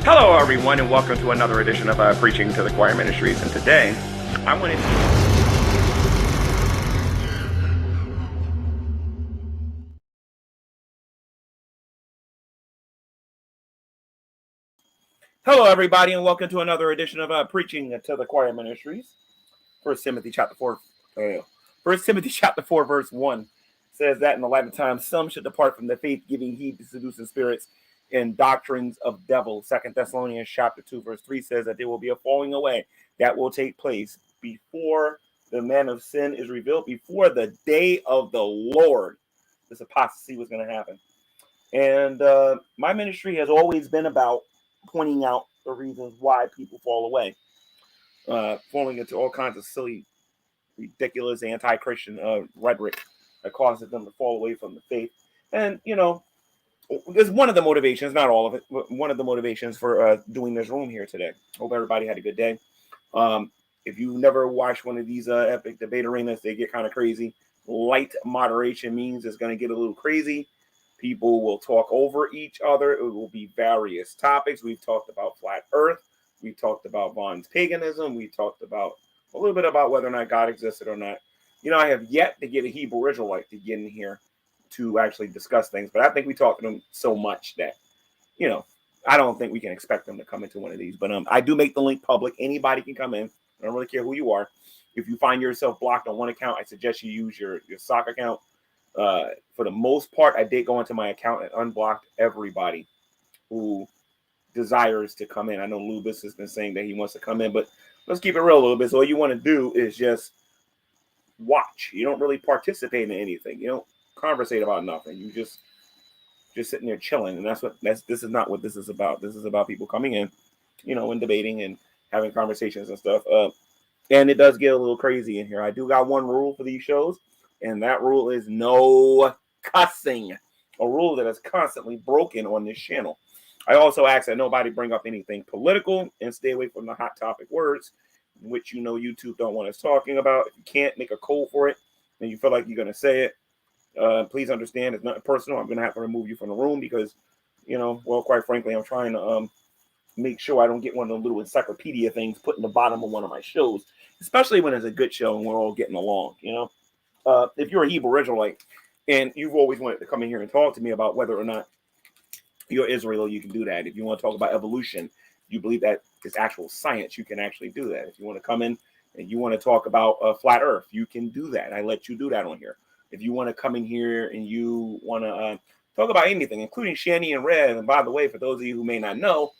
Hello, everyone, and welcome to another edition of Preaching to the Choir Ministries. And today, I want to... Hello, everybody, and welcome to another edition of Preaching to the Choir Ministries. 1 Timothy chapter 4, verse 1 says that in the latter times, some should depart from the faith, giving heed to seducing spirits and doctrines of devils. 2 Thessalonians chapter 2, verse 3 says that there will be a falling away that will take place before the man of sin is revealed, before the day of the Lord. This apostasy was going to happen. And my ministry has always been about pointing out the reasons why people fall away, falling into all kinds of silly, ridiculous, anti-Christian rhetoric that causes them to fall away from the faith. And, you know, it's one of the motivations, not all of it, but one of the motivations for doing this room here today. Hope everybody had a good day. If you never watched one of these epic debate arenas, they get kind of crazy. Light moderation means it's going to get a little crazy. People will talk over each other. It will be various topics. We've talked about flat earth. We talked about Vaughn's paganism. We talked about a little bit about whether or not God existed or not. You know, I have yet to get a Hebrew Israelite to get in here to actually discuss things, but I think we talk to them so much that, you know, I don't think we can expect them to come into one of these. But I do make the link public. Anybody can come in. I don't really care who you are. If you find yourself blocked on one account, I suggest you use your sock account. For the most part, I did go into my account and unblocked everybody who desires to come in. I know Lubis has been saying that he wants to come in, but let's keep it real a little bit. So all you want to do is just watch. You don't really participate in anything. You don't conversate about nothing. You just sitting there chilling, and this is not what this is about. This is about people coming in, you know, and debating and having conversations and stuff. And it does get a little crazy in here. I do got one rule for these shows, and that rule is no cussing, a rule that is constantly broken on this channel. I also ask that nobody bring up anything political and stay away from the hot topic words, which, you know, YouTube don't want us talking about. If you can't make a code for it and you feel like you're going to say it, please understand it's not personal. I'm going to have to remove you from the room because, you know, well, quite frankly, I'm trying to make sure I don't get one of those little encyclopedia things put in the bottom of one of my shows, especially when it's a good show and we're all getting along, you know. If you're a Hebrew Israelite and you've always wanted to come in here and talk to me about whether or not you're Israel, you can do that. If you want to talk about evolution, you believe that it's actual science, you can actually do that. If you want to come in and you want to talk about flat earth, you can do that. I let you do that on here. If you want to come in here and you want to talk about anything, including Shani and Rev, and by the way, for those of you who may not know,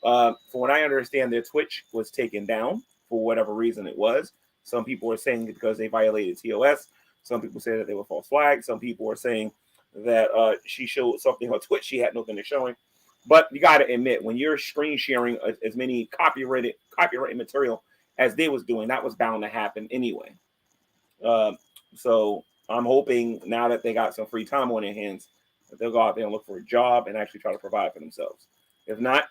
from what I understand, their Twitch was taken down for whatever reason it was. Some people are saying because they violated TOS. Some people say that they were false flags. Some people are saying that she showed something on Twitch she had no business showing. But you got to admit, when you're screen sharing as many copyrighted material as they was doing, that was bound to happen anyway. So I'm hoping now that they got some free time on their hands, that they'll go out there and look for a job and actually try to provide for themselves. If not,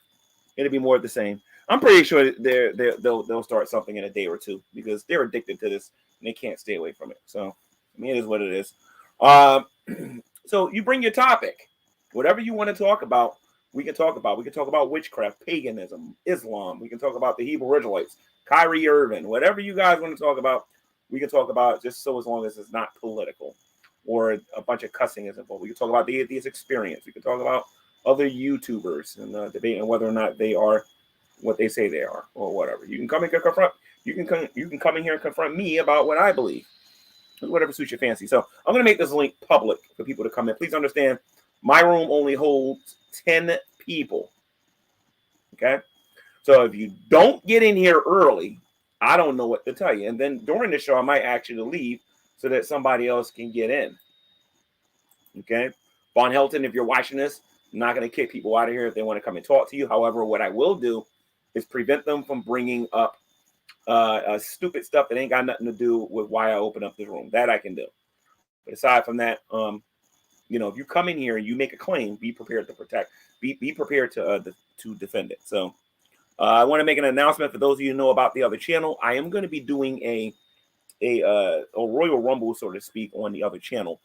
it'll be more of the same. I'm pretty sure they'll start something in a day or two because they're addicted to this and they can't stay away from it. So, I mean, it is what it is. So you bring your topic. Whatever you want to talk about, we can talk about. We can talk about witchcraft, paganism, Islam. We can talk about the Hebrew Israelites, Kyrie Irving, whatever you guys want to talk about, we can talk about, just so as long as it's not political or a bunch of cussing is involved. We can talk about the atheist experience. We can talk about other YouTubers and debating whether or not they are what they say they are or whatever. You can come and confront. you can come in here and confront me about what I believe. Whatever suits your fancy. So I'm going to make this link public for people to come in. Please understand, my room only holds 10 people. Okay? So if you don't get in here early, I don't know what to tell you. And then during the show, I might ask you to leave so that somebody else can get in. Okay? Von Helton, if you're watching this, I'm not going to kick people out of here if they want to come and talk to you. However, what I will do is prevent them from bringing up stupid stuff that ain't got nothing to do with why I open up this room. That I can do. But aside from that, if you come in here and you make a claim, be prepared to protect. Be prepared to defend it. So I want to make an announcement for those of you who know about the other channel. I am going to be doing a Royal Rumble, so to speak, on the other channel,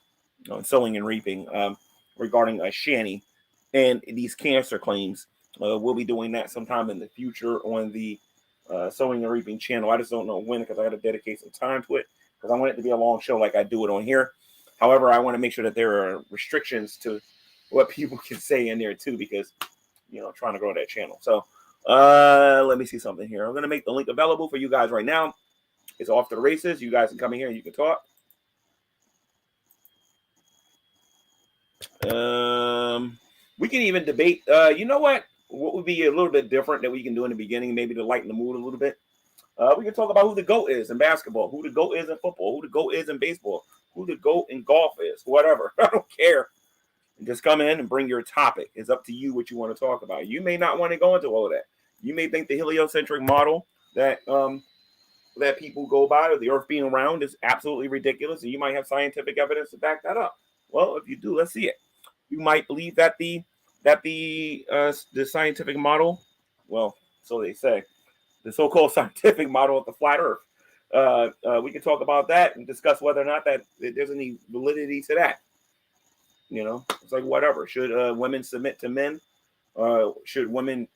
on Sowing and Reaping, regarding Shani and these cancer claims. We'll be doing that sometime in the future on the Sowing and Reaping channel. I just don't know when, because I got to dedicate some time to it, because I want it to be a long show like I do it on here. However, I want to make sure that there are restrictions to what people can say in there too, because trying to grow that channel. So let me see something here. I'm going to make the link available for you guys right now. It's off to the races. You guys can come in here and you can talk. We can even debate. You know what would be a little bit different that we can do in the beginning, maybe to lighten the mood a little bit. We can talk about who the GOAT is in basketball, who the GOAT is in football, who the GOAT is in baseball, who the GOAT in golf is, whatever. I don't care. Just come in and bring your topic. It's up to you what you want to talk about. You may not want to go into all of that. You may think the heliocentric model that people go by, or the Earth being round, is absolutely ridiculous, and you might have scientific evidence to back that up. Well, if you do, let's see it. You might believe that the scientific model, well, so they say, the so-called scientific model of the flat Earth. We can talk about that and discuss whether or not that there's any validity to that. It's like, whatever. Should women submit to men? Do women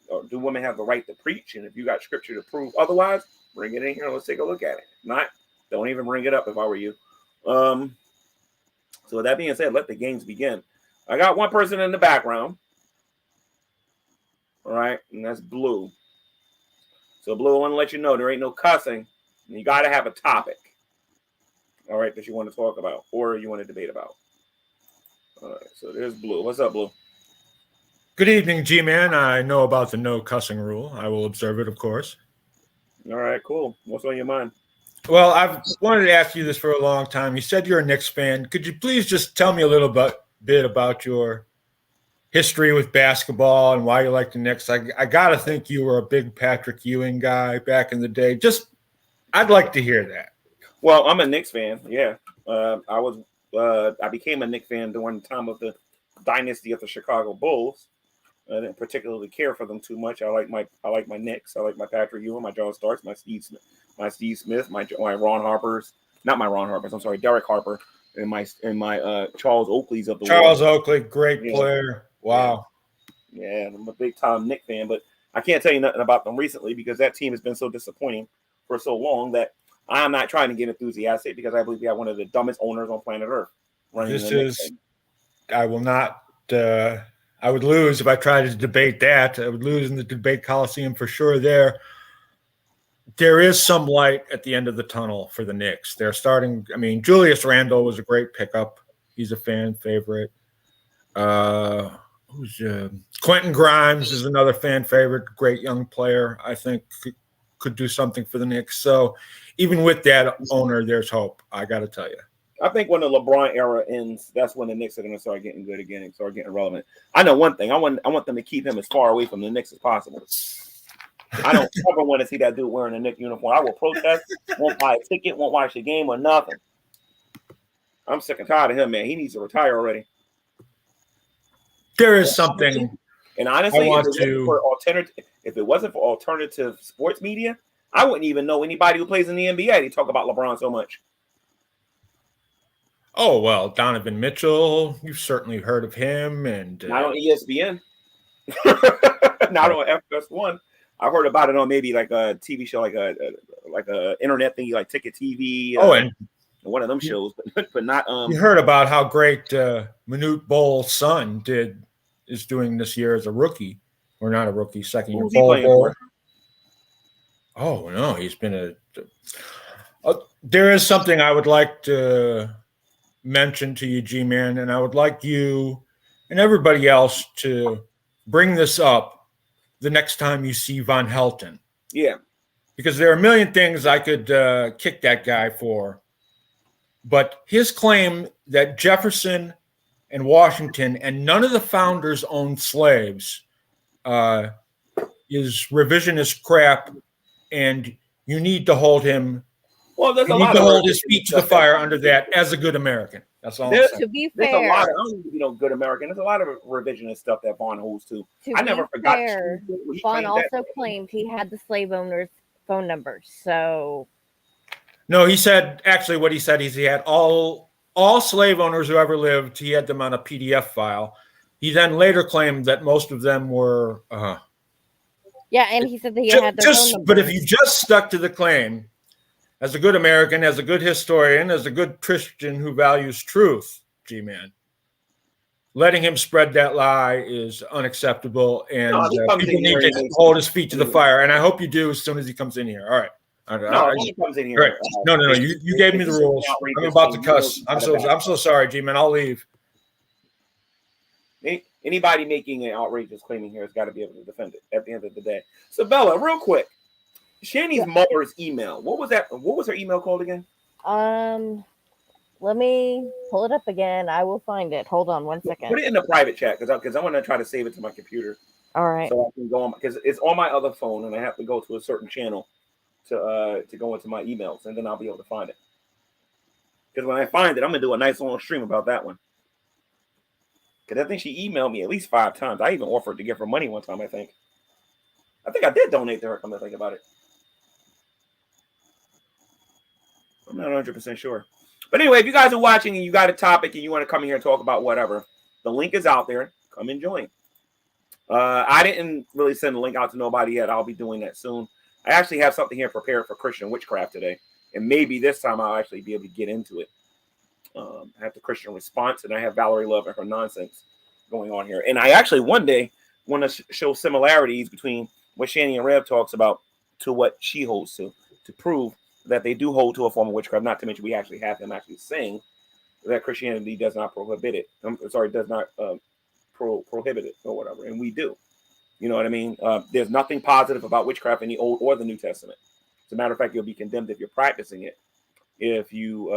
have the right to preach? And if you got scripture to prove otherwise, bring it in here. Let's take a look at it. If not, don't even bring it up if I were you. So with that being said, let the games begin. I got one person in the background. All right, and that's Blue. So Blue, I want to let you know there ain't no cussing. You got to have a topic, all right, that you want to talk about or you want to debate about. All right, so there's Blue. What's up, Blue? Good evening, G-Man. I know about the no cussing rule. I will observe it, of course. All right, cool. What's on your mind? Well, I've wanted to ask you this for a long time. You said you're a Knicks fan. Could you please just tell me a little bit about your history with basketball and why you like the Knicks? I got to think you were a big Patrick Ewing guy back in the day. I'd like to hear that. Well, I'm a Knicks fan. Yeah, I became a Knicks fan during the time of the dynasty of the Chicago Bulls. I didn't particularly care for them too much. I like my Knicks. I like my Patrick Ewing, my John Starks, my Steve Smith, my Ron Harpers. Not my Ron Harpers. I'm sorry, Derek Harper, and my Charles Oakleys of the Charles world. Oakley, great player. Wow. Yeah, I'm a big time Knicks fan, but I can't tell you nothing about them recently because that team has been so disappointing for so long that I'm not trying to get enthusiastic because I believe we have one of the dumbest owners on planet Earth. I will not. I would lose if I tried to debate that. I would lose in the debate coliseum for sure. There is some light at the end of the tunnel for the Knicks. They're starting. I mean, Julius Randle was a great pickup. He's a fan favorite. Quentin Grimes is another fan favorite, great young player. I think could do something for the Knicks. So even with that owner, there's hope. I got to tell you. I think when the LeBron era ends, that's when the Knicks are going to start getting good again and start getting relevant. I know one thing. I want them to keep him as far away from the Knicks as possible. I don't ever want to see that dude wearing a Knicks uniform. I will protest, won't buy a ticket, won't watch the game or nothing. I'm sick and tired of him, man. He needs to retire already. There is something. And honestly, if it wasn't for alternative sports media, I wouldn't even know anybody who plays in the NBA. They talk about LeBron so much. Oh, well, Donovan Mitchell, you've certainly heard of him. And not on ESPN. Not on FS1. I've heard about it on maybe like a TV show, like a internet thingy, like Ticket TV. And one of them shows, but not. You heard about how great Manute Bol's son is doing this year as a rookie, or not a rookie, second year. Oh no, he's been there is something I would like to mention to you, G-Man, and I would like you and everybody else to bring this up the next time you see Von Helton. Yeah. Because there are a million things I could kick that guy for. But his claim that Jefferson and Washington and none of the founders owned slaves is revisionist crap, and you need to hold him. Well, there's You a need lot to of hold his feet to the fire under that as a good American. That's all I'm saying. To be There's a lot fair, of good American. There's a lot of revisionist stuff that Vaughn holds to. I be never forgot. fair, He Vaughn claimed also that. claimed he had the slave owners' phone numbers. So No, he said actually what he said is he had all slave owners who ever lived. He had them on a PDF file. He then later claimed that most of them were. yeah, and he said that he had their phone numbers. But if you just stuck to the claim, as a good American, as a good historian, as a good Christian who values truth, G-Man, letting him spread that lie is unacceptable, and people need to hold his feet to the fire. And I hope you do as soon as he comes in here. All right. No, he comes in here. Right. No. You gave me the rules. I'm about to cuss. I'm so sorry, G-Man. I'll leave. Anybody making an outrageous claim in here has got to be able to defend it at the end of the day. So, Bella, real quick, Shani's mother's email. What was that? What was her email called again? Let me pull it up again. I will find it. Hold on 1 second. Put it in the private chat because I want to try to save it to my computer. All right. So I can go on because it's on my other phone and I have to go to a certain channel to go into my emails and then I'll be able to find it. Because when I find it, I'm gonna do a nice long stream about that one. Because I think she emailed me at least 5 times. I even offered to give her money one time. I think I did donate to her. Come to think about it. I'm not 100% sure. But anyway, if you guys are watching and you got a topic and you want to come in here and talk about whatever, the link is out there. Come and join. I didn't really send the link out to nobody yet. I'll be doing that soon. I actually have something here prepared for Christian witchcraft today. And maybe this time I'll actually be able to get into it. I have the Christian response and I have Valerie Love and her nonsense going on here. And I actually one day want to show similarities between what Shani and Rev talks about to what she holds to prove that they do hold to a form of witchcraft, not to mention we actually have them actually saying that Christianity does not prohibit it. Does not prohibit it or whatever. And we do. You know what I mean? There's nothing positive about witchcraft in the Old or the New Testament. As a matter of fact, you'll be condemned if you're practicing it. If you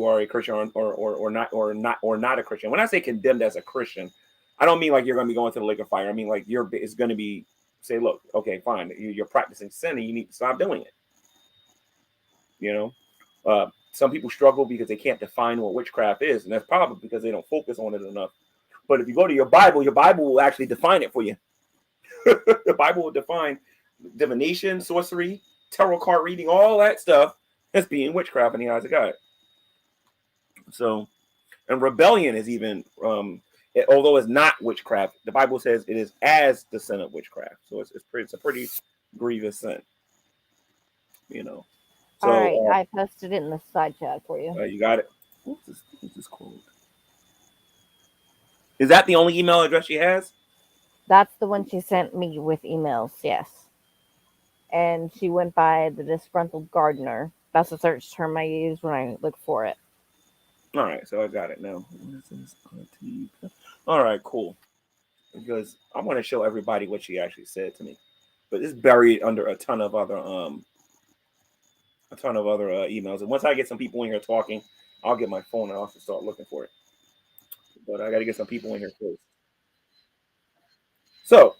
are a Christian or not a Christian. When I say condemned as a Christian, I don't mean like you're going to be going to the lake of fire. I mean like it's going to be say, look, okay, fine, you're practicing sin and you need to stop doing it. You know, some people struggle because they can't define what witchcraft is, and that's probably because they don't focus on it enough. But if you go to your Bible will actually define it for you. The Bible will define divination, sorcery, tarot card reading, all that stuff as being witchcraft in the eyes of God. So, and rebellion is even, although it's not witchcraft, the Bible says it is as the sin of witchcraft. So it's a pretty grievous sin. You know. So, all right, I posted it in the side chat for you. You got it. What's this called? Is that the only email address she has? That's the one she sent me with emails, yes. And she went by the disgruntled gardener. That's the search term I use when I look for it. All right, so I got it now. All right, cool. Because I want to show everybody what she actually said to me, but it's buried under a ton of other emails. And once I get some people in here talking, I'll get my phone and I'll also start looking for it. But I got to get some people in here first. So,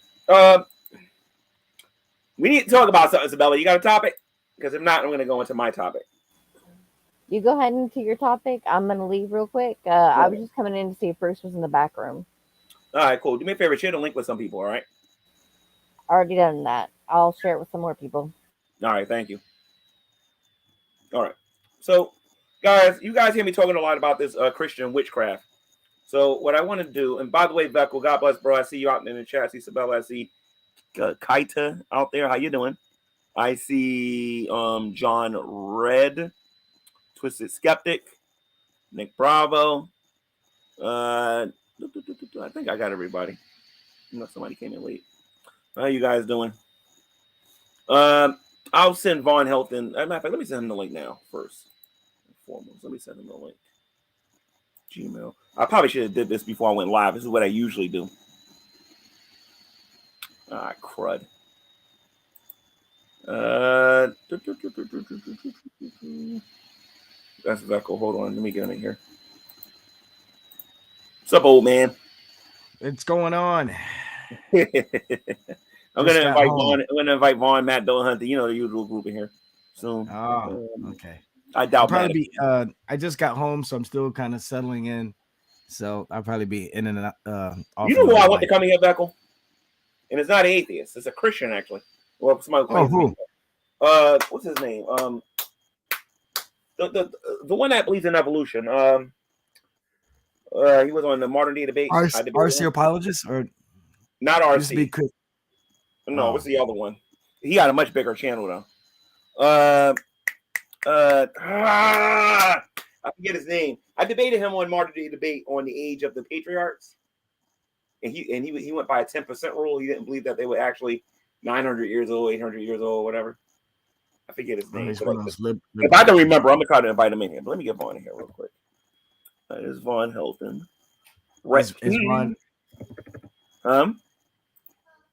we need to talk about something, Isabella. You got a topic? Because if not, I'm going to go into my topic. You go ahead into your topic. I'm going to leave real quick. I was just coming in to see if Bruce was in the back room. All right, cool. Do me a favor, share the link with some people, all right? Already done that. I'll share it with some more people. All right, thank you. All right. So, guys, you guys hear me talking a lot about this Christian witchcraft. So, what I want to do, and by the way, Beckel, God bless, bro. I see you out in the chat. I see Sabella. I see Kaita out there. How you doing? I see John Red, Twisted Skeptic, Nick Bravo. I think I got everybody. Unless somebody came in late. How you guys doing? I'll send Von Helton. Matter of fact, let me send him the link now first and foremost. Let me send him the link. Gmail. I probably should have did this before I went live. This is what I usually do. Ah, crud. That's exactly. Hold on. Let me get him in here. What's up, old man? What's going on? I'm gonna invite Vaughn, Matt, Bill Hunter. You know the usual group in here soon. Oh, okay. I doubt probably be. I just got home, so I'm still kind of settling in. So I'll probably be in and out. You know who I want to come in here, Beckel? And it's not an atheist; it's a Christian, actually. Well, somebody who? What's his name? The one that believes in evolution. He was on the modern day debate. RC apologist or not RC? No, what's the other one? He got a much bigger channel though. I forget his name. I debated him on modern day debate on the age of the patriarchs, and he went by a 10% rule. He didn't believe that they were actually 900 years old, 800 years old, whatever. I forget his name. If I can remember, I'm gonna try to invite him in here. But let me get Vaughn in here real quick. That is Von Helton. Is Vaughn?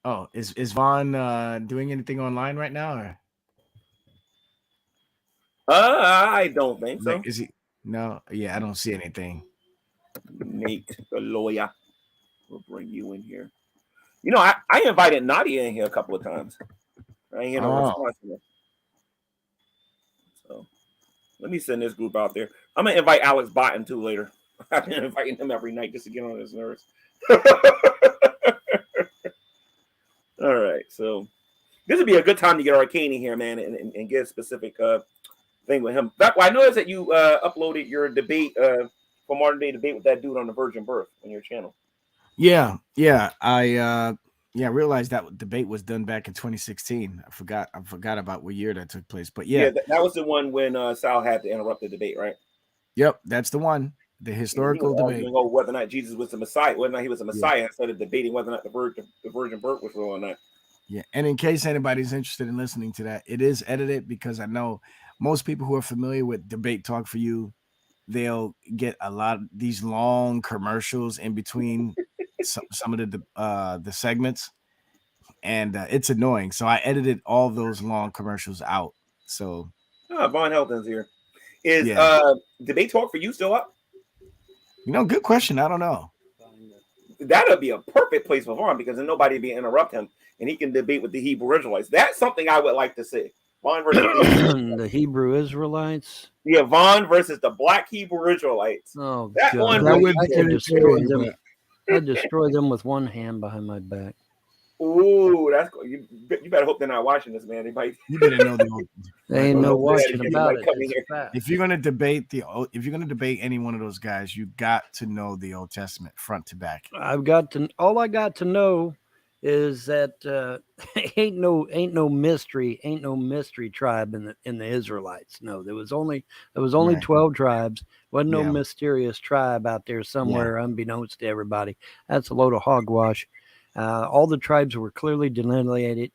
Oh, is Vaughn doing anything online right now? Or? I don't think so. Is he? No. Yeah, I don't see anything. Nate, the lawyer, will bring you in here. You know, I invited Nadia in here a couple of times. I ain't get no response to her. So let me send this group out there. I'm gonna invite Alex Botten too later. I've been inviting him every night just to get on his nerves. All right, so this would be a good time to get Arcane in here, man, and get a specific thing with him. I noticed that you uploaded your debate for modern day debate with that dude on the virgin birth on your channel. Yeah. I realized that debate was done back in 2016. I forgot about what year that took place. But yeah, that was the one when Sal had to interrupt the debate, right? Yep, that's the one. The historical debate. Over whether or not Jesus was the Messiah, whether or not he was a Messiah, instead of debating whether or not the virgin birth was real or not. Yeah, and in case anybody's interested in listening to that, it is edited because I know most people who are familiar with Debate Talk for You, they'll get a lot of these long commercials in between some of the segments, and it's annoying. So I edited all those long commercials out. So Von Helton's here. Is Debate Talk for You still up? You know, good question. I don't know. That would be a perfect place for Vaughn because then nobody would be interrupt him and he can debate with the Hebrew Israelites. That's something I would like to see. Vaughn versus the Hebrew Israelites. Yeah, Vaughn versus the Black Hebrew Israelites. Oh, that God. one I'd destroy them with one hand behind my back. Ooh, that's cool. You better hope they're not watching this, man. You better know they ain't no watching about it. If you're gonna debate any one of those guys, you got to know the Old Testament front to back. All I got to know is that ain't no mystery tribe in the Israelites. No, there was only 12 tribes. Wasn't no mysterious tribe out there somewhere unbeknownst to everybody. That's a load of hogwash. All the tribes were clearly delineated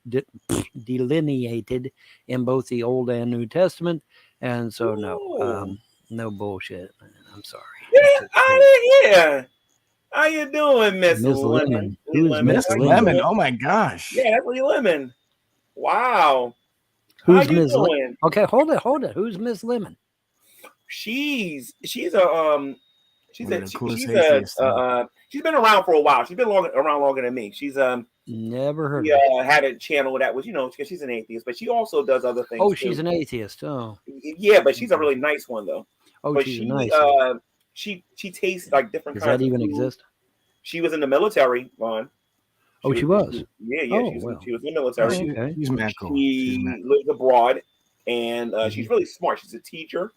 in both the Old and New Testament, and so no bullshit, man. I'm sorry. Yeah. How you doing, Miss Lemon? Who's Miss Lemon? Oh my gosh. Yeah, that's Lee Lemon. Wow. Who's Miss Lemon? Okay, hold it. Who's Miss Lemon? She's been around for a while. She's been around longer than me. She's never heard. Had a channel that was, because she's an atheist, but she also does other things. Oh, she's an atheist. Oh, yeah, but she's a really nice one though. Oh, but she's nice. She tastes like different. Does that even exist? She was in the military, Vaughn. She was. Yeah. She was in the military. She's mad cool. She lives abroad, and she's really smart. She's a teacher.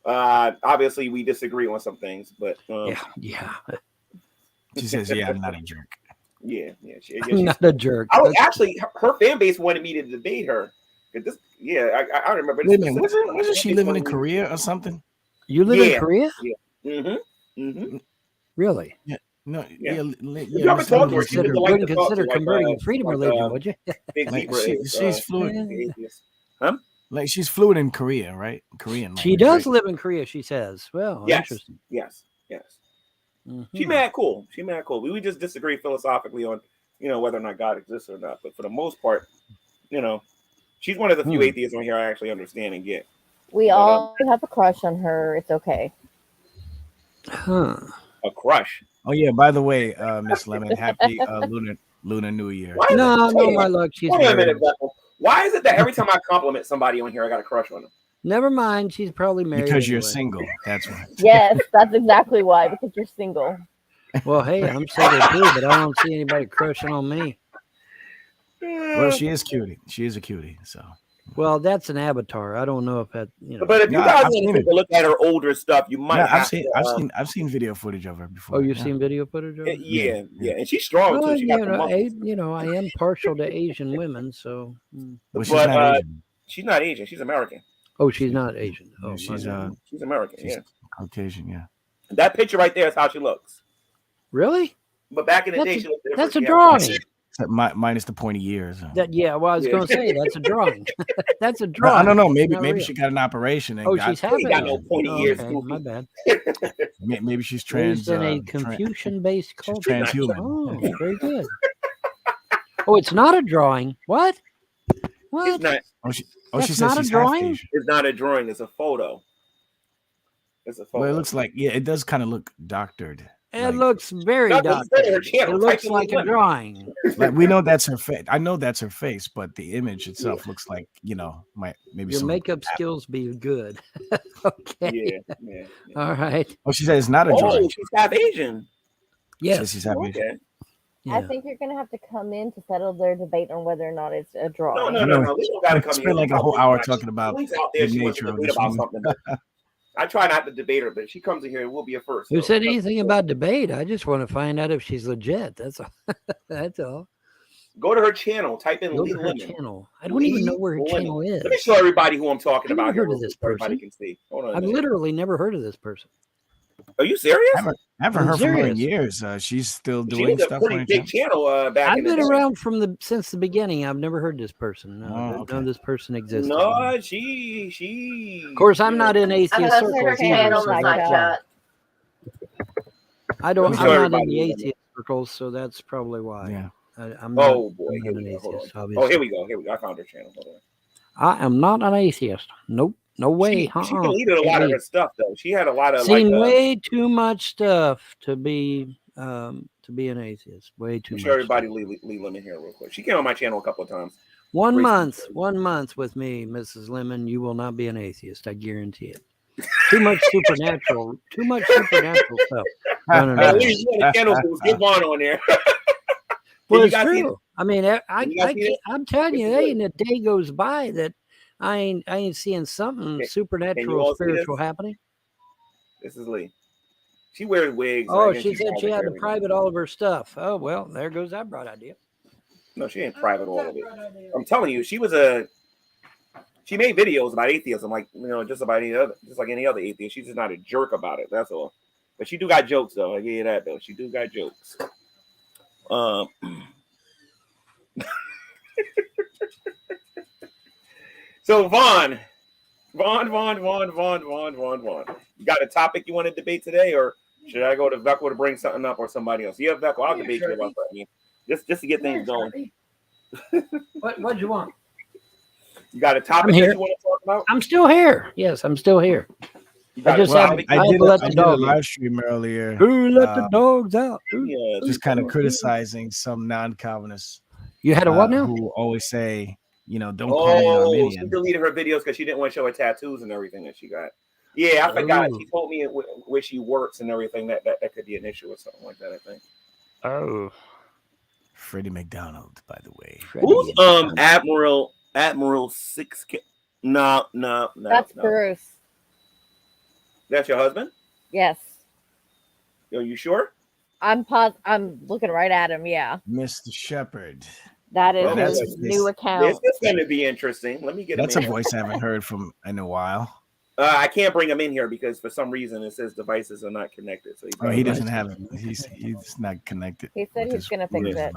Obviously we disagree on some things, but yeah. She says, "Yeah, I'm not a jerk." Yeah. I'm not a jerk. I was actually her fan base wanted me to debate her. I remember. Wait a minute, wasn't she living in Korea or something? You live in Korea? Yeah. Mm-hmm. Really? No, Yeah. yeah, You ever Miss talk Lemon to her? was She would Consider, like wouldn't to talk to consider converting a freedom religion, would you? Big like Zebra she's fluent. the atheist. Huh? Like she's fluent in Korea, right? Korean language. She does right? live in Korea, she says. Well, Yes. interesting. Yes. Mhm. She mad cool. She mad cool. We just disagree philosophically on, whether or not God exists or not. But for the most part, she's one of the few atheists on here I actually understand and get. We all have a crush on her. It's okay. Huh. A crush. Oh yeah. By the way, Miss Lemon, happy Lunar New Year. Why is No, it- no, my luck. She's Hold on a married. minute, Bethel. Why is it that every time I compliment somebody on here, I got a crush on them? Never mind. She's probably married. Because you're anyway. single. That's why. Yes, that's exactly why, because you're single. Well, hey, I'm single too, but I don't see anybody crushing on me. Well, she is cutie. She is a cutie. So. Well, that's an avatar. I don't know if that, But if you No, guys I've want seen to take it. a look at her older stuff, you might. Yeah, have to, I've seen video footage of her before. Oh, you've yeah. seen video footage of her? Yeah, and she's strong Well, too. She got the I am partial to Asian women, so. But she's But, not Asian. She's not Asian. She's American. Oh, she's not Asian. Yeah, Oh, she's She's American. she's Yeah. Caucasian. Yeah. That picture right there is how she looks. really? But back in the That's day, a- she looked different. That's a Yeah. drawing. Minus the pointy ears. Well, I was Yeah. going to say that's a drawing. That's a No, drawing. I don't know. It's Maybe not real. she got an operation. And Oh, got, she's having got it. no pointy ears, Okay, goofy. my bad. maybe she's trans. Raised in a Confucian-based she's culture. transhuman. Oh, very good. Oh, it's not a drawing. What? It's What? not. She That's says not a she's half drawing? Asian. It's not a drawing. It's a photo. It's a photo. Well, it looks like it does kind of look doctored. It looks very That's dark. what her channel. It looks Type in like a Lemon. drawing. Like we know that's her face. I know that's her face, but the image itself looks like maybe Your some makeup skills be good. Okay. Yeah. All right. Oh, she said it's not a Oh, drawing. she's half Asian. She says Yes. she's half Asian. Okay. I Yeah. think you're going to have to come in to settle their debate on whether or not it's a drawing. No. We don't gotta come Spent here. like a whole hour talking about She's out there. the She wants nature to of debate this about woman. something. I try not to debate her, but if she comes in here, it will be a first. Who so- said anything about debate? I just want to find out if she's legit. That's all. That's all. Go to her channel. Type in Go Lee to her Lemon. channel. I don't even know where her Lee Lemon. channel is. Let me show everybody who I'm talking I've never about. here heard of real this quick so everybody person. can see. Hold on. a I've minute. literally never heard of this person. Are you serious? I haven't I'm heard from her in serious. years. She's still She doing was a stuff on pretty her big channel. channel back I've in the been day. around since the beginning. I've never heard this person. No, Oh, I didn't okay. know this person existed. No, she. Of course, I'm not in I atheist have circles her either. channel So in my chat. I don't. Let me I'm show not in everybody the Lee Lemon. atheist circles, so that's probably why. Yeah. I'm not, Oh boy, I'm here not we an go. Hold atheist. on. Obviously. Oh, here we go. I found her channel. Hold on. I am not an atheist. Nope. No way. She deleted a lot of her stuff though. She had a lot of Seen like. way too much stuff to be an atheist. Way too I'm much. sure everybody stuff. Lee Lemon here real quick. She came on my channel a couple of times. 1 Great month. speaker. 1 month with me, Mrs. Lemon. You will not be an atheist. I guarantee it. Too much supernatural. Too much supernatural stuff. Running At around. least you had a channel with Give On on there. Well, you it's guys see true. I mean, You guys see this? I'm telling you, It's there good. ain't a day goes by that I ain't seeing something you supernatural, all see spiritual this? happening. This is Lee. She wears wigs. Oh, I guess she said private she had to everything. private all of her stuff. Oh, well, there goes that bright idea. No, she ain't private all of it. I'm telling you, she made videos about atheism, like just about just like any other atheist. She's just not a jerk about it. That's all. But she do got jokes though. I give you that though. She do got jokes. So Vaughn. You got a topic you want to debate today, or should I go to Veckel to bring something up, or somebody else? Yeah, Veckel, I'll debate you about something. Just to get things going. What'd you want? You got a topic I'm here. that you want to talk about? I'm still here. Yes, I'm still here. You got I just a have- topic? I had to let the I did dog a in. live stream earlier, Who let the dogs out? Who- Yeah, just kind of criticizing some non-Calvinists You had a what now? who always say, don't call me an Oh, she Arminian. deleted her videos because she didn't want to show her tattoos and everything that she got. Yeah, I forgot. Oh. She told me where she works and everything. That could be an issue or something like that, I think. Oh, Freddie McDonald, by the way. Who's Admiral 6K? No. That's Bruce. That's your husband? Yes. Are you sure? I'm looking right at him. Yeah. Mr. Shepherd. That is Well, his that's- new This account. is going to be interesting. Let me get That's a him in. voice I haven't heard from in a while. I can't bring him in here because for some reason it says devices are not connected. So he doesn't have it. He's not connected. He said he's gonna fix it.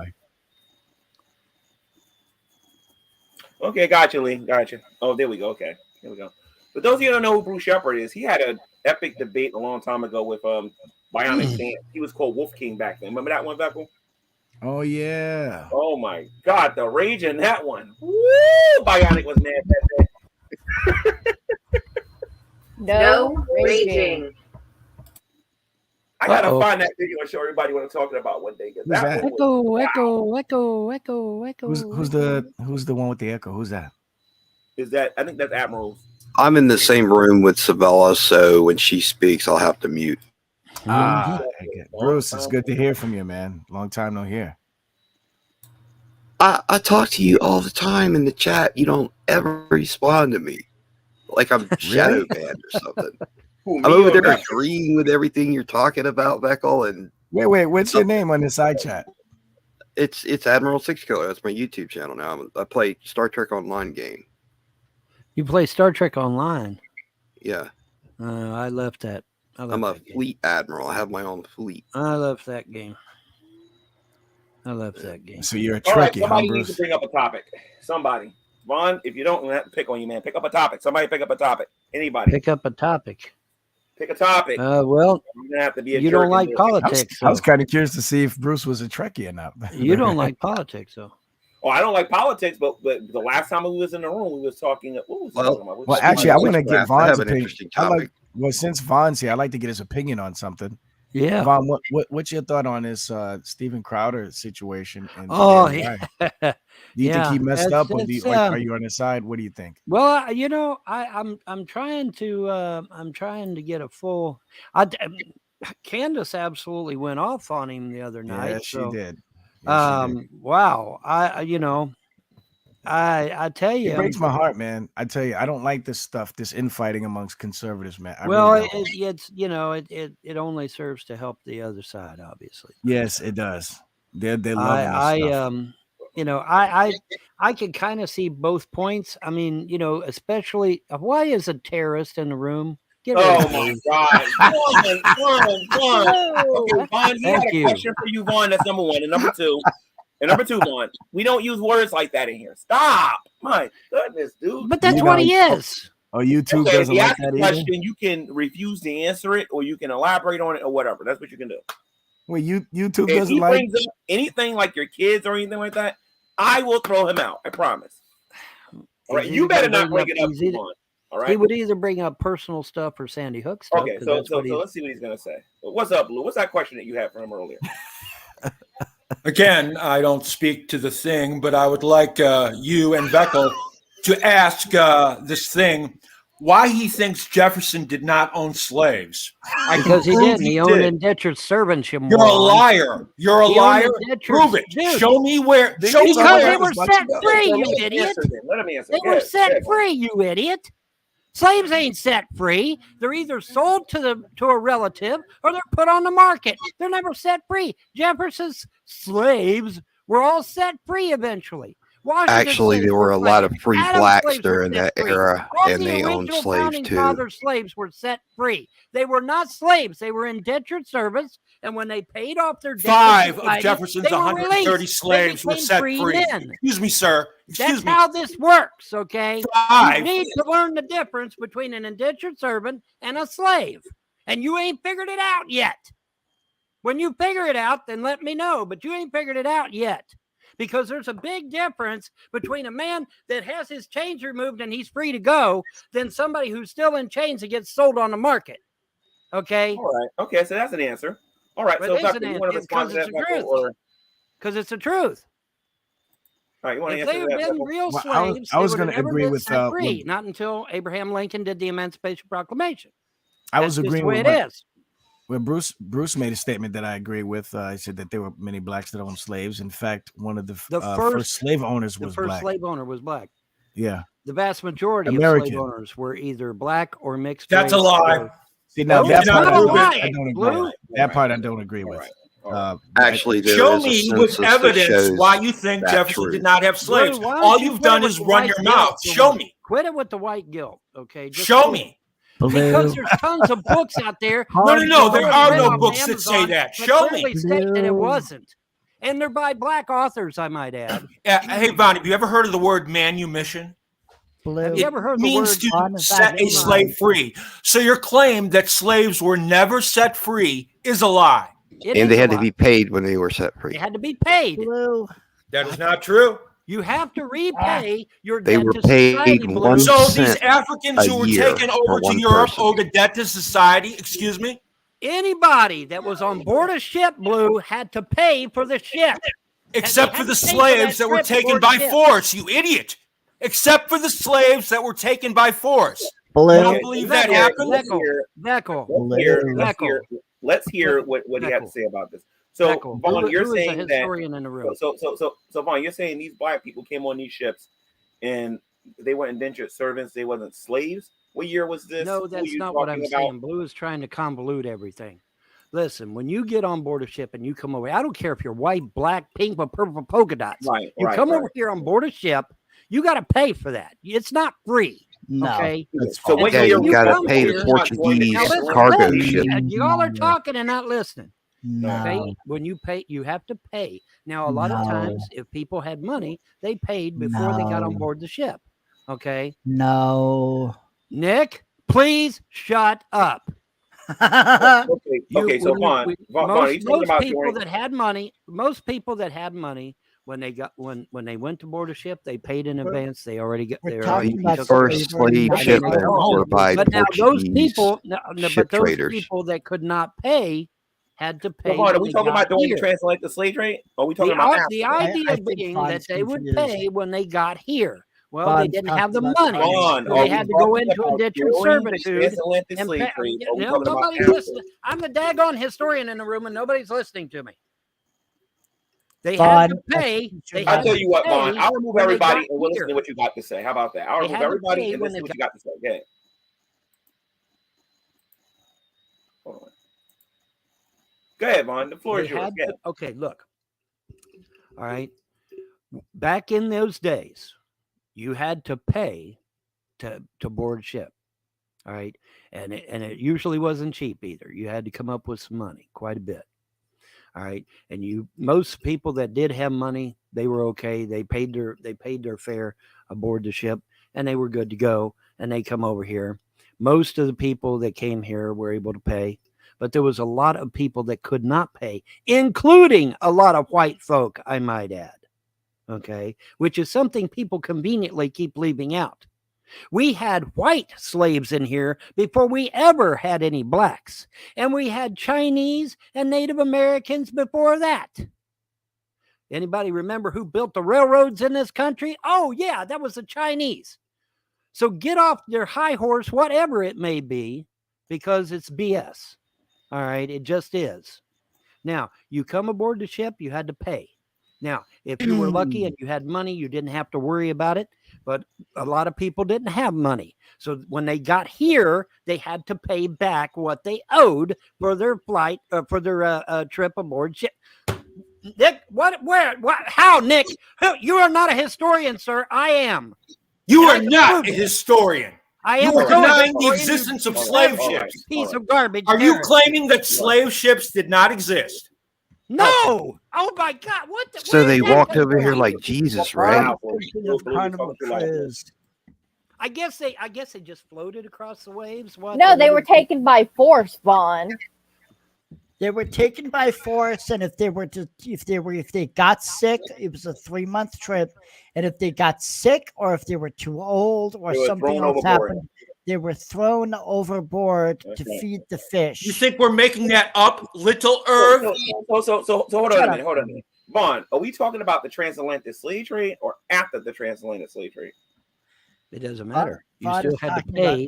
Okay, gotcha, Lee. Gotcha. Oh, there we go. Okay, here we go. For those of you who don't know who Bruce Shepard is, he had an epic debate a long time ago with Bionic Dan. He was called Wolf King back then. Remember that one, Beckel? Oh yeah. Oh my God, the rage in that one. Woo! Bionic was mad that day. No raging. I gotta find that video and show everybody what I'm talking about one day. Who's that? Echo. Who's the one with the echo? Who's that? Is that? I think that's Admiral. I'm in the same room with Sabella, so when she speaks, I'll have to mute. Bruce, it's good to hear from you, man. Long time no hear. I talk to you all the time in the chat. You don't ever respond to me. Like I'm shadow banned or something. I'm over there agreeing with everything you're talking about, Beckel. And wait, what's your name on the side chat? It's Admiral Six Killer. That's my YouTube channel now. I play Star Trek Online game. You play Star Trek Online? Yeah. I left that. I'm a fleet admiral. I have my own fleet. I left that game. So you're a All right, Trekkie, somebody huh, needs Bruce? to bring up a topic. Somebody. Vaughn, if you don't have to pick on you, man, pick up a topic. Somebody pick up a topic. Anybody. Pick up a topic. Pick a topic. Well, you're gonna have to be a you jerk don't like and do it. politics. I was kind of curious to see if Bruce was a Trekkie or not. You don't like politics, though. Oh, I don't like politics, but the last time we was in the room, we was talking. What was talking about? Well, actually, I want to get I Vaughn's have an opinion. interesting topic. Since Vaughn's here, I'd like to get his opinion on something. Yeah. Vaughn, what's your thought on this Steven Crowder situation? Yeah. Do you think he messed up, or it's, are you on his side? What do you think? Well, I'm trying to get a full. Candace absolutely went off on him the other night. Yeah, she did. Wow. I tell you, it breaks my heart, man. I tell you, I don't like this stuff, this infighting amongst conservatives, man. It only serves to help the other side, obviously. Yes, it does. They're loving I can kind of see both points. I mean, especially why is a terrorist in the room? Oh my God! Vaughn. Okay, Vaughn, he had a question for you, Vaughn. That's number one, and number two, Vaughn. We don't use words like that in here. Stop! My goodness, dude. But that's what he is. Oh, YouTube doesn't like that question, either? You can refuse to answer it, or you can elaborate on it, or whatever. That's what you can do. Well, YouTube doesn't like anything like your kids or anything like that. I will throw him out. I promise. All right, you better not bring it up, Vaughn. All right. He would either bring up personal stuff or Sandy Hook stuff. Okay, so let's see what he's gonna say. What's up, Blue? What's that question that you had for him earlier? Again, I don't speak to the thing, but I would like you and Beckel to ask this thing why he thinks Jefferson did not own slaves. Because he didn't. He owned indentured servants. You're a liar. You're a liar. Prove it. Dude. Show me where. Because they were set free, you idiot. Let him answer. They were set free, you idiot. Slaves ain't set free. They're either sold to a relative or they're put on the market. They're never set free. Jefferson's slaves were all set free eventually. Actually, there were a lot of free blacks during that era, and they owned slaves too. Father slaves were set free. They were not slaves. They were indentured servants, and when they paid off their debt, 5 of Jefferson's 130 slaves were set free. Excuse me, sir. That's how this works, okay? 5. You need to learn the difference between an indentured servant and a slave, and you ain't figured it out yet. When you figure it out, then let me know, but you ain't figured it out yet. Because there's a big difference between a man that has his chains removed and he's free to go than somebody who's still in chains and gets sold on the market. Okay? All right. Okay, so that's an answer. All right. But so, you want to respond to that? Because it's the truth. All right, you want to if answer they had been real slaves, I was going to agree with free, not until Abraham Lincoln did the Emancipation Proclamation. I was agreeing with the way it is. Well, Bruce made a statement that I agree with. He said that there were many blacks that owned slaves. In fact, one of the first slave owners was black. The first slave owner was black. Yeah. The vast majority of slave owners were either black or mixed. That's a lie. See, now that part I don't agree with. That part I don't agree with. Actually, show me with evidence why you think Jefferson did not have slaves. All you've done is run your mouth. Show me. Quit it with the white guilt, okay? Show me. Because there's tons of books out there. No. There are no on books that say Amazon that. Show me. State that it wasn't. And they're by black authors, I might add. Hey, Von, have you ever heard of the word manumission? Have you ever heard the means word to set a slave free. So your claim that slaves were never set free is a lie. And they had to be paid when they were set free. They had to be paid. That is not true. You have to repay your They debt were to paid society. 1 So these cent Africans a who were year taken for over to one Europe person. owed a debt to society. Excuse me? Anybody that was on board a ship, Blue, had to pay for the ship. Except for the slaves that were taken by force, you idiot. Except for the slaves that were taken by force. You don't believe that happened? Let's hear what he had to say about this. So, Vaughn, you're saying that. So, Vaughn, you're saying these black people came on these ships and they weren't indentured servants, they wasn't slaves. What year was this? No, that's not what I'm saying. Blue is trying to convolute everything. Listen, when you get on board a ship and you come over, I don't care if you're white, black, pink, or purple polka dots. You come over here on board a ship, you got to pay for that. It's not free. No, okay. So what you got to pay the Portuguese cargo ship. Y'all are talking and not listening. No. Okay? When you pay, you have to pay. Now, a lot of times, if people had money, they paid before they got on board the ship. Okay. No. Nick, please shut up. Okay. So Vaughn, most people that had money, when they went to board a ship, they paid in advance. They already got their first slave shipment were by Portuguese those people that could not pay had to pay. Are we talking about doing the transatlantic slave trade? Or are we talking about the idea being that they would pay when they got here? Well, they didn't have the money. So they had to go into indentured servitude. Nobody's listening. I'm the daggone historian in the room, and nobody's listening to me. They had to pay. I'll tell you what, Vaughn. I'll remove everybody and we'll listen to what you got to say. How about that? I'll remove everybody and listen to what you got to say. Go ahead. Hold on. Go ahead, Vaughn. The floor is yours. Okay, look. All right. Back in those days, you had to pay to board ship. All right. And it usually wasn't cheap either. You had to come up with some money, quite a bit. All right. And most people that did have money, they were okay. They paid their fare aboard the ship and they were good to go. And they come over here. Most of the people that came here were able to pay, but there was a lot of people that could not pay, including a lot of white folk, I might add. Okay. Which is something people conveniently keep leaving out. We had white slaves in here before we ever had any blacks. And we had Chinese and Native Americans before that. Anybody remember who built the railroads in this country? Oh, yeah, that was the Chinese. So get off your high horse, whatever it may be, because it's BS. All right, it just is. Now, you come aboard the ship, you had to pay. Now, if you were lucky and you had money, you didn't have to worry about it. But a lot of people didn't have money. So when they got here, they had to pay back what they owed for their flight, for their trip aboard ship. Nick, what, how, Nick? You are not a historian, sir. I am. You are not a historian. I am denying the existence of slave ships. Piece of garbage. Are you claiming that slave ships did not exist? No! Oh my God! What? So they walked over here like Jesus, right? I guess they just floated across the waves. What? No, they were taken by force, Vaughn. They were taken by force, and if they got sick, it was a 3-month trip. And if they got sick, or if they were too old, or something else happened, they were thrown overboard to feed the fish. You think we're making that up, little Irv? So hold on a minute. Vaughn, are we talking about the transatlantic slave trade or after the transatlantic slave trade? It doesn't matter. You still had to pay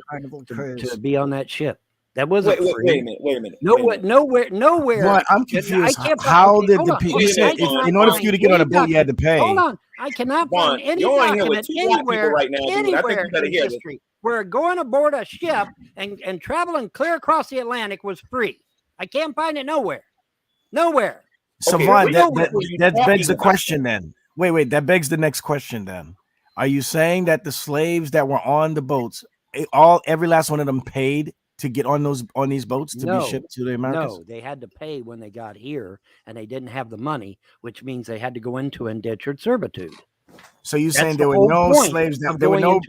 to be on that ship. That wasn't free. Wait a minute. Nowhere. Well, I'm confused. How did the people? You said in order for you to get on a boat, you had to pay. Hold on. I cannot find any document anywhere in history where going aboard a ship and traveling clear across the Atlantic was free. I can't find it nowhere. Nowhere. So, Vaughn, that begs the question then. Wait. That begs the next question then. Are you saying that the slaves that were on the boats every last one of them paid to get on these boats to be shipped to the Americas? No, they had to pay when they got here, and they didn't have the money, which means they had to go into indentured servitude. So you're saying there were no slaves? There were no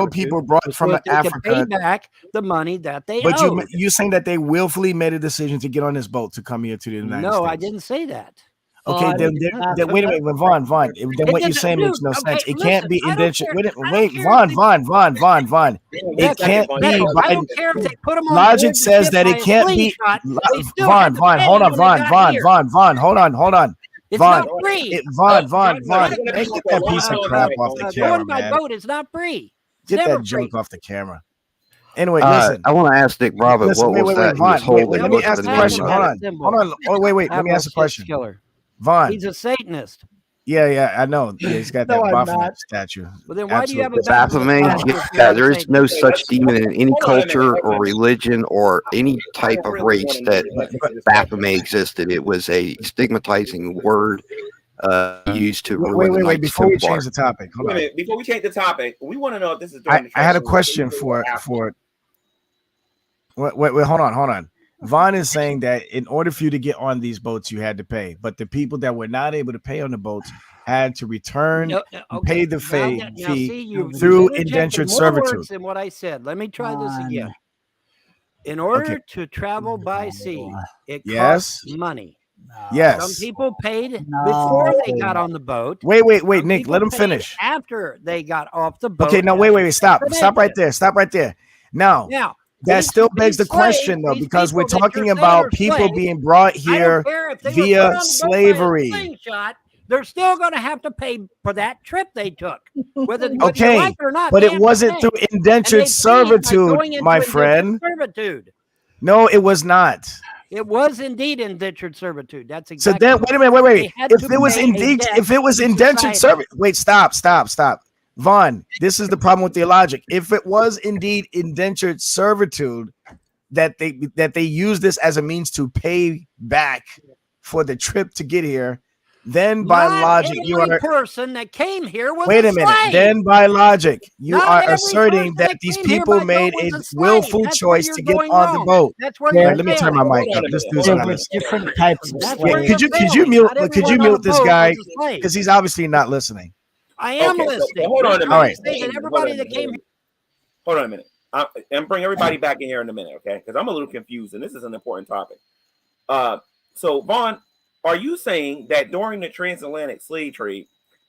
people brought from Africa. Pay back the money that they but owed. You're saying that they willfully made a decision to get on this boat to come here to the United States? No, I didn't say that. Okay, then wait a minute, Vaughn. Then what you're saying makes no sense. It can't be indentured. Wait, Vaughn. It can't be. I don't care if they put them on logic says that it can't be. Vaughn. Hold on, Vaughn. Hold on. It's not free. Vaughn. Get that piece of crap off the camera, man. My boat is not free. Get that junk off the camera. Anyway, listen. I want to ask Nick Bravo what was that he was holding. Let me ask the question. Hold on. Oh, wait. Let me ask the question. Vaughn. He's a Satanist. Yeah, I know. Yeah, he's got that Baphomet statue. Well, then why do you have a Baphomet? Yeah, there is no such demon in any culture or religion or any type of race that Baphomet existed. It was a stigmatizing word used to ruin. Wait. Before we change the topic, hold on. Before we change the topic, we want to know if this is. I had a question for. Wait, hold on. Vaughn is saying that in order for you to get on these boats, you had to pay, but the people that were not able to pay on the boats had to return, pay the fee through indentured servitude. Than what I said. Let me try this again. In order to travel by sea, it costs money. Yes. Some people paid before they got on the boat. Wait, Nick, let him finish. After they got off the boat. Okay, no, wait, stop right there. Now, that still begs the question, though, because we're talking about people being brought here via slavery. They're still going to have to pay for that trip they took, whether you like it or not. But it wasn't through indentured servitude, my friend. No, it was not. It was indeed indentured servitude. That's exactly. So then, wait. If it was indentured servitude, wait, stop. Vaughn, this is the problem with theologic. If it was indeed indentured servitude, that they use this as a means to pay back for the trip to get here, then by logic you are person that came here was wait a minute. Then by logic you are asserting that these people made a willful choice to get on the boat. That's where let me turn my mic up. This dude's there was different types of slaves. Could you mute this guy because he's obviously not listening. I am listening. So hold on a minute. All right. Everybody that came here. Hold on a minute. And bring everybody back in here in a minute, okay? Because I'm a little confused, and this is an important topic. So, Vaughn, are you saying that during the transatlantic slave trade,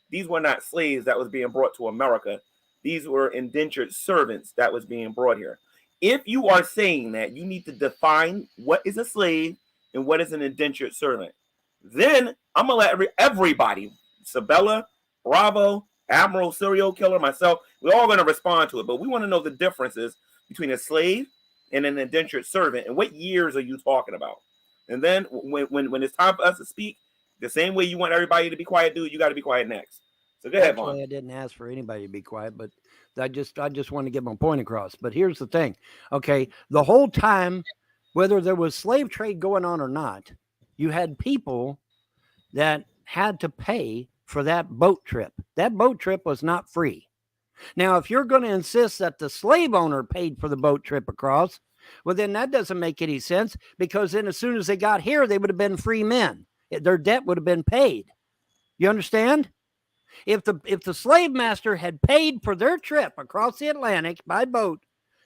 these were not slaves that was being brought to America? These were indentured servants that was being brought here. If you are saying that, you need to define what is a slave and what is an indentured servant. Then I'm going to let everybody, Sabella, Bravo, Admiral, serial killer, myself, we're all going to respond to it, but we want to know the differences between a slave and an indentured servant, and what years are you talking about? And then when it's time for us to speak, the same way you want everybody to be quiet, dude, you got to be quiet next. So go ahead, Vaughn. I didn't ask for anybody to be quiet, but I just want to get my point across. But here's the thing, okay? The whole time, whether there was slave trade going on or not, you had people that had to pay for that boat trip. That boat trip was not free. Now, if you're going to insist that the slave owner paid for the boat trip across, well, then that doesn't make any sense, because then as soon as they got here, they would have been free men. Their debt would have been paid. You understand? If the slave master had paid for their trip across the Atlantic by boat,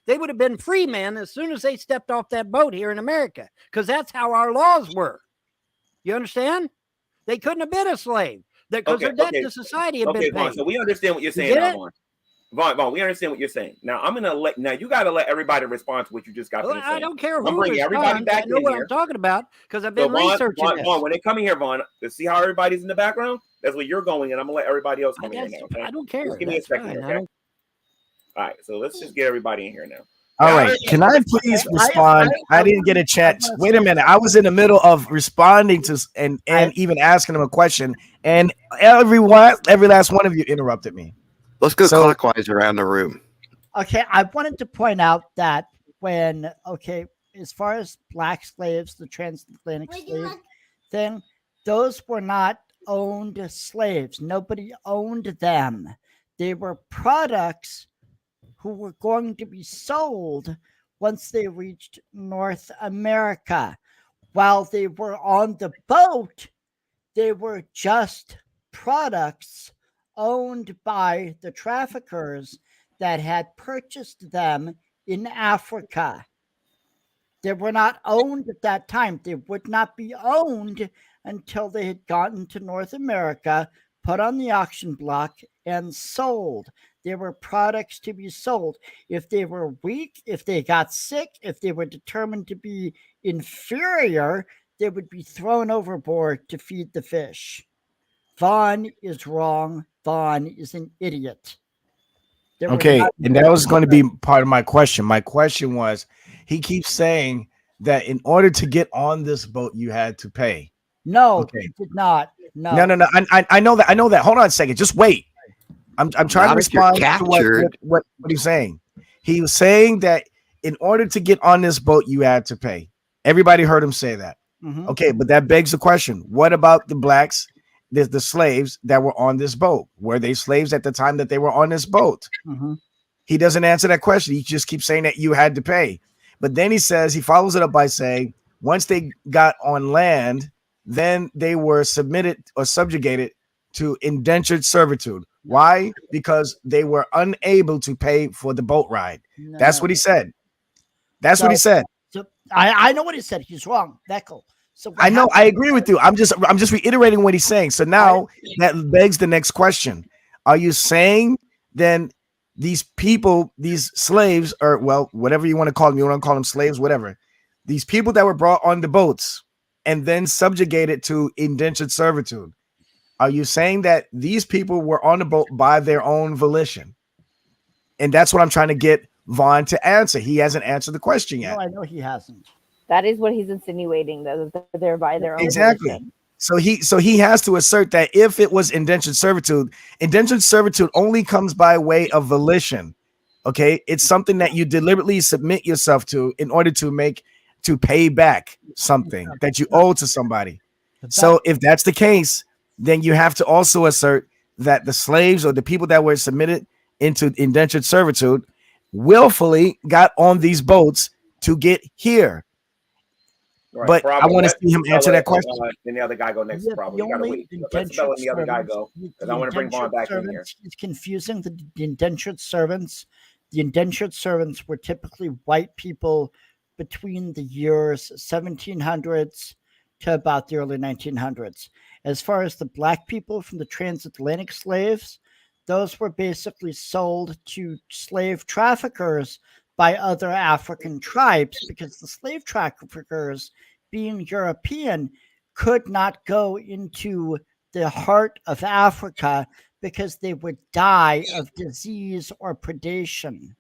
they would have been free men as soon as they stepped off that boat here in America, because that's how our laws were. You understand? They couldn't have been a slave. Because their debt to society had been paid. Vaughn, so we understand what you're saying now, Vaughn, we understand what you're saying. Now I'm gonna you gotta let everybody respond to what you just got to say. I don't care who I'm bringing everybody back in here. I know what I'm talking about because I've been researching this. Vaughn, when they come in here, Vaughn, to see how everybody's in the background, that's where you're going, and I'm gonna let everybody else come in here now. Okay? I don't care. Just give me a second, okay? All right, so let's just get everybody in here now. All right, can I please respond? I didn't get a chance. Wait a minute. I was in the middle of responding to and even asking him a question, and every last one of you interrupted me. Let's go clockwise around the room. Okay, I wanted to point out that as far as black slaves, the transatlantic slave thing, those were not owned slaves. Nobody owned them. They were products who were going to be sold once they reached North America. While they were on the boat, they were just products owned by the traffickers that had purchased them in Africa. They were not owned at that time. They would not be owned until they had gotten to North America, put on the auction block, and sold. They were products to be sold. If they were weak, if they got sick, if they were determined to be inferior, they would be thrown overboard to feed the fish. Vaughn is wrong. Vaughn is an idiot. Okay, and that was going to be part of my question. My question was, he keeps saying that in order to get on this boat, you had to pay. No, okay. He did not. No. I know that. I know that. Hold on a second. Just wait. I'm trying to respond to what he's saying. He was saying that in order to get on this boat, you had to pay. Everybody heard him say that. Mm-hmm. Okay, but that begs the question: what about the blacks, the slaves that were on this boat? Were they slaves at the time that they were on this boat? Mm-hmm. He doesn't answer that question. He just keeps saying that you had to pay. But then he follows it up by saying, once they got on land, then they were submitted or subjugated to indentured servitude. Why? Because they were unable to pay for the boat ride. No. That's what he said. That's what he said. So I know what he said. He's wrong. Beckel. So I know. I agree with you. I'm just reiterating what he's saying. So now that begs the next question. Are you saying then these people, these slaves, or well, whatever you want to call them, you want to call them slaves, whatever. These people that were brought on the boats and then subjugated to indentured servitude. Are you saying that these people were on the boat by their own volition? And that's what I'm trying to get Vaughn to answer. He hasn't answered the question yet. No, I know he hasn't. That is what he's insinuating, that they're by their own exactly. Volition. So he has to assert that if it was indentured servitude only comes by way of volition. Okay, it's something that you deliberately submit yourself to in order to pay back something that you owe to somebody. So if that's the case, then you have to also assert that the slaves or the people that were submitted into indentured servitude willfully got on these boats to get here. Right, but I want to see him answer that question. Then the other guy go next. Probably you gotta wait. Let Bella and the other guy go because I want to bring Vaughn back in here. It's confusing. The indentured servants. The indentured servants were typically white people between the years 1700s to about the early 1900s. As far as the black people from the transatlantic slaves, those were basically sold to slave traffickers by other African tribes because the slave traffickers, being European, could not go into the heart of Africa because they would die of disease or predation.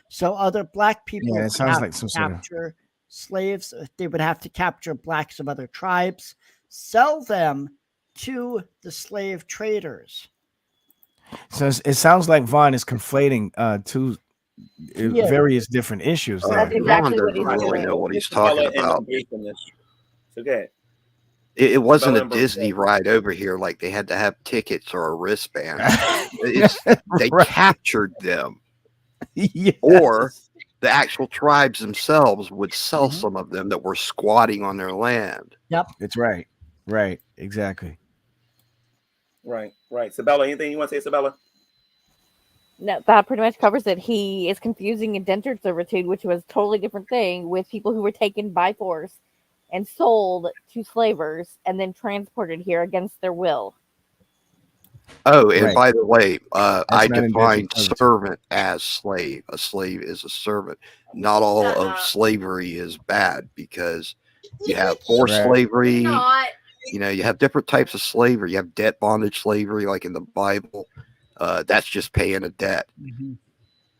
So other black people it sounds like some capture slaves. They would have to capture blacks of other tribes, sell them to the slave traders. So it sounds like Vaughn is conflating two various different issues. That's exactly what he's really know what he's talking about. Okay. It wasn't a Disney ride over here like they had to have tickets or a wristband. They captured them. Yes. Or the actual tribes themselves would sell some of them that were squatting on their land. Yep. That's right. Right. Exactly. Right. Sabella, anything you want to say, Sabella? No, that pretty much covers it. He is confusing indentured servitude, which was a totally different thing, with people who were taken by force and sold to slavers and then transported here against their will. Oh, and by the way, I define servant as slave. A slave is a servant. Not all of slavery is bad because you have forced slavery. You know, you have different types of slavery. You have debt bondage slavery, like in the Bible. That's just paying a debt. Mm-hmm.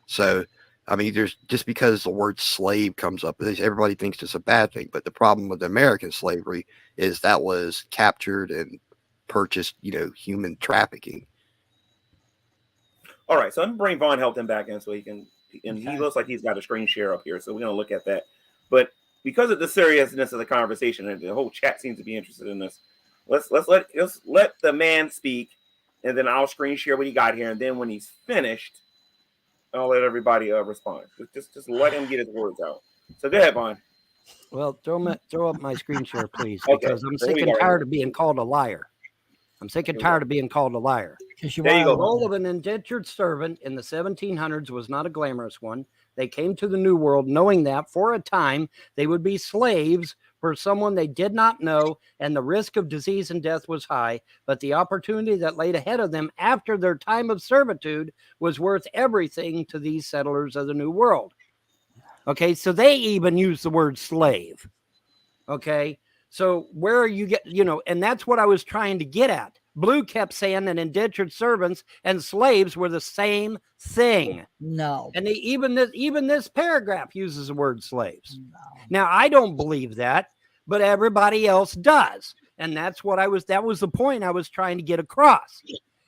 So, I mean, there's just because the word slave comes up, everybody thinks it's a bad thing. But the problem with American slavery is that was captured and purchased, human trafficking. All right, so I'm gonna bring Vaughn, help him back in so he can, and he looks like he's got a screen share up here, so we're gonna look at that. But because of the seriousness of the conversation, and the whole chat seems to be interested in this, let's let the man speak, and then I'll screen share what he got here, and then when he's finished, I'll let everybody respond. Just let him get his words out. So go ahead, Vaughn. Well, throw up my screen share, please, Okay, because I'm so sick we and go. tired of being called a liar. I'm sick and tired of being called a liar. There you go. The role of an indentured servant in the 1700s was not a glamorous one. They came to the New World knowing that for a time they would be slaves for someone they did not know, and the risk of disease and death was high, but the opportunity that laid ahead of them after their time of servitude was worth everything to these settlers of the New World. Okay, so they even use the word slave. Okay, so where are you and that's what I was trying to get at. Blue kept saying that indentured servants and slaves were the same thing. No. And even this paragraph uses the word slaves. No. Now, I don't believe that, but everybody else does. And that was the point I was trying to get across,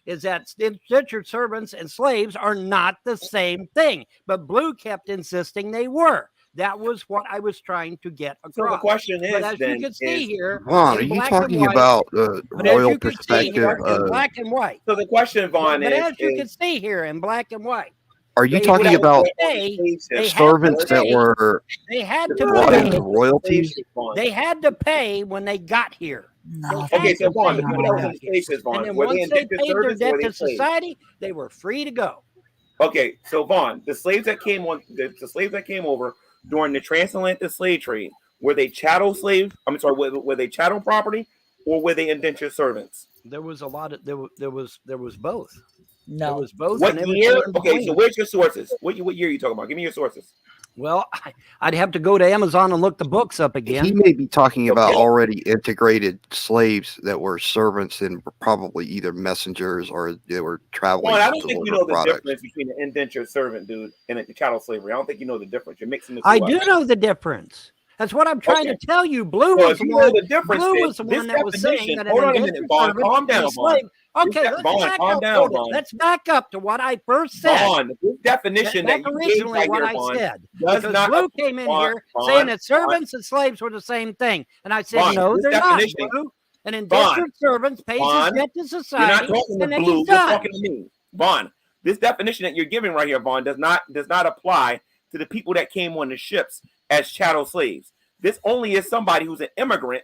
is that indentured servants and slaves are not the same thing. But Blue kept insisting they were. That was what I was trying to get across. So the question is, but as you can see here, Vaughn, are you talking about the royal perspective in black and white? So the question, Vaughn, but as you can see here in black and white, are you talking about servants that were they had to pay royalty? They had to pay when they got here. No. Okay, so Vaughn, the people that was in spaces, Vaughn, and then were once they they paid their debt to society, they were free to go. Okay, so Vaughn, the slaves that came over during the transatlantic slave trade, were they chattel slaves? I'm sorry, were they chattel property, or were they indentured servants? There was a lot of there was both. No, there was both. What year? Okay, so where's your sources? What year are you talking about? Give me your sources. Well, I'd have to go to Amazon and look the books up again. He may be talking about already integrated slaves that were servants and probably either messengers or they were traveling. Well, I don't think you know the difference between an indentured servant, dude, and a chattel slavery. I don't think you know the difference. You're mixing the two. I do know the difference. That's what I'm trying to tell you. Blue was the one that was saying that. Hold on a minute, Vaughn. Calm down, Vaughn. Okay, let's back up to what I first said. Vaughn, this definition that's originally what I said. Because Blue came in here saying that servants and slaves were the same thing, and I said no, they're not. Blue, an indentured servant pays his debt to society, and then he's done. You're talking to me, Vaughn. This definition that you're giving right here, Vaughn, does not apply to the people that came on the ships as chattel slaves. This only is somebody who's an immigrant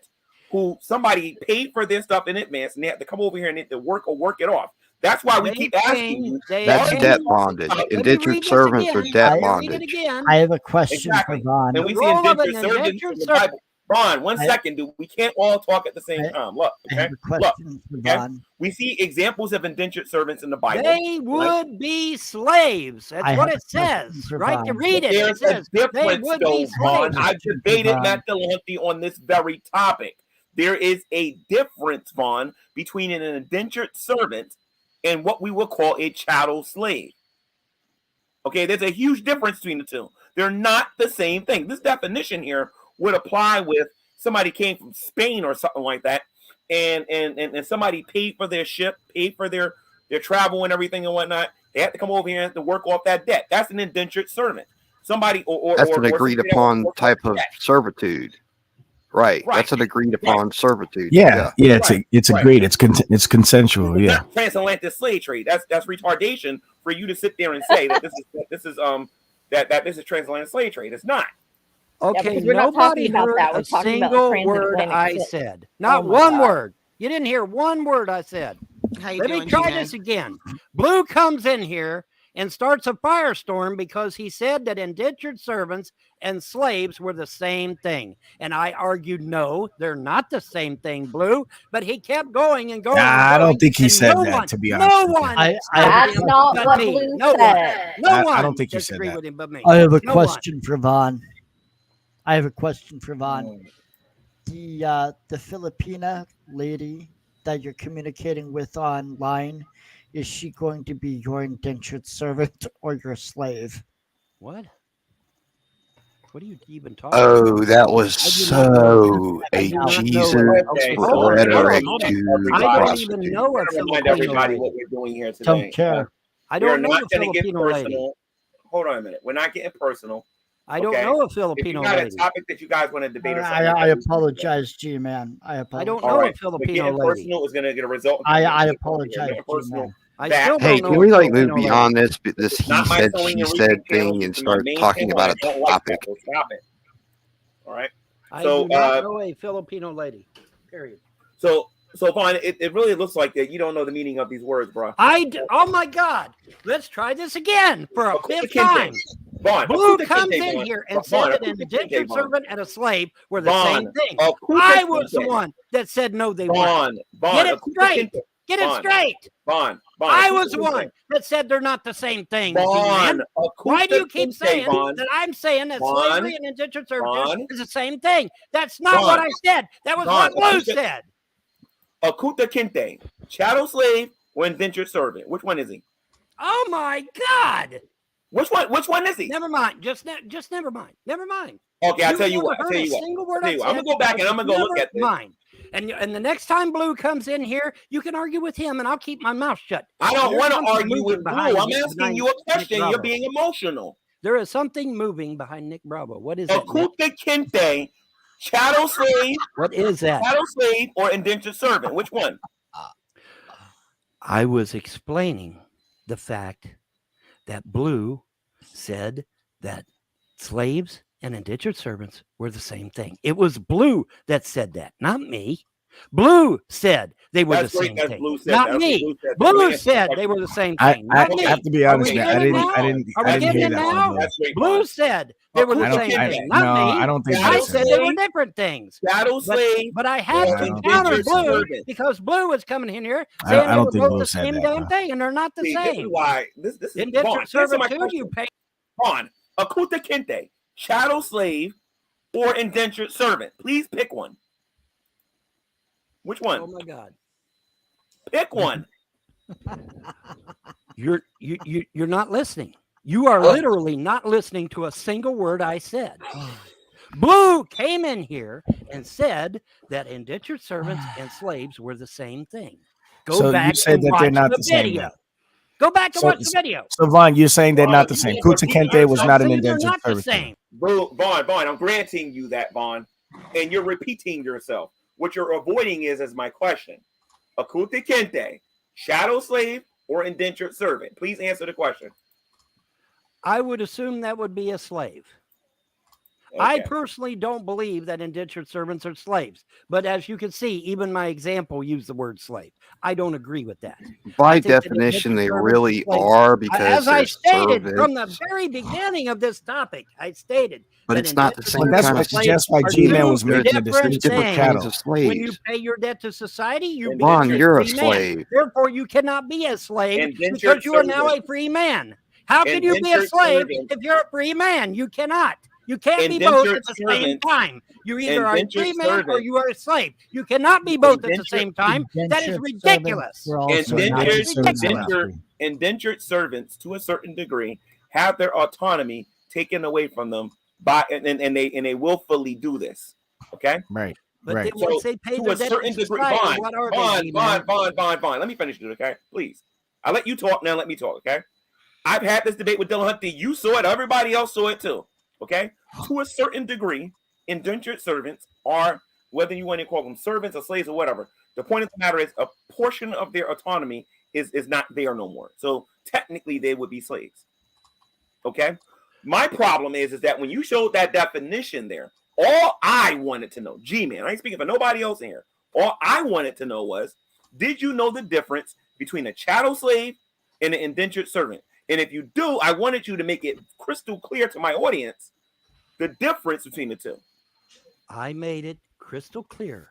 who somebody paid for their stuff in advance and they have to come over here and they have to work it off. That's why we keep asking you. That's debt bondage. Indentured servants are debt bondage. I have a question for Vaughn. And we see indentured servants in the Bible. Vaughn, 1 second, dude. We can't all talk at the same time. Look, okay? Look, okay? We see examples of indentured servants in the Bible. They would be slaves. That's what it says. Right? You read it. There's a difference, though, Vaughn. I've debated Matt Delahanty on this very topic. There is a difference, Vaughn, between an indentured servant and what we would call a chattel slave. Okay, there's a huge difference between the two. They're not the same thing. This definition here would apply with somebody came from Spain or something like that, and somebody paid for their ship, paid for their travel and everything and whatnot. They have to come over here and have to work off that debt. That's an indentured servant. Somebody that's an agreed upon type of servitude. Right. That's an agreed upon servitude. Yeah. It's agreed. It's consensual. It's yeah. not transatlantic slave trade. That's retardation for you to sit there and say that this is transatlantic slave trade. It's not. Okay, nobody heard a single word I said. Not one word. You didn't hear one word I said. Let me try this again. Blue comes in here and starts a firestorm because he said that indentured servants and slaves were the same thing. And I argued, no, they're not the same thing, Blue. But he kept going and going. I don't think he said that, to be honest. No one. That's not what Blue said. No one. I don't think he said that. With him but me. I have a question for Vaughn. The Filipina lady that you're communicating with online, is she going to be your indentured servant or your slave? What? What are you even talking about? Oh, that was so a Jesus rhetoric. I don't even know a Filipino lady. What we're doing here today. Don't care. I don't know a Filipino lady. Hold on a minute. We're not getting personal. I don't know a Filipino lady. If you got a topic that you guys want to debate or something. I apologize, G-Man. I apologize. I don't know a Filipino lady. Personal is going to get a result. I apologize, personal. I that- still Hey, don't know can what we like move Filipino beyond this he Not my said, sewing she and said reaping channel. thing and This is my start main talking channel, about and a I don't like topic? that, so stop it. All right. I So, do not know a Filipino lady. Period. So Vaughn, it really looks like that you don't know the meaning of these words, bro. Oh my God. Let's try this again for a fifth time. Vaughn, Blue Akuta comes Kinte, in Vaughn. here and Vaughn, said that an Akuta Kinte, indentured Vaughn. servant and a slave were the Vaughn, same thing. Akuta I was the Kinte. one that said no, they weren't. Vaughn, Get it Akuta straight. Kinte. Get it Vaughn, straight. Vaughn, I Akuta was the Kinte. one that said they're not the same thing. Vaughn, G-Man. Akuta Why do you keep Kinte, saying Vaughn. that I'm saying that Vaughn, slavery and indentured servitude Vaughn, is the same thing? That's not Vaughn, what I said. That was Vaughn, what Blue Akuta- said. Akuta Kinte, chattel slave or indentured servant? Which one is he? Oh my God. Which one is he? Never mind. Just never mind. Never mind. Okay, I'll You've tell you never what. heard a single word I I'm said, gonna go back and I'm gonna go look never at this. mind. And the next time Blue comes in here, you can argue with him, and I'll keep my mouth shut. I don't There's want to something argue with moving Blue. behind I'm Nick- asking you a Nick question. You're Bravo. being emotional. There is something moving behind Nick Bravo. What is that, Nick? Akuta Kinte, chattel slave, What is that? chattel slave or indentured servant? Which one? I was explaining the fact that Blue said that slaves and indentured servants were the same thing. It was Blue that said that, not me. Blue said they were That's the great. same That's thing, Blue said not that. Okay, me. Blue Blue said said that. they were the same I thing, not me. have to be Are honest, we man. I getting didn't, now? I didn't, Are we I didn't getting hear it that one. now? Though. That's great. Blue Vaughn. said they were the I don't- same I- thing, No, not me. I don't think Chattel I Blue said said they that. were different things. Chattel slave. But I had or to No. counter indentured Blue servant. because Blue was coming in here I saying they don't were think both Blue the said same that, damn bro. thing, and they're not the See, this is same. why this is Vaughn. Indentured Answer my servitude, question. you pay. Vaughn, Akuta Kinte, chattel slave or indentured servant? Please pick one. Which one? Oh my God. Pick one. You're not listening. You are literally not listening to a single word I said. Blue came in here and said that indentured servants and slaves were the same thing. Go So back you said and that they're watch not the the same. video. Then. Go back and So- watch the video. So Vaughn, you're saying they're not the same. Yeah, Kuta but Kente was not an Saying they're indentured not the servant. same. Vaughn, I'm granting you that, Vaughn, and you're repeating yourself. What you're avoiding is my question. Akuta Kente, shadow slave or indentured servant? Please answer the question. I would assume that would be a slave. I Okay. personally don't believe that indentured servants are slaves, but as you can see, even my example used the word slave. I don't agree with that. By I think that definition, they indentured servants really slaves- are because As I they're stated from servants. the very beginning of this topic, I stated But that it's not the indentured same Well, that's kind what of slaves that's why are G-Man two was making a different distinction with different things. kinds cattle. of When you slaves. pay your debt to society, you Vaughn, become you're a free man. slave. Therefore, you cannot be a slave Indentured because you are now servant. a free man. How can you be a Indentured slave servant. if you're a free man? You cannot. You can't be both Indentured at the same servant. time. You either are a Indentured free man or servant. you are a slave. You cannot be both at the Indentured- same time. That is Indentured ridiculous. servants were also not Indentured, servants are indentured, indentured servants, to a certain degree, have their autonomy taken away from them by and they willfully do this. Okay. Right. But Right. then once they pay To their a debt certain to degree, society, what are they? G-Man? Bond. Let me finish it, okay? Please. I'll let you talk now. Let me talk, okay? I've had this debate with Dylan Hunter. You saw it. Everybody else saw it too. Okay. To a certain degree, indentured servants are, whether you want to call them servants or slaves or whatever. The point of the matter is, a portion of their autonomy is not there no more. So technically, they would be slaves. Okay. My problem is that when you showed that definition there, all I wanted to know, G-Man, I ain't speaking for nobody else in here. All I wanted to know was, did you know the difference between a chattel slave and an indentured servant? And if you do, I wanted you to make it crystal clear to my audience the difference between the two. I made it crystal clear.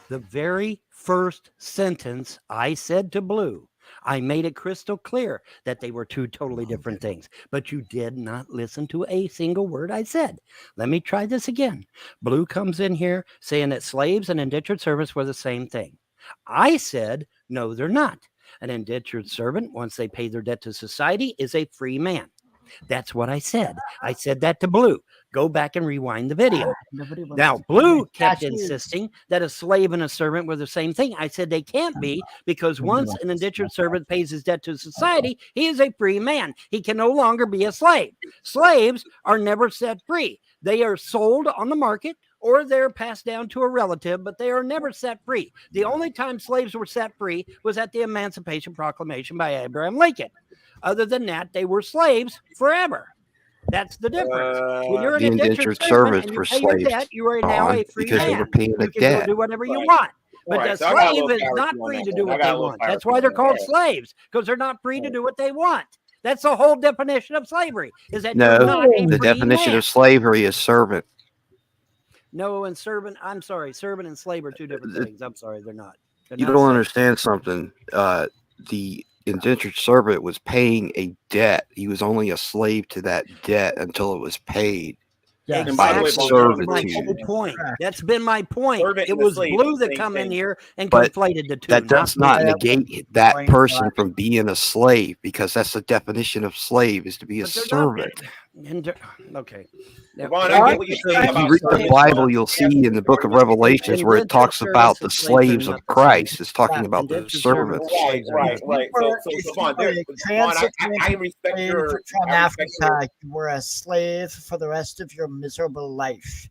The very first sentence I said to Blue, I made it crystal clear that they were two totally different things, but you did not listen to a single word I said. Let me try this again. Blue comes in here saying that slaves and indentured servants were the same thing. I said, no, they're not. An indentured servant, once they pay their debt to society, is a free man. That's what I said. I said that to Blue. Go back and rewind the video. Now, Blue kept insisting that a slave and a servant were the same thing. I said they can't be because once an indentured servant pays his debt to society, he is a free man. He can no longer be a slave. Slaves are never set free. They are sold on the market or they're passed down to a relative, but they are never set free. The only time slaves were set free was at the Emancipation Proclamation by Abraham Lincoln. Other than that, they were slaves forever. That's the difference. When you're an The indentured indentured servant servants and you were pay your slaves debt, you are now a free because they man. were paying a You can go debt. do whatever you Right. want. But Right, the so I got a slave little is not clarity on free that to one. do I what got a they little want. That's clarity why on they're that. called Yeah. slaves, because they're not free to do what they want. That's the whole definition of slavery, is that No, you're not a the free definition man. of slavery is servant. No, and servant, I'm sorry, servant and slave are two different things. I'm sorry, they're not. They're You not don't the same. understand something. The indentured servant was paying a debt. He was only a slave to that debt until it was paid. Yes. And by the way, Exactly. Vaughn, That's my servitude. whole point. Correct. That's been my point. Servant It and the was slave Blue is the that same come in thing. here and But conflated the two. That does not Yeah. negate that Brain person rot. from being a slave, because that's the definition of slave, is to be a But they're not. servant. Okay. Now, Vaughn, I get what you're saying If you about read the servants, Bible, Vaughn. you'll see in the book of Revelations where it talks about the slaves of Christ. It's talking about the Indentured servants. servants. Right. So Vaughn, I respect slave your. from I respect your. Africa, you were a slave for the rest of your miserable life.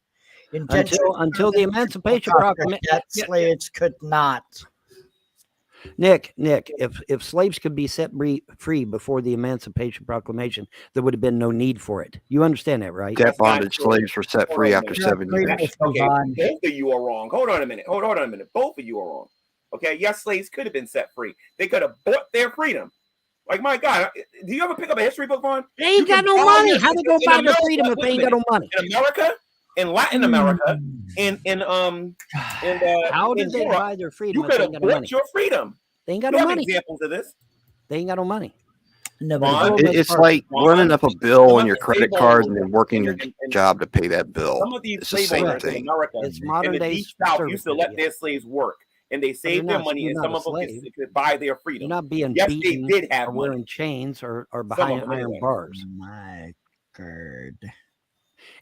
Until the Emancipation Proclamation. That slaves could not. Nick, if slaves could be set free before the Emancipation Proclamation, there would have been no need for it. You understand that, right? Debt bondage slaves were set free after 7 years. Okay, both of you are wrong. Hold on a minute. Both of you are wrong. Okay, yes, slaves could have been set free. They could have bought their freedom. Like, my God, do you ever pick up a history book, Vaughn? They ain't got no money. How they go buy their freedom if they ain't got no money? In America, in Latin America, how did they buy their freedom? You could have bought your freedom. They ain't got no no money. Examples of this. They ain't got no money. It's like running up a bill on your credit card and then working your job to pay that bill. Some of these it's the slave same owners in thing. America, It's modern day Deep South used to let their slaves work, and they saved their money, and some of them could buy their freedom. They're not being yes, beaten they did have or money. wearing chains or behind iron bars. My God.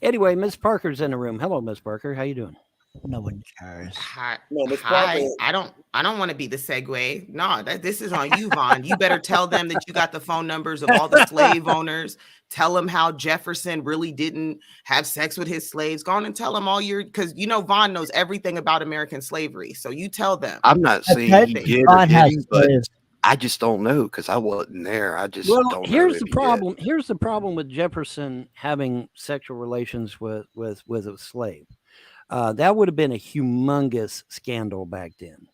Anyway, Miss Parker's in the room. Hello, Miss Parker. How you doing? No one cares. Hi. No, Miss Parker. I don't want to be the segue. No, this is on you, Vaughn. You better tell them that you got the phone numbers of all the slave owners. Tell them how Jefferson really didn't have sex with his slaves. Go on and tell them all because Vaughn knows everything about American slavery. So you tell them. I'm not saying he did or didn't, but I just don't know because I wasn't there. I just don't know. Here's the problem. Here's the problem with Jefferson having sexual relations with a slave. That would have been a humongous scandal back then.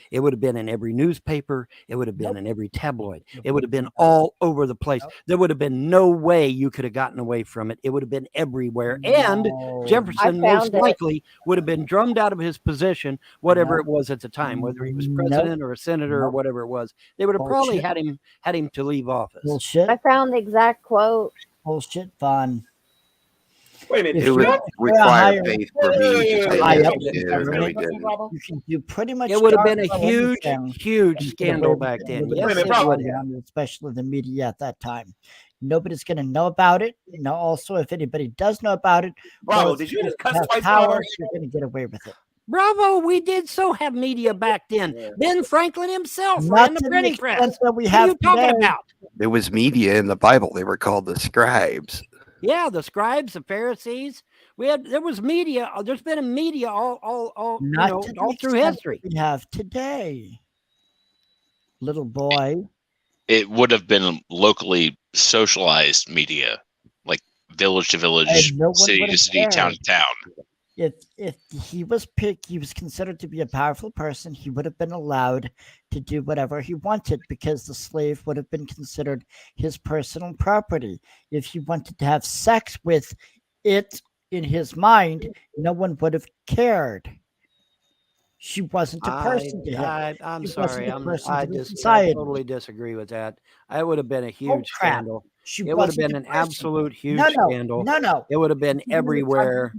It would have been in every newspaper. It would have been in every tabloid. It would have been all over the place. There would have been no way you could have gotten away from it. It would have been everywhere. And Jefferson most likely would have been drummed out of his position, whatever it was at the time, whether he was president or a senator or whatever it was. They would have probably had him to leave office. Bullshit. I found the exact quote. Bullshit, Vaughn. Wait a minute. It would require faith for me to say You can do pretty much. It would have been a huge scandal back then. Yes, it would have. Especially the media at that time. Nobody's going to know about it. Also, if anybody does know about it, Bravo, did you just cuss twice? Power, you're going to get away with it. Bravo, we did so have media back then. Yeah. Ben Franklin himself ran the printing press. That we what have are you talking about? There was media in the Bible. They were called the scribes. Yeah, the scribes, the Pharisees. There was media. There's been a media all through history. We have today, little boy. It would have been locally socialized media, like village to village, city to city, town to town. If he was picked, he was considered to be a powerful person. He would have been allowed to do whatever he wanted because the slave would have been considered his personal property. If he wanted to have sex with it in his mind, no one would have cared. She wasn't a person to him. I'm sorry. I totally disagree with that. It would have been a huge scandal. It would have been an absolute huge scandal. No. It would have been everywhere.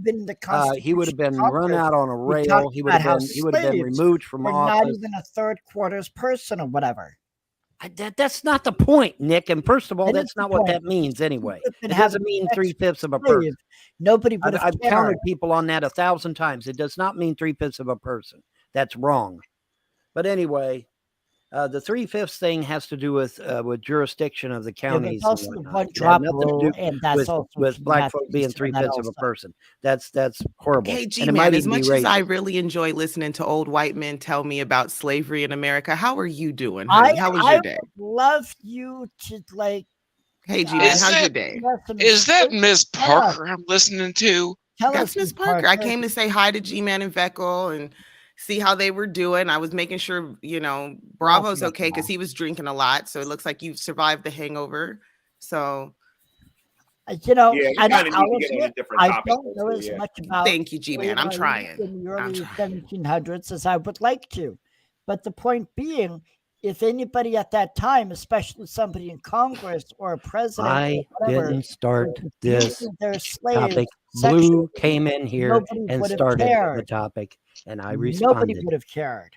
He would have been run out on a rail. He would have been removed from office. Not even a third quarters person or whatever. That's not the point, Nick. And first of all, that's not what that means anyway. It doesn't mean 3/5 of a person. Nobody would have I've counted people on that 1,000 times. It does not mean 3/5 of a person. That's wrong. But anyway, The 3/5 thing has to do with jurisdiction of the counties. Yeah, also the one drop rule, and that's with, also with black folk being 3/5 of a person. That's horrible. Hey, G-Man, as much as I really enjoy listening to old white men tell me about slavery in America, how are you doing, honey? How was your day? I would love you to like. Hey, G-Man, how's your day? Is that Miss Parker I'm listening to? That's Miss Parker. I came to say hi to G-Man and Veckel and see how they were doing. I was making sure, Bravo's okay because he was drinking a lot. So it looks like you've survived the hangover. So, I don't know as much about. Thank you, G-Man. I'm trying. In the early 1700s as I would like to. But the point being, if anybody at that time, especially somebody in Congress or a president, I didn't start this topic. Blue came in here and started the topic, and I responded. Nobody would have cared.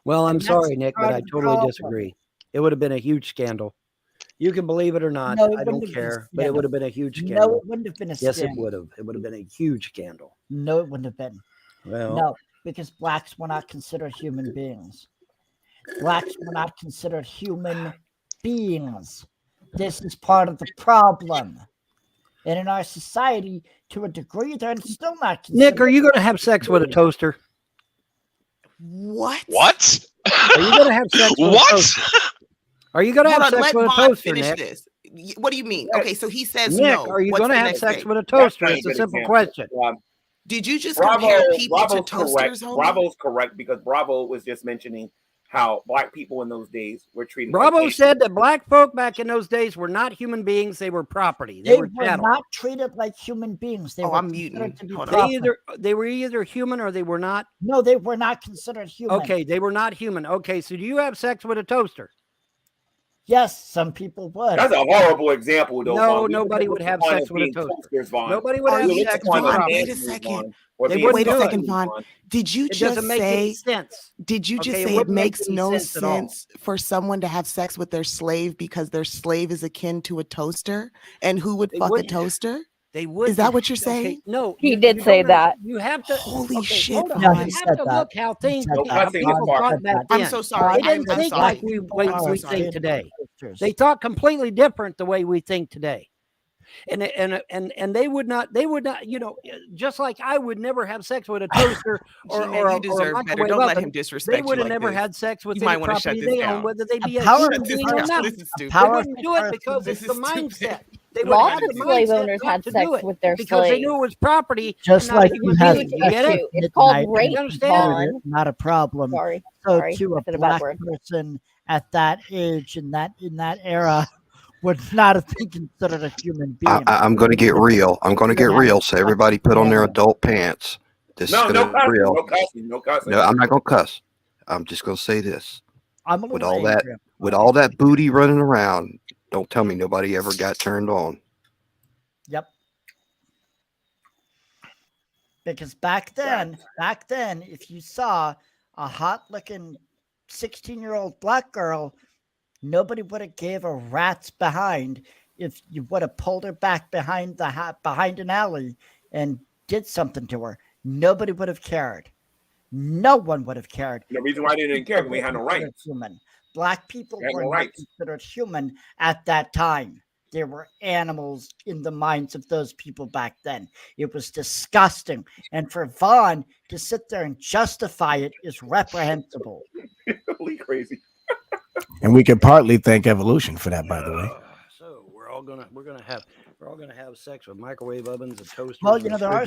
Well, I'm sorry, Nick, but I totally disagree. It would have been a huge scandal. You can believe it or not. I don't care, but it would have been a huge scandal. No, it wouldn't have been a scandal. Yes, it would have. It would have been a huge scandal. No, it wouldn't have been. Well, no, because blacks were not considered human beings. Blacks were not considered human beings. This is part of the problem. And in our society, to a degree, they're still not considered. Nick, are you going to have sex with a toaster? What? What? Are you going to have sex with a toaster? Are you going to have sex with a toaster, Nick? This. What do you mean? Okay, so he says Nick, no. Are you going to have sex with a toaster? It's a simple question. Did you just compare people to toasters? Bravo's correct because Bravo was just mentioning how black people in those days were treated. Bravo said that black folk back in those days were not human beings; they were property. They were not treated like human beings. They were I'm muting. They were either human or they were not. No, they were not considered human. Okay, they were not human. Okay, so do you have sex with a toaster? Yes, some people would. That's a horrible example, though. No, nobody would have sex with a toaster. Nobody would have sex with a toaster. Wait a second. Wait a second, Vaughn. Did you just say? Did you just say it makes no sense for someone to have sex with their slave because their slave is akin to a toaster? And who would fuck a toaster? They would. Is that what you're saying? No, he did say that. You have to. Holy shit! You have to look how things. I'm so sorry. They didn't think like we think today. They thought completely different the way we think today. And they would not, just like I would never have sex with a toaster or you deserve better. Don't let him disrespect you. They would have never had sex with any property they own, whether they be a human being or not. They wouldn't do it because it's the mindset. Lots of slave owners had sex with their because slaves. they knew it was property. Just like you have, it's called rape. Not a problem. Sorry. So to a black person at that age, in that era, would not have been considered a human being. I'm going to get real. So everybody put on their adult pants. This is going to be real. No cussing. No, I'm not going to cuss. I'm just going to say this. With all that booty running around, don't tell me nobody ever got turned on. Yep. Because back then, if you saw a hot-looking 16-year-old black girl, nobody would have gave a rat's behind if you would have pulled her back behind an alley and did something to her. Nobody would have cared. No one would have cared. The reason why they didn't care because we had no rights. Human. Black people were not considered human at that time. They were animals in the minds of those people back then. It was disgusting. And for Vaughn to sit there and justify it is reprehensible. Holy crazy. And we can partly thank evolution for that, by the way. So we're all gonna have sex with microwave ovens and toasters. Well, there are.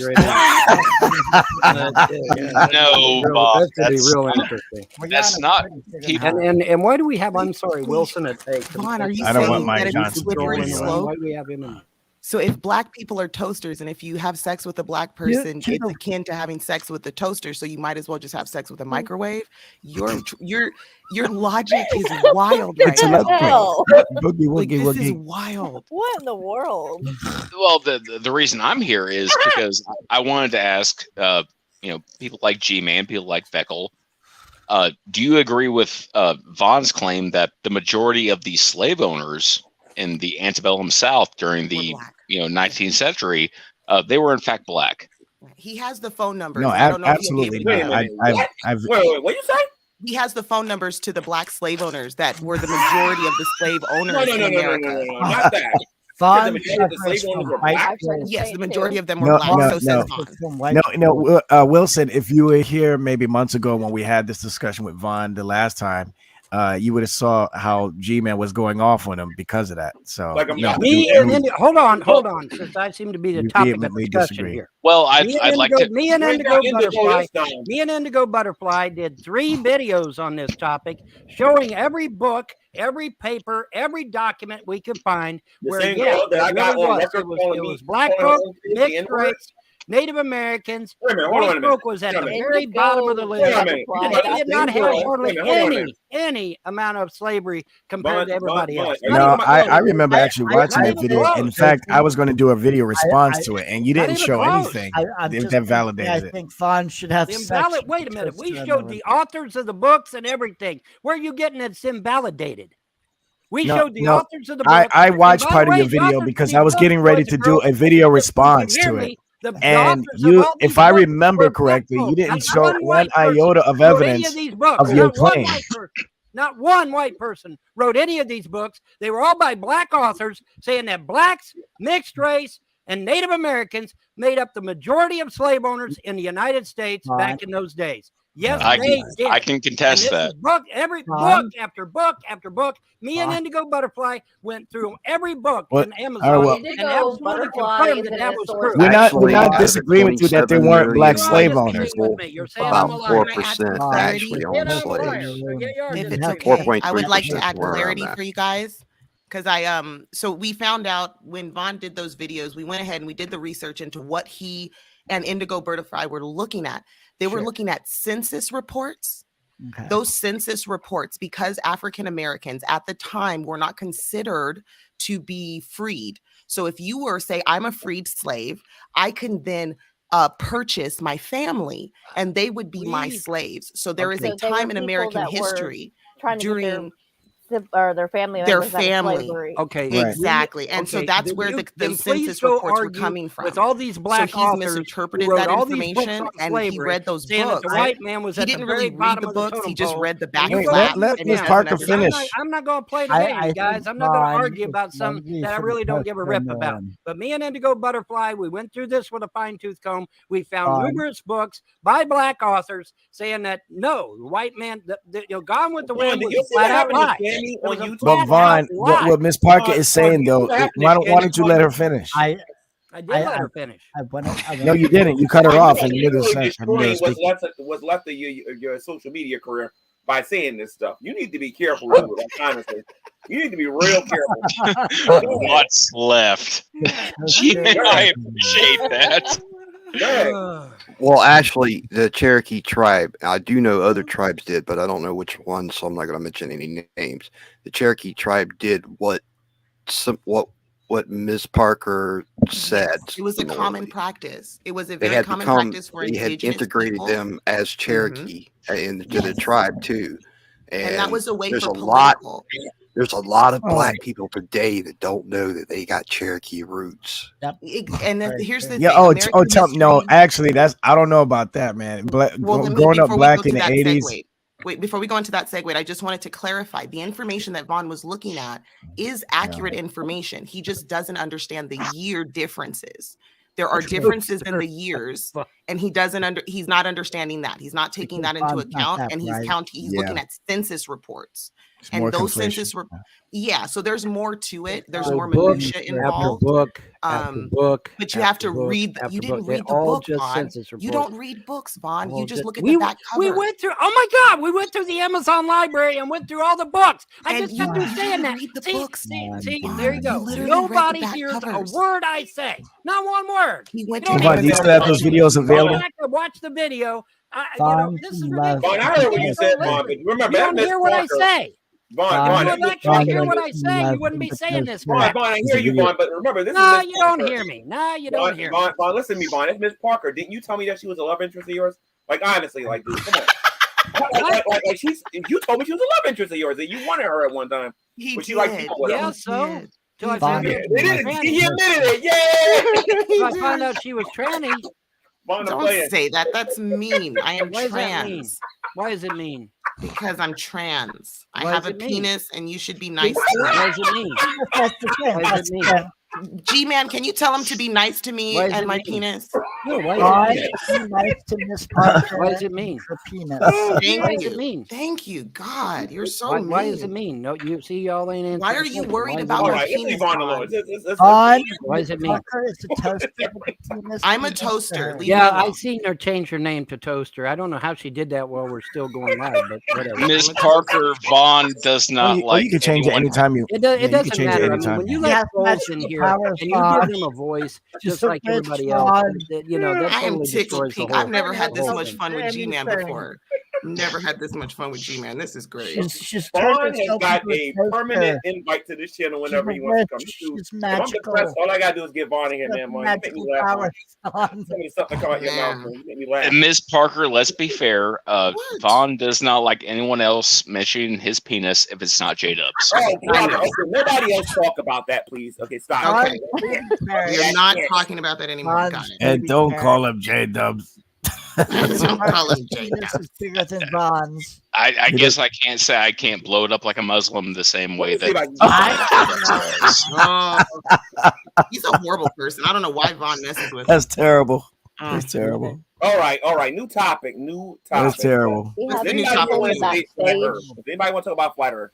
No, Bob. That's real interesting. That's not. And why do we have? I'm sorry, Wilson at take. Vaughn, are you saying that it's a slippery slope? Why do we have him in? So if black people are toasters, and if you have sex with a black person, it's akin to having sex with the toaster. So you might as well just have sex with a microwave. Your logic is wild right now. This is wild. What in the world? Well, the reason I'm here is because I wanted to ask, people like G-Man, people like Veckel, do you agree with Vaughn's claim that the majority of the slave owners in the antebellum South during the 19th century, they were in fact black? He has the phone number. No, absolutely. Wait, what you say? he has the phone numbers to the black slave owners that were the majority of the slave owners in America. No, not that. Vaughn The slave owners were black. Yes, the majority of them were black. So says Vaughn. Wilson, if you were here maybe months ago when we had this discussion with Vaughn the last time, you would have saw how G-Man was going off on him because of that. So Like hold on, since I seem to be the topic of discussion here. Well, I'd like to. Me and Indigo Butterfly did 3 videos on this topic, showing every book, every paper, every document we could find where it was black folk, mixed race, Native Americans. This book was at the very bottom of the list. And they did not have hardly any amount of slavery compared to everybody else. No, I remember actually watching that video. In fact, I was going to do a video response to it, and you didn't show anything that validated it. I think Vaughn should have wait a minute. We showed the authors of the books and everything. Where are you getting it invalidated? We showed the authors of the book. I watched part of your video because I was getting ready to do a video response to it. And you, if I remember correctly, you didn't show one iota of evidence of your claim. Not one white person wrote any of these books. They were all by black authors saying that blacks, mixed race, and Native Americans made up the majority of slave owners in the United States back in those days. Yes, they did. I can contest that. Book after book after book. Me and Indigo Butterfly went through every book in Amazon and absolutely confirmed that was true. We're not disagreeing with you that they weren't black slave owners. About 4% actually owned slaves. If it's okay, I would like to add clarity for you guys. Because so we found out when Vaughn did those videos, we went ahead and we did the research into what he and Indigo Butterfly were looking at. They were looking at census reports. Okay. Those census reports, because African Americans at the time were not considered to be freed. So if you were, say, I'm a freed slave, I can then purchase my family and they would be my slaves. So there is a time in American history during or their family members. Okay, exactly. And so that's where the census reports were coming from. With all these black authors misinterpreted that information, and he read those books. The white man was he didn't really read the books. He just read the back. Let Ms. Parker finish. I'm not going to play the game, guys. I'm not going to argue about something that I really don't give a rip about. But me and Indigo Butterfly, we went through this with a fine-tooth comb. We found numerous books by black authors saying that no, the white man, Gone with the Wind was flat out lie. But Vaughn, what Miss Parker is saying though, why don't you let her finish? I did let her finish. No, you didn't. You cut her off and you what's left of your social media career by saying this stuff. You need to be careful with it, honestly. You need to be real careful. What's left? I appreciate that. Well, actually, the Cherokee tribe, I do know other tribes did, but I don't know which one, so I'm not going to mention any names. The Cherokee tribe did what Ms. Parker said. It was a common practice. It was a very common practice for indigenous They had integrated people. them as Cherokee into the tribe too. And that was a way there's for political. There's a lot of black people today that don't know that they got Cherokee roots. And here's the thing. No, actually, I don't know about that, man. Growing up black in the 80s. Wait, before we go into that segue, I just wanted to clarify the information that Vaughn was looking at is accurate information. He just doesn't understand the year differences. There are differences in the years, and he's not understanding that. He's not taking that into account, and he's looking at census reports. And those census so there's more to it. There's more minutia involved. But you have to read. You didn't read the book, Vaughn. You don't read books, Vaughn. You just look at the back cover. We went through. Oh my God, we went through the Amazon library and went through all the books. I just got through saying that. See, there you go. Nobody hears a word I say. Not one word. He went to. Do you still have those videos available? Watch the video. This is ridiculous. Vaughn, I heard what you said, Vaughn, but remember, you don't hear what I say. Vaughn, you would actually hear what I say. You wouldn't be saying this. Vaughn, I hear you, Vaughn, but remember, this is Miss you don't hear me. No, you don't hear me. Vaughn, listen to me, Vaughn. It's Miss Parker. Didn't you tell me that she was a love interest of yours? Like, honestly, like, dude, come on. You told me she was a love interest of yours, that you wanted her at one time. He did. Yeah, so. Till I found out he admitted it. Yeah. So I found out she was tranny. Don't say that. That's mean. I am trans. Why does it mean? Because I'm trans. I Why have does a it mean? penis, and you should be nice to What me. does it mean? That's the thing. Why does That's it the mean? thing. G-Man, can you tell him to be nice to me Why does and it my mean? penis? No, why Why does it mean? be nice to Miss Parker? Why does it mean? Her penis. Thank Why does it you. mean? Thank you, God. You're so mean. Why does it mean? No, you see, y'all ain't answering. Why are the you question. worried Why about does it my All right, let's penis? leave on alone. Vaughn? On Why does it mean? Parker is a toaster with a penis. I'm a penis toaster. to her. Leave Yeah, me I alone. seen her change her name to Toaster. I don't know how she did that while we're still going live, but whatever. Miss Parker, Vaughn does not you like can change it anyone. anytime you. It, does, Yeah, it you can doesn't change it matter. I mean, anytime when you you want. let Yeah, trolls in magical here powers, and you Vaughn. give them a voice, Just just a like bitch, everybody else, Vaughn. that I am totally tickled destroys the pink. whole. I've never had the this whole much thing. fun with G-Man Anything. before. Never had this much fun with G-Man. This is great. She's turned Vaughn has herself got into a toaster. permanent invite to this channel whenever She's he a wants to come. witch. Dude, She's if I'm magical. depressed, all I gotta do is get Vaughn in here, She man. has Man, you make magical me laugh. powers. Tell me something come out your mouth, man. You make me laugh. And Miss Parker, let's be fair. What? Vaughn does not like anyone else mentioning his penis if it's not J-Dubs. Oh, I God, know. okay, nobody else talk about that, please. Okay, stop. Okay. Baby We carrot. are not talking about that anymore. Vaughn. Got it. And don't call him J-Dubs. Don't call him J. Penis is bigger than Vaughn's. I You guess I can't say I can't blow it up like a Muslim the same way Let me see that if I does. He's a horrible person. I don't know why Vaughn messes with him. That's terrible. Mm. That's terrible. All right. New topic. That's terrible. We What's have the new people topic? in What the is Anybody backstage. want to talk about flat Earth?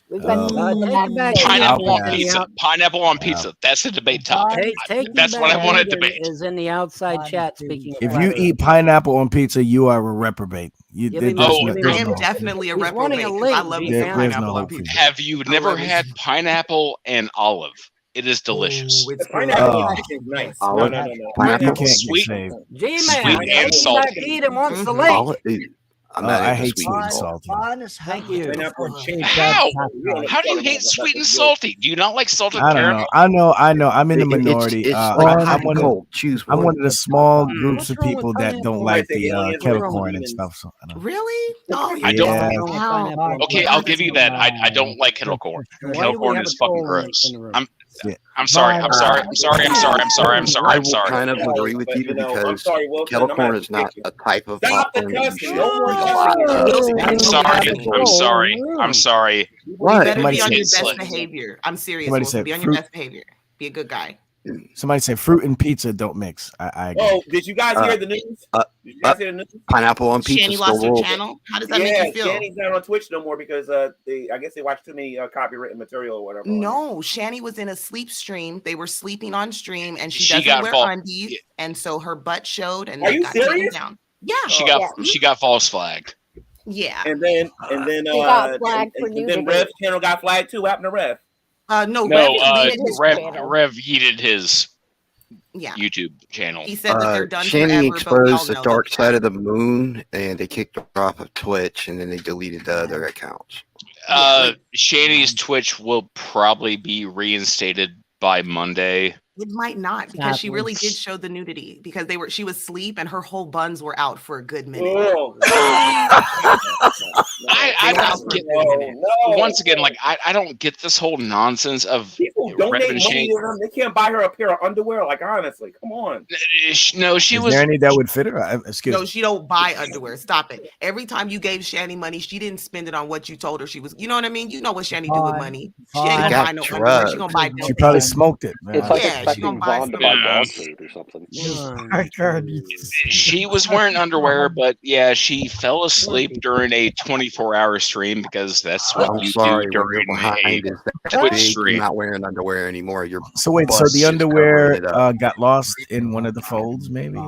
We've got people in the Take you back backstage. Pineapple on Yeah. pizza. Pineapple on pizza. That's a debate topic. That's what I want to debate. Is in the outside chat speaking. If flat you earth. eat pineapple on pizza, you are a reprobate. You, Give me there's my- no, give me there's I am no- definitely a He's wanting reprobate. a 'Cause link, I love me G-Man. some there's no pineapple on hope for you. pizza. Have you never love it. had pineapple and olive? It is delicious. Ooh, it's The pineapple Oh. on pizza is nice. Olive. No. You Pineapple. can't get Sweet. saved. G-Man, Sweet and G-Man salty. Pete and wants the Mhm. link. Olive. I'm Oh, not I into hate sweet sweet and and salt. salty. Vaughn is Thank you. Pineapple and cheese. How? Yeah. How do you hate sweet and salty? Do you not like salted caramel? I know. I'm in the minority. It's I'm like hot one and of cold. Choose I'm one. one of the small Mm. groups What's of wrong with people that pineapple? don't You like might say the aliens, kettle wrong with corn and demons. stuff. So, I don't know. Really? Oh, I don't- Yeah. What's wrong with pineapple? Okay, I'll give you that. I don't like kettle corn. Why Kettle do we corn have is a fucking troll in gross. the room? I'm sorry. I'm sorry. I'm sorry. I'm sorry. I'm sorry. I'm sorry. I I'm will sorry. kind of agree with But, you I'm because sorry, Wilson, kettle I'm corn gonna is not kick a type of Stop the popcorn that you cussing. should No more eat a lot cussing. of. Wilson, I'm you know sorry. what? I'm sorry. I'm sorry. What? You better Somebody be on your said- best Slit. behavior. I'm serious, Somebody Wilson. said Be on fruit. your best behavior. Be a good guy. Somebody said fruit and pizza don't mix. I agree. Oh, did you guys hear the news? Did you guys hear the news? Pineapple on pizza Shanny still lost her rules. channel. How does that Yeah, make you feel? Shanny's not on Twitch no more because I guess they watched too many copywritten material or whatever. No, Shanny was in a sleep stream. They were sleeping on stream, and she She doesn't got wear fall- undies, Yeah. and so her butt showed, and Are they you got taken serious? down. Yeah, She got false flagged. yeah. And then He got flagged for and then nudity. Rev's channel got flagged too. What happened to Rev? No, No, Rev deleted his Rev channel. yeeted his Yeah, YouTube channel. he said that they're done Shanny forever, but we all exposed the know dark that. side of the moon, and they kicked her off of Twitch, and then they deleted the other accounts. Shanny's Twitch will probably be reinstated by Monday. It might not because she Sadly. really did show the nudity because she was asleep and her whole buns were out for a good minute. Oh, I don't get no. once again, like I don't get this whole nonsense of People donate Rev money Shane. to them. They can't buy her a pair of underwear. Like honestly, come on. No, she Is was. there any that would fit her? Excuse No, me. she don't buy underwear. Stop it. Every time you gave Shanny money, she didn't spend it on what you told her she was. You know what I mean? You know what Shanny do with Fine. money. She Fine. ain't gonna Got buy no drugged. underwear. She gonna buy She dope. probably smoked it. man. It's like Yeah, she expecting gonna buy Vaughn to buy Yeah. dog food or something. Parker needs to- She was wearing underwear, but yeah, she fell asleep during a 24-hour stream because that's what I'm you sorry, do when you're during behind a is that Twitch big, stream. you're not wearing underwear anymore. You're So wait, so bust the just underwear covering it up. got lost in one of the folds, maybe?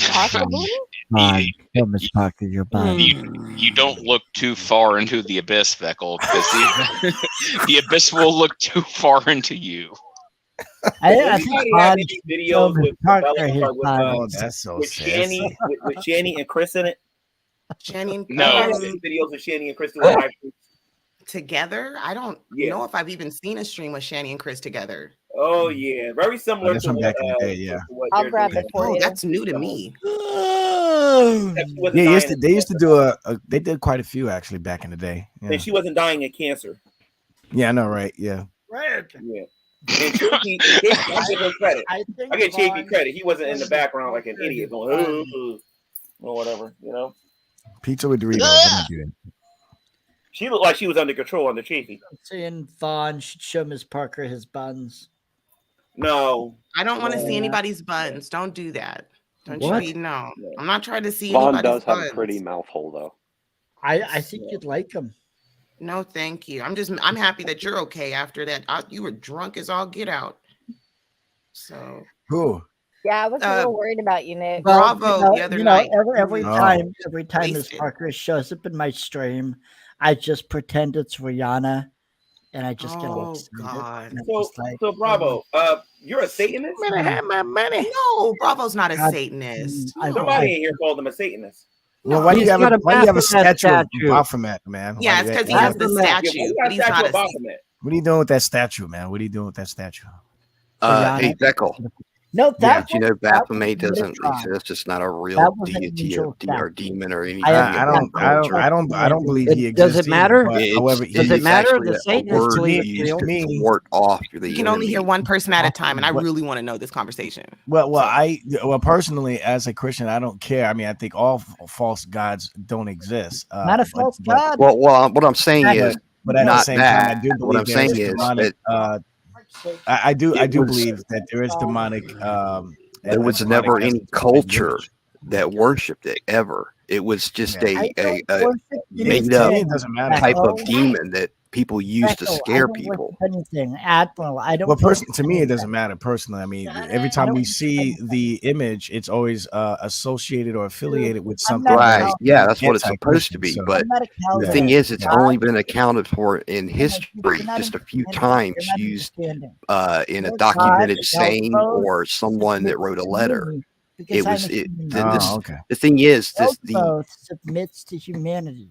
Possibly. You, Miss Parker, you're you don't look too far into the abyss, Veckle, because the abyss will look too far into you. I think Anybody have Vaughn any showed videos Miss with Parker his with, Oh, that's so with sad. Shanny with Shanny and Chris in it? Shanny and No. Anybody have any videos with Shanny and Chris doing live streams? together. I don't Yeah. know if I've even seen a stream with Shanny and Chris together. Oh yeah, very similar that's to from what, back in the day, yeah. to what I'll they're grab doing. it for Oh, you. that's new to me. Except she wasn't Yeah, dying they used to of do they did quite a few actually back in the day. cancer. Yeah, And she wasn't dying of cancer. yeah I know, right? Yeah. Yeah. And Chafee, I give him credit. I think I give Chafee Vaughn credit. He wasn't in the was background like an Parker idiot his going, son. or whatever, you know. Pizza with Doritos. I'm gonna do that. She looked like she was under control under Chiefy. Saying Vaughn should show Miss Parker his buns. No. I don't want to see anybody's buns. Don't do that. Don't What? you be no. I'm not trying to see Vaughn anybody's does have buns. a pretty mouth hole, though. I think you'd like them. No, thank you. I'm happy that you're okay after that. You were drunk as all get out. So Who? Yeah, I was a little worried about you, Nick. Bravo the other night. Every Oh. time Miss Wasted. Parker shows up in my stream, I just pretend it's Rihanna, and I just get all Oh excited. God. And I'm So, just like, so Bravo, you're a Satanist? I'm gonna have my money. No, Bravo's not a God, Satanist. Somebody in here called him a Satanist. Well, why do you He's have got a a statue of statue. Baphomet, man? Yeah, it's because he has the statue, but he's not a Satan. What are you doing with that statue, man? What are you doing with that statue? Hey, Beckel. No, that Did you know was Baphomet a doesn't try. exist? It's not a That real was an deity angel or demon or anything. I don't believe he exists. Does it matter? However, Does it matter? The a Satanists word believe it's used real. to ward off the You can only hear enemy. one person at a time, and I really want to know this conversation. Well, personally, as a Christian, I don't care. I mean, I think all false gods don't exist. Not a false god. Well, what I'm saying is, but at the not same time, I that. do What believe I'm there saying is is demonic. that I do it was- believe that there is demonic. there was demonic never any essence in culture Jewish. that worshipped it ever. It was just I a don't worship made To up me, it doesn't matter. type of Beckel. demon that people use to Beckel, scare I don't people. worship anything. Admiral, I don't. Well, worship to me, it anything. doesn't matter personally. I mean, every time we see the image, it's always associated or affiliated with I'm something. not a Right? Calvinist. Yeah, that's what it's supposed to Anti-Christian, be. so- But I'm not a the Calvinist. thing is, it's God- only been accounted for in history You're not just a few understanding. times, You're not used understanding. in a Your documented God saying Elbows or someone that wrote a submits to letter. me because It I'm was a human the, being. this, okay. the thing is, the Elbows submits to humanity.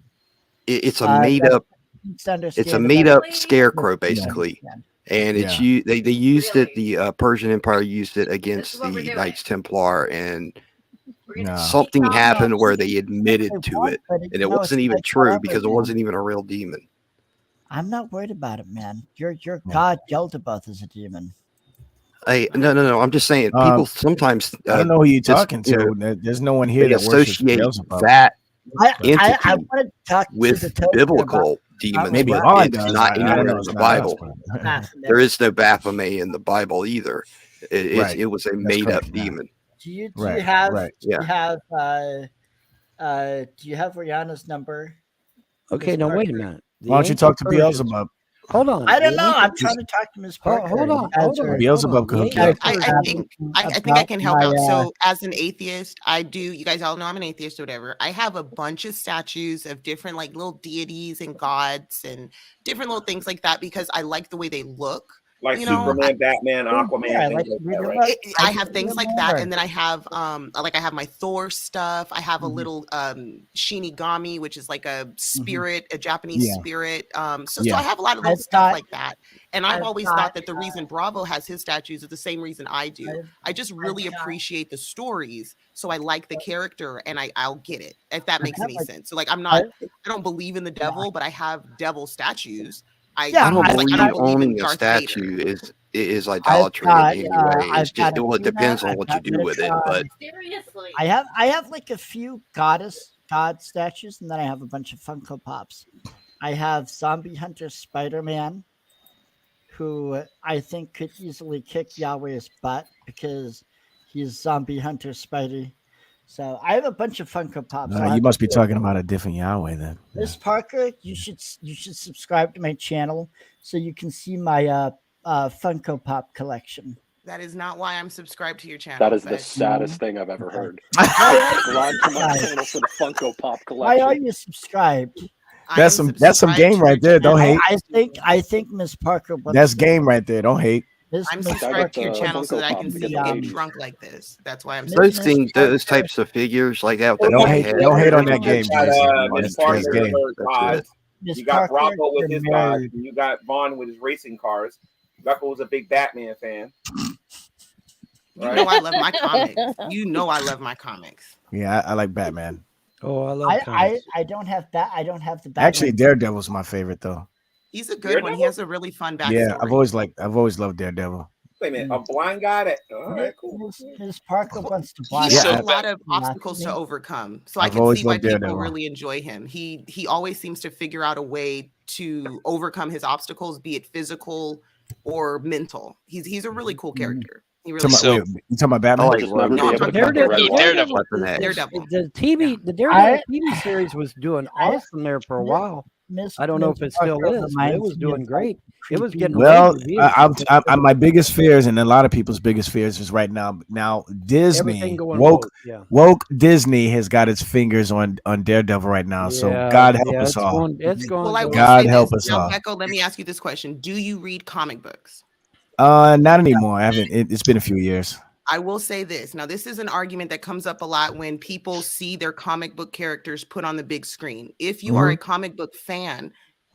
it's a made up Needs to understand it's a about made up it. scarecrow basically, and it's they used it. The Persian Empire used it against the Knights Templar, and No. something happened where they admitted They to want, it, but and it wasn't even like true whatever, because it man. wasn't even a real demon. I'm not worried about it, man. Your God Yeldabaoth is a demon. Hey, no. I'm just saying, people sometimes I don't know who you're just, talking you to. know, There's no one here they that worships associate Beelzebub. that I entity want to talk to with the token biblical demons, Maybe but Vaughn it's does. not I don't anywhere know. in It's the not us, Bible. about There is no Baphomet in the Bible either. Right. It was a That's made up correct, yeah. demon. Do you Right, have right. do you have Rihanna's number? Okay, Miss now wait a Parker? minute. The Why don't you ancient talk to Persians- Beelzebub? Hold on. I don't The know. ancient- I'm trying to talk to Miss Parker. Hold on. You guys Hold are- on. Beelzebub can The hook you up. ancient I Persians- think I can help out. my, So, as an atheist, you guys all know I'm an atheist or whatever. I have a bunch of statues of different like little deities and gods and different little things like that because I like the way they look. Like You know, Superman, Batman, Aquaman, Yeah, things like like that, reading right? about- I have things like that, remember. and then I have I have my Thor stuff. I have a little Shinigami, which is like a spirit, a Japanese Yeah. spirit. So Yeah. I have a lot of little I've stuff got- like that. And I've I've always got, thought that the reason Bravo has his statues is the same reason I do. I just really got- appreciate the stories, so I like the character, and I'll get it if that makes got, any like- sense. So like I don't believe in the devil, but I have devil statues. Yeah, I don't I- believe I don't believe in owning a Darth Vader. statue is idolatry got, in any way. I've It's just got well, it Athena, depends on I've what you got do with it. Metatron. But Seriously. I have like a few god statues, and then I have a bunch of Funko Pops. I have Zombie Hunter Spider-Man, who I think could easily kick Yahweh's butt because he's Zombie Hunter Spidey. So I have a bunch of Funko Pops. You must be talking about a different Yahweh then. Miss Parker, you should subscribe to my channel so you can see my Funko Pop collection. That is not why I'm subscribed to your channel. That is the but- saddest thing I've ever heard. Why Subscribe to my channel for the Funko Pop Why are collection. you subscribed? I That's am some subscribed game to right your there. Don't channel. hate. I think Miss Parker. wants That's to- game right there. Don't hate. I'm Miss subscribed to your the channel so Funko that I Pop can to see get you the get games. drunk like this. That's why I'm those subscribed. things, those types of figures like that, with the Don't big hate. head, Don't hate on they're that game, You got Jason. Miss That's Parker with game. her gods. Miss You got Parker, Bravo with you're his gods. married. And you got Vaughn with his racing cars. Buckle was a big Batman fan. You know I love my comics. You know I love my comics. Yeah, I like Batman. Oh, I love I comics. don't have that. I don't have the Batman. Actually, Daredevil's my favorite though. He's a good one. He has a really fun backstory. Yeah, I've always loved Daredevil. Wait a minute, a blind guy that all right, cool. His Parker wants to He watch. has Yeah. a lot of obstacles to overcome, so I I've can always see why loved people Daredevil. really enjoy him. He always seems to figure out a way to overcome his obstacles, be it physical or mental. He's a really cool character. He really Talking is. about, wait, you talking about Batman? Just not No, be I'm able to talking cut the about red line. Daredevil. Weapon X. Daredevil. The TV, the Daredevil TV series was doing awesome there for a while. I don't know if it still is, but it was doing great. It was getting Well, rave reviews. I'm my biggest fears, and a lot of people's biggest fears is right now. Now Disney Everything going woke yeah. Disney has got its fingers on Daredevil right now. So Yeah, God help yeah, us it's all. Well, I will God say help this. us Now, all. Becco, let me ask you this question: do you read comic books? Not anymore. I haven't. It's been a few years. I will say this. Now, this is an argument that comes up a lot when people see their comic book characters put on the big screen. If you are a comic book fan,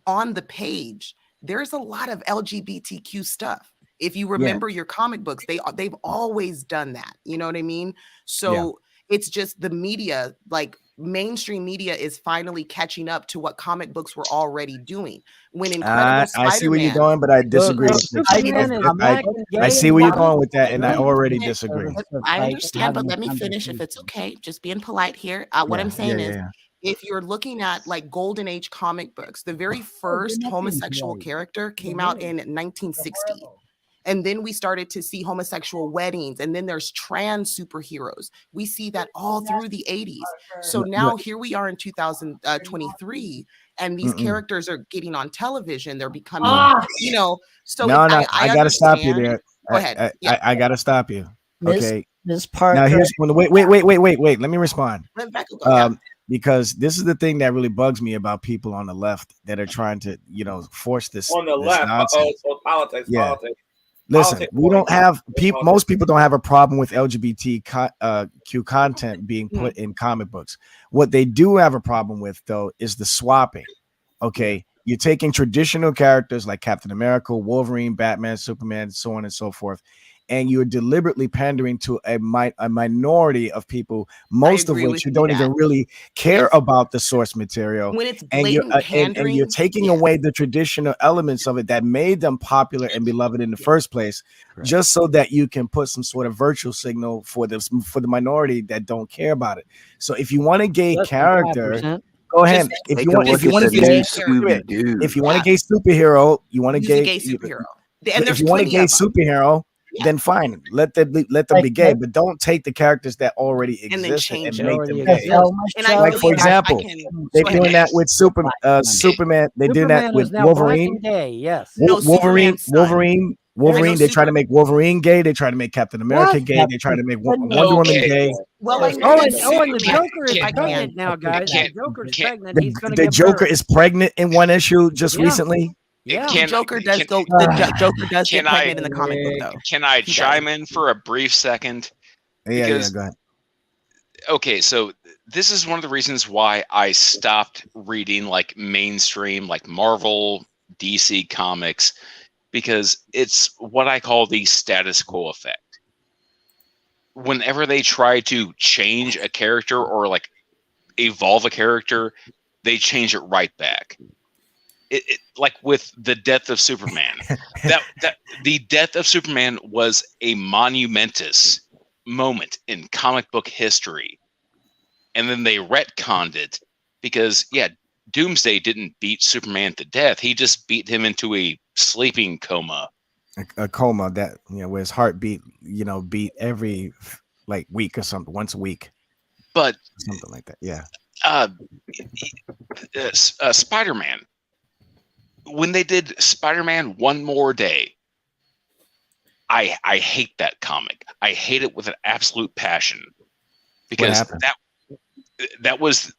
on the page, there's a lot of LGBTQ stuff. If you remember your comic books, they've always done that. You know what I mean? So it's just the media, like mainstream media, is finally catching up to what comic books were already doing. When Incredible Spider-Man, I see where you're going, but I disagree. I see where you're going with that, and I already disagree. I understand, but let me finish if it's okay. Just being polite here. What I'm saying is, if you're looking at like Golden Age comic books, the very first homosexual character came out in 1960. And then we started to see homosexual weddings, and then there's trans superheroes. We see that all through the 80s. So now here we are in 2023, and these characters are getting on television. They're becoming, you know. So I gotta stop you there. Go ahead. I gotta stop you. Okay. Miss Parker. Now here's wait. Let me respond. Let Becca go. Because this is the thing that really bugs me about people on the left that are trying to, force this On the left, nonsense. politics. Listen, we don't have people. Most people don't have a problem with LGBTQ content being put in comic books. What they do have a problem with, though, is the swapping. Okay, you're taking traditional characters like Captain America, Wolverine, Batman, Superman, so on and so forth, and you're deliberately pandering to a minority of people, most of which you don't even really care about the source material. When it's blatant pandering, and you're taking away the traditional elements of it that made them popular and beloved in the first place, just so that you can put some sort of virtual signal for the minority that don't care about it. So if you want a gay character, go ahead. If you want a gay superhero, you want a gay superhero. If you want a gay superhero, then fine, let them be gay, but don't take the characters that already exist and make them gay. Like, for example, they're doing that with Superman. They do that with Wolverine. Wolverine. They try to make Wolverine gay. They try to make Captain America gay. They try to make Wonder Woman gay. Well, and the Joker is pregnant now, guys. The Joker is pregnant. He's going to The Joker is pregnant in one issue just recently. Yeah, the Joker does go. The Joker does get pregnant in the comic book, though. Can I chime in for a brief second? Yeah, go ahead. Okay, so this is one of the reasons why I stopped reading like mainstream, like Marvel, DC comics, because it's what I call the status quo effect. Whenever they try to change a character or like evolve a character, they change it right back. Like with the death of Superman, that the death of Superman was a monumentous moment in comic book history, and then they retconned it because Doomsday didn't beat Superman to death; he just beat him into a sleeping coma, a coma that where his heart beat every like week or something, once a week, but something like that. Spider-Man. When they did Spider-Man One More Day, I hate that comic. I hate it with an absolute passion because that was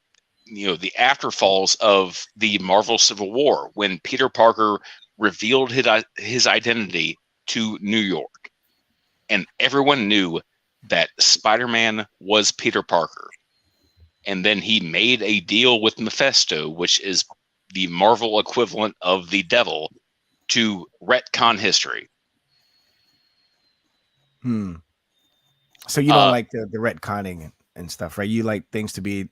the afterfalls of the Marvel Civil War when Peter Parker revealed his identity to New York, and everyone knew that Spider-Man was Peter Parker. And then he made a deal with Mephisto, which is the Marvel equivalent of the devil, to retcon history. So you don't like the retconning and stuff, right? You like things to be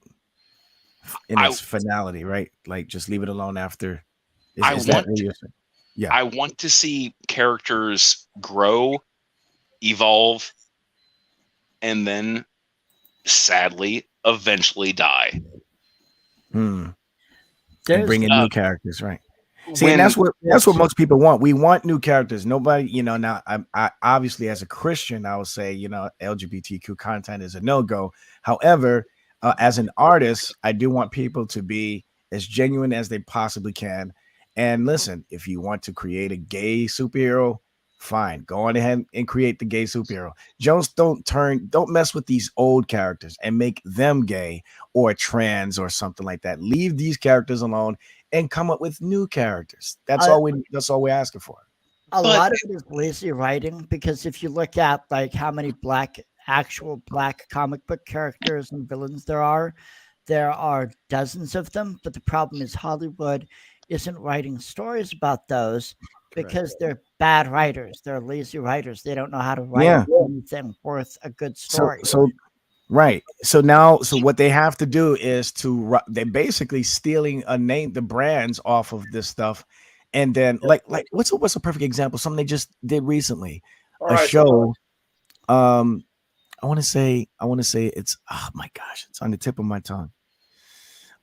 in its finality, right? Like just leave it alone after. Is that what you're saying? Yeah. I want to see characters grow evolve, and then sadly eventually die. And There's- bring in new characters, right? See, When- and that's what most people want. We want new characters. Nobody, you know. Now, I obviously, as a Christian, I would say, you know, LGBTQ content is a no-go. However, as an artist, I do want people to be as genuine as they possibly can. And listen, if you want to create a gay superhero, fine, go on ahead and create the gay superhero. Just don't mess with these old characters and make them gay or trans or something like that. Leave these characters alone and come up with new characters. That's all we're asking for. A lot of it is lazy writing, because if you look at like how many actual black comic book characters and villains there are dozens of them. But the problem is Hollywood isn't writing stories about those because they're bad writers. They're lazy writers. They don't know how to write anything worth a good story. Right. So what they have to do is they're basically stealing the brands off of this stuff. And then like what's a perfect example? Something they just did recently. Show. I want to say it's, oh my gosh, it's on the tip of my tongue.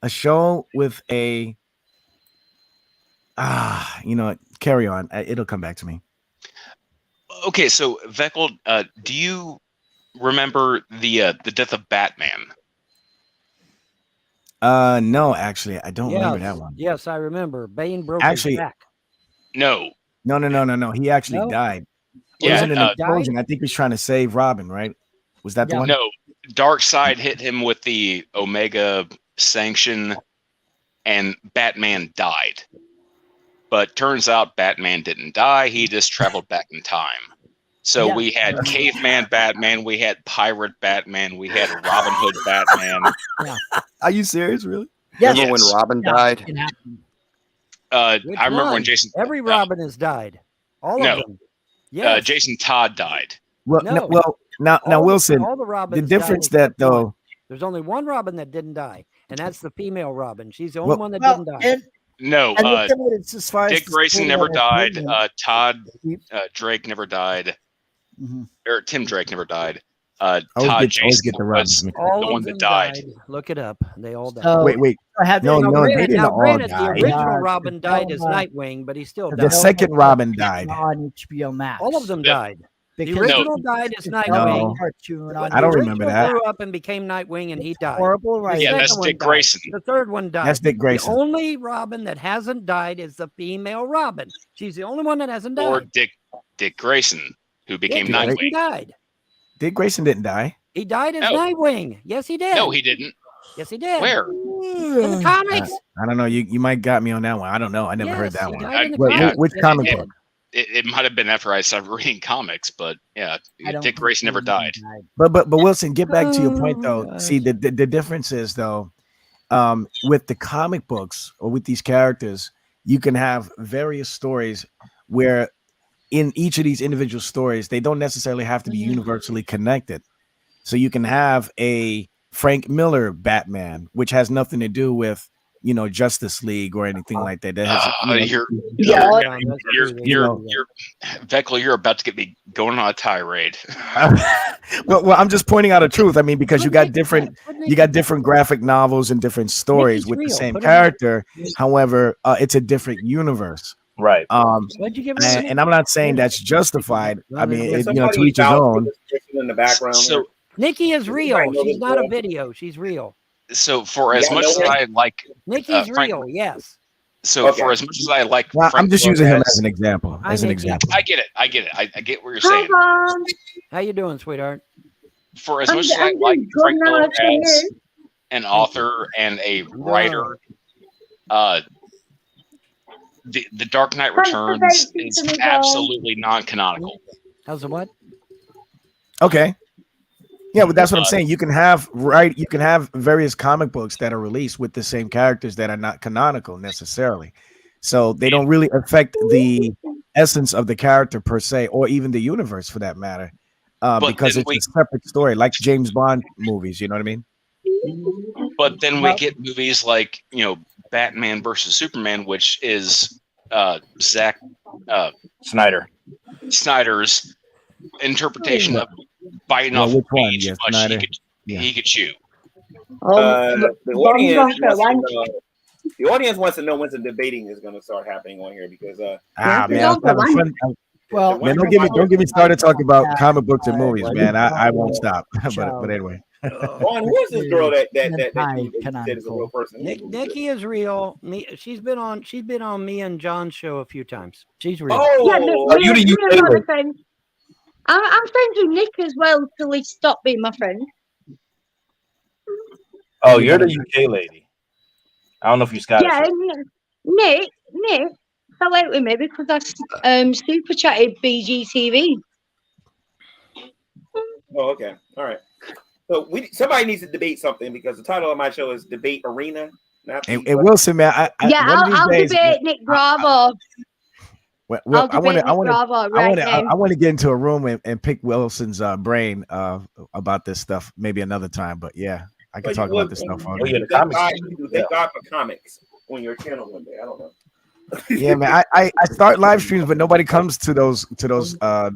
A show with a carry on. It'll come back to me. Okay, so Veckel, do you remember the death of Batman? No, actually, I don't remember that one. Yes, I remember. Bane broke his back. No. He actually died. He was in an explosion. I think he's trying to save Robin, right? Was that the one? No. Darkseid hit him with the Omega sanction, and Batman died. But turns out Batman didn't die. He just traveled back in time. So we had Caveman Batman, we had Pirate Batman, we had Robin Hood Batman. Are you serious, really? Yes. Remember when Robin died? I remember when Jason. Every Robin has died. All of them. Yes. Jason Todd died. Now Wilson. All the Robins the difference died that though. There's only one Robin that didn't die, and that's the female Robin. She's the only one that didn't die. No, as far Dick as Grayson never died. Todd Drake never died. Or Tim Drake never died. Todd Jason was the one that died. Look it up. They all died. Wait. No, they didn't all die. The original Robin died as Nightwing, but he still died. The second Robin died. On HBO Max. All of them died. The Because original died as Nightwing. I don't remember that. Grew up and became Nightwing, and he died. Horrible, right? Yeah, that's Dick Grayson. The third one died. That's Dick Grayson. The only Robin that hasn't died is the female Robin. She's the only one that hasn't died. Or Dick Grayson, who became Nightwing. He died. Dick Grayson didn't die. He died as Nightwing. Yes, he did. No, he didn't. Yes, he did. Where? In the comics. I don't know. You might got me on that one. I don't know. I never heard that one. Wait, which comic book? It might have been after I started reading comics, but yeah, Dick Grayson never died. But Wilson, get back to your point though. See, the difference is though, with the comic books or with these characters, you can have various stories where in each of these individual stories, they don't necessarily have to be universally connected. So you can have a Frank Miller Batman, which has nothing to do with Justice League or anything like that. That has, you're Veckel, you're about to get me going on a tirade. well, I'm just pointing out a truth. I mean, because you got different graphic novels and different stories with the same character. However, it's a different universe. Right. And I'm not saying that's justified. I mean, to each his own. In the background. So Nikki is real. She's not a video. She's real. So for as much as I like Nikki's real, yes. So for as much as I like, I'm just using him as an example. I get it. I get what you're saying. How you doing, sweetheart? For as much as I like Frank Miller as an author and a writer, the Dark Knight Returns is absolutely non-canonical. How's the what? Okay. Yeah, but that's what I'm saying. You can have various comic books that are released with the same characters that are not canonical necessarily. So they don't really affect the essence of the character per se, or even the universe for that matter. Because it's a separate story, like James Bond movies, you know what I mean? But then we get movies like, Batman versus Superman, which is Zack Snyder's interpretation of biting Well, off which one? each Yes, much Snyder? he could chew. The audience wants to know when the debating is going to start happening on here because man, I was having fun. Well, Man, don't get me started talking about comic books and movies, man. I won't stop. but anyway. Juan, who is this girl that you said is a real person? Nikki is real. She's been on me and John's show a few times. She's real. You the UK friend. I'm friends with Nick as well till he stopped being my friend. Oh, you're the UK lady. I don't know if you're Scottish. Yeah, Nick fell out with me because I super chatted BGTV. Oh, okay. All right. So somebody needs to debate something because the title of my show is Debate Arena. And Wilson, man, I'll debate Nick Bravo. Well, I want to get into a room and pick Wilson's brain about this stuff maybe another time. But yeah, I can talk about this stuff. Thank God for comics on your channel one day. I don't know. Yeah, man. I start live streams, but nobody comes to those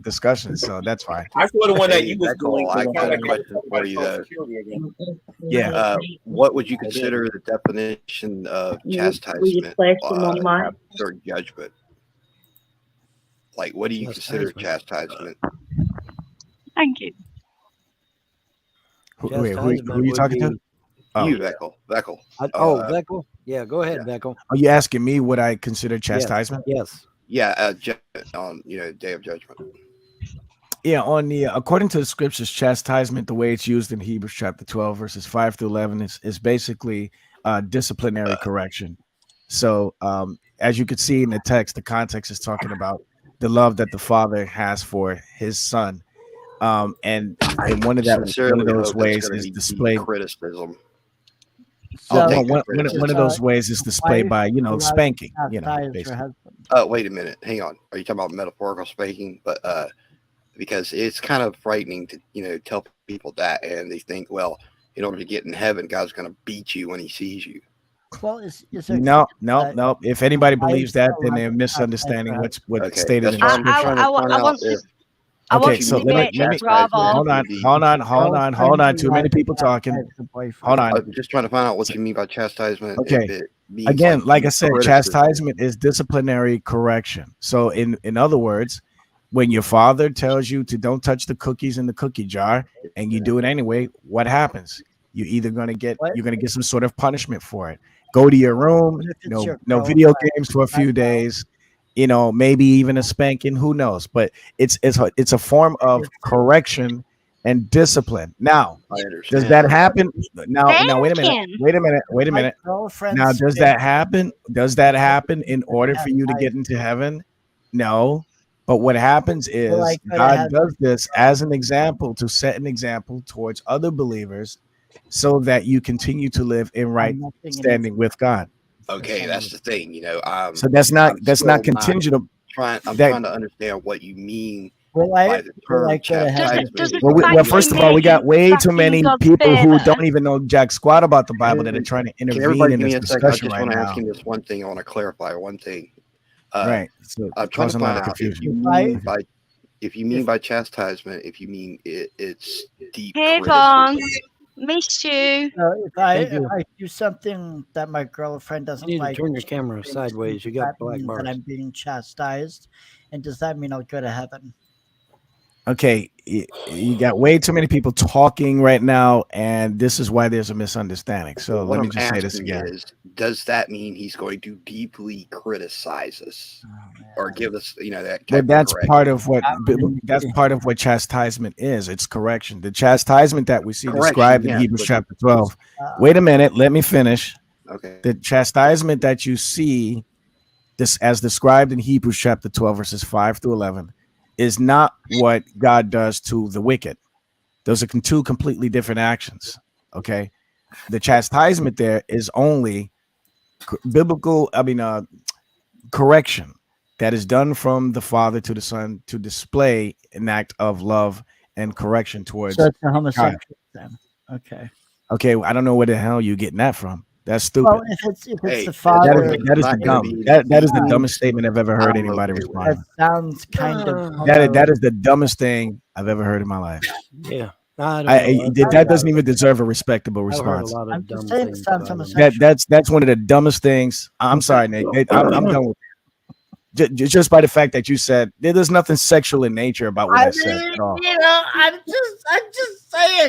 discussions, so that's fine. I saw the one that you was doing. I got a question for you though. Yeah. What would you consider the definition of chastisement or judgment? Like, what do you consider chastisement? Thank you. Who are you talking to? You, Veckel. Veckel. Yeah, go ahead, Veckel. Are you asking me what I consider chastisement? Yes. Yeah, on Day of Judgment. Yeah, according to the scriptures, chastisement, the way it's used in Hebrews chapter 12, verses 5 through 11, is basically disciplinary correction. So, as you could see in the text, the context is talking about the love that the Father has for His Son, and one of those ways is displayed criticism. One of those ways is displayed by spanking. Basically. Wait a minute, hang on. Are you talking about metaphorical spanking? But because it's kind of frightening to tell people that, and they think, well, in order to get in heaven, God's going to beat you when He sees you. Well, is no. If anybody believes that, then they're misunderstanding what's stated in the scripture. Okay, so let me hold on. Too many people talking. Hold on. I'm just trying to find out what you mean by chastisement. Okay. Again, like I said, chastisement is disciplinary correction. So in other words, when your father tells you to don't touch the cookies in the cookie jar and you do it anyway, what happens? You're either gonna get some sort of punishment for it. Go to your room, no video games for a few days. Maybe even a spanking, who knows? But it's a form of correction and discipline. Now, does that happen? Now, wait a minute. Now, does that happen? Does that happen in order for you to get into heaven? No. But what happens is God does this as an example to set an example towards other believers so that you continue to live in right standing with God. Okay, that's the thing, so that's not contingent. I'm trying to understand what you mean by the term chastisement. Well, first of all, we got way too many people who don't even know jack squat about the Bible that are trying to intervene in this discussion right now. I just want to ask you this one thing. I want to clarify one thing. Right. So I'm trying to find out if you mean by chastisement, if you mean it's deep. Hey, Vaughn. Missed you. If I do something that my girlfriend doesn't you need like, to turn your camera sideways. You got black bars. I'm being chastised, and does that mean I'll go to heaven? Okay, you got way too many people talking right now, and this is why there's a misunderstanding. So let me just say this again. Does that mean He's going to deeply criticize us or give us, that? Well, that's part of what chastisement is. It's correction. The chastisement that we see described in Hebrews chapter 12. Wait a minute, let me finish. Okay. The chastisement that you see, this as described in Hebrews chapter 12, verses 5 through 11. Is not what God does to the wicked. Those are two completely different actions. Okay, the chastisement there is only biblical. Correction that is done from the Father to the Son to display an act of love and correction towards. So it's a homosexual then. Okay. Okay, I don't know where the hell you're getting that from. That's stupid. Well, if it's Hey, the father, that is the not gonna dumb. be That is the anything dumbest statement I've ever heard I'm anybody okay with. respond. that sounds kind of That is the dumbest thing I've ever heard in my life. Yeah. I don't know. That doesn't even deserve a respectable I've heard a response. lot of I'm dumb just saying it things sounds about him. homosexual. That's one of the dumbest things. I'm sorry, Nick. I'm done with it. Just by the fact that you said there's nothing sexual in nature about what I said at all. I'm just saying.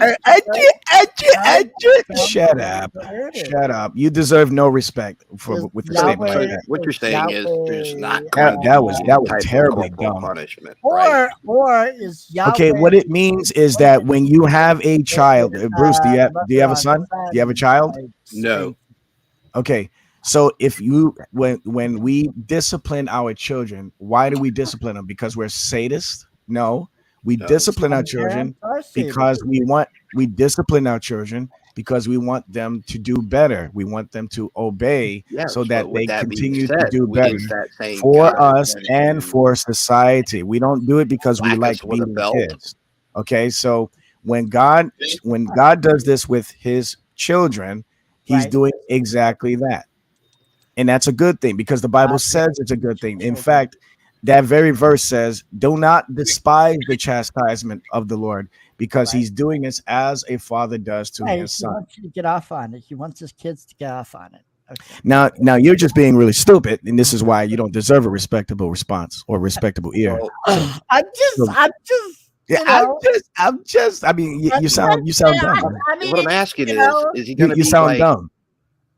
Shut up. Shut up. You deserve no respect with the statement like that. What you're saying is there's not That going to was be that any was type of terribly corporal dumb. punishment, right? Or is Yahweh? Okay, what it means is that when you have a child, Bruce, do you have a son? Do you have a child? No. Okay. So when we discipline our children, why do we discipline them? Because we're sadists? No. We discipline our children because we discipline our children because we want them to do better. We want them to obey so that they continue to do better for us and for society. We don't do it because we like beating kids. Okay, so when God does this with his children, he's doing exactly that. And that's a good thing because the Bible says it's a good thing. In fact, that very verse says, do not despise the chastisement of the Lord because he's doing this as a father does to his son. He wants you to get off on it. He wants his kids to get off on it. Okay. Now you're just being really stupid, and this is why you don't deserve a respectable response or respectable ear. I'm just. I mean, you sound dumb. What I'm asking is he going to be sound like, dumb?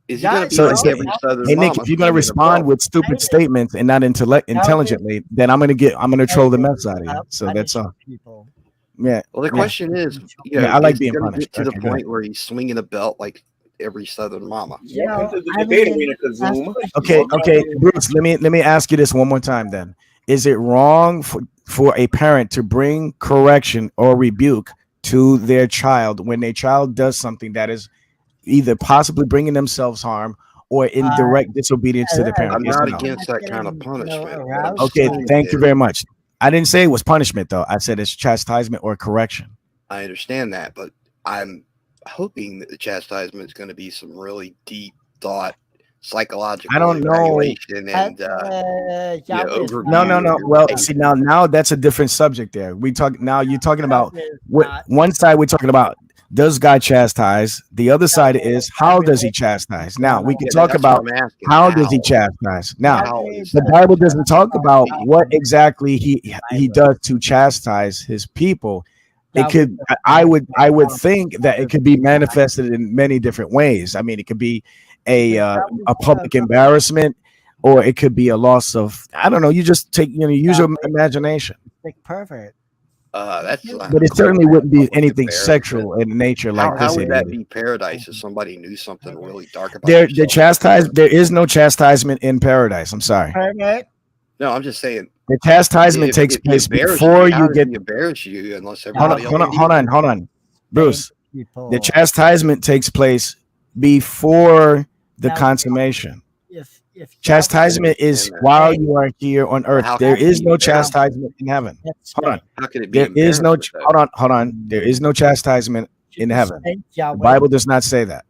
Is he going to be So, like every Southern hey Nick, mama if you're gonna respond with stupid statements and not intelligently, then I'm gonna troll the mess out of you. So that's all. Yeah. Well, the question is, I like is he being gonna punished. get to the Okay, point where he's swinging a belt like every Southern mama? Okay, Bruce. Let me ask you this one more time. Then, is it wrong for a parent to bring correction or rebuke to their child when their child does something that is either possibly bringing themselves harm or in direct disobedience to the parent? I'm not against that kind of punishment. Okay, thank you very much. I didn't say it was punishment, though. I said it's chastisement or correction. I understand that, but I'm hoping that the chastisement is going to be some really deep thought, psychological I don't know. evaluation and No. Well, see, now that's a different subject there. You're talking about one side we're talking about, does God chastise? The other side is, how does he chastise? Now we can talk about how does he chastise. Now the Bible doesn't talk about what exactly he does to chastise his people. It could, I would think that it could be manifested in many different ways. I mean, it could be a public embarrassment, or it could be a loss of, I don't know. You just use your imagination. Like pervert. But it certainly wouldn't be anything sexual in nature like this. How would that be paradise if somebody knew something really dark about there is no chastisement in paradise. I'm sorry. No, I'm just saying the chastisement takes place before you get embarrass you unless everybody hold on. Bruce, the chastisement takes place before the consummation. Chastisement is while you are here on earth. There is no chastisement in heaven. Hold on. How could it be? There is no hold on. There is no chastisement in heaven. The Bible does not say that.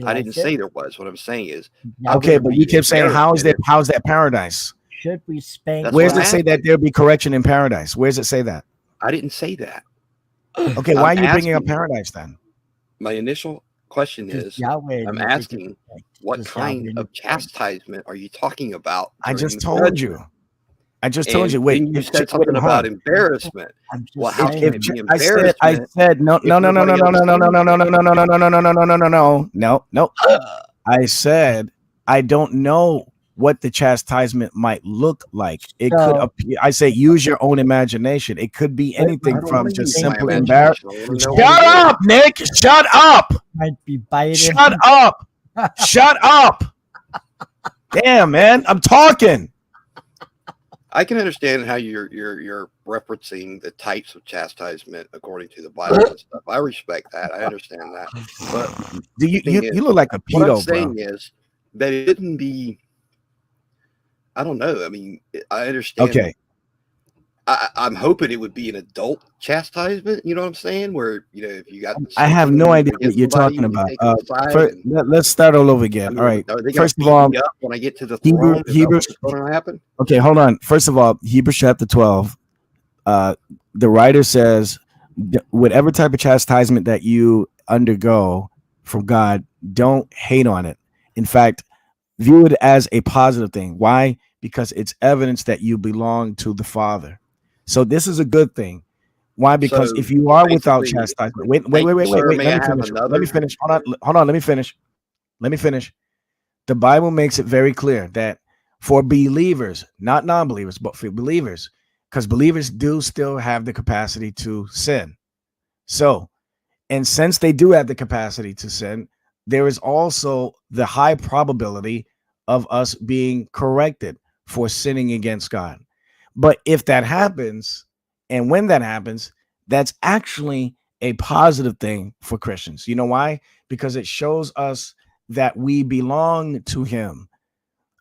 I didn't say there was. What I'm saying is, okay, but you kept saying, how's that paradise? Should we spank? Where does it say that there'll be correction in paradise? Where does it say that? I didn't say that. Okay, why are you bringing up paradise then? My initial question is, I'm asking, what kind of chastisement are you talking about? I just told you. Wait, you said something about embarrassment. Well, how can it be embarrassment? I said no. I said I don't know what the chastisement might look like. It could appear. I say use your own imagination. It could be anything from just simple embarrassment. Shut up, Nick. Shut up. Might be biting. Shut up. Shut up. Damn, man. I'm talking. I can understand how you're referencing the types of chastisement according to the Bible and stuff. I respect that. I understand that. But you look like a pedo, what I'm saying is that it didn't be. I don't know. I mean, I understand. Okay. I'm hoping it would be an adult chastisement. You know what I'm saying? Where if you got, I have no idea what you're talking about. Let's start all over again. All right. First of all, when I get to the throne, Hebrews, what's going to happen? Okay, hold on. First of all, Hebrews chapter 12. The writer says, whatever type of chastisement that you undergo from God, don't hate on it. In fact, view it as a positive thing. Why? Because it's evidence that you belong to the Father. So this is a good thing. Why? Because if you are without chastisement, wait. Let me finish. Hold on. Let me finish. The Bible makes it very clear that for believers, not non-believers, but for believers, because believers do still have the capacity to sin. So, and since they do have the capacity to sin, there is also the high probability of us being corrected for sinning against God. But if that happens, and when that happens, that's actually a positive thing for Christians. You know why? Because it shows us that we belong to him.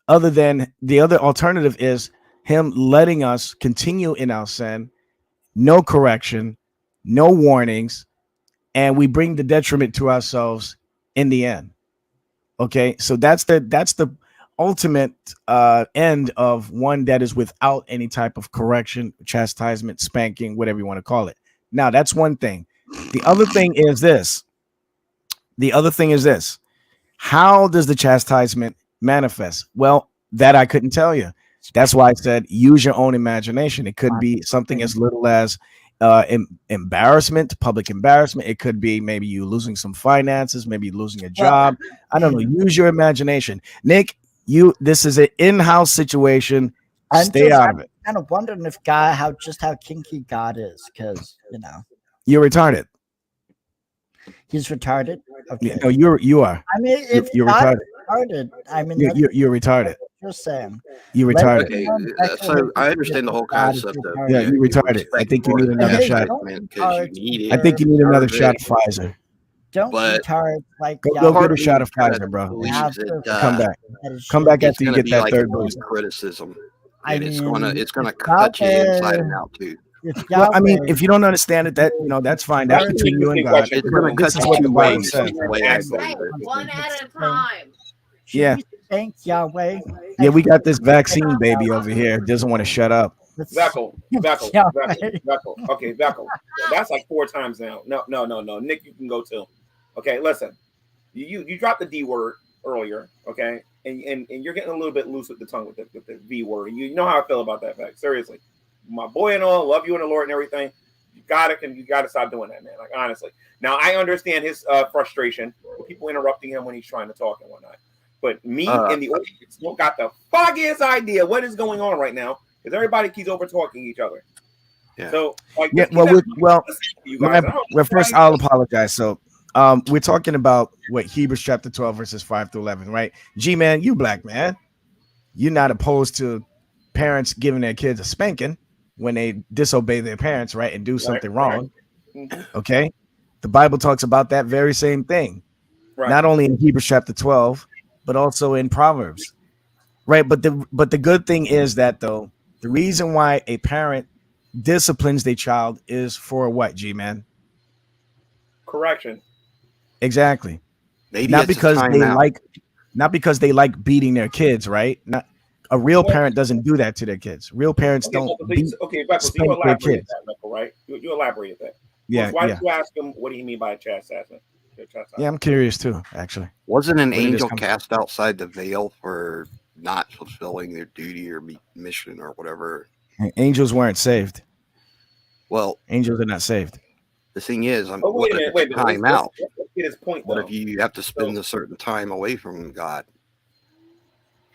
Other than the other alternative is him letting us continue in our sin, no correction, no warnings, and we bring the detriment to ourselves in the end. Okay, so that's the ultimate end of one that is without any type of correction, chastisement, spanking, whatever you want to call it. Now, that's one thing. The other thing is this. How does the chastisement manifest? Well, that I couldn't tell you. That's why I said use your own imagination. It could be something as little as embarrassment, public embarrassment. It could be maybe you losing some finances, maybe losing a job. I don't know. Use your imagination. Nick, this is an in-house situation. Stay out of it. I'm kind of wondering if how kinky God is, because you're retarded. He's retarded. Okay. No, you are. I mean, if you're God retarded. I mean, you're retarded. Just saying. You're retarded. Okay, so I understand the whole concept of you're retarded. I think you need another shot. I think you need another shot of Pfizer. Don't retard like go get a shot of Pfizer, bro. Come back after you get that third boost. Criticism. And it's gonna cut you inside and out too. Well, I mean, if you don't understand it, that's fine. That's between you and God. It's gonna cut you two ways. One at a time. Yeah. Thank Yahweh. Yeah, we got this vaccine baby over here. Doesn't want to shut up. Veckle. Okay, Veckle. That's like 4 times now. No. Nick, you can go too. Okay, listen. You dropped the D word earlier, okay? And you're getting a little bit loose with the tongue with the V word. You know how I feel about that fact. Seriously. My boy and all, love you in the Lord and everything. You gotta stop doing that, man. Like, honestly. Now I understand his frustration with people interrupting him when he's trying to talk and whatnot. But me and the audience don't got the foggiest idea what is going on right now because everybody keeps over talking each other. Yeah. So like, first I'll apologize. So we're talking about what Hebrews chapter 12 verses 5 through 11, right? G-man, you black man, you're not opposed to parents giving their kids a spanking when they disobey their parents, right, and do something wrong. Mm-hmm. Okay, the Bible talks about that very same thing, not only in Hebrews chapter 12, but also in Proverbs, right? But the good thing is that though the reason why a parent disciplines their child is for what, G-man? Correction. Exactly. Maybe not because they like beating their kids, right? Not a real parent doesn't do that to their kids. Real parents don't beat, so you elaborated that, Michael, right? You elaborated that. Yeah. Why did you ask him what do you mean by chastisement? Yeah, I'm curious too, actually. Wasn't an angel cast outside the veil for not fulfilling their duty or mission or whatever? Angels weren't saved. Well, angels are not saved. The thing is, wait a minute. Time out. Let's get his point. What if you have to spend a certain time away from God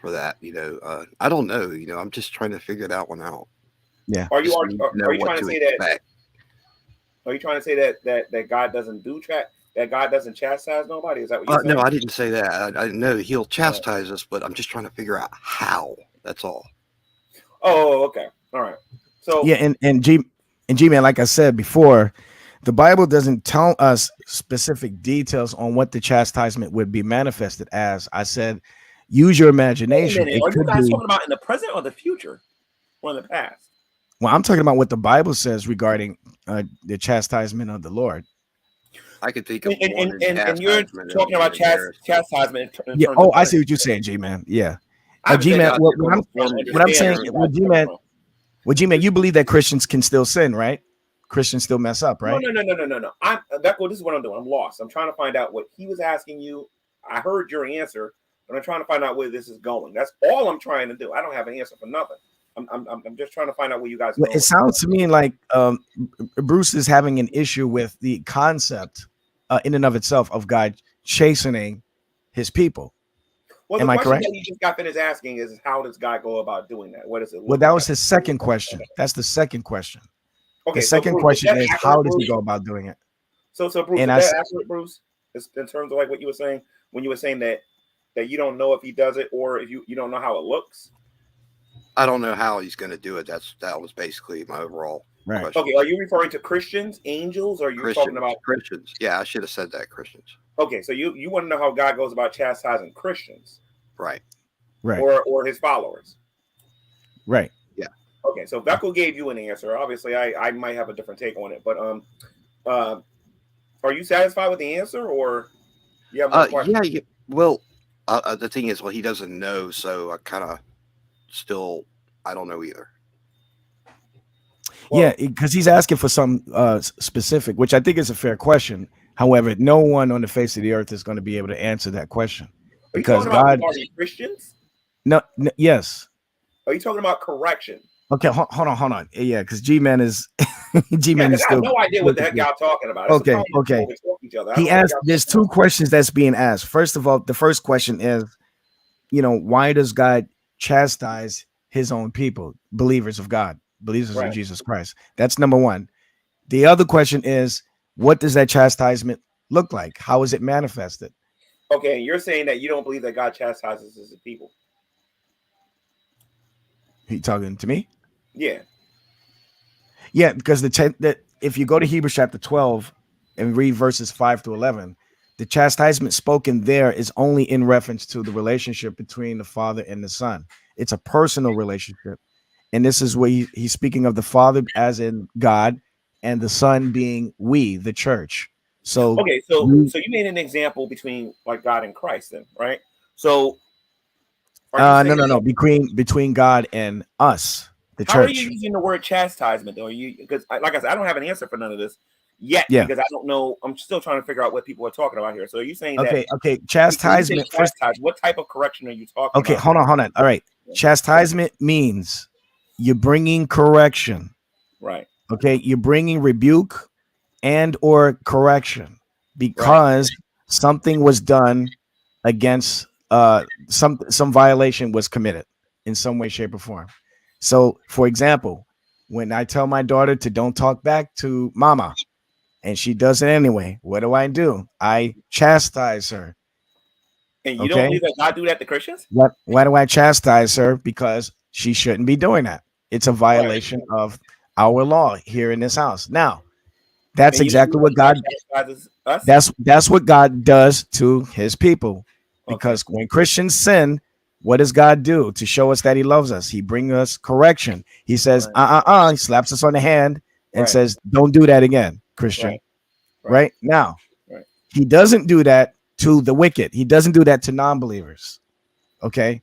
for that? I don't know. I'm just trying to figure that one out. Yeah. Are you trying to say that? Are you trying to say that God doesn't do that God doesn't chastise nobody? Is that what you're saying? No, I didn't say that. I know he'll chastise us, but I'm just trying to figure out how. That's all. Oh, okay. All right. So yeah, and G-man, like I said before, the Bible doesn't tell us specific details on what the chastisement would be manifested as. I said, use your imagination. Are you guys talking about in the present or the future or in the past? Well, I'm talking about what the Bible says regarding the chastisement of the Lord. I could think of one. And you're talking about chastisement. Yeah. Oh, I see what you're saying, G-Man. Yeah. G-Man, what I'm saying, G-Man, you believe that Christians can still sin, right? Christians still mess up, right? No. This is what I'm doing. I'm lost. I'm trying to find out what he was asking you. I heard your answer, but I'm trying to find out where this is going. That's all I'm trying to do. I don't have an answer for nothing. I'm just trying to find out where you guys. Well, it sounds to me like Bruce is having an issue with the concept, in and of itself, of God chastening His people. Well, am I correct? That he just got finished asking is, how does God go about doing that? What is it? Well, that was his second question. That's the second question. Okay, the second question is, how does he go about doing it? So Bruce, is that accurate, Bruce? In terms of like what you were saying, when you were saying that you don't know if he does it, or if you don't know how it looks. I don't know how he's going to do it. That was basically my overall question. Okay, are you referring to Christians, angels, or are you talking about Christians? Yeah, I should have said that, Christians. Okay, so you want to know how God goes about chastising Christians, right? Or His followers, right? Yeah. Okay, so Beckel gave you an answer. Obviously, I might have a different take on it, but are you satisfied with the answer, or you have more questions? Yeah. Well, the thing is, he doesn't know, so I kind of I don't know either. Well, yeah, because he's asking for some specific, which I think is a fair question. However, no one on the face of the earth is going to be able to answer that question, because God. Are you Christians? No, yes. Are you talking about correction? Okay, hold on. Yeah, because G-Man is G-Man is still. I have no idea what the heck y'all talking about. Okay. He asked. There's two questions that's being asked. First of all, the first question is, why does God chastise His own people, believers of God, believers in Jesus Christ? That's number one. The other question is, what does that chastisement look like? How is it manifested? Okay, you're saying that you don't believe that God chastises His people. He talking to me? Yeah. Yeah, because that if you go to Hebrews chapter 12 and read verses 5 to 11, the chastisement spoken there is only in reference to the relationship between the Father and the Son. It's a personal relationship. And this is where he's speaking of the Father as in God and the Son being we, the church. So okay, so you made an example between like God and Christ then, right? So no. Between God and us, the church. How are you using the word chastisement though? Because like I said, I don't have an answer for none of this yet, because I don't know. I'm still trying to figure out what people are talking about here. So are you saying okay, chastisement. What type of correction are you talking about? Okay, hold on. All right. Chastisement means you're bringing correction. Right. Okay, you're bringing rebuke and or correction because something was done against some violation was committed in some way, shape, or form. So, for example, when I tell my daughter to don't talk back to mama, and she does it anyway, what do? I chastise her. And you don't believe that God do that to Christians? Why do I chastise her? Because she shouldn't be doing that. It's a violation of our law here in this house. Now, that's exactly what God does. That's what God does to His people. Because when Christians sin, what does God do to show us that He loves us? He brings us correction. He says, He slaps us on the hand and says, don't do that again, Christian. Right? Now, He doesn't do that to the wicked. He doesn't do that to non-believers. Okay?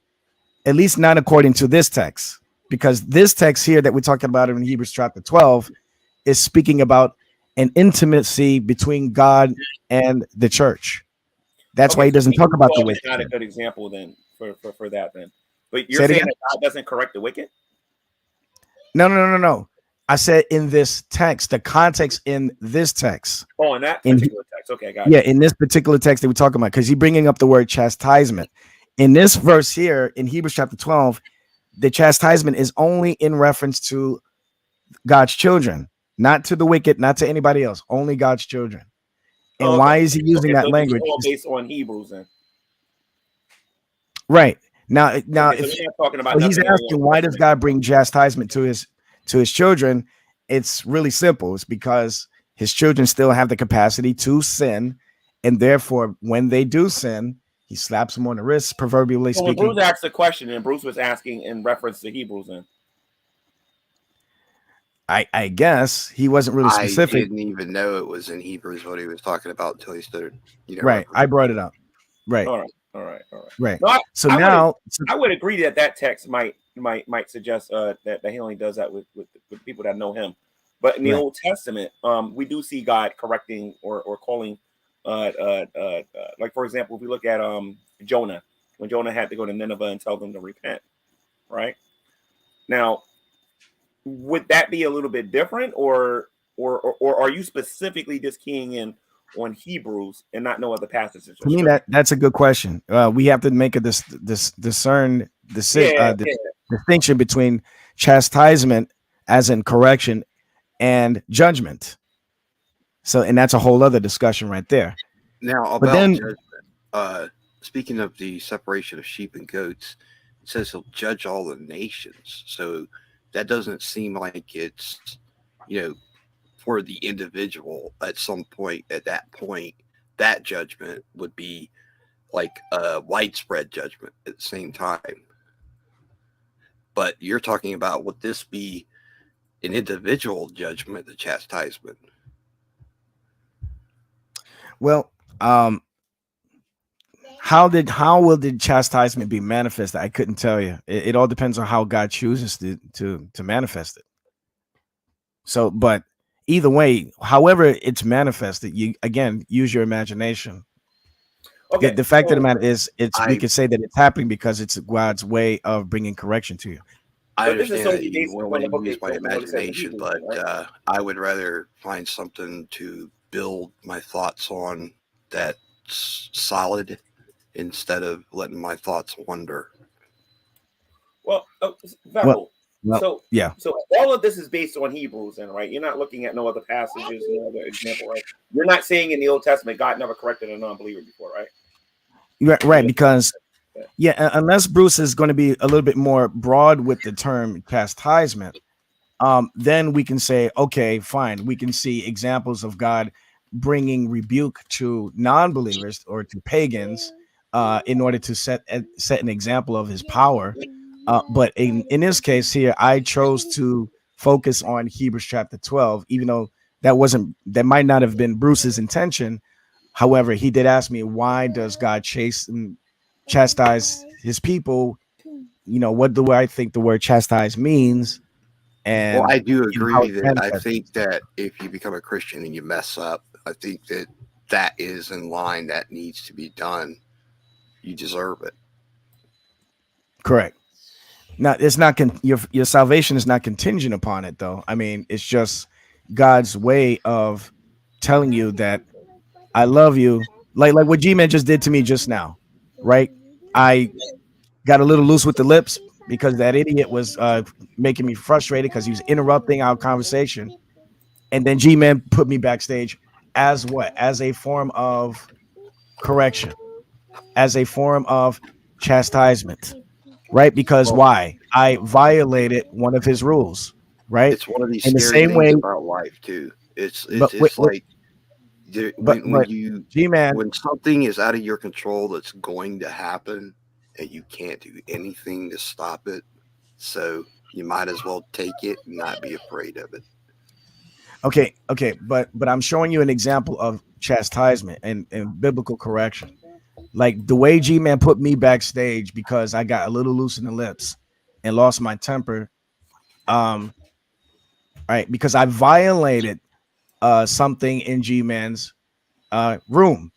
At least not according to this text. Because this text here that we're talking about in Hebrews chapter 12 is speaking about an intimacy between God and the church. That's why He doesn't talk about the wicked. Not a good example then for that then. But you're saying that God doesn't correct the wicked? No. I said in this text, the context in this text. Oh, in that particular text. Okay, got it. Yeah, in this particular text that we're talking about, because he's bringing up the word chastisement. In this verse here in Hebrews chapter 12, the chastisement is only in reference to God's children, not to the wicked, not to anybody else, only God's children. And why is he using that language? It's all based on Hebrews then. Right. Now if he's asking why does God bring chastisement to his children, it's really simple. It's because his children still have the capacity to sin, and therefore when they do sin, he slaps them on the wrist, proverbially speaking. Bruce asked the question, and Bruce was asking in reference to Hebrews then. I guess he wasn't really specific. I didn't even know it was in Hebrews what he was talking about until he started, right. I brought it up. Right. All right. Right. No, I would agree that text might suggest that he only does that with people that know him. But in the Old Testament, we do see God correcting or calling, like for example, if we look at Jonah, when Jonah had to go to Nineveh and tell them to repent, right? Now, would that be a little bit different, or are you specifically just keying in on Hebrews and not no other passages? To me, that's a good question. We have to make a distinction between chastisement, as in correction, and judgment. So, and that's a whole other discussion right there. Now, about judgment, speaking of the separation of sheep and goats, it says he'll judge all the nations. So that doesn't seem like it's, for the individual at some point. At that point, that judgment would be like a widespread judgment at the same time. But you're talking about, would this be an individual judgment, the chastisement? Well, how will the chastisement be manifested? I couldn't tell you. It all depends on how God chooses to manifest it. So, but either way, however it's manifested, you again use your imagination. Okay. The fact of the matter is, we could say that it's happening because it's God's way of bringing correction to you. I understand that you want to use my imagination, but I would rather find something to build my thoughts on that's solid instead of letting my thoughts wander. Well, so all of this is based on Hebrews, then, right? You're not looking at no other passages, no other example, right? You're not saying in the Old Testament God never corrected a non-believer before, right? Right, because unless Bruce is going to be a little bit more broad with the term chastisement, then we can say, okay, fine. We can see examples of God bringing rebuke to non-believers or to pagans in order to set an example of his power. But in this case here, I chose to focus on Hebrews chapter 12, even though that might not have been Bruce's intention. However, he did ask me, why does God chastise his people? What do I think the word chastise means? And I do agree that I think that if you become a Christian and you mess up, I think that is in line, that needs to be done. You deserve it. Correct. Now, it's not your salvation is not contingent upon it, though. I mean, it's just God's way of telling you that I love you, like what G-Man just did to me just now, right? I got a little loose with the lips because that idiot was making me frustrated because he was interrupting our conversation, and then G-Man put me backstage as what? As a form of correction, as a form of chastisement. Right? Because why? I violated one of his rules, right? It's one of these scary things about life too. It's like when something is out of your control that's going to happen and you can't do anything to stop it, so you might as well take it and not be afraid of it. Okay, but I'm showing you an example of chastisement and biblical correction. Like the way G-Man put me backstage because I got a little loose in the lips and lost my temper. Right, because I violated something in G-Man's room.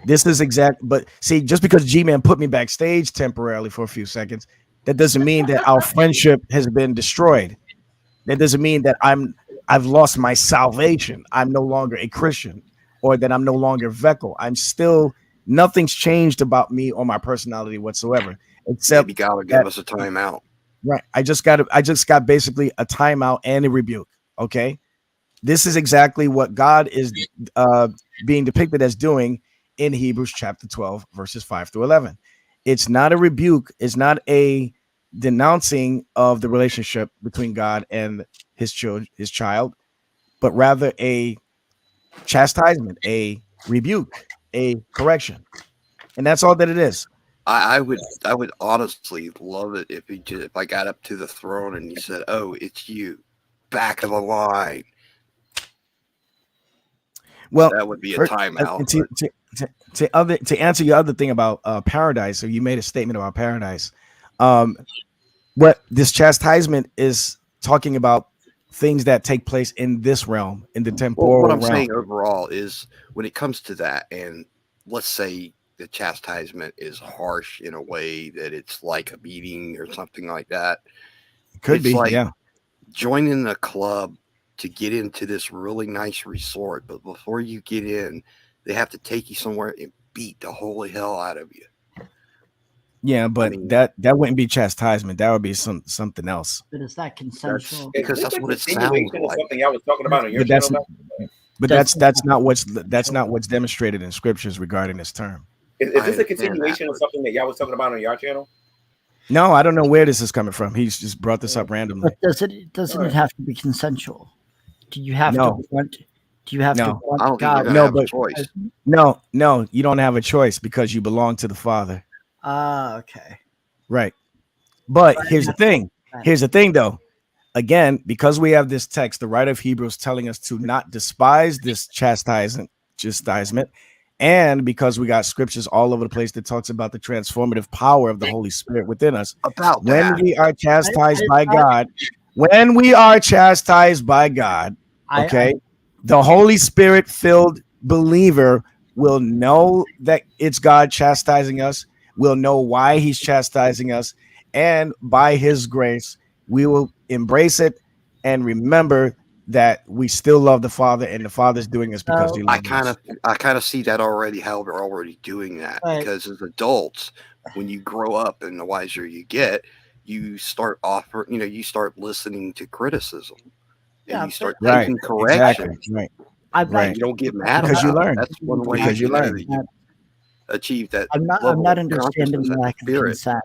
This is but see, just because G-Man put me backstage temporarily for a few seconds, that doesn't mean that our friendship has been destroyed. That doesn't mean that I've lost my salvation. I'm no longer a Christian, or that I'm no longer Veckel. I'm still. Nothing's changed about me or my personality whatsoever, except maybe God would give us a timeout. Right. I just got basically a timeout and a rebuke. Okay. This is exactly what God is being depicted as doing in Hebrews chapter 12, verses 5 through 11. It's not a rebuke. It's not a denouncing of the relationship between God and his child, but rather a chastisement, a rebuke, a correction. And that's all that it is. I would honestly love it if I got up to the throne and he said, "Oh, it's you. back of the line. Well, that would be a timeout. To answer your other thing about paradise, so you made a statement about paradise. What this chastisement is talking about things that take place in this realm, in the temporal what I'm realm. saying overall is when it comes to that, and let's say the chastisement is harsh in a way that it's like a beating or something like that. Could be, like yeah. Joining a club to get into this really nice resort, but before you get in, they have to take you somewhere and beat the holy hell out of you. Yeah, but that wouldn't be chastisement. That would be something else. But is that consensual? Because that's what it sounds like. Something I was talking about on your But channel. that's not what's demonstrated in scriptures regarding this term. Is this a continuation of something that y'all was talking about on your channel? No, I don't know where this is coming from. He's just brought this up randomly. But doesn't it have to be consensual? Do you have to want? Do you have to want God? No, but no, you don't have a choice because you belong to the Father. Okay. Right. But here's the thing. Here's the thing, though. Again, because we have this text, the writer of Hebrews telling us to not despise this chastisement, and because we got scriptures all over the place that talks about the transformative power of the Holy Spirit within us. When we are chastised by God, okay, the Holy Spirit filled believer will know that it's God chastising us. We'll know why he's chastising us. And by his grace, we will embrace it and remember that we still love the Father, and the Father's doing this because we love us. I kind of see that already, how we're already doing that. Right. Because as adults, when you grow up and the wiser you get, you start you start listening to criticism. And you start taking correction. Exactly. Right. You don't get mad because you learn. That's one way you learn. Achieve that. I'm not understanding the lack of consent.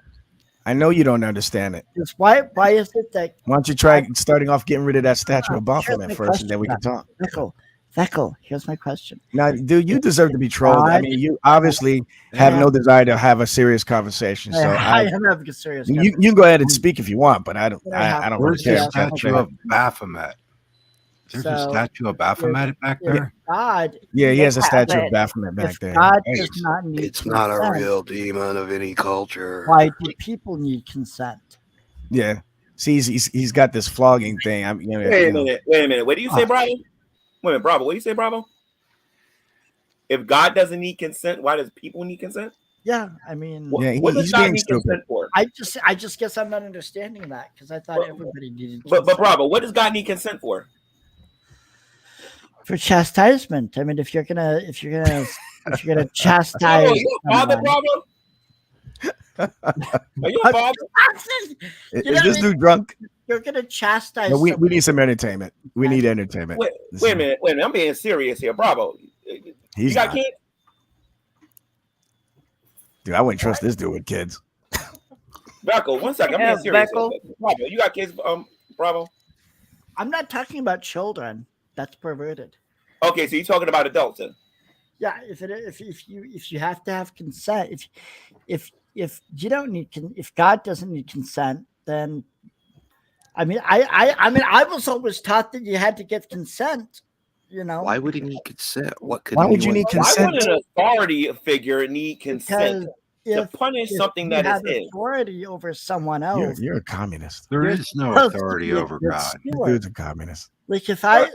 I know you don't understand it. Just why is it that? Why don't you try starting off getting rid of that statue of Baphomet first, and then we can talk. Veckel, here's my question. Now, dude, you deserve to be trolled. I mean, you obviously have no desire to have a serious conversation. So I am having a serious. You can go ahead and speak if you want, but I don't. I don't really care. Statue of Baphomet. There's a statue of Baphomet back there. God, yeah, he has a statue of Baphomet back there. God does not need. It's not a real demon of any culture. Why do people need consent? Yeah, see, he's got this flogging thing. Wait a minute. What do you say, Bravo? Wait a minute, Bravo. What do you say, Bravo? If God doesn't need consent, why does people need consent? Yeah, I mean, what does God need consent for? I just guess I'm not understanding that because I thought everybody needed. But Bravo, what does God need consent for? For chastisement. I mean, if you're gonna chastise. Are you a father, Bravo? Are you a father? Is this dude drunk? You're gonna chastise. No, we need some entertainment. We need entertainment. Wait a minute. I'm being serious here, Bravo. You got kids? Dude, I wouldn't trust this dude with kids. Beckel, one second. I'm being serious. Bravo, you got kids? Bravo. I'm not talking about children. That's perverted. Okay, so you're talking about adults then? Yeah, if you have to have consent, if you don't need if God doesn't need consent, then I mean I was always taught that you had to get consent. You know, why would he need consent? Why would you need consent? Why would an authority figure need consent to punish something that is his? Authority over someone else. You're a communist. There is no authority over God. This dude's a communist. Like if I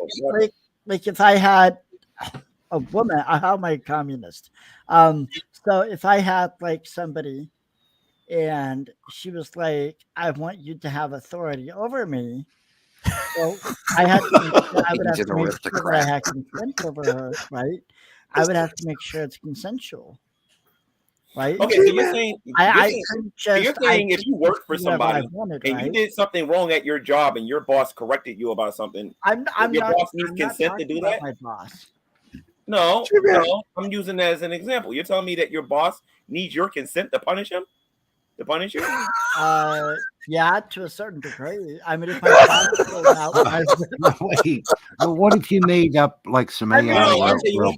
had a woman, how am I a communist? So if I had like somebody and she was like, I want you to have authority over me. So I would have to make sure that I had consent over her, right? I would have to make sure it's consensual. Right? Okay, so you're saying if you work for somebody and you did something wrong at your job and your boss corrected you about something, your boss needs consent to do that? My boss. No, I'm using that as an example. You're telling me that your boss needs your consent to punish him? To punish you? Yeah, to a certain degree. I mean, if my wait, well, what if you made up like some AI robot? You're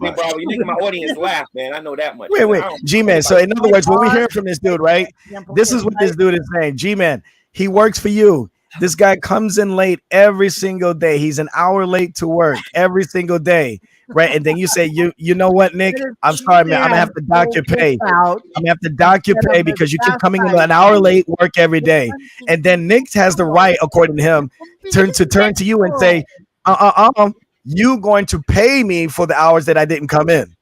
making my audience laugh, man. I know that much. Wait, G-Man. So in other words, what we hear from this dude, right? This is what this dude is saying. G-Man, he works for you. This guy comes in late every single day. He's an hour late to work every single day, right? And then you say, you know what, Nick? I'm sorry, man. I'm gonna have to dock your pay. I'm gonna have to dock your pay because you keep coming in an hour late work every day. And then Nick has the right, according to him, turn to you and say, you going to pay me for the hours that I didn't come in.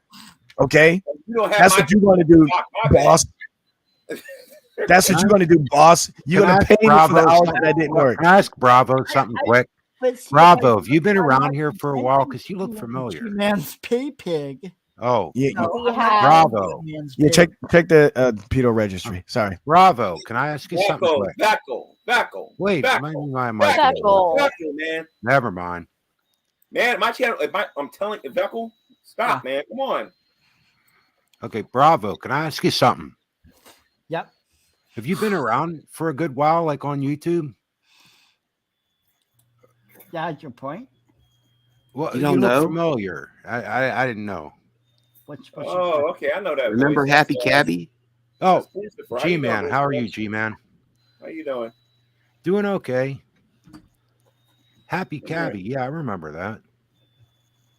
Okay? That's what you're going to do, boss. That's what you're going to do, boss. You're going to pay me for the hours that I didn't work. Can I ask Bravo something quick? Bravo, have you been around here for a while? Because you look familiar. Man's pay pig. Oh, Yeah, Bravo. Yeah, check the pedo registry. Sorry. Bravo, can I ask you something quick? Vackle. Wait, my mic. Vackle, man. Never mind. Man, my channel, I'm telling you, Vackle, stop, man. Come on. Okay, Bravo, can I ask you something? Yep. Have you been around for a good while, like on YouTube? Yeah, that's your point. Well, You you don't look know? familiar. I didn't know. What's Oh, okay, I know that. Remember voice. Happy Cabby? Oh, Christopher. How you G-Man, doing, how are Christopher? you, G-Man? How you doing? Doing okay. Happy Cabby, yeah, I remember that.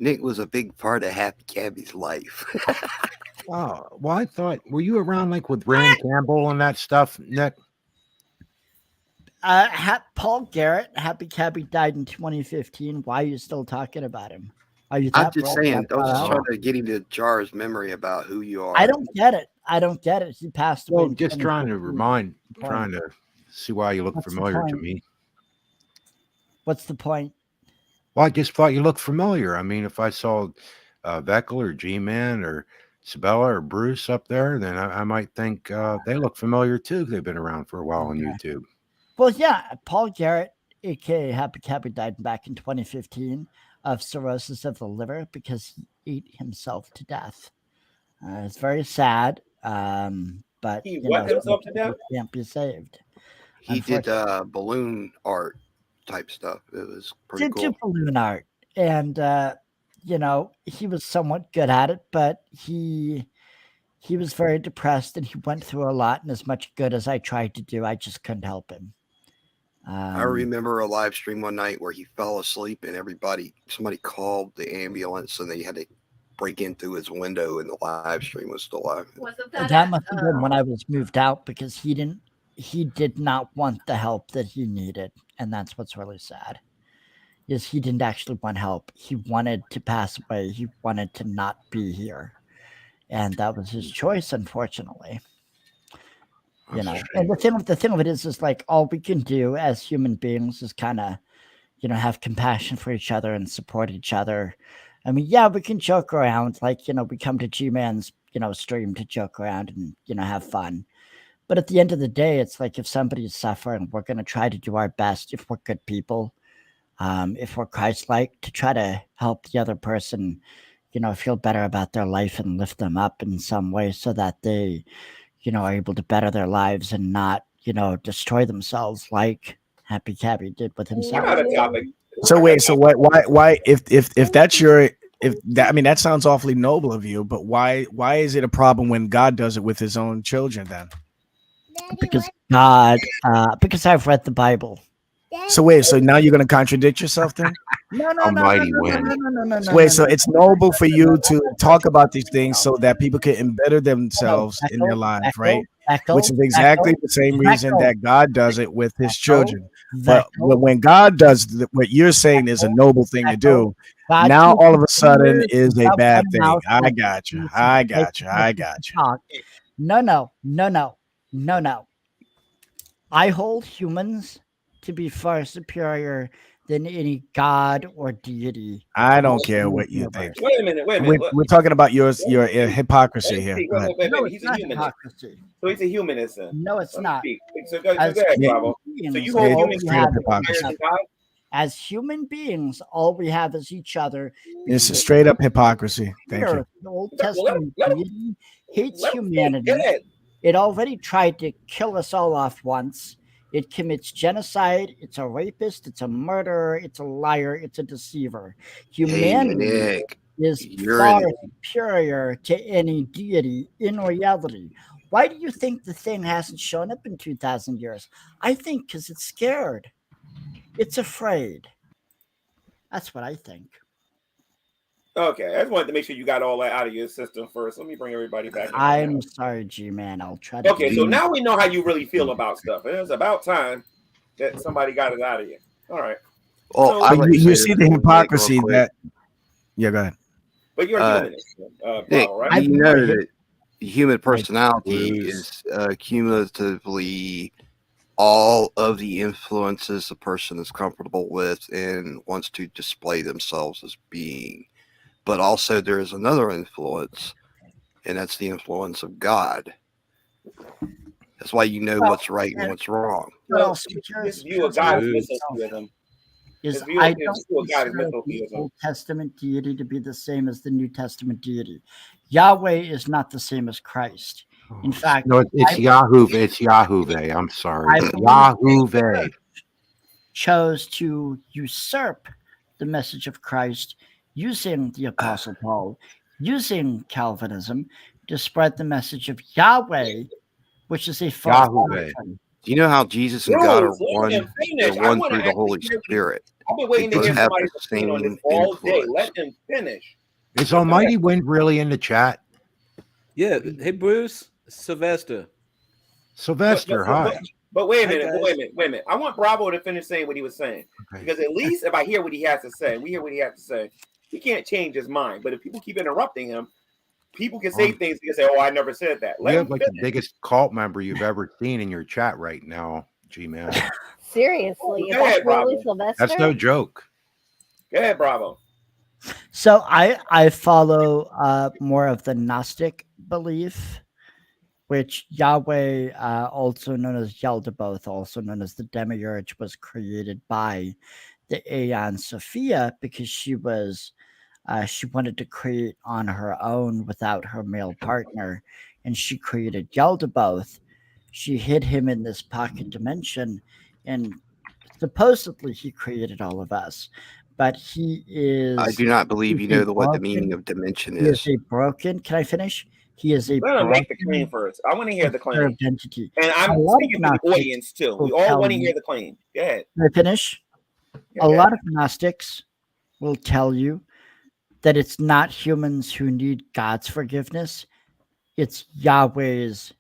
Nick was a big part of Happy Cabby's life. Oh, well, I thought, were you around like with Rand Campbell and that stuff, Nick? Paul Garrett, Happy Cabby, died in 2015. Why are you still talking about him? Are you? I'm that just broke saying, up don't just about try to get him to jar his memory about who you are. I don't get it. He passed away. Well, in just trying to 2015. trying to see why you look What's the familiar to point? me. What's the point? Well, I just thought you looked familiar. I mean, if I saw Veckel or G-Man or Sabella or Bruce up there, then I might think they look familiar too. They've been around for a while on YouTube. Well, yeah, Paul Garrett, aka Happy Cabby, died back in 2015 of cirrhosis of the liver because he ate himself to death. It's very sad, but He what himself to death? Can't be saved. He did balloon art type stuff. It was pretty Did cool. do balloon art, and he was somewhat good at it, but he was very depressed, and he went through a lot. And as much good as I tried to do, I just couldn't help him. I remember a live stream one night where he fell asleep and somebody called the ambulance and they had to break in through his window and the live stream was still live. That must have been when I was moved out because he did not want the help that he needed. And that's what's really sad is he didn't actually want help. He wanted to pass away. He wanted to not be here. And that was his choice, unfortunately. And the thing of it is like all we can do as human beings is kind of, have compassion for each other and support each other. I mean, yeah, we can joke around, like, we come to G-Man's, stream to joke around and, have fun. But at the end of the day, it's like if somebody's suffering, we're going to try to do our best if we're good people, if we're Christ-like, to try to help the other person, feel better about their life and lift them up in some way so that they, are able to better their lives and not, destroy themselves like Happy Cabby did with himself. So wait, so why if that's your that sounds awfully noble of you, but why is it a problem when God does it with his own children then? Because I've read the Bible. So wait, so now you're going to contradict yourself then? No. Wait, so it's noble for you to talk about these things so that people can embetter themselves in their lives, right? Which is exactly the same reason that God does it with his children. But when God does what you're saying is a noble thing to do, now all of a sudden is a bad thing. I got you. No. I hold humans to be far superior than any god or deity. I don't care what you think. Wait a minute. We're talking about your hypocrisy here. Go ahead. No, He's it's a not humanist. hypocrisy. So he's a humanist. No, it's not. So go ahead, Bravo. So you hold humans hypocrisy. As human beings, all we have is each other. It's a straight up hypocrisy. Thank you. The Old Testament deity hates humanity. It already tried to kill us all off once. It commits genocide. It's a rapist. It's a murderer. It's a liar. It's a deceiver. Humanity is far superior to any deity in reality. Why do you think the thing hasn't shown up in 2,000 years? I think because it's scared. It's afraid. That's what I think. Okay, I just wanted to make sure you got all that out of your system first. Let me bring everybody back in. I'm sorry, G-Man. I'll try to. Okay, so now we know how you really feel about stuff. It was about time that somebody got it out of you. All right. Well, So, I like you see the hypocrisy that. Yeah, go ahead. But you're a humanist, Nick, Paul, right? you know that human personality is cumulatively all of the influences a person is comfortable with and wants to display themselves as being. But also there is another influence, and that's the influence of God. That's why you know what's right and what's wrong. Well, his view of God is mythotheism. I don't consider the Old Testament deity to be the same as the New Testament deity. Yahweh is not the same as Christ. In fact, no, it's Yahweh. It's Yahweh. I'm sorry, Yahweh chose to usurp the message of Christ using the Apostle Paul, using Calvinism to spread the message of Yahweh, which is a false doctrine. Do you know how Jesus and God are one? They're one through the Holy Spirit. I've been waiting to hear somebody same on this all day. Let him finish. Is Almighty Wind really in the chat? Yeah. Hey, Bruce. Sylvester, hi. But wait a minute. I want Bravo to finish saying what he was saying. Okay. Because at least if I hear what he has to say, we hear what he has to say, he can't change his mind. But if people keep interrupting him, people can say things. They can say, "Oh, I never said that." You have like the biggest cult member you've ever seen in your chat right now, G-Man. Seriously, that's really Sylvester? That's no joke. Go ahead, Bravo. So I follow more of the Gnostic belief, which Yahweh, also known as Yaldabaoth, also known as the Demiurge, was created by the Aeon Sophia because she wanted to create on her own without her male partner, and she created Yaldabaoth. She hid him in this pocket dimension, and supposedly he created all of us. But he is. I do not believe you know what the meaning of dimension is. He is a broken. Can I finish? He is a. Let him make the claim first. I want to hear the claim. Identity. And I'm speaking to the audience too. We all want to hear the claim. Go ahead. Can I finish? A lot of Gnostics will tell you that it's not humans who need God's forgiveness. It's Yahweh's.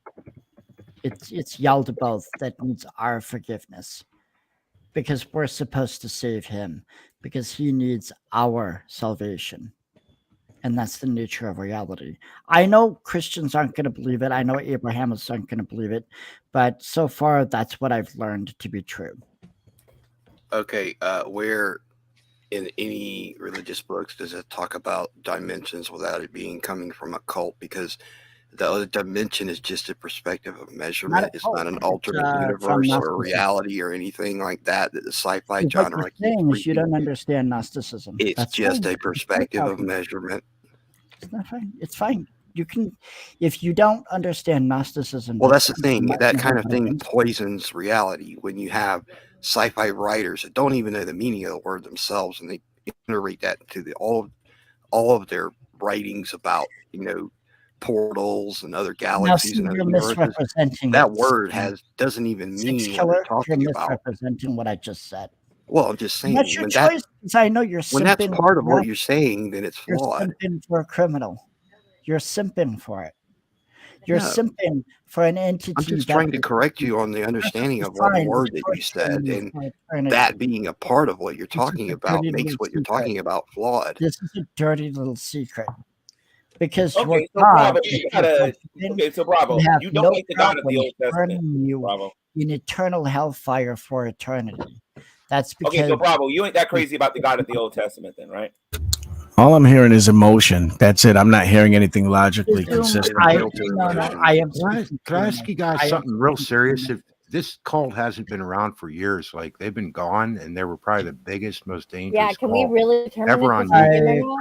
It's Yaldabaoth that needs our forgiveness, because we're supposed to save him, because he needs our salvation. And that's the nature of reality. I know Christians aren't going to believe it. I know Abrahamists aren't going to believe it. But so far, that's what I've learned to be true. Okay, where in any religious books does it talk about dimensions without it being coming from a cult? Because the other dimension is just a perspective of measurement. It's not an alternate universe or a reality or anything like that. That the sci-fi genre. What you're saying is you don't understand Gnosticism. It's just a perspective of measurement. It's not fine. It's fine. You can, if you don't understand Gnosticism. Well, that's the thing. That kind of thing poisons reality when you have sci-fi writers that don't even know the meaning of the word themselves, and they iterate that into all of their writings about, portals and other galaxies and other universes. That word doesn't even mean what you're talking about. Misrepresenting what I just said. Well, I'm just saying. That's your choice. I know you're when that's part of what you're saying, then it's flawed. You're simping for a criminal. You're simping for it. You're simping for an entity. I'm just trying to correct you on the understanding of one word that you said, and that being a part of what you're talking about makes what you're talking about flawed. This is a dirty little secret. Because so Bravo, you don't like the God of the Old Testament. Bravo. In eternal hellfire for eternity. That's because. Okay, so Bravo, you ain't that crazy about the God of the Old Testament, then, right? All I'm hearing is emotion. That's it. I'm not hearing anything logically consistent. I am. Can I ask you guys something real serious? If this cult hasn't been around for years, like they've been gone, and they were probably the biggest, most dangerous. Yeah, can we really ever on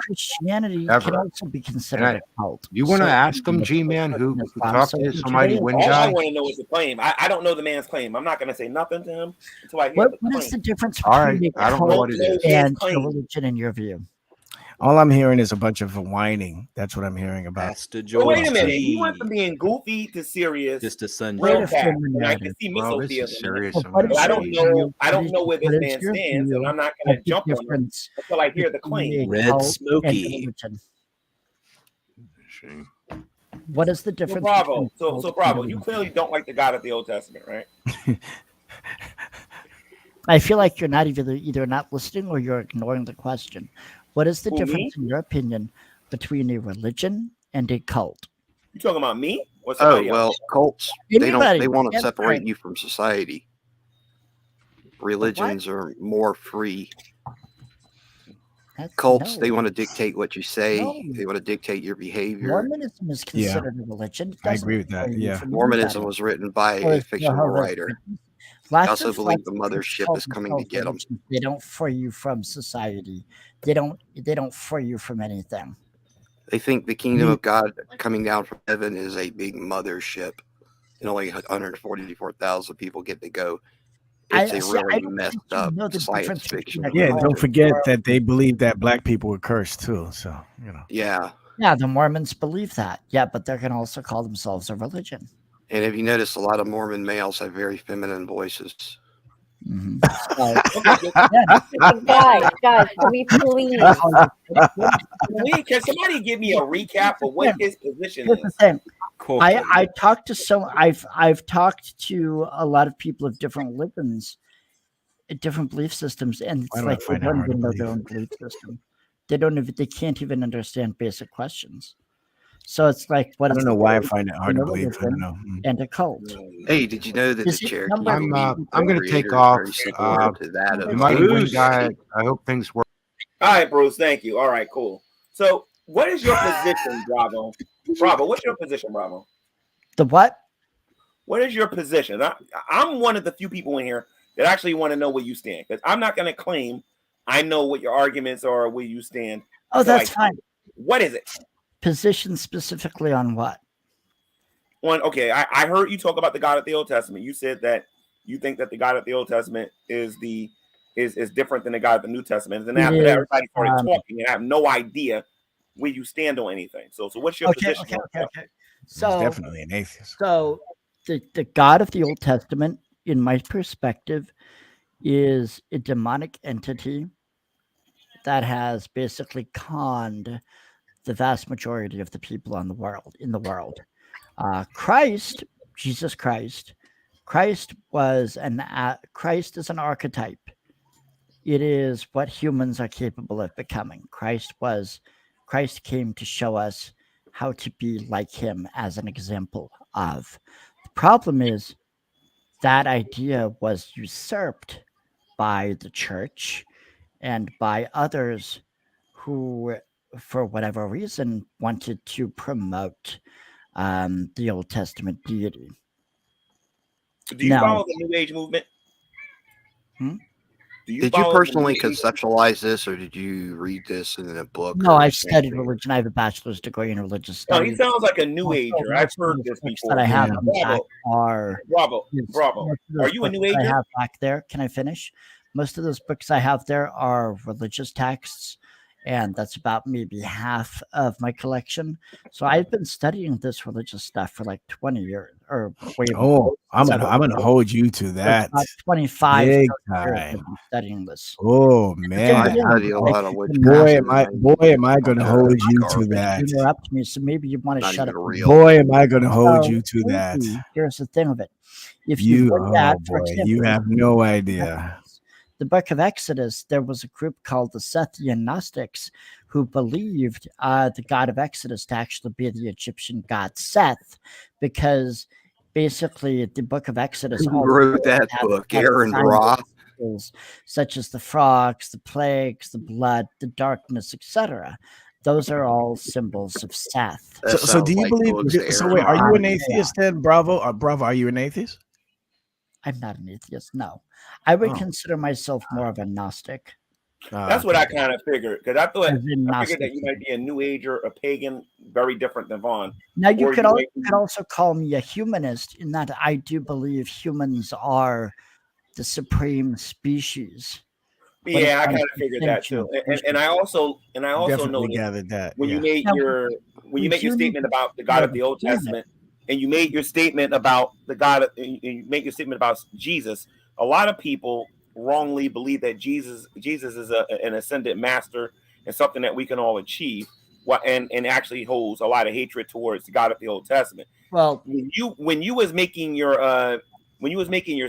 Christianity can also be considered a cult. You want to ask them, G-Man, who talked to this Almighty Wind guy? All I want to know is the claim. I don't know the man's claim. I'm not going to say nothing to him until I hear the claim. What is the difference between a cult and a religion in your view? All I'm hearing is a bunch of whining. That's what I'm hearing about. Pastor Well, George wait a minute. You G. went from being goofy to serious. Just a Sunday. Wait real a fast. few And I can see Well, this is misotheism in it. serious. So I'm what gonna is But I your don't say- know. I view? don't know where this What is man your stands, and view I'm not going of to the jump on him difference until I hear the between claim. a Red cult and Smoky. religion? Shame. What is the So difference? Bravo. between So cult and Bravo. You religion? clearly don't like the God of the Old Testament, right? I feel like you're not either not listening or you're ignoring the question. What is the Who, difference, me? in your opinion, between a religion and a cult? You talking about me or Oh somebody else? well, cults they Anybody? want to Answer separate it. you from society. What? Religions are more free. That's Cults no, they want to dictate what you say. no. They want to dictate your behavior. Mormonism is Yeah, considered a religion. It I doesn't agree with that. free you Yeah. from Mormonism anybody. was written by Or a is fictional Jehovah's writer. Witnesses. I Lots also of believe the groups mothership call is coming to themselves get them. religions. They don't free you from society. They don't free you from anything. They think the kingdom of God coming down from heaven is a big mothership, and only 144,000 people get to go. It's a I really don't messed think you up know the science difference fiction between a Yeah, cult don't religion. forget or that they believe that black people were cursed too. So Yeah, yeah, the Mormons believe that. Yeah, but they can also call themselves a religion. and if you notice, a lot of Mormon males have very feminine voices. Mhm. So Okay, Guys, can we please? can somebody give me a recap of what his position here's the is? thing. Corporate. I talked to I've talked to a lot of people of different religions, different belief systems, and why it's do I like they find it don't hard to even know their believe? own belief system. They can't even understand basic questions. So it's like, what I is don't the know why I difference find it hard between to a believe. I don't religion know. and a cult? Hey, did you know that the Is it Cherokee number belief one? that I'm the going to take creator is off. very similar to that You of mighty wind Bruce. guy. I hope things work. All right, Bruce. Thank you. All right, cool. So, what is your position, Bravo? Bravo, what's your position, Bravo? The what? What is your position? I'm one of the few people in here that actually want to know where you stand, because I'm not going to claim I know what your arguments are or where you stand. Oh, until I that's see fine. it. What is it? Position specifically on what? Okay, I heard you talk about the God of the Old Testament. You said that you think that the God of the Old Testament is different than the God of the New Testament. And then after that, everybody started talking, and I have no idea where you stand on anything. So what's your position? Okay. He's So definitely an atheist. So the God of the Old Testament, in my perspective, is a demonic entity that has basically conned the vast majority of the people in the world. Christ, Jesus Christ, Christ is an archetype. It is what humans are capable of becoming. Christ came to show us how to be like him as an example of. The problem is that idea was usurped by the church and by others who, for whatever reason, wanted to promote the Old Testament deity. Do you follow the New Age movement? Did you personally conceptualize this, or did you read this in a book? No, I've studied religion. I have a bachelor's degree in religious studies. No, he sounds like a New Ager. I've heard this before. That I have Bravo. Are you a New Ager? I have back there. Can I finish? Most of those books I have there are religious texts, and that's about maybe half of my collection. So I've been studying this religious stuff for like 20 years or way more. I'm gonna hold you to that. 25 big years time. I've been studying this. Oh man, I study a lot of boy, am I gonna hold you to that. Interrupt me, so maybe you want to shut up. Boy, am I gonna hold you to that. Here's the thing of it: if you look at, for boy, example, you have no idea. The book of Exodus, there was a group called the Sethian Gnostics who believed the God of Exodus to actually be the Egyptian god Seth, because basically the book of Exodus Who wrote that book? Aaron Ra. Such as the frogs, the plagues, the blood, the darkness, etc. Those are all symbols of Seth. So do you believe? So wait, are you an atheist then, Bravo? Bravo, are you an atheist? I'm not an atheist. No, I would consider myself more of a Gnostic. That's what I kind of figured, because I figured that you might be a New Ager, a pagan, very different than Vaughn. Now you could also call me a humanist, in that I do believe humans are the supreme species. Yeah, I kind of figured that too, and I also Definitely noticed gathered that. when Yeah. you made we your do need statement to about the God of the Old understand it. Testament, and you made your statement about the God, you make your statement about Jesus. A lot of people wrongly believe that Jesus is an ascended master and something that we can all achieve, and actually holds a lot of hatred towards the God of the Old Testament. Well, when you was making your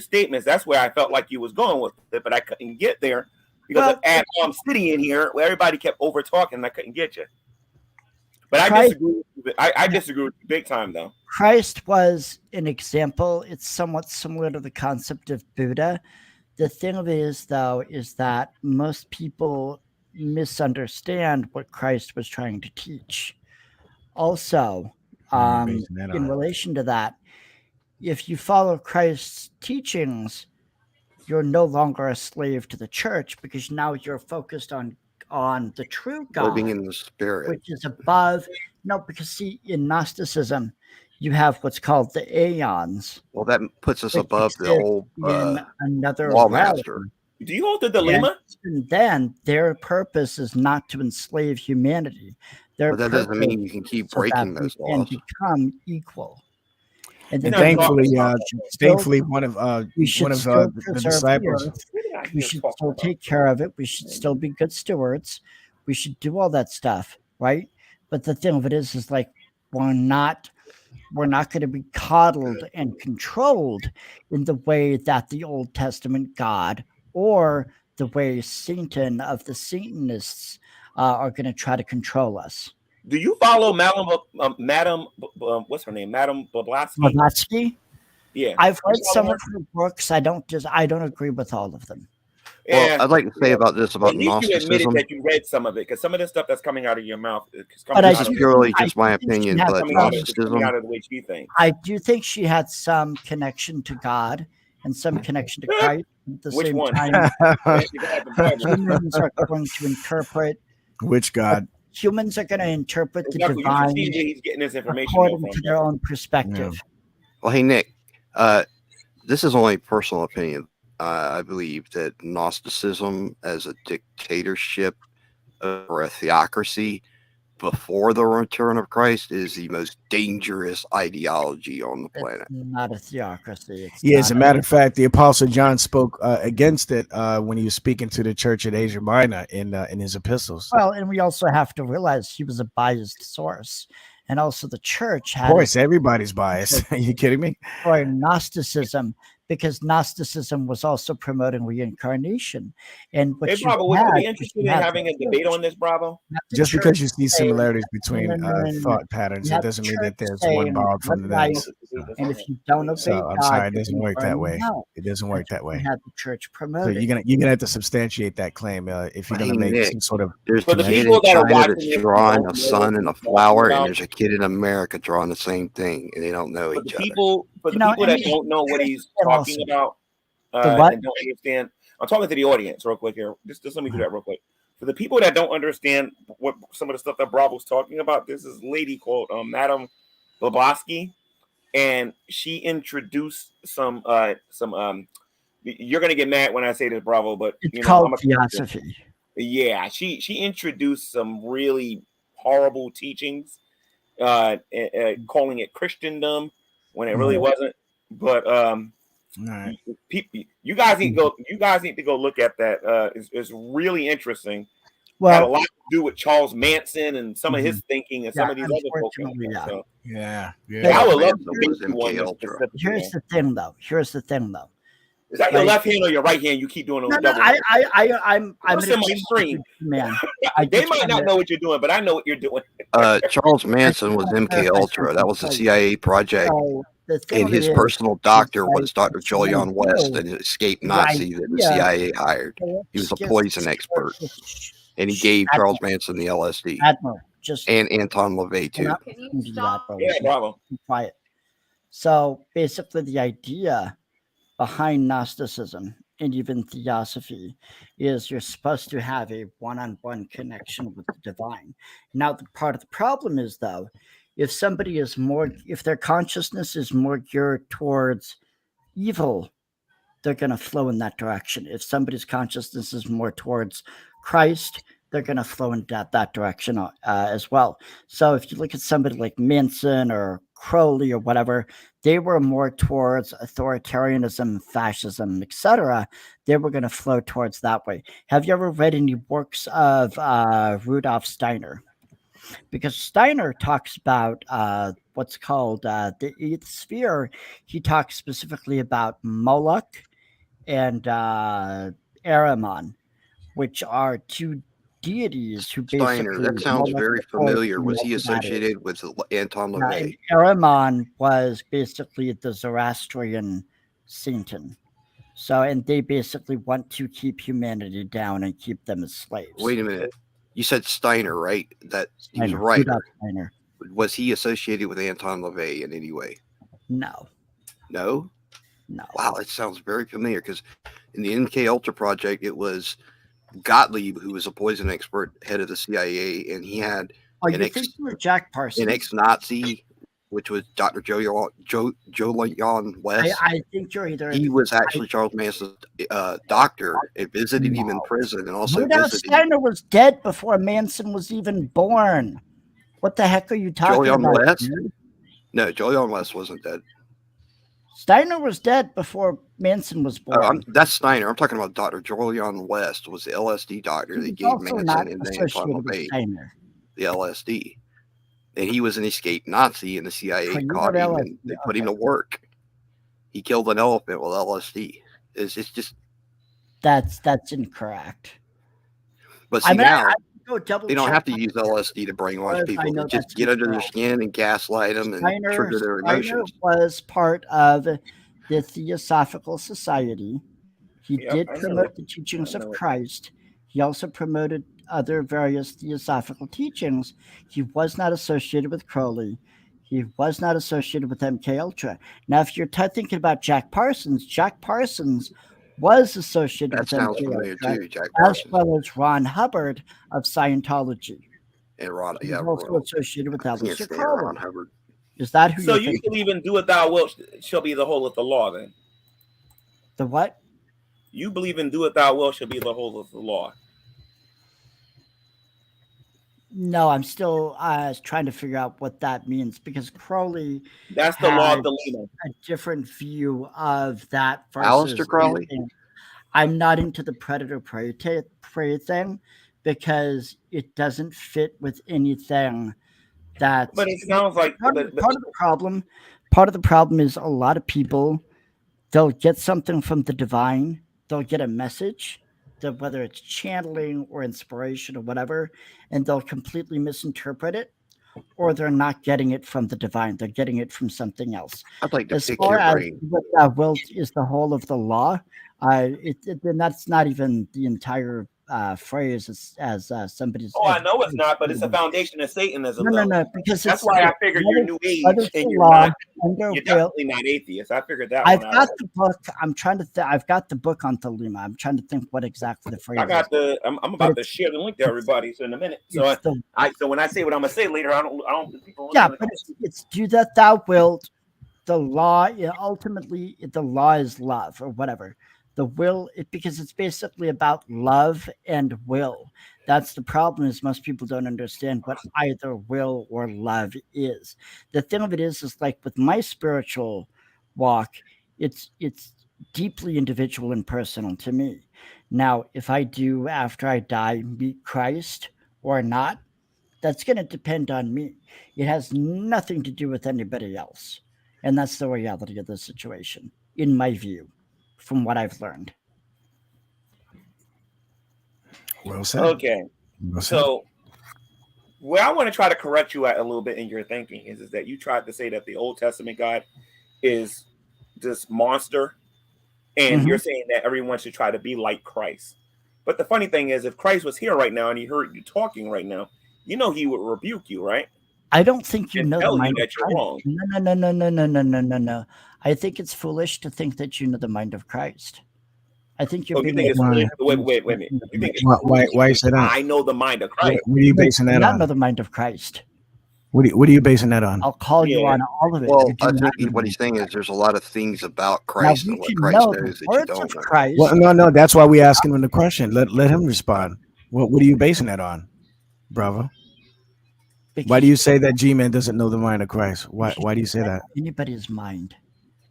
statements, that's where I felt like you was going with it, but I couldn't get there because I'm sitting in here where everybody kept over talking and I couldn't get you. But I disagree. I disagree with you big time, though. Christ was an example. It's somewhat similar to the concept of Buddha. The thing of it is, though, is that most people misunderstand what Christ was trying to teach. Also, in relation to that, if you follow Christ's teachings, you're no longer a slave to the church because now you're focused on the true God, living in the spirit, which is above. No, because see, in Gnosticism, you have what's called the aeons. Well, that puts us above the old in another lawmaster. realm. Do you hold the dilemma? And then their purpose is not to enslave humanity. But that doesn't mean you can keep breaking those laws and become equal. And thankfully, one of the disciples. We should still take care of it. We should still be good stewards. We should do all that stuff, right? But the thing of it is like we're not going to be coddled and controlled in the way that the Old Testament God or the way Satan of the Satanists are going to try to control us. Do you follow Madam what's her name? Madam Blavatsky? Blavatsky? Yeah. I've read some of her books. I don't agree with all of them. Well, I'd like to say about this about Gnosticism. You admitted that you read some of it because some of the stuff that's coming out of your mouth is this is purely just my opinion, but Gnosticism. Out of the way she thinks. I do think she had some connection to God and some connection to Christ. At the Which same one? time, humans are going to interpret which God. Humans are going to interpret the Exactly. divine He's getting this information according to their own perspective. Yeah. Well, hey Nick, this is only personal opinion. I believe that Gnosticism as a dictatorship or a theocracy before the return of Christ is the most dangerous ideology on the planet. It's not a theocracy. As a matter of fact, the Apostle John spoke against it when he was speaking to the church at Asia Minor in his epistles. Well, and we also have to realize he was a biased source. And also the church had... Of course, everybody's biased. Are you kidding me? Or Gnosticism, because Gnosticism was also promoting reincarnation. And what Bravo, would you be interested in having a debate on this, Bravo? Just because you see similarities between thought patterns, it doesn't mean that there's one borrowed from the next. And if you don't obey I'm sorry, it doesn't work that way. It doesn't work that way. Had the church promote. So you're gonna have to substantiate that claim if you're gonna make some sort of. There's a kid in China that's drawing a sun and a flower, and there's a kid in America drawing the same thing, and they don't know each other. For the people that don't know what he's talking about and don't understand, I'm talking to the audience real quick here. Just let me do that real quick. For the people that don't understand what some of the stuff that Bravo's talking about, this is a lady called Madam Blavatsky, and she introduced some. You're gonna get mad when I say this, Bravo, but it's called theosophy. Yeah, she introduced some really horrible teachings, calling it Christendom when it really wasn't. But people, you guys need to go look at that. It's really interesting. Well, had a lot to do with Charles Manson and some of his thinking and some of these other folks. So. Yeah. I would love to. Here's the thing, though. Is that your left hand or your right hand? You keep doing those double. I'm in my stream, man. They might not know what you're doing, but I know what you're doing. Charles Manson was MK Ultra. That was a CIA project. And his personal doctor was Dr. Julian West, an escaped Nazi that the CIA hired. He was a poison expert. And he gave Charles Manson the LSD. And Anton LaVey, too. Yeah, bravo. Quiet. So basically, the idea behind Gnosticism and even theosophy is you're supposed to have a one-on-one connection with the divine. Now, the part of the problem is, though, if their consciousness is more geared towards evil they're going to flow in that direction. If somebody's consciousness is more towards Christ, they're going to flow in that direction as well. So if you look at somebody like Manson or Crowley or whatever, they were more towards authoritarianism, fascism, etc. They were going to flow towards that way. Have you ever read any works of Rudolf Steiner? Because Steiner talks about what's called the eighth sphere. He talks specifically about Moloch and Ahriman, which are two deities who Steiner, basically that sounds Moloch very is the fourth familiar. Was he female that is. associated with Anton And LaVey? Ahriman was basically the Zoroastrian Satan. So, and they basically want to keep humanity down and keep them as slaves. Wait a minute. You said Steiner, right? That he was a Steiner, writer. Rudolf Steiner. Was he associated with Anton LaVey in any way? No. No? No. Wow, it sounds very familiar because in the MK Ultra project, it was Gottlieb, who was a poison expert, head of the CIA, and he had you think you were Jack Parsons? an ex-Nazi, which was Dr. Jolyon West. I think you're either. He was actually Charles Manson's doctor and visited him in prison, and also Rudolf visited Steiner was dead before Manson was even born. What the heck are you talking Jolyon about? West. Dude? No, Jolyon West wasn't dead. Steiner was dead before Manson was born. That's Steiner. I'm talking about Dr. Jolyon West was the LSD doctor that gave Manson and Anton LaVey the LSD. And he was an escaped Nazi, and the CIA caught him and they put him to work. He killed an elephant with LSD. It's just that's incorrect. But see, now they don't have to use LSD to brainwash people. They just get under their skin and gaslight them and trigger their emotions. Steiner was part of the Theosophical Society. He did promote the teachings of Christ. He also promoted other various theosophical teachings. He was not associated with Crowley. He was not associated with MK Ultra. Now, if you're thinking about Jack Parsons was associated with MK Ultra, as well as Ron Hubbard of Scientology. And Ron, He's also associated with Aleister Crowley. Ron Hubbard. Is that who? So you believe in "Do what thou wilt shall be the whole of the law"? Then the what? You believe in "Do what thou wilt shall be the whole of the law"? No, I'm still trying to figure out what that means because Crowley. That's the law of dilemma. A different view of that. Aleister Crowley. I'm not into the predator prey thing because it doesn't fit with anything. But it sounds like part of the problem. Part of the problem is a lot of people, they'll get something from the divine. They'll get a message, whether it's channeling or inspiration or whatever, and they'll completely misinterpret it, or they're not getting it from the divine. They're getting it from something else. I'd like to as pick far your as brain. what will is the whole of the law, then that's not even the entire phrase as somebody's. Oh, I know it's not, but it's a foundation of Satanism. No, because that's why I figured you're New Age and you're definitely not atheist. I figured that. I've got the book. I'm trying to. I've got the book on Thelema. I'm trying to think what exactly the phrase. I got the. I'm about to share the link to everybody. So in a minute. So so when I say what I'm gonna say later, I don't. People yeah, but it's do that thou wilt. The law ultimately the law is love or whatever. The will, because it's basically about love and will. That's the problem is most people don't understand what either will or love is. The thing of it is like with my spiritual walk, it's deeply individual and personal to me. Now, if I do after I die meet Christ or not, that's going to depend on me. It has nothing to do with anybody else. And that's the reality of the situation, in my view. From what I've learned. Well said. Okay. Well said. So where I want to try to correct you at a little bit in your thinking is that you tried to say that the Old Testament God is this monster, and you're saying that everyone should try to be like Christ. But the funny thing is, if Christ was here right now and he heard you talking right now, you know he would rebuke you, right? I don't think you know the mind that you're wrong. No. I think it's foolish to think that you know the mind of Christ. I think you're being. Wait a minute. Why is that? I know the mind of Christ. What are you basing that on? on? Know the mind of Christ. What are you basing that on? I'll call you on all of it. Well, You do I not think know what me. he's saying is there's a lot of things about Now Christ we and what can Christ know the knows that you words don't of know. Christ. Well, no, that's why we asking him the question. Let him respond. What are you basing that on, brother? Why do you say that G-Man doesn't know the mind of Christ? Why do you say that? Anybody's mind.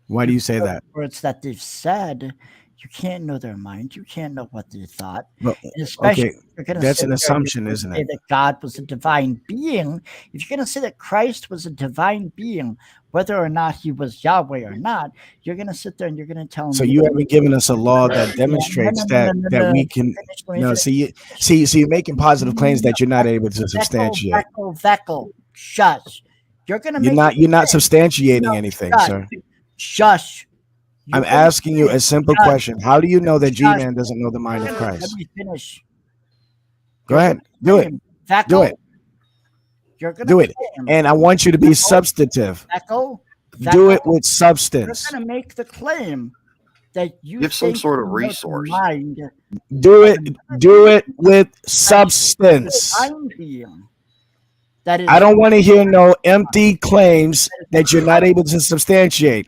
Why do you say know that? the words that they've said, you can't know their mind. You can't know what they thought. Well, And especially okay, if you're going to that's sit an there and assumption, isn't say it? that God was a divine being. If you're going to say that Christ was a divine being, whether or not he was Yahweh or not, you're going to sit there and you're going to tell So me. you haven't given us a law that demonstrates that we can. No, see, you're making positive claims that you're not able to substantiate. Veckel, shush. You're going to You're make not substantiating anything, shush. sir. Shush. I'm asking you a simple question. How do you know that G-Man doesn't know the mind of Let Christ? me finish. Go ahead. Do it. Do it. You're gonna Do it. claim, And I want you to be substantive. Do it with substance. You're gonna make the claim that you Give some think sort of you know the resource. mind Do it with substance. divine being. That is, I don't want to hear no empty claims that you're not able to substantiate.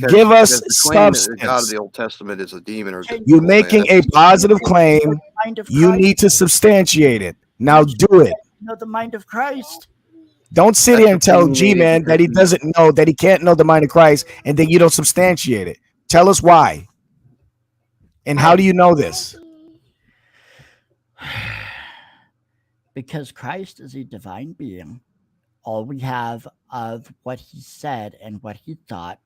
Give us the claim that the God of substance. the Old Testament is a demon or You're making a positive claim. You need to substantiate it. Now do it. know the mind of Christ. Don't sit here and tell G-Man that he doesn't know, that he can't know the mind of Christ, and then you don't substantiate it. Tell us why. And how do you know this? Because Christ is a divine being. All we have of what he said and what he thought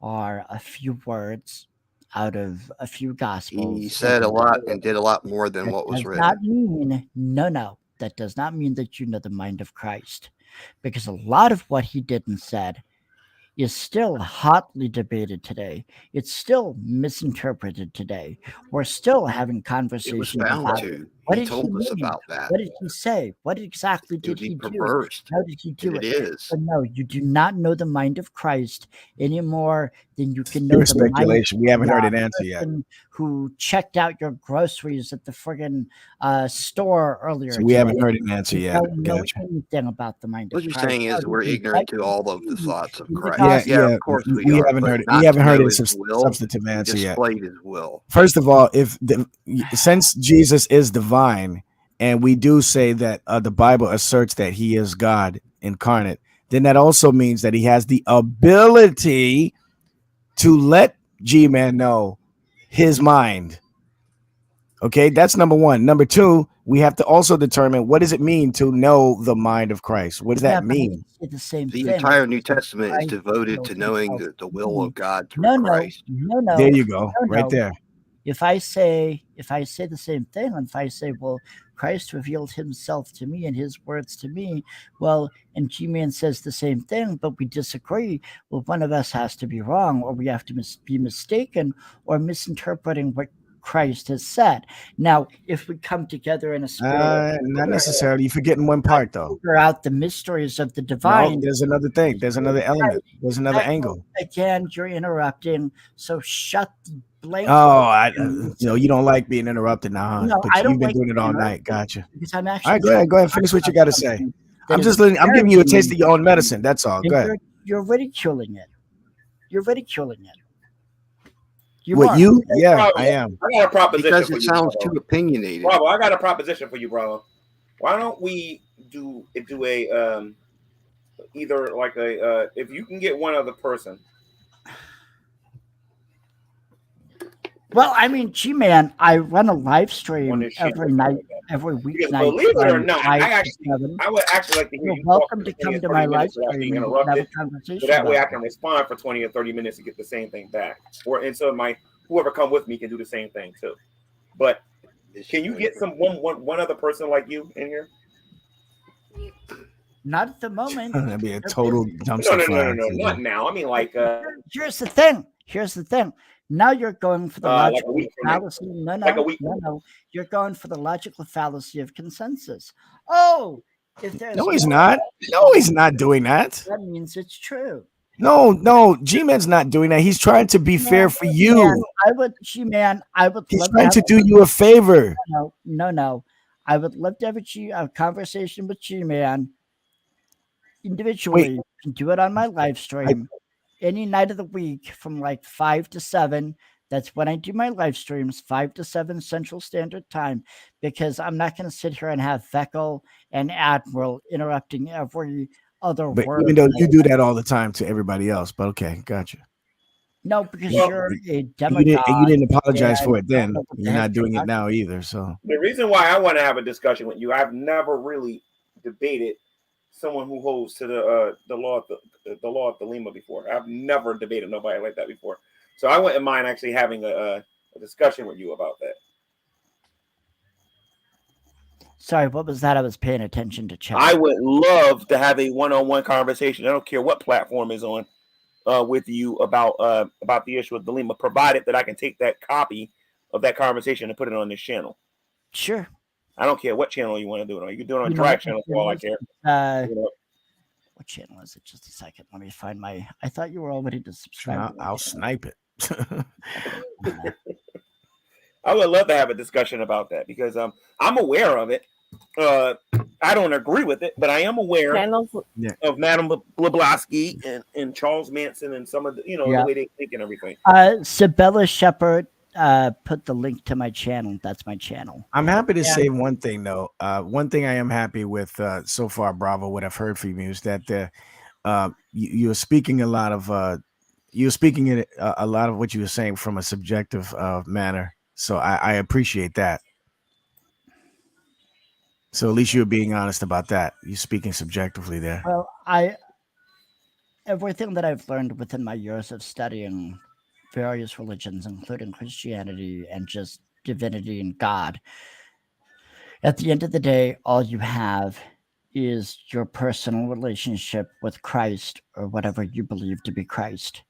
are a few words out of a few gospels. He said a lot and did a lot more than what was Does written. not mean no. That does not mean that you know the mind of Christ, because a lot of what he did and said is still hotly debated today. It's still misinterpreted today. We're still having conversations about to. what He did told us mean? about that. What did he say? What exactly did he do? How did he do It it? is. But no, you do not know the mind of Christ any more than you can know Pure the mind speculation. We haven't of heard the an answer yet. person who checked out your groceries at the friggin' store earlier. So we haven't today. heard an answer You yet. don't know Gotcha. anything about the mind What of you're Christ. saying is No, we're you ignorant can to all of the thoughts of in the Christ. Yeah, Of course we are, haven't but heard it. not We haven't to heard know a his will. substantive He answer yet. displayed his will. First of all, since Jesus is divine, and we do say that the Bible asserts that he is God incarnate, then that also means that he has the ability to let G-Man know his mind. Okay, that's number one. Number two, we have to also determine what does it mean to know the mind of Christ? What does that mean? It's the same The thing. entire New Testament is Christ devoted revealed to knowing himself the to will me. of God through No, Christ. no. There you go, no, right no. there. If I say the same thing, and if I say, well, Christ revealed himself to me and his words to me, well, and G-Man says the same thing, but we disagree, well, one of us has to be wrong, or we have to be mistaken or misinterpreting what Christ has said. Now, if we come together in a spirit, Not necessarily. You're forgetting one part, though. figure out the mysteries of the divine. No, there's another thing. There's another element. There's another angle. Again, you're interrupting, so shut the blank. Oh, you don't like being interrupted now, huh? No, But I don't you've been like doing it all being night. Gotcha. because I'm All actually. right, go ahead. Finish what you got to say. I'm giving you a taste of your own medicine. That's all. Go ahead. You're ridiculing it. You're ridiculing it. What you? Yeah, I am. I got a proposition Because for it you, sounds brother. too opinionated. Bravo, I got a proposition for you, brother. Why don't we do a either like a if you can get one other person. Well, I mean, G-Man, I run a live stream every night, every weeknight. Believe it or not, I would actually like to hear You're you welcome talk to for come 20 to or my 30 live minutes without stream being and we can have a interrupted. conversation. So that way I about can respond for 20 or 30 minutes to get the same thing back. And so whoever come with me can do the same thing too. But can you get one other person like you in here? Not at the moment. That'd be a total dumpster fire. No, not now. I mean, like, here's the thing. Now you're going for the like a logical week from now. fallacy. No. Like a week. No. You're going for the logical fallacy of consensus. Oh, if there's No, he's not. No, he's not doing that. That means it's true. No, G-Man's not doing that. He's trying to be fair for you. I would He's trying to do you a favor. No. I would love to have a conversation with G-Man individually. You can do it on my live stream any night of the week from like 5 to 7. That's when I do my live streams, 5 to 7 Central Standard Time, because I'm not going to sit here and have Veckel and Admiral interrupting every other But word. even though you do that all the time to everybody else, but okay, gotcha. No, because Well, you're a you demagogue. didn't apologize and for I it then. don't know what the You're heck not doing you're it now either. So The reason why I want to have a discussion with you, I've never really debated someone who holds to the law of the Lima before. I've never debated nobody like that before. So I wouldn't mind actually having a discussion with you about that. Sorry, what was that? I was paying attention to chat. I would love to have a one-on-one conversation. I don't care what platform is on with you about the issue of the Lima, provided that I can take that copy of that conversation and put it on this channel. Sure. I don't care what channel you want to do it on. You can do it on Drag Channel for all I care. What channel is it? Just a second. Let me find my. I thought you were all ready to subscribe. I'll snipe it. I would love to have a discussion about that because I'm aware of it. I don't agree with it, but I am aware of Madame Blavatsky and Charles Manson and some of the the way they think and everything. Sabella Shepherd put the link to my channel. That's my channel. I'm happy to say one thing though. One thing I am happy with so far, Bravo. What I've heard from you is that you're speaking a lot of a lot of what you were saying from a subjective manner. So I appreciate that. So at least you're being honest about that. You're speaking subjectively there. Well, everything that I've learned within my years of studying various religions, including Christianity and just divinity and God, at the end of the day, all you have is your personal relationship with Christ or whatever you believe to be Christ.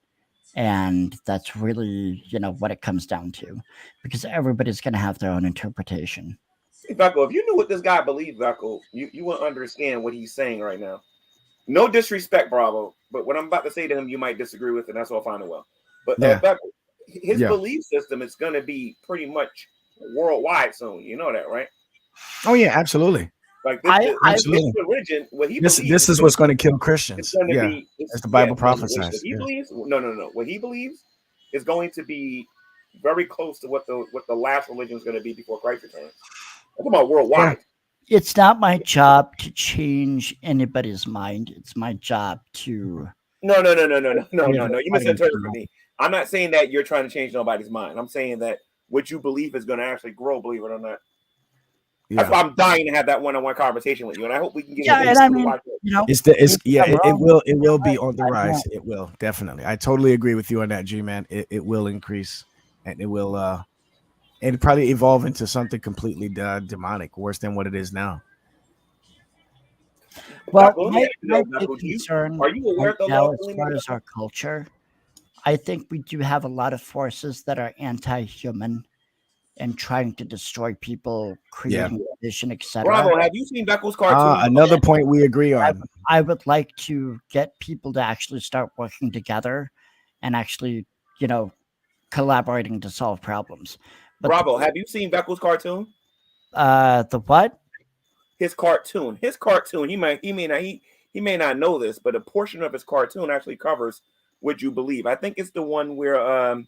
And that's really, what it comes down to, because everybody's going to have their own interpretation. Veckel, if you knew what this guy believed, Veckel, you wouldn't understand what he's saying right now. No disrespect, Bravo, but what I'm about to say to him, you might disagree with, and that's all fine and well. But Veckel, his belief system is going to be pretty much worldwide soon. You know that, right? Oh yeah, absolutely. Like this religion, what he believes. This is what's going to kill Christians. As the Bible prophesies. What he believes, no. What he believes is going to be very close to what the last religion is going to be before Christ returns. I'm talking about worldwide. It's not my job to change anybody's mind. It's my job to. No. You misinterpreted me. I'm not saying that you're trying to change nobody's mind. I'm saying that what you believe is going to actually grow, believe it or not. That's why I'm dying to have that one-on-one conversation with you, and I hope we can get. It will be on the rise. It will definitely. I totally agree with you on that, G-Man. It will increase, and it will. And probably evolve into something completely demonic, worse than what it is now. Well, my big concern right now, as far as our culture, I think we do have a lot of forces that are anti-human and trying to destroy people, creating division, etc. Bravo, have you seen Beckel's cartoon? Another point we agree on. I would like to get people to actually start working together and actually, collaborating to solve problems. But Bravo, have you seen Beckel's cartoon? The what? His cartoon. He may not know this, but a portion of his cartoon actually covers what you believe. I think it's the one where when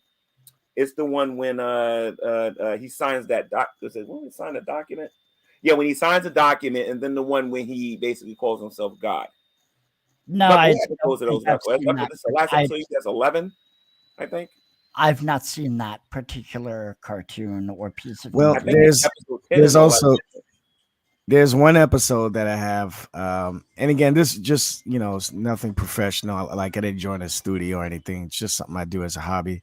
he signs that when he signed a document. Yeah, when he signs a document, and then the one when he basically calls himself God. No, that's the last episode. That's 11, I think. I've not seen that particular cartoon or piece of. Well, there's one episode that I have, and again, this just it's nothing professional. Like I didn't join a studio or anything. It's just something I do as a hobby.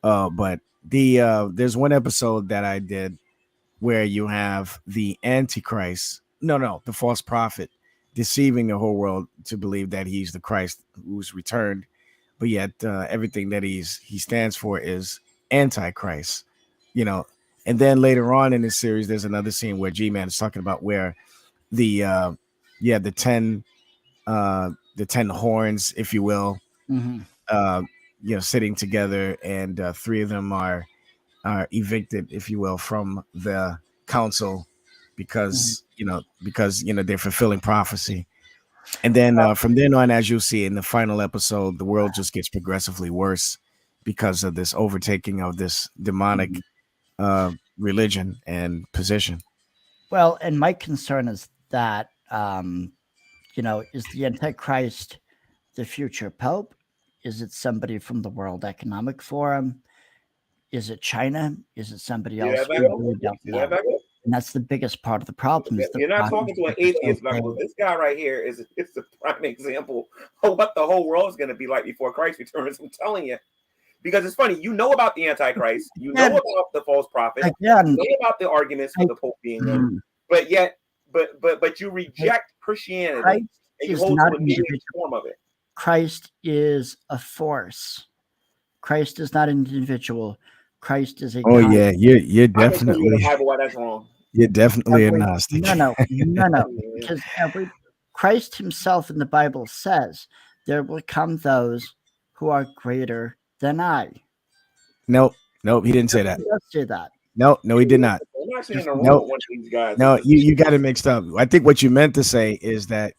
But there's one episode that I did where you have the Antichrist, the false prophet, deceiving the whole world to believe that he's the Christ who's returned. But yet everything that he stands for is Antichrist, and then later on in this series, there's another scene where G-Man is talking about where the 10 horns, if you will, sitting together, and 3 of them are evicted, if you will, from the council because they're fulfilling prophecy. And then from then on, as you'll see in the final episode, the world just gets progressively worse because of this overtaking of this demonic religion and position. Well, and my concern is that, is the Antichrist the future Pope? Is it somebody from the World Economic Forum? Is it China? Is it somebody else? We really don't know. And that's the biggest part of the problem. You're not talking to an atheist. This guy right here is a prime example of what the whole world is going to be like before Christ returns. I'm telling you. Because it's funny, you know about the Antichrist, you know about the false prophet, you know about the arguments for the Pope being there, but you reject Christianity and you hold to a new form of it. Christ is a force. Christ is not an individual. Christ is a God. Yeah, you're definitely the Bible why that's wrong. You're definitely a Gnostic. No. Because Christ himself in the Bible says there will come those who are greater than I. Nope, he didn't say that. He does say that. No, he did not. No, you got it mixed up. I think what you meant to say is that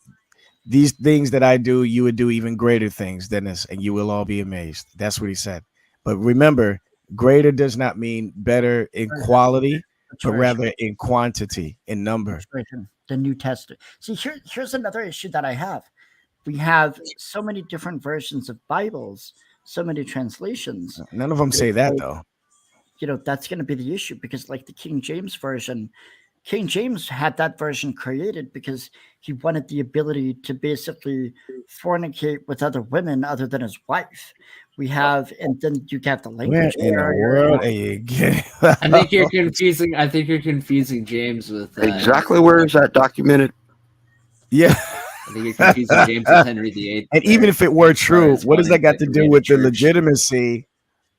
these things that I do, you would do even greater things than this, and you will all be amazed. That's what he said. But remember, greater does not mean better in quality, but rather in quantity, in number. The New Testament. See, here's another issue that I have. We have so many different versions of Bibles, so many translations. None of them say that, though. That's going to be the issue because, like the King James version, King James had that version created because he wanted the ability to basically fornicate with other women other than his wife. And then you have the language. Where in the world are you getting? I think you're confusing James with exactly where is that documented? Yeah. I think you're confusing James with Henry VIII. And even if it were true, what does that got to do with the legitimacy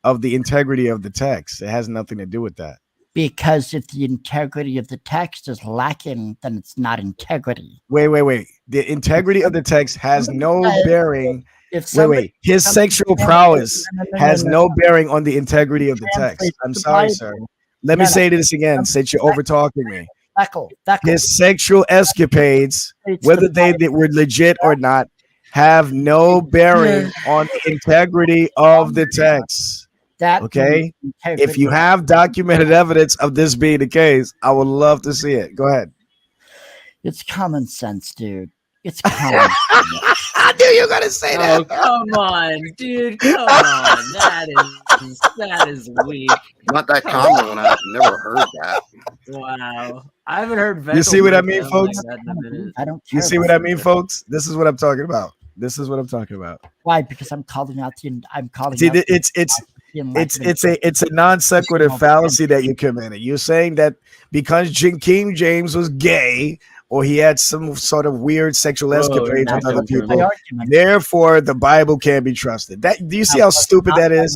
of the integrity of the text? It has nothing to do with that. Because if the integrity of the text is lacking, then it's not integrity. Wait. The integrity of the text has no bearing. His sexual prowess has no bearing on the integrity of the text. I'm sorry, sir. Let me say this again, since you're over-talking me. His sexual escapades, whether they were legit or not, have no bearing on the integrity of the text. Okay? If you have documented evidence of this being the case, I would love to see it. Go ahead. It's common sense, dude. It's common sense. I knew you were going to say that. Oh, come on, dude. Come on. That is weak. Not that common. I've never heard that. Wow. I haven't heard You see what I mean, folks? I don't care. You see what I mean, folks? This is what I'm talking about. Why? Because I'm calling out the. It's a non sequitur fallacy that you committed. You're saying that because King James was gay or he had some sort of weird sexual escapades with other people, therefore the Bible can't be trusted. Do you see how stupid that is?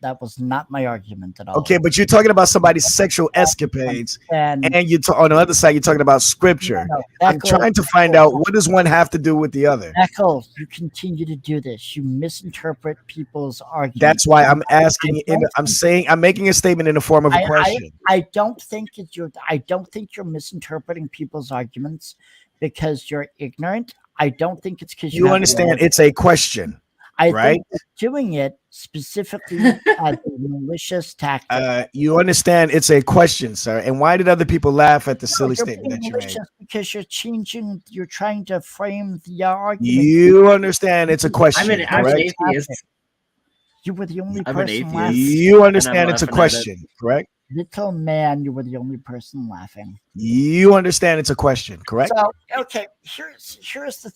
That was not my argument at all. Okay, but you're talking about somebody's sexual escapades, and you on the other side you're talking about scripture. I'm trying to find out what does one have to do with the other. Echo, you continue to do this. You misinterpret people's arguments. That's why I'm asking. I'm making a statement in the form of a question. I don't think you're misinterpreting people's arguments because you're ignorant. I don't think it's because you understand. It's a question. I think doing it specifically as a malicious tactic. You understand it's a question, sir. And why did other people laugh at the silly statement that you made? Because you're trying to frame the argument. You understand it's a question. I'm an atheist. You were the only person laughing. You understand it's a question, correct? Little man, you were the only person laughing. You understand it's a question, correct? So, okay, here's the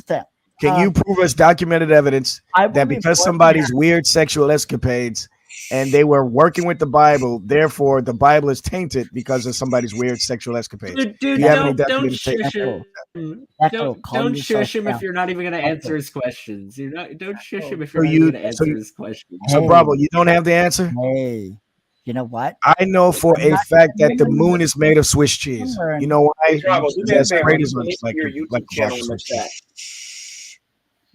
thing. Can you prove us documented evidence that because somebody's weird sexual escapades and they were working with the Bible, therefore the Bible is tainted because of somebody's weird sexual escapades? Dude, don't shush him. Don't shush him if you're not even going to answer his questions. Don't shush him if you're not even going to answer his questions. So, Bravo, you don't have the answer? Hey, you know what? I know for a fact that the moon is made of Swiss cheese. You know why? That's great.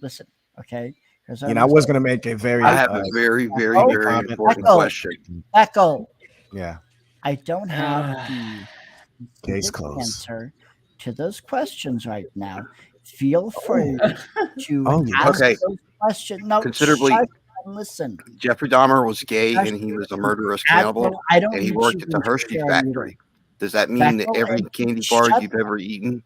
Listen, okay. I was going to make a very. I have a very, very, very important question. Echo. Yeah. I don't have the case closed answer to those questions right now. feel free to ask Okay. those questions. No, Considerably. Listen. Jeffrey Dahmer was gay and he was a murderous cannibal, I don't and he need worked you at the to Hershey share factory. Does that mean that Beckel, every and candy bar shut you've ever eaten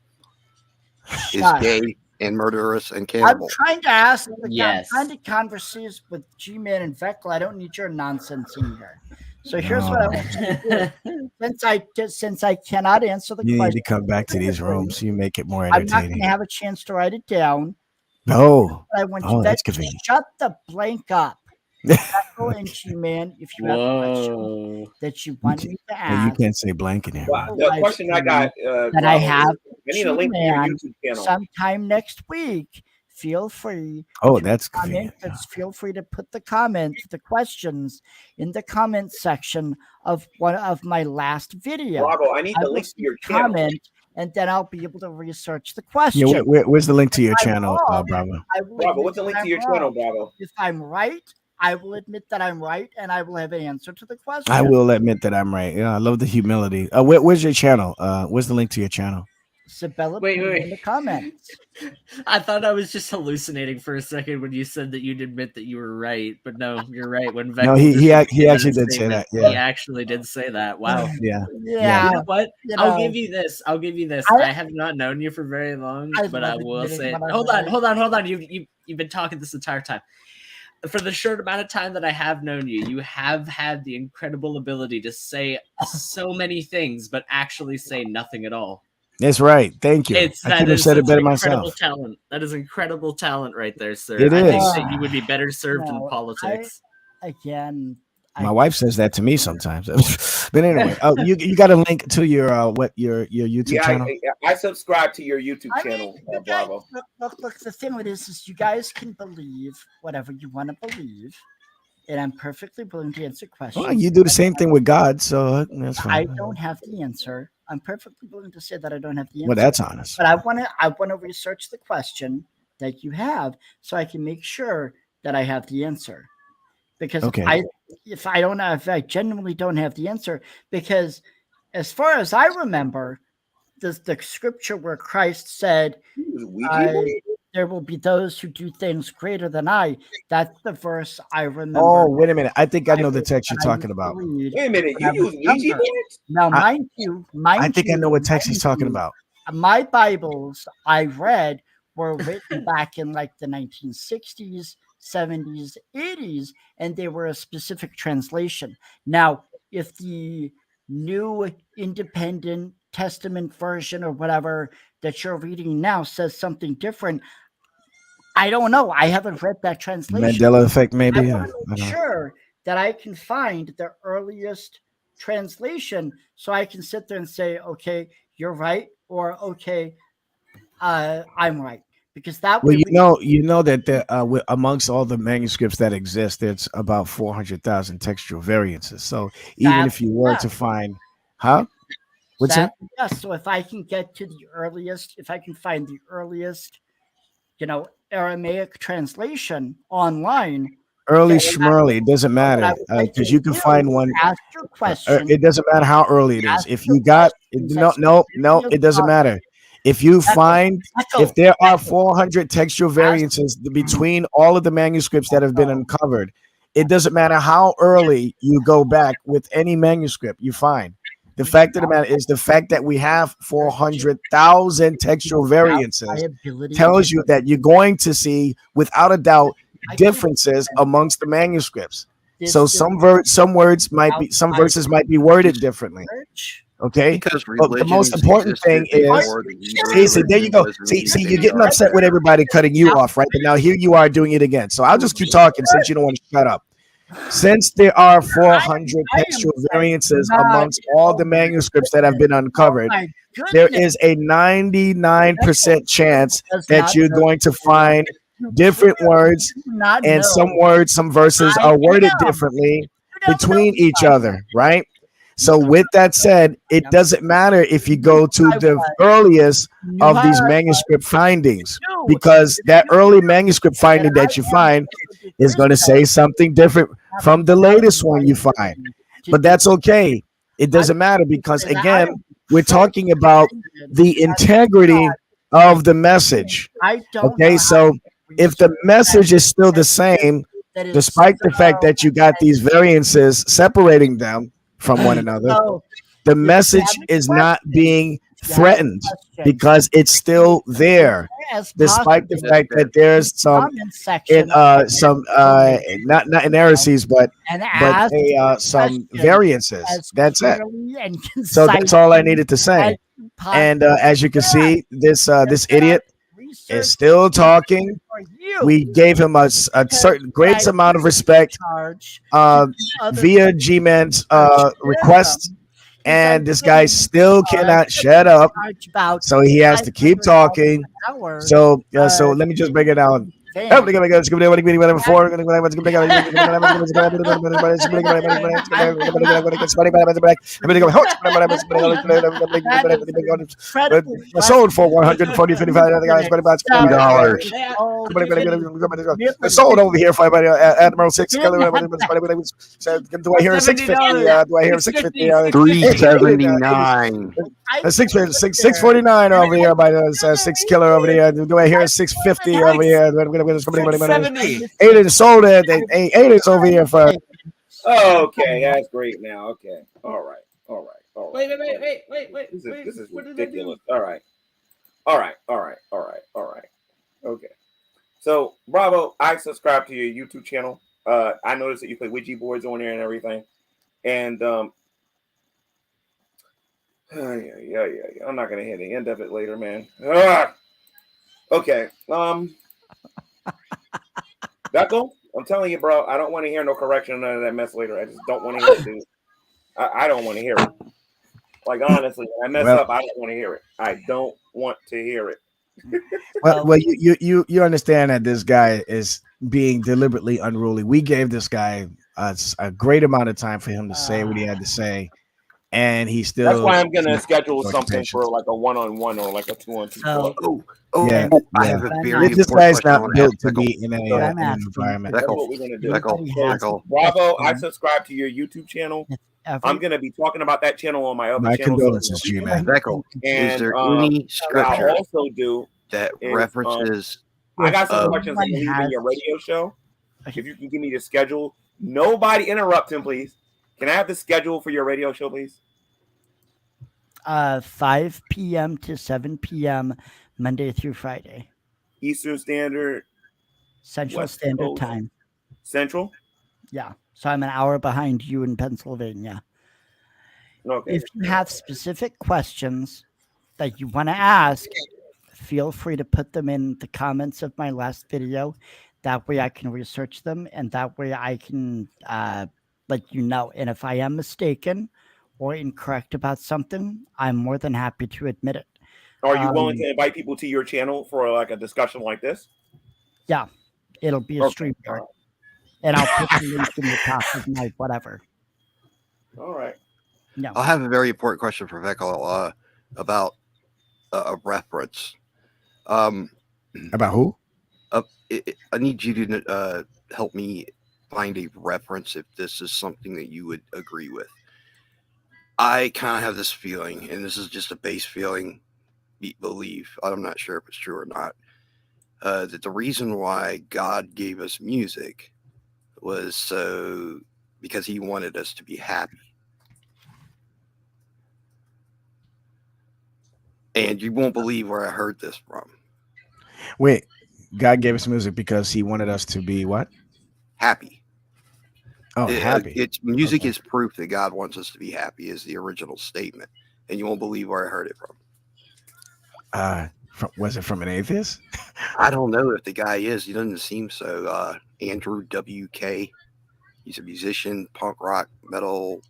is Shut. gay and murderous and I'm cannibal? trying to ask Yes. I'm trying to converse with G-Man and Veckel. I don't need your nonsense in here. So here's what I want you to do. Since I cannot answer the You question, need to come back to these rooms. You make it more I'm not going entertaining. to have a chance to write it down. No. I want Oh, you that's to convenient. shut the blank up. Veckel and G-Man, if you have a question that you want me to You ask, can't say blank in here. Well, the question I got, that I have, I need a link to your G-Man, YouTube channel. sometime next week. Feel free. Oh, to that's comment. convenient. Feel free to put the comments, the questions, in the comment section of one of my last video. Bravo, I need the will link to see your the channel. comment, and then I'll be able to research the question. Yeah, where's the link to your If I'm channel, wrong, Bravo? I will Bravo, admit what's the link that to your I'm channel, wrong. Bravo? If I'm right, I will admit that I'm right, and I will have an answer to the question. I will admit that I'm right. Yeah, I love the humility. Where's your channel? Where's the link to your channel? Sabella, Wait. in the comments. I thought I was just hallucinating for a second when you said that you'd admit that you were right, but no, you're right. When No, Veckel he just made actually did say statement, that. Yeah. He actually did say that. Wow. Yeah. Yeah. You know what? You I'll know, give you this. I have not known you for very long, I but I love will admitting say. when I'm Hold right. on. You've been talking this entire time. For the short amount of time that I have known you, you have had the incredible ability to say so many things, but actually say nothing at all. That's right. Thank you. I That couldn't have is said it such better incredible myself. talent. That is incredible talent right there, sir. It I think is. that you would be better served in No, politics. My wife says that to me sometimes. But anyway, you got a link to your YouTube Yeah, channel? I subscribe to your YouTube channel, Bravo. Look, the thing with this is you guys can believe whatever you want to believe, and I'm perfectly willing to answer questions. Well, you do the same thing with God, so that's I fine. don't have the answer. I'm perfectly willing to say that I don't have the answer. Well, that's honest. But I want to research the question that you have so I can make sure that I have the answer. Because if I genuinely don't have the answer, because as far as I remember, the scripture where Christ said, there will be those who do things greater than I. That's the verse I remember. Oh, wait a minute. I think I know the text you're talking about. Wait a minute, you use Ouija boards? Now, mind you, I think I know what text he's talking about. My Bibles I read were written back in like the 1960s, 70s, 80s, and they were a specific translation. Now, if the New Independent Testament version or whatever that you're reading now says something different, I don't know. I haven't read that translation. Mandela effect, maybe. I Yeah. want to make sure that I can find the earliest translation so I can sit there and say, okay, you're right, or okay, I'm right. Because that way, you know that amongst all the manuscripts that exist, there's about 400,000 textual variances. So even if you were to find, what's that? Yes. So if I can get to the earliest, if I can find the earliest, Aramaic translation online. Early schmerly, it doesn't matter because you can find one. Ask your question. It doesn't matter how early it is. If you got no, it doesn't matter. If you find, if there are 400 textual variances between all of the manuscripts that have been uncovered, it doesn't matter how early you go back with any manuscript you find. The fact of the matter is the fact that we have 400,000 textual variances tells you that you're going to see, without a doubt, differences amongst the manuscripts. So some verses might be worded differently. Okay, but the most important thing is, there you go. See, you're getting upset with everybody cutting you off, right? But now here you are doing it again. So I'll just keep talking since you don't want to shut up. Since there are 400 textual variances amongst all the manuscripts that have been uncovered, there is a 99% chance that you're going to find different words, and some verses are worded differently between each other, right? So with that said, it doesn't matter if you go to the earliest of these manuscript findings, because that early manuscript finding that you find is going to say something different from the latest one you find. But that's okay. It doesn't matter because, again, we're talking about the integrity of the message. I don't Okay, know so if the message is still the same, that is despite the fact that you got these variances separating them from one another, so the message is not being threatened because it's still there, as despite the possible fact that there's some comment section not in heresies, but and ask some questions variances. as That's it. clearly and So that's all I needed to say. as And as you can see, this idiot is still talking. We gave him a certain great amount of respect via G-Man's request, and this guy still cannot shut up. So he has to keep talking. So let me just break it down. Sold for $140, sold over here for Admiral 6. Do I hear a 650? Do I hear a 650? 379. 649 over here by the 6 killer over there. Do I hear a 650 over here? 8 is sold at 8 is over here for. Okay, that's great now. Okay. All right. Wait. This is ridiculous. All right. Okay. So, Bravo, I subscribe to your YouTube channel. I noticed that you play Ouija boards on there and everything. And I'm not gonna hear the end of it later, man. Okay. Beckel, I'm telling you, bro, I don't want to hear no correction or none of that mess later. I just don't want to hear it, dude. I don't want to hear it. Like, honestly, when I mess up, I don't want to hear it. I don't want to hear it. Well, you understand that this guy is being deliberately unruly. We gave this guy a great amount of time for him to say what he had to say, and he still. That's why I'm gonna schedule something for like a 1-on-1 or like a 2-on-2. Yeah, I have a very this guy's not built to be in an environment. That's what we're gonna do. Bravo, I subscribe to your YouTube channel. I'm gonna be talking about that channel on my other channel. Condolences, G-Man. Is there any scripture I also do that references? I got some questions that you leave in your radio show. If you can give me the schedule. Nobody interrupt him, please. Can I have the schedule for your radio show, please? 5 p.m. to 7 p.m. Monday through Friday. Eastern Standard. Central West Standard Coast. Time. Central? Yeah. So I'm an hour behind you in Pennsylvania. Okay. If you have specific questions that you want to ask, feel free to put them in the comments of my last video. That way I can research them, and that way I can let you know. And if I am mistaken or incorrect about something, I'm more than happy to admit it. Are you willing to invite people to your channel for like a discussion like this? Yeah, it'll be a stream card. And I'll put the link in the top of my whatever. All right. No. I have a very important question for Veckel about a reference. About who? I need you to help me find a reference if this is something that you would agree with. I kind of have this feeling, and this is just a base feeling, belief. I'm not sure if it's true or not. That the reason why God gave us music was because he wanted us to be happy. And you won't believe where I heard this from. Wait, God gave us music because he wanted us to be what? Happy. Oh, happy. It's music is proof that God wants us to be happy is the original statement. And you won't believe where I heard it from. Was it from an atheist? I don't know if the guy is. He doesn't seem so. Andrew WK. He's a musician, punk rock, metal.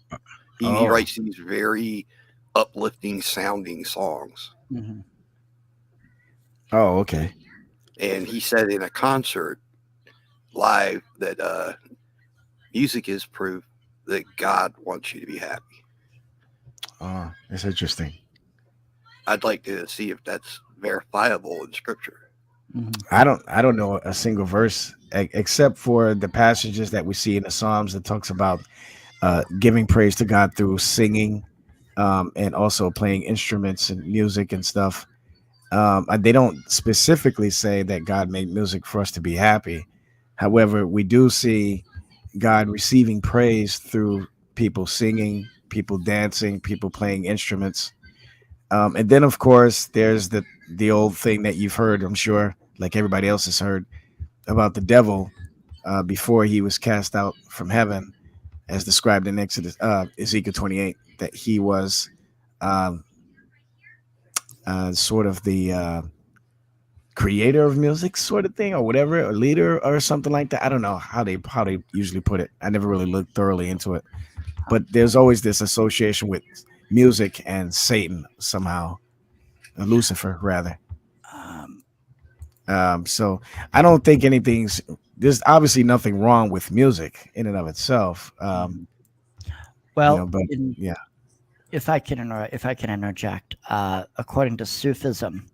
He writes these very uplifting sounding songs. Mm-hmm. Oh, okay. And he said in a concert live that music is proof that God wants you to be happy. Oh, that's interesting. I'd like to see if that's verifiable in scripture. Mm-hmm. I don't know a single verse except for the passages that we see in the Psalms that talks about giving praise to God through singing and also playing instruments and music and stuff. They don't specifically say that God made music for us to be happy. However, we do see God receiving praise through people singing, people dancing, people playing instruments. And then, of course, there's the old thing that you've heard, I'm sure, like everybody else has heard, about the devil before he was cast out from heaven, as described in Ezekiel 28, that he was um, sort of the creator of music, sort of thing, or whatever, a leader or something like that. I don't know how they usually put it. I never really looked thoroughly into it, but there's always this association with music and Satan somehow, Lucifer rather. So I don't think there's obviously nothing wrong with music in and of itself. Well, but yeah. If I can interject, according to Sufism,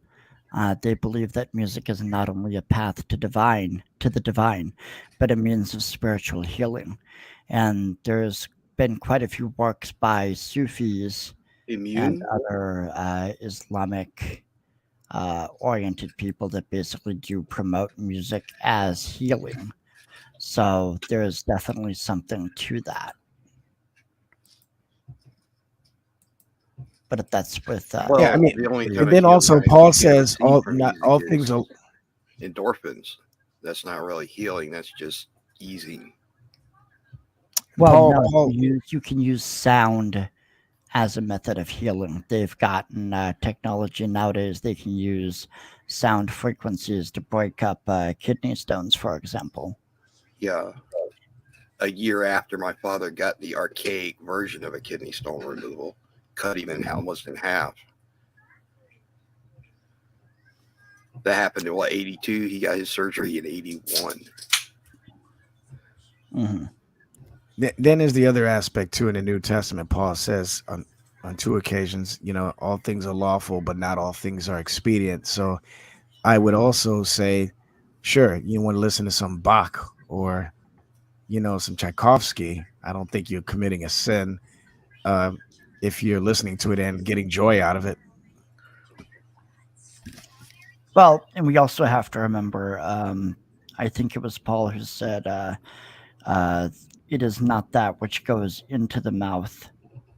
they believe that music is not only a path to the divine, but a means of spiritual healing. And there's been quite a few works by Sufis and other Islamic oriented people that basically do promote music as healing. So there is definitely something to that. But that's with well, I mean, the only and then also Paul says not all things are endorphins. That's not really healing. That's just easing. Well, you can use sound as a method of healing. They've gotten technology nowadays. They can use sound frequencies to break up kidney stones, for example. Yeah. A year after my father got the archaic version of a kidney stone removal, cut him almost in half. That happened in 82? He got his surgery in 81. Mm-hmm. Then there's the other aspect too. In the New Testament, Paul says on 2 occasions, all things are lawful, but not all things are expedient. So I would also say, sure, you want to listen to some Bach or, some Tchaikovsky. I don't think you're committing a sin if you're listening to it and getting joy out of it. Well, and we also have to remember, I think it was Paul who said, it is not that which goes into the mouth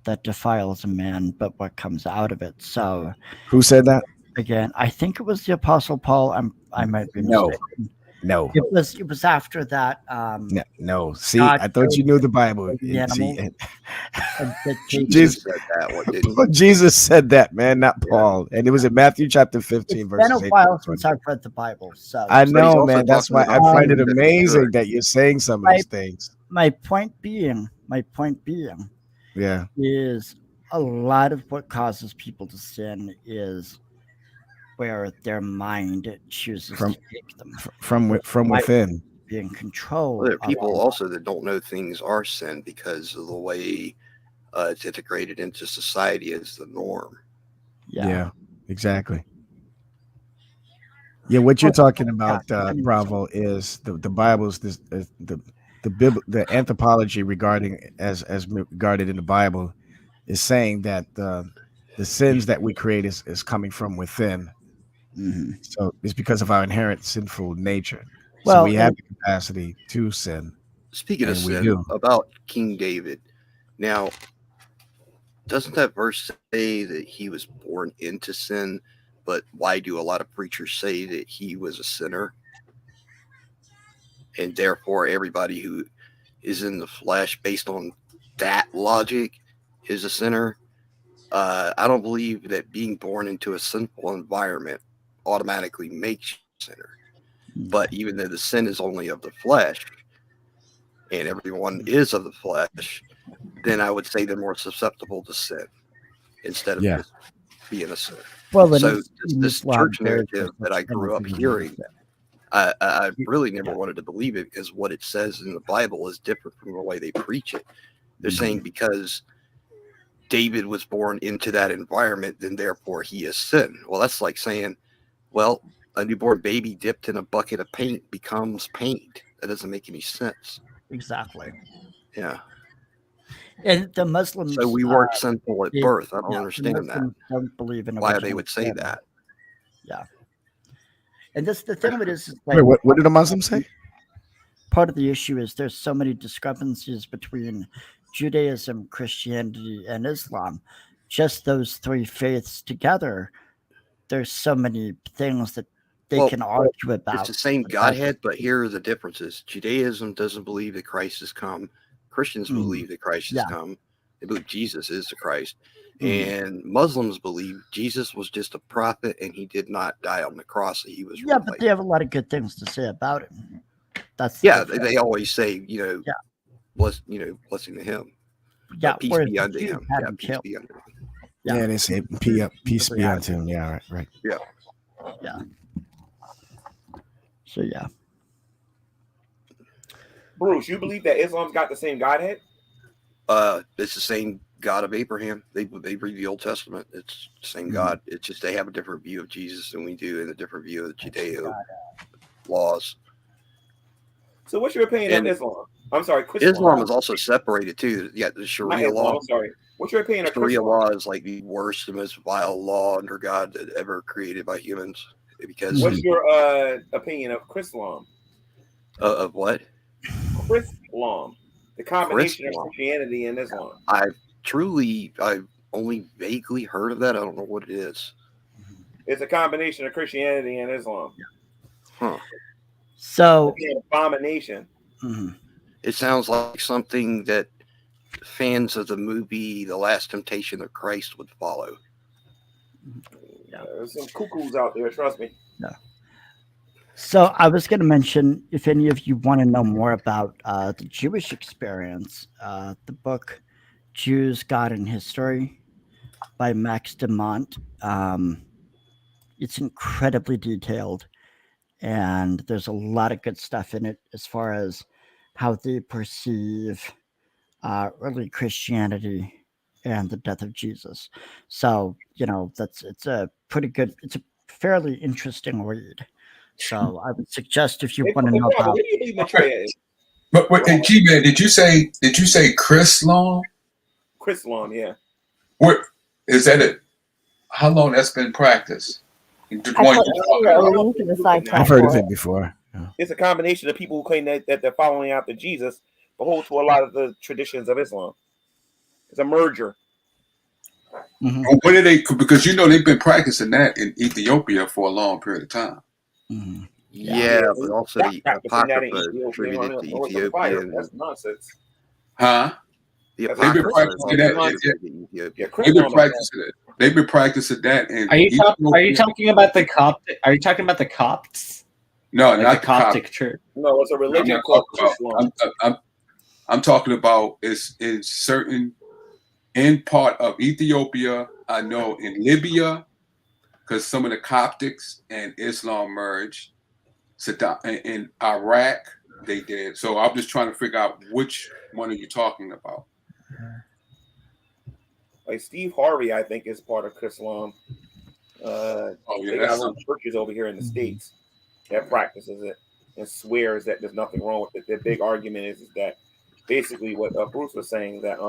that defiles a man, but what comes out of it. So, who said that? Again, I think it was the Apostle Paul. I might be mistaken. No. It was after that. No. See, I thought you knew the Bible. Jesus said that one, didn't he? Jesus said that, man, not Paul. And it was in Matthew chapter 15, verse 8. It's been a while since I've read the Bible. So I know, man. That's why I find it amazing that you're saying some of these things. My point being, yeah, is a lot of what causes people to sin is where their mind chooses to take them from within, being controlled. Well, there are people also that don't know things are sin because of the way it's integrated into society as the norm. Yeah, exactly. Yeah, what you're talking about, Bravo, is the Bible's the anthropology regarding as regarded in the Bible is saying that the sins that we create is coming from within. Mm-hmm. So it's because of our inherent sinful nature. Well, so we have the capacity to sin. Speaking of sin, about King David, now, doesn't that verse say that he was born into sin? But why do a lot of preachers say that he was a sinner? And therefore, everybody who is in the flesh, based on that logic, is a sinner? I don't believe that being born into a sinful environment automatically makes you a sinner. But even though the sin is only of the flesh, and everyone is of the flesh, then I would say they're more susceptible to sin instead of just being a sinner. Well, so this church narrative that I grew up hearing, I really never wanted to believe it because what it says in the Bible is different from the way they preach it. They're saying because David was born into that environment, then therefore he is sin. Well, that's like saying, well, a newborn baby dipped in a bucket of paint becomes paint. That doesn't make any sense. Exactly. Yeah. And the Muslims. So we weren't sinful at birth. I don't understand that. Don't believe in why they would say that. Yeah. And this the thing of it is like, Wait, what did the Muslims say? part of the issue is there's so many discrepancies between Judaism, Christianity, and Islam. Just those three faiths together, there's so many things that they can argue about. It's the same Godhead, but here are the differences. Judaism doesn't believe that Christ has come. Christians believe that Christ has come. They believe Jesus is the Christ. And Muslims believe Jesus was just a prophet and he did not die on the cross. That he was but they have a lot of good things to say about him. That's they always say, blessing to him. Peace be unto him. Yeah, peace be unto him. Yeah, they say peace be unto him. Yeah, right. Yeah. Yeah. So yeah. Bruce, you believe that Islam's got the same Godhead? It's the same God of Abraham. They read the Old Testament. It's the same God. It's just they have a different view of Jesus than we do, and a different view of the Judeo laws. So what's your opinion of Islam? I'm sorry, Chrislam. Islam is also separated too. Yeah, the Sharia law. I'm sorry. What's your opinion of Sharia Chrislam? law is like the worst and most vile law under God that ever created by humans. Because what's your opinion of Chrislam? Of what? Chrislam, the combination of Christianity and Islam. I've only vaguely heard of that. I don't know what it is. It's a combination of Christianity and Islam. Huh. So it's an abomination. It sounds like something that fans of the movie The Last Temptation of Christ would follow. There's some cuckoos out there, trust me. Yeah. So I was going to mention, if any of you want to know more about the Jewish experience, the book Jews, God, and History by Max de Monte. It's incredibly detailed, and there's a lot of good stuff in it as far as how they perceive early Christianity and the death of Jesus. So, it's a fairly interesting read. So I would suggest if you want to know about. But G-Man, did you say Chrislam? Chrislam, yeah. What is that? How long that's been practiced? I've heard of it before. Yeah. It's a combination of people who claim that they're following after Jesus, but hold to a lot of the traditions of Islam. It's a merger. What are they? Because they've been practicing that in Ethiopia for a long period of time. Yeah, but also the Apocrypha attributed to Ethiopia. That's nonsense. Huh? The They've been practicing that. They've been practicing that. And are you talking about the Coptic? Are you talking about the Copts? No, like not the Coptic church. No, it's a religion called Islam. I'm talking about it's in part of Ethiopia. I know in Libya, because some of the Coptics and Islam merged. In Iraq, they did. So I'm just trying to figure out which one are you talking about. Like Steve Harvey, I think, is part of Islam. They got little churches over here in the States that practices it and swears that there's nothing wrong with it. Their big argument is that basically what Bruce was saying, that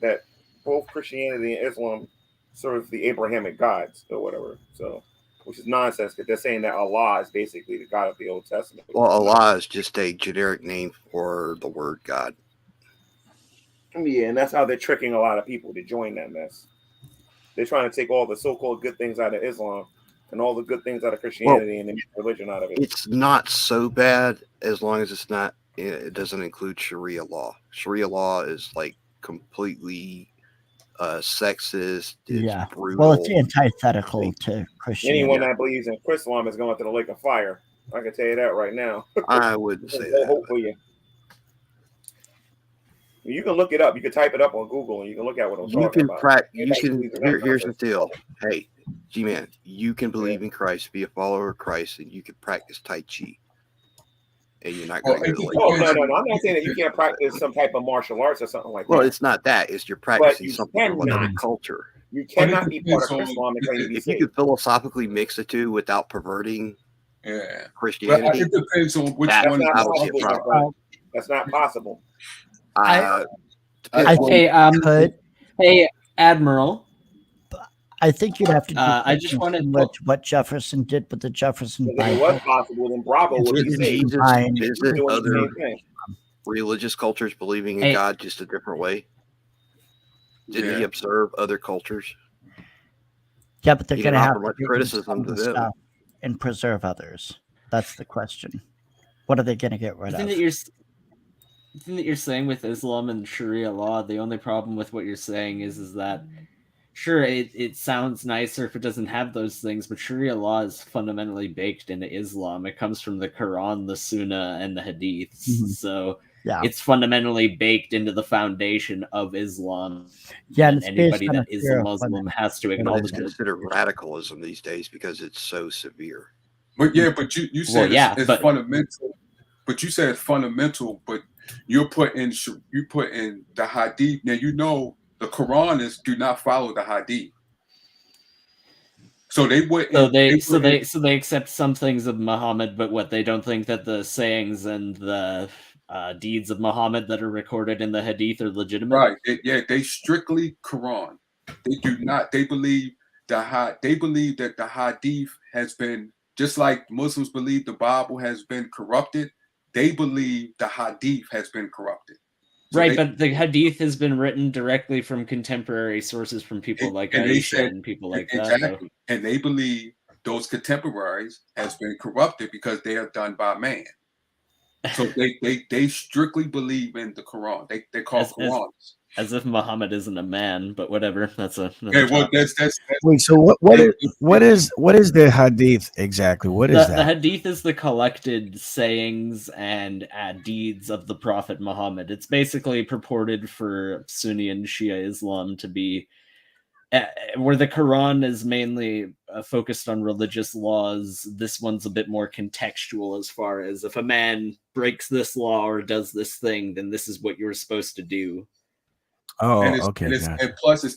that both Christianity and Islam serve the Abrahamic gods or whatever. So, which is nonsense because they're saying that Allah is basically the God of the Old Testament. Well, Allah is just a generic name for the word God. Yeah, and that's how they're tricking a lot of people to join that mess. They're trying to take all the so-called good things out of Islam and all the good things out of Christianity and make religion out of it. It's not so bad as long as it doesn't include Sharia law. Sharia law is like completely sexist. It's brutal. Well, it's antithetical to Christianity. Anyone that believes in Islam is going to the lake of fire. I can tell you that right now. I wouldn't say no that. hope for you. You can look it up. You can type it up on Google, and you can look at what I'm talking about. Here's the deal. Hey, G-Man, you can believe in Christ, be a follower of Christ, and you can practice Tai Chi. And you're not going to go to the lake. Oh, no. I'm not saying that you can't practice some type of martial arts or something like that. Well, it's not that. It's you're practicing something from another culture. You cannot be part of Islam and claim to be If you could philosophically mix the two without perverting But Christianity, it depends on which that's one. That's not possible. Hey, Admiral. I think you'd have to do I just something wanted similar to what Jefferson did with the Jefferson If it Bible. was possible, then Bravo would be Didn't safe. Jesus Fine. visit Doing the other same thing. religious cultures believing in Hey. God just a different way? Didn't he Yeah. observe other cultures? Yeah, but they're He going didn't to have offer to much bring in criticism some of to the them. stuff and preserve others. That's the question. What are they going to get rid The of? thing that you're saying with Islam and Sharia law, the only problem with what you're saying is that sure, it sounds nicer if it doesn't have those things, but Sharia law is fundamentally baked into Islam. It comes from the Quran, the Sunnah, and the Hadiths. Mhm. So Yeah. it's fundamentally baked into the foundation of Islam. Yeah, and and it's based anybody on a that is fear a of Muslim women. has to But it's acknowledge it. considered radicalism these days because it's so severe. But yeah, but you said yeah, it's but- fundamental. But you said it's fundamental. But you put in the Hadith. Now you know the Quranists do not follow the Hadith, so they wouldn't. So they accept some things of Muhammad, but what they don't think that the sayings and the deeds of Muhammad that are recorded in the Hadith are legitimate. Right. They strictly Quran. They do not. They believe They believe that the Hadith has been, just like Muslims believe the Bible has been corrupted. They believe the Hadith has been corrupted. So Right, but the Hadith has been written directly from contemporary sources from people like Aisha and people like that. Exactly. And they believe those contemporaries has been corrupted because they are done by man. So they strictly believe in the Quran. They call Qurans. As if Muhammad isn't a man, but whatever. That's a Yeah, well, that's Wait. So what is the Hadith exactly? What is the that? Hadith is the collected sayings and deeds of the Prophet Muhammad. It's basically purported for Sunni and Shia Islam to be where the Quran is mainly focused on religious laws. This one's a bit more contextual as far as if a man breaks this law or does this thing, then this is what you're supposed to do. Oh, okay. And plus, it's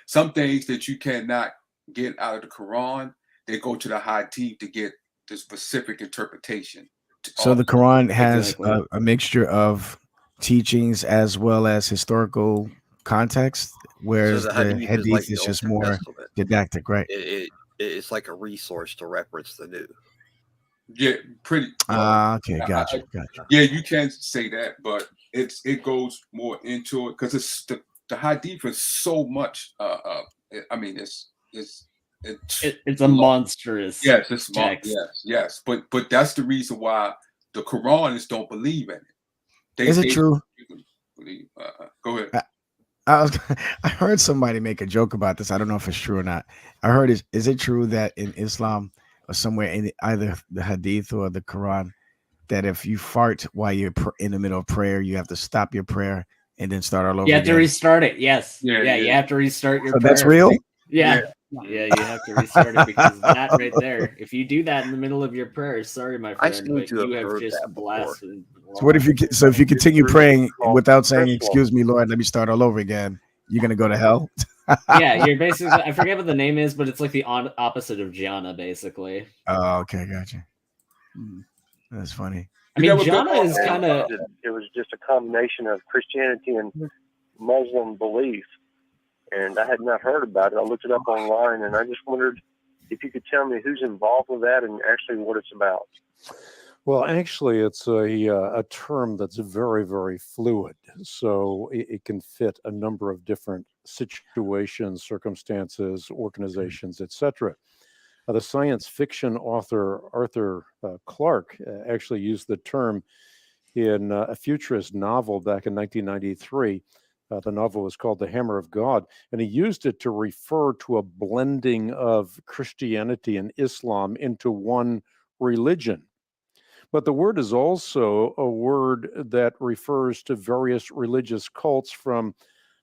some things that you cannot get out of the Quran. They go to the Hadith to get the specific interpretation. So the Quran has a mixture of teachings as well as historical context, whereas So the Hadith Hadith is the just Old more Testament. didactic, right? It's like a resource to reference the new. Yeah, pretty. Okay, gotcha. Yeah, you can say that, but it goes more into it because it's the Hadith is so much. I mean, it's a monstrous. Yes, it's text. yes. But that's the reason why the Quranists don't believe in it. Is it true? Go ahead. I heard somebody make a joke about this. I don't know if it's true or not. I heard is it true that in Islam or somewhere in either the Hadith or the Quran that if you fart while you're in the middle of prayer, you have to stop your prayer and then start all over You have to again? restart it. Yes. Yeah, you have to restart your So prayer. that's real? Yeah, you have to restart it because that right there. If you do that in the middle of your prayer, sorry, my I friend, seem but to you have have heard just that before. blasted. So what if if you continue praying without saying "Excuse me, Lord, let me start all over again"? You're gonna go to hell? Yeah, you're basically. I forget what the name is, but it's like the opposite of jhana, basically. Oh, okay, gotcha. That's funny. I mean, jhana is kind of. It was just a combination of Christianity and Muslim belief, and I had not heard about it. I looked it up online, and I just wondered if you could tell me who's involved with that and actually what it's about. Well, actually, it's a term that's very, very fluid. So it can fit a number of different situations, circumstances, organizations, etc. The science fiction author Arthur Clarke actually used the term in a futurist novel back in 1993. The novel was called The Hammer of God, and he used it to refer to a blending of Christianity and Islam into one religion. But the word is also a word that refers to various religious cults from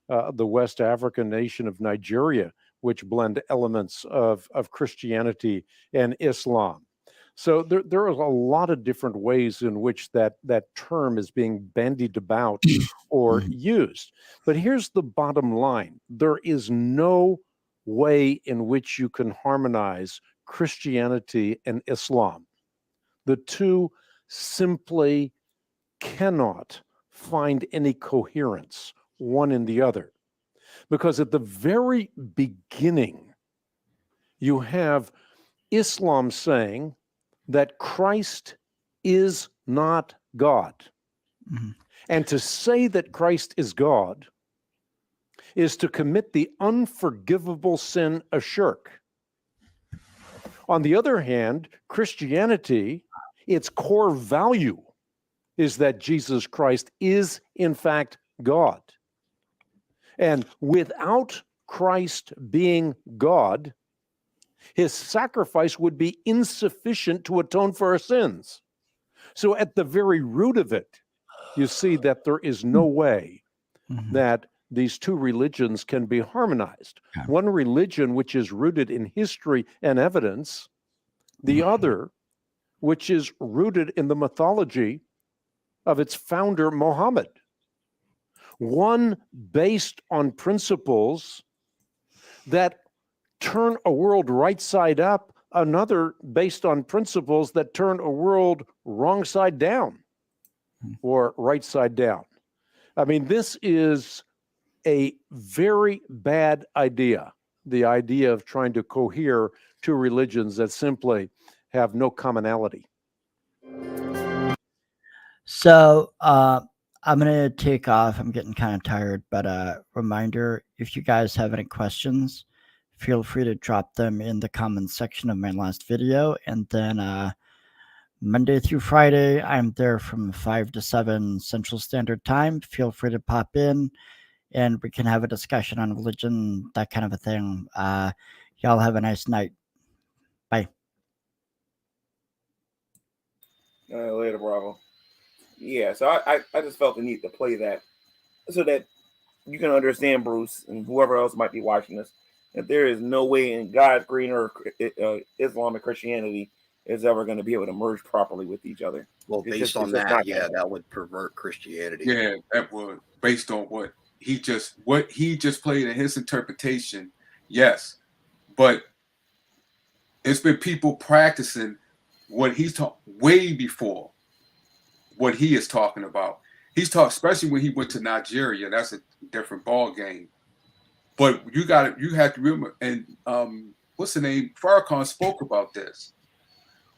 the West African nation of Nigeria, which blend elements of Christianity and Islam. So there are a lot of different ways in which that term is being bandied about or used. But here's the bottom line. There is no way in which you can harmonize Christianity and Islam. The two simply cannot find any coherence, one in the other. Because at the very beginning you have Islam saying that Christ is not God. And to say that Christ is God is to commit the unforgivable sin of shirk. On the other hand, Christianity, its core value is that Jesus Christ is, in fact, God. And without Christ being God, his sacrifice would be insufficient to atone for our sins. So at the very root of it, you see that there is no way that these two religions can be harmonized. One religion which is rooted in history and evidence, the other which is rooted in the mythology of its founder, Muhammad. One based on principles that turn a world right side up, another based on principles that turn a world wrong side down or right side down. I mean, this is a very bad idea, the idea of trying to cohere two religions that simply have no commonality. So I'm going to take off. I'm getting kind of tired, but reminder, if you guys have any questions, feel free to drop them in the comments section of my last video. And then Monday through Friday, I'm there from 5 to 7 Central Standard Time. Feel free to pop in and we can have a discussion on religion, that kind of a thing. Y'all have a nice night. Bye. Later, Bravo. Yeah, so I just felt the need to play that so that you can understand, Bruce, and whoever else might be watching this, that there is no way in God's green earth Islam and Christianity is ever going to be able to merge properly with each other. Well, based on that, yeah, that would pervert Christianity. Yeah, that would, based on what he just played in his interpretation. Yes, but it's been people practicing what he's taught way before what he is talking about. He's taught, especially when he went to Nigeria. That's a different ball game. But you have to remember, and what's the name? Farrakhan spoke about this.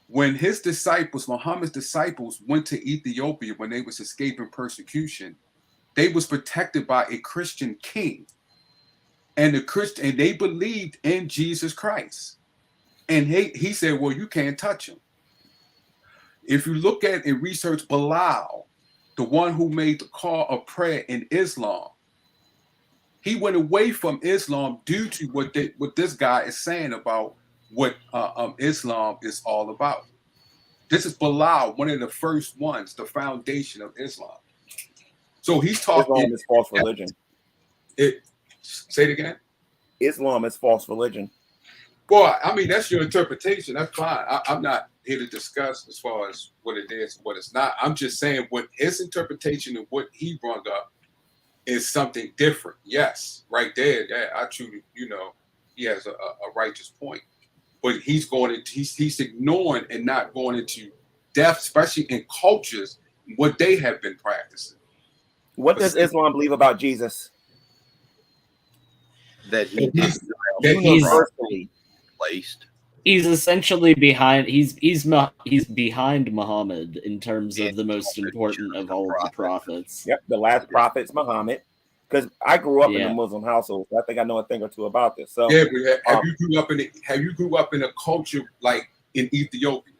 When his disciples, Muhammad's disciples, went to Ethiopia when they was escaping persecution, they was protected by a Christian king, and they believed in Jesus Christ. And he said, "Well, you can't touch him." If you look at and research Bilal, the one who made the call of prayer in Islam, he went away from Islam due to what this guy is saying about what Islam is all about. This is Bilal, one of the first ones, the foundation of Islam. So he's talking. Islam is false religion. Say it again. Islam is false religion. Well, I mean, that's your interpretation. That's fine. I'm not here to discuss as far as what it is and what it's not. I'm just saying what his interpretation of what he brought up is something different. Yes, right there. I truly, he has a righteous point. But he's ignoring and not going into depth, especially in cultures, what they have been practicing. What does Islam believe about Jesus? That he's universally placed. He's essentially behind. He's behind Muhammad in terms of the most important of all the prophets. Yep, the last prophet's Muhammad. Because I grew up in a Muslim household, so I think I know a thing or two about this. So yeah, but have you grew up in a culture like in Ethiopia?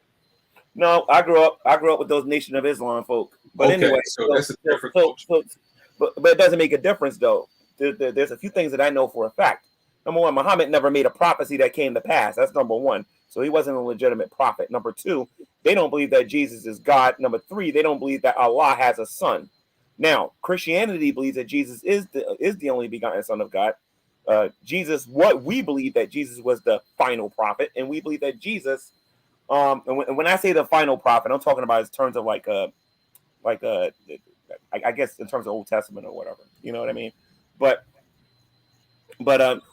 No, I grew up with those Nation of Islam folk. But okay, anyway, so that's a different culture. But it doesn't make a difference though. There's a few things that I know for a fact. Number one, Muhammad never made a prophecy that came to pass. That's number one. So he wasn't a legitimate prophet. Number two, they don't believe that Jesus is God. Number three, they don't believe that Allah has a son. Now, Christianity believes that Jesus is the only begotten Son of God. What we believe that Jesus was the final prophet, and we believe that Jesus, and when I say the final prophet, I'm talking about in terms of I guess in terms of Old Testament or whatever. You know what I mean? But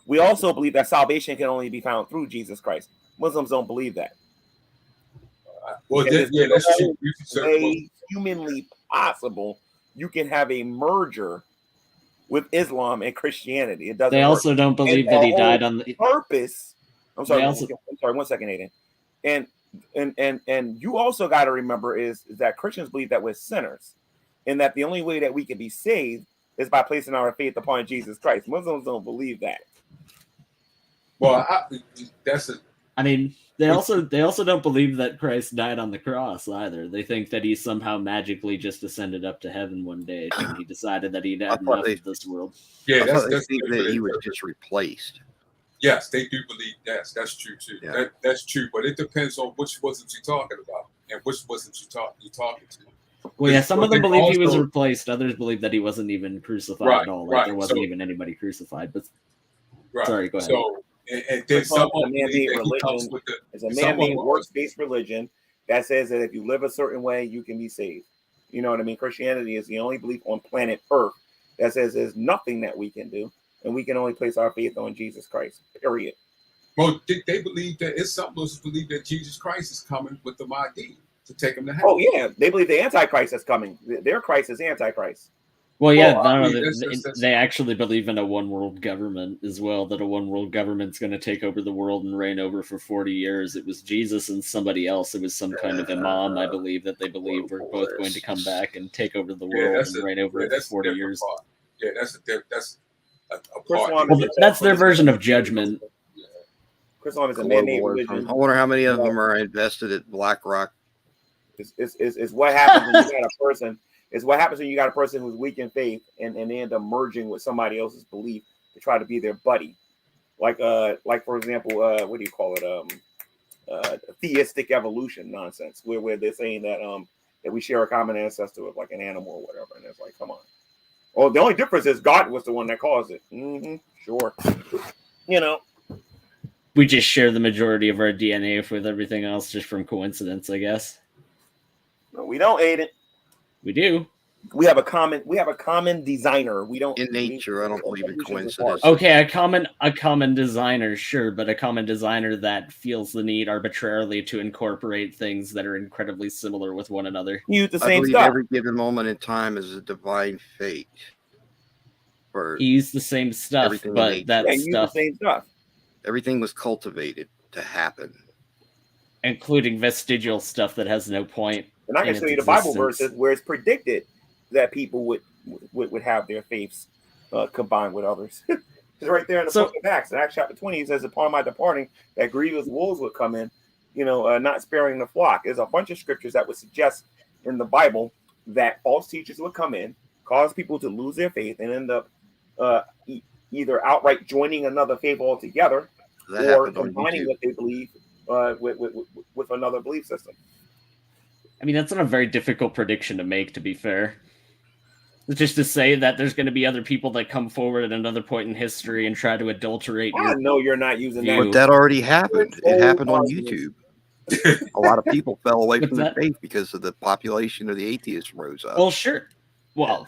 we also believe that salvation can only be found through Jesus Christ. Muslims don't believe that. Well, that's true. Way humanly possible you can have a merger with Islam and Christianity. It doesn't. They also don't believe that he died on the purpose I'm sorry. I'm sorry. 1 second, Aiden. And you also got to remember is that Christians believe that we're sinners, and that the only way that we can be saved is by placing our faith upon Jesus Christ. Muslims don't believe that. Well, I mean, they also don't believe that Christ died on the cross either. They think that he somehow magically just ascended up to heaven one day when he decided that he'd had enough of this world. Yeah, that's that he was just replaced. Yes, they do believe that. That's true too. Yeah. That's true, but it depends on which Muslims you're talking about and which Muslims you're talking to. Well, yeah, some of them believe he was replaced. Others believe that he wasn't even crucified at all. Like there wasn't even anybody crucified. But sorry, go ahead. So, and then someone man-made religion is a man-made works-based religion that says that if you live a certain way, you can be saved. You know what I mean? Christianity is the only belief on planet Earth that says there's nothing that we can do, and we can only place our faith on Jesus Christ. Period. Well, they believe that some Muslims believe that Jesus Christ is coming with the Mahdi to take them to heaven. Oh yeah, they believe the Antichrist is coming. Their Christ is Antichrist. Well, yeah, they actually believe in a one-world government as well, that a one-world government's going to take over the world and reign over for 40 years. It was Jesus and somebody else. It was some kind of imam, I believe, that they believe were both going to come back and take over the world and reign over it for 40 years. Yeah, that's a part. Well, that's their version of judgment. Islam is a man-made religion. I wonder how many of them are invested at BlackRock. It's what happens when you got a person. It's what happens when you got a person who's weak in faith and they end up merging with somebody else's belief to try to be their buddy. Like for example, what do you call it? Theistic evolution nonsense, where they're saying that that we share a common ancestor with like an animal or whatever, and it's like, come on. Oh, the only difference is God was the one that caused it. Sure. You know. We just share the majority of our DNA with everything else just from coincidence, I guess. No, we don't, Aiden. We do. We have a common designer. We don't in nature. I don't believe in coincidence. Okay, a common designer, sure, but a common designer that feels the need arbitrarily to incorporate things that are incredibly similar with one another. Use the I same believe stuff. every given moment in time is a divine fate. He used the same stuff, but that stuff, the same stuff. Everything was cultivated to happen, including vestigial stuff that has no point. And I can show you the Bible verses where it's predicted that people would have their faiths combined with others. It's right there in the book of Acts. In Acts chapter 20, it says, upon my departing, that grievous wolves would come in, not sparing the flock. There's a bunch of scriptures that would suggest in the Bible that false teachers would come in, cause people to lose their faith, and end up either outright joining another faith altogether or combining what they believe with another belief system. I mean, that's not a very difficult prediction to make, to be fair. It's just to say that there's going to be other people that come forward at another point in history and try to adulterate. I know you're not using that. But that already happened. It happened on YouTube. A lot of people fell away from the faith because of the population of the atheists rose up. Well, sure. Well,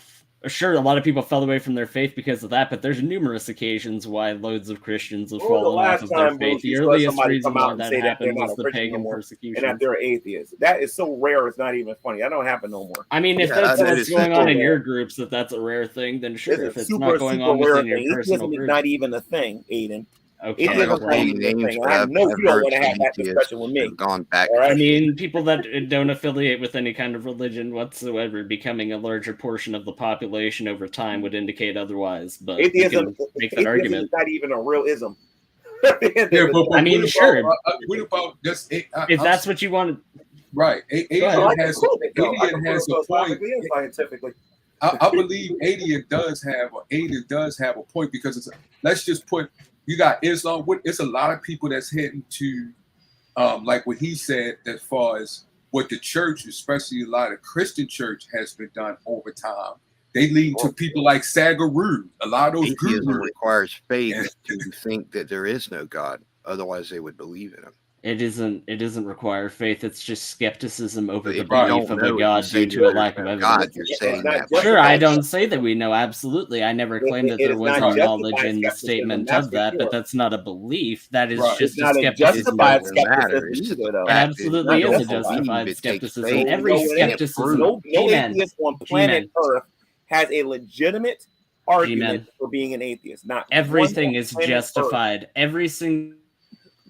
sure, a lot of people fell away from their faith because of that, but there's numerous occasions why loads of Christians have fallen off of their faith. The earliest reason why that happened was the pagan persecution. And that they're atheists. That is so rare, it's not even funny. That don't happen no more. I mean, if that's what's going on in your groups, that's a rare thing, then sure. If it's not going on within your personal group. Atheism is not even a thing, Aiden. Okay. I know you don't want to have that discussion with me. Gone back. I mean, people that don't affiliate with any kind of religion whatsoever becoming a larger portion of the population over time would indicate otherwise. But atheism, make that argument. Is not even a real ism. I mean, sure. What about just if that's what you want? Right. Alien has a point. Scientifically. I believe Alien does have a point because let's just put. You got Islam. It's a lot of people that's heading to, like what he said, as far as what the church, especially a lot of Christian church, has been done over time. They lead to people like Sagaru. A lot of those atheism requires faith to think that there is no God. Otherwise, they would believe in him. It doesn't require faith. It's just skepticism over the belief of a God due to a lack of evidence. God, you're saying that. Sure, I don't say that we know. Absolutely. I never claimed that there was no knowledge in the statement of that, but that's not a belief. That is just a skepticism. It absolutely is a justified skepticism. Every skepticism. No atheist on planet Earth has a legitimate argument for being an atheist. Not everything is justified. Every single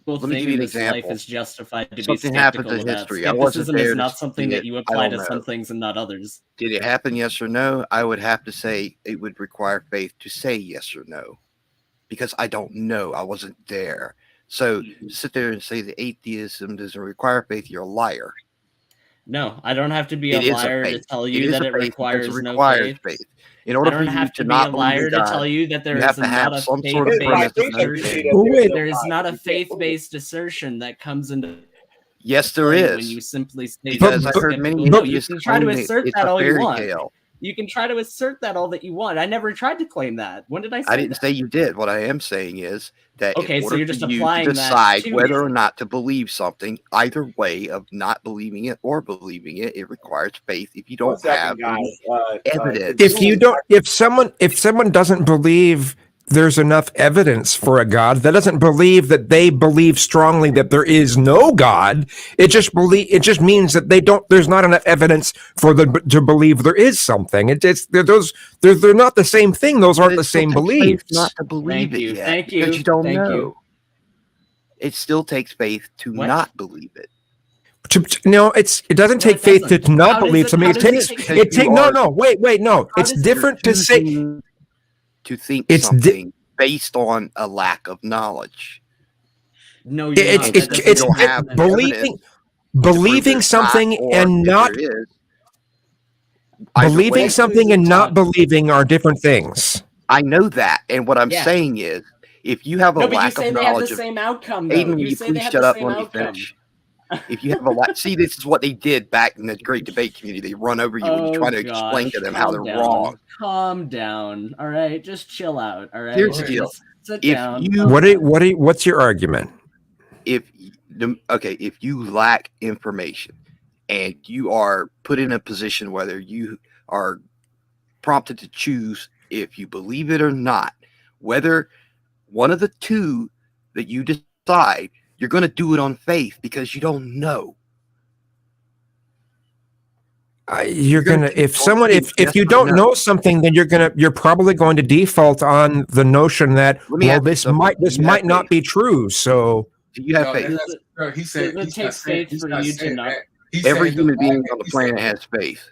Let me give thing you in an this life example. is justified to Something be happens skeptical in about. history. I wasn't Skepticism is there to not something see that it. you I apply don't to some know. things and not others. Did it happen? Yes or no? I would have to say it would require faith to say yes or no, because I don't know. I wasn't there. So to sit there and say that atheism doesn't require faith, you're a liar. No, I don't have to be a It is a liar to faith. tell It you is that a it faith because it requires no requires faith. faith. In order I for don't you have to to be not a believe in liar to God, tell you that there you is have to have not a some sort of It's by premise faith of that you say understanding. that there's no there is God. not a You can't prove it. faith-based assertion that comes into Yes, there play is. when you simply say Because that I've you're heard many skeptical. No, you atheists can try to claim that assert it's that a all you fairy want. tale. You can try to assert that all that you want. I never tried to claim that. When did I say I didn't that? say you did. What I am saying is that Okay, in so order you're for just you to applying that decide to whether or me. not to believe something, either way of not believing it or believing it, it requires faith. If you One don't second, have guys. any evidence, If you don't, if someone doesn't believe there's enough evidence for a God, that doesn't believe that they believe strongly that there is no God. It just means that they don't. There's not enough evidence for them to believe there is something. They're not the same thing. Those aren't the same beliefs. not to believe Thank it you. yet Thank because you. you don't Thank know. you. It still takes faith to What? not believe it. No, it doesn't take faith to not How does believe it- something. how It does takes it take it take no, wait, no. How It's does it- different to say To think it's something based on a lack of knowledge. No, you're it's not. That doesn't it's don't have believing there's not, something or and if not there is, either believing way, something and not believing are different things. I know that, and what I'm Yeah. saying is, if you have a No, but you lack say of they have the knowledge of same outcome, though. Aiden, will You you say they please have shut the up same when we outcome. finish? If you have a lot, see, this is what they did back in the great debate community. They run over you when you try to explain to them how they're wrong. Calm down. All right, just chill out. All right. Here's the deal: Just sit if down. you What's your argument? if you lack information and you are put in a position whether you are prompted to choose if you believe it or not, whether one of the two that you decide, you're going to do it on faith because you don't know. You're gonna if you don't know something, then you're probably going to default on the notion that this might not be true. So do you have faith? He said it takes faith for you to not. Every human being on the planet has faith.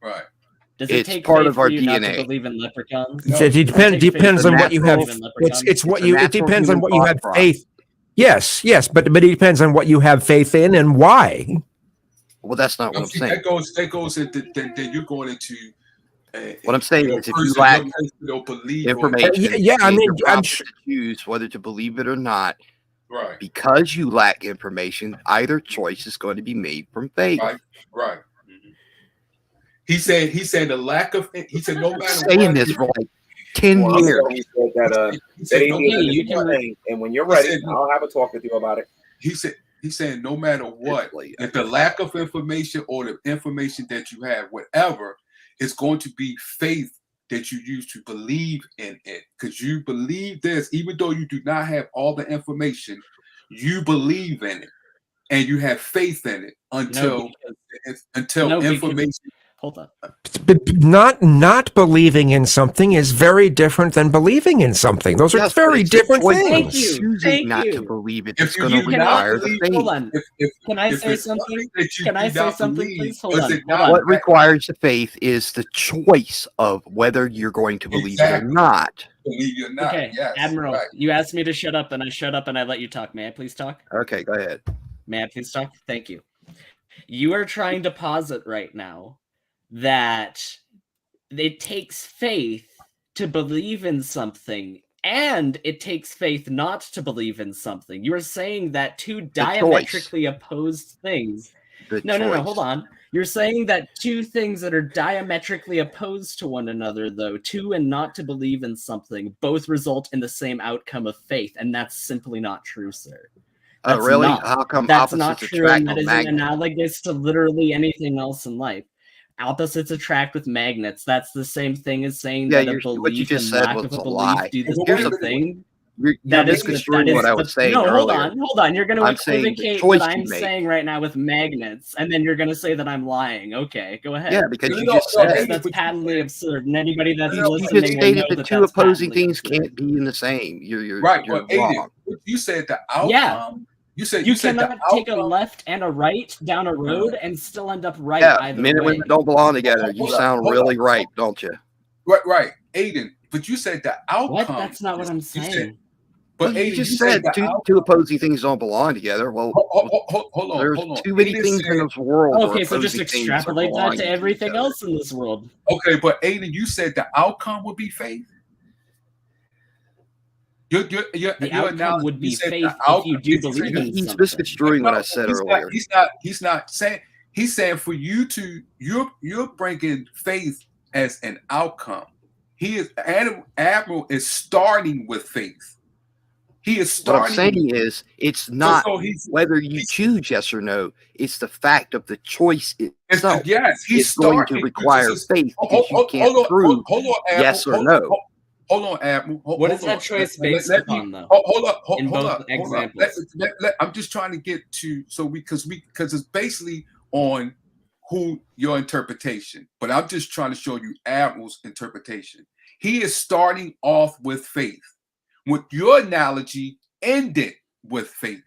Right. Does it It's take part faith of our for you not to DNA. believe in leprechauns? It depends on what you have. It depends on what you have faith. Yes, but it depends on what you have faith in and why. Well, that's not what I'm saying. That goes into then you're going into. What I'm saying is, if you lack information, I'm sure to choose whether to believe it or not. Right. Because you lack information, either choice is going to be made from faith. Right. He said the lack of. He said no matter saying what. This for like 10 years. He said that you can thing, and when you're ready, I'll have a talk with you about it. He's saying no matter what, if the lack of information or the information that you have, whatever, it's going to be faith that you use to believe in it, because you believe this, even though you do not have all the information, you believe in it, and you have faith in it until information. Hold on. But not believing in something is very different than believing in something. Those are very different things. Choosing not to believe it, it's going to require faith. Hold on. Can I say something? Can I say something, please? Hold on. What requires the faith is the choice of whether you're going to believe it or not. Believe it or not. Okay, yes, Admiral, right. you asked me to shut up, and I shut up, and I let you talk. May I please talk? Okay, go ahead. May I please talk? Thank you. You are trying to posit right now that it takes faith to believe in something, and it takes faith not to believe in something. You are saying that two diametrically opposed things. No, hold on. You're saying that two things that are diametrically opposed to one another, though, to and not to believe in something, both result in the same outcome of faith, and that's simply not true, sir. Oh, really? How come that's not opposites true, attract and that on isn't magnets? analogous to literally anything else in life. Opposites attract with magnets. That's the same thing as saying that a what you belief just and said lack was of a a belief lie. do the Here's same the thing. You're misconstruing what I was saying No, earlier. hold on. You're going to I'm saying the equivocate choice what you I'm make. saying right now with magnets, and then you're going to say that I'm lying. Okay, go ahead. Yeah, because you just said that's patently absurd, and anybody that's you listening just will stated know that that two that's opposing patently things absurd. can't be in the same. You're Right, you're but Aiden, wrong. you said the outcome. Yeah. You cannot take a left and a right down a road and still end up right Yeah, either men and way. women don't belong together. You sound really right, don't you? Right, Aiden. But you said the outcome. What? That's not what I'm saying. But you just said two opposing things don't belong together. Well, hold on. There's too many things in this world. Okay, so just extrapolate that to everything else in this world. Okay, but Aiden, you said the outcome would be faith. The outcome would be faith if you do believe in He's something. misconstruing what I said earlier. He's not saying. He's saying for you to you're bringing faith as an outcome. Admiral is starting with faith. He is starting. What I'm saying is, it's not whether you choose yes or no. It's the fact of the choice itself. Yes, he's going to require faith because you can't prove yes or no. Hold on, Admiral. What is that choice based upon, though? Hold up. Examples. I'm just trying to get to because it's basically on who your interpretation, but I'm just trying to show you Admiral's interpretation. He is starting off with faith. With your analogy, ended with faith.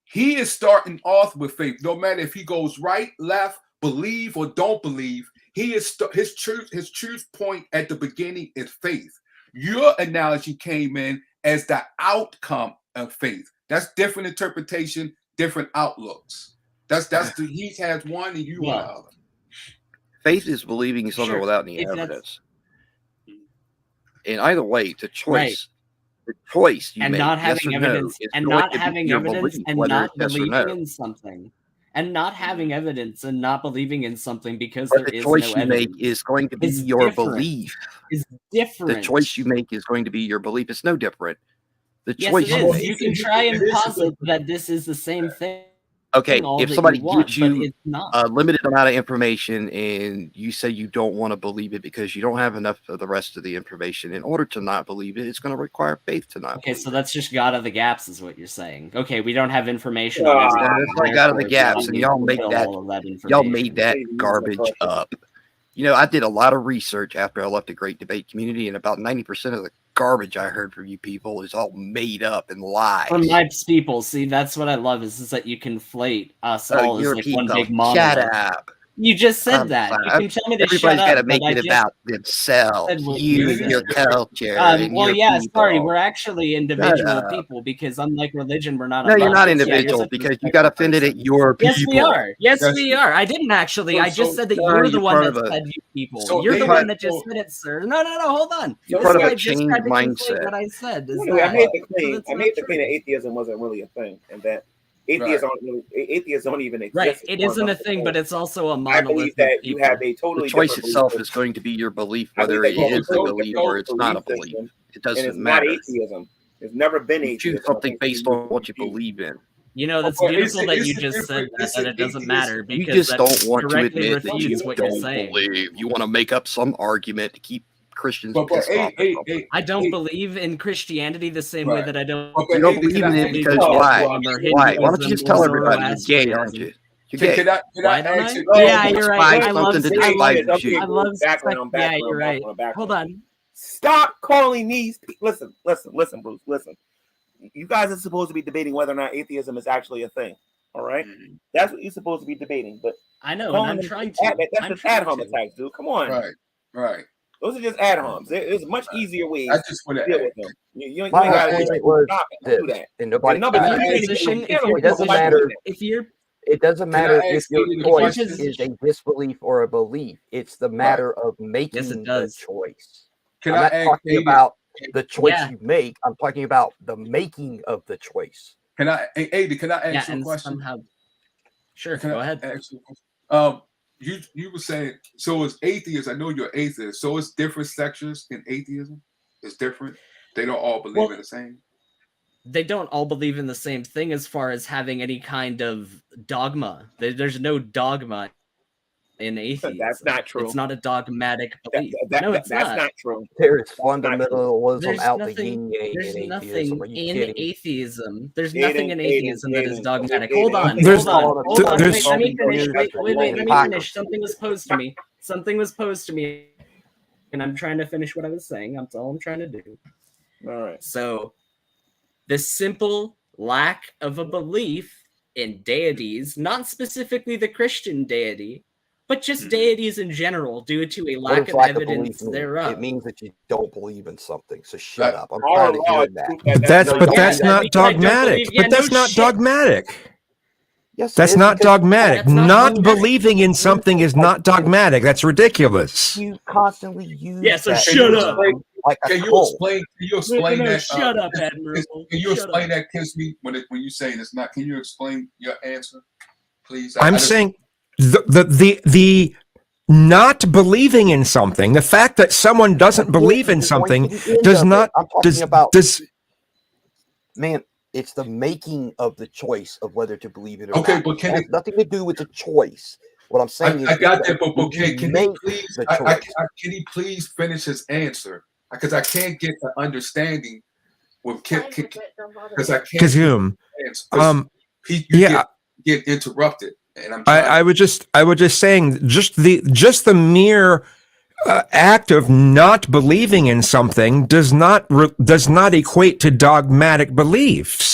He is starting off with faith. No matter if he goes right, left, believe or don't believe, his truth point at the beginning is faith. Your analogy came in as the outcome of faith. That's different interpretation, different outlooks. He has one and you have another. Faith is believing something without any evidence. In either way, the choice. The choice you and make, not having yes or evidence, no, and not having evidence, belief, and whether not it's yes or believing no. in something, and not having evidence, and not believing in something because But there the is choice no you make evidence is going to be is your different. belief. Is different. The choice you make is going to be your belief. It's no different. The Yes, choice it you is. make. You can try and posit that this is the same thing. Okay, all if that somebody you want, gives you but it's not. a limited amount of information and you say you don't want to believe it because you don't have enough of the rest of the information, in order to not believe it, it's going to require faith to not. Okay, so that's just God of the gaps, is what you're saying. Okay, we don't have information That's on everything. like God of the gaps, and y'all made Y'all made that garbage up. You know, I did a lot of research after I left the great debate community, and about 90% of the garbage I heard from you people is all made up and lies. From my people, see, that's what I love is that you conflate us all as like one big monolith. Shut up. You just said that. You can tell me to shut Everybody's up. got to make it about themselves. You and your culture. And well, your yeah, people. sorry, we're actually individual people because unlike religion, we're not. No, you're not monolith. individual because you got offended at your people. Yes, we are. Yes, we are. I didn't actually. I just said that you're the one that said you people. You're the one that just said it, sir. No, hold on. You're part of a changed mindset. What I said. I made the claim that atheism wasn't really a thing, and that atheists don't even exist. Right, it isn't a thing, but it's also a monolith. I believe that you have a totally the choice different itself belief. is going to be your belief, whether it is a belief or it's not a belief. It doesn't matter. Not atheism. It's never been atheism. You choose something based on what you believe in. You know, that's beautiful that you just said that it doesn't matter because you just don't want to directly admit that you what don't you're saying. believe. You want to make up some argument to keep Christians pissed off. I don't believe in Christianity the same way that I don't. You don't believe in it because why? Why? Why don't you just tell everybody you're gay, aren't you? You're gay. Why don't I? Yeah, you're right. I love background. Yeah, you're right. Hold on. Stop calling these people. Listen, Bruce. Listen. You guys are supposed to be debating whether or not atheism is actually a thing. All right, that's what you're supposed to be debating. But I know, and I'm trying to. That's just ad hom attacks, dude. Come on. Right. Those are just ad homs. There's much easier ways I just want to deal with them. You ain't My got to point was do that. and nobody. It doesn't matter. It doesn't matter I if ask your you the choice question? is a disbelief or a belief. It's the matter of making the choice. Can I'm I not ask talking Aiden- about the choice Yeah. you make. I'm talking about the making of the choice. Can I ask you a question? Sure, Can go I ahead. ask you a question? You were saying, so as atheists, I know you're atheist, so it's different sections in atheism? It's different? They don't all believe in the same? They don't all believe in the same thing as far as having any kind of dogma. There's no dogma in atheism. That's not true. It's not a dogmatic belief. That's not true. There is fundamentalism There's out the nothing, yin yang there's in nothing atheism. Are you in kidding? atheism. There's nothing in atheism that is dogmatic. Aiden, Hold on. There's- Hold on. there's- Wait, let me finish. Wait, let me Hypocrisy. finish. Something was posed to me. Something was posed to me. And I'm trying to finish what I was saying. That's all I'm trying to do. All right. So the simple lack of a belief in deities, not specifically the Christian deity, but just deities in general, due to a What lack does of lack of evidence belief mean? thereof. It means that you don't believe in something. So shut up. I'm All tired of right, hearing that. That's not dogmatic. But that's not dogmatic. Yes, it That's is, not because dogmatic. that's not Not dogmatic. believing in something is not dogmatic. That's ridiculous. You constantly use Yeah, so that shut up. like a Can you cult. explain No, that? shut up, Can Admirable. you Shut explain up. that, Kisme, when you're saying it's not? Can you explain your answer, please? I'm saying the not believing in something, the fact that someone doesn't believe in something does not does. Man, it's the making of the choice of whether to believe it or Okay, not. but can it has nothing to do with the choice. What I'm saying is, I got that, but when okay, you can he make please? the Can choice. he please finish his answer? Because I can't get the understanding with because I can't. Kazum, You get interrupted, and I'm trying. I was just saying just the mere act of not believing in something does not equate to dogmatic beliefs.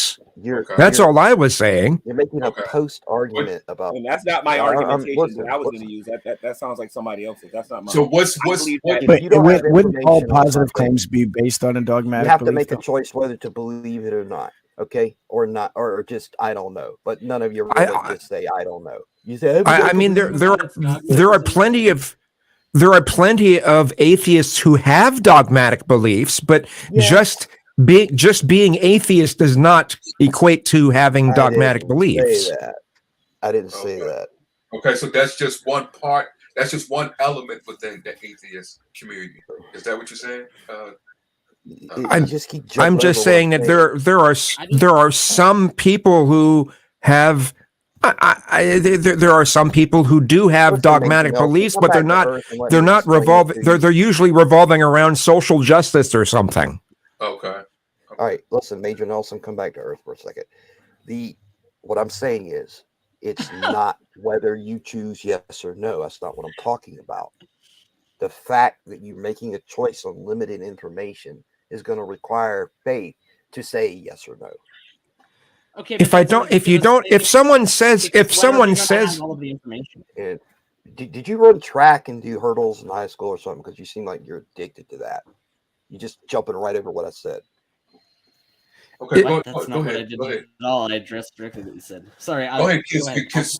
That's all I was saying. You're making a post argument about, and that's not my argumentation that I was going to use. That sounds like somebody else's. That's not mine. So what's But wouldn't all positive claims be based on a dogmatic you have to belief, make though? a choice whether to believe it or not, okay, or not, or just I don't know. But none of you really just say I don't know. You say I mean there are plenty of atheists who have dogmatic beliefs, but just being atheist does not equate to having dogmatic beliefs. I didn't say that. Okay, so that's just one part. That's just one element within the atheist community. Is that what you're saying? I'm just saying that there are some people who have. There are some people who do have dogmatic beliefs, but they're not revolving. They're usually revolving around social justice or something. Okay. All right. Listen, Major Nelson, come back to Earth for a second. What I'm saying is, it's not whether you choose yes or no. That's not what I'm talking about. The fact that you're making a choice on limited information is going to require faith to say yes or no. Okay, if someone says all of the information. And did you run track and do hurdles in high school or something? Because you seem like you're addicted to that. You're just jumping right over what I said. Okay, That's not what I did at all. I addressed directly what you said. Sorry. Go ahead,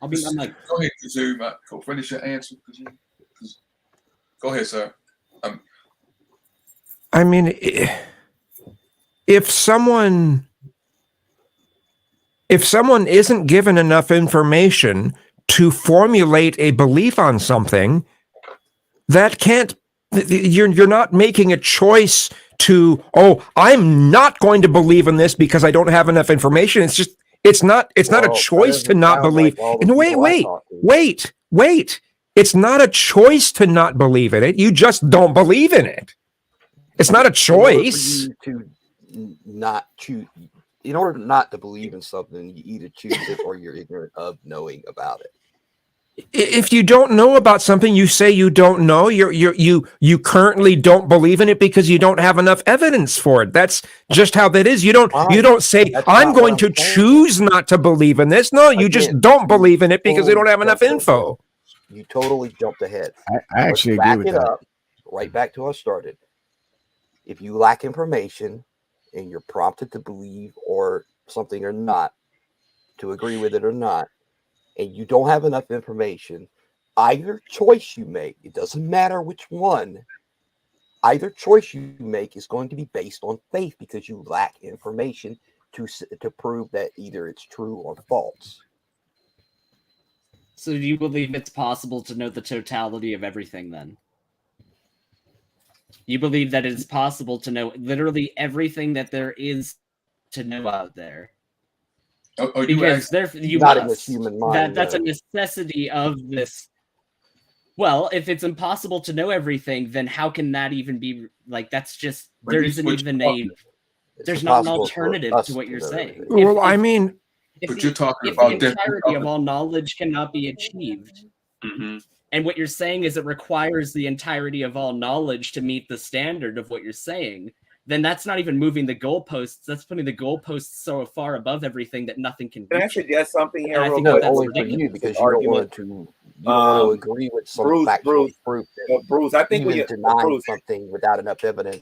I'll be on mic. Go ahead, Kazum. Go finish your answer. Go ahead, sir. I mean, if someone isn't given enough information to formulate a belief on something, that can't. You're not making a choice to, I'm not going to believe in this because I don't have enough information. It's not a choice to not believe. And wait. It's not a choice to not believe in it. You just don't believe in it. It's not a choice. In order not to believe in something, you either choose it or you're ignorant of knowing about it. If you don't know about something, you say you don't know. You currently don't believe in it because you don't have enough evidence for it. That's just how that is. You don't say I'm going to choose not to believe in this. No, you just don't believe in it because you don't have enough info. You totally jumped ahead. I actually agree with that. Right back to how I started. If you lack information and you're prompted to believe or something or not, to agree with it or not, and you don't have enough information, either choice you make, it doesn't matter which one, either choice you make is going to be based on faith because you lack information to prove that either it's true or false. So do you believe it's possible to know the totality of everything then? You believe that it's possible to know literally everything that there is to know out there? Because you not must. in this human mind. That's a necessity of this. Well, if it's impossible to know everything, then how can that even be that's just there isn't even a there's not an alternative to what you're saying. Well, I mean, but you're talking if about the entirety of all knowledge cannot be achieved, and what you're saying is it requires the entirety of all knowledge to meet the standard of what you're saying, then that's not even moving the goalposts. That's putting the goalposts so far above everything that nothing can Can I reach it. suggest something here? And I Real think quick? that's only for you ridiculous. because you don't want to agree with some factual proof. Bruce, I think even denying something without enough evidence.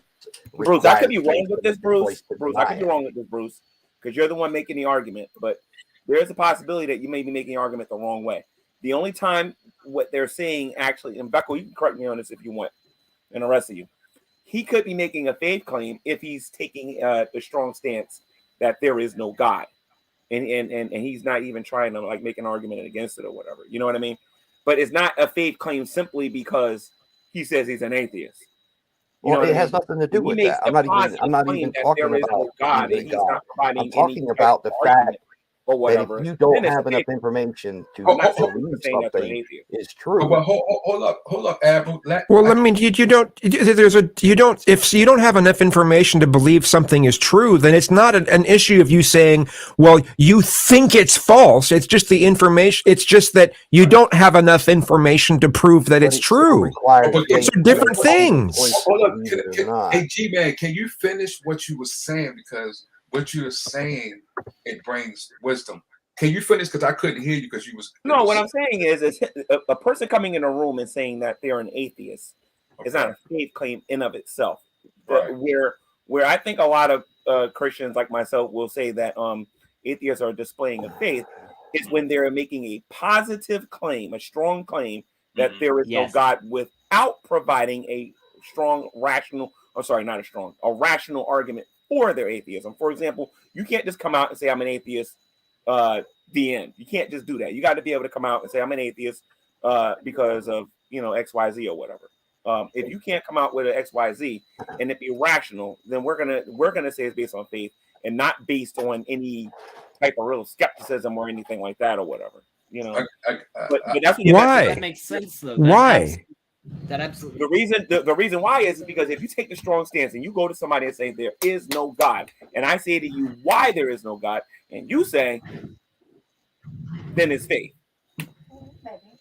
Bruce, I could be wrong requires with this, faith Bruce. to Bruce, I deny could be it. wrong with this, Bruce, because you're the one making the argument. But there's a possibility that you may be making the argument the wrong way. The only time what they're saying actually, and Beckel, you can correct me on this if you want, and the rest of you, he could be making a faith claim if he's taking the strong stance that there is no God, and he's not even trying to like make an argument against it or whatever. You know what I mean? But it's not a faith claim simply because he says he's an atheist. You Well, know it has nothing to do with that. I'm not even talking about God, believing and he's not providing I'm talking any about the fact or whatever. that if you don't then it's have a enough faith. information to I'm not believe saying that they're an something atheist. is true. But hold up, Abel. Well, I mean, you don't. If you don't have enough information to believe something is true, then it's not an issue of you saying, "Well, you think it's false." It's just the information. It's just that you don't have enough information to prove that it's true. Those are different things. Hold up. Hey, G-Man, can you finish what you were saying? Because what you were saying, it brings wisdom. Can you finish? Because I couldn't hear you because you was. No, what I'm saying is a person coming in a room and saying that they're an atheist is not a faith claim in of itself. Right. Where I think a lot of Christians like myself will say that atheists are displaying a faith is when they're making a positive claim, a strong claim that there is no God without providing a strong rational, a rational argument for their atheism. For example, you can't just come out and say I'm an atheist. The end. You can't just do that. You got to be able to come out and say I'm an atheist because of XYZ or whatever. If you can't come out with an XYZ and it be rational, then we're gonna say it's based on faith and not based on any type of real skepticism or anything like that or whatever. But that's what why? That makes sense though. Why? That absolutely. The reason why is because if you take the strong stance and you go to somebody and say there is no God, and I say to you why there is no God, and you say, then it's faith.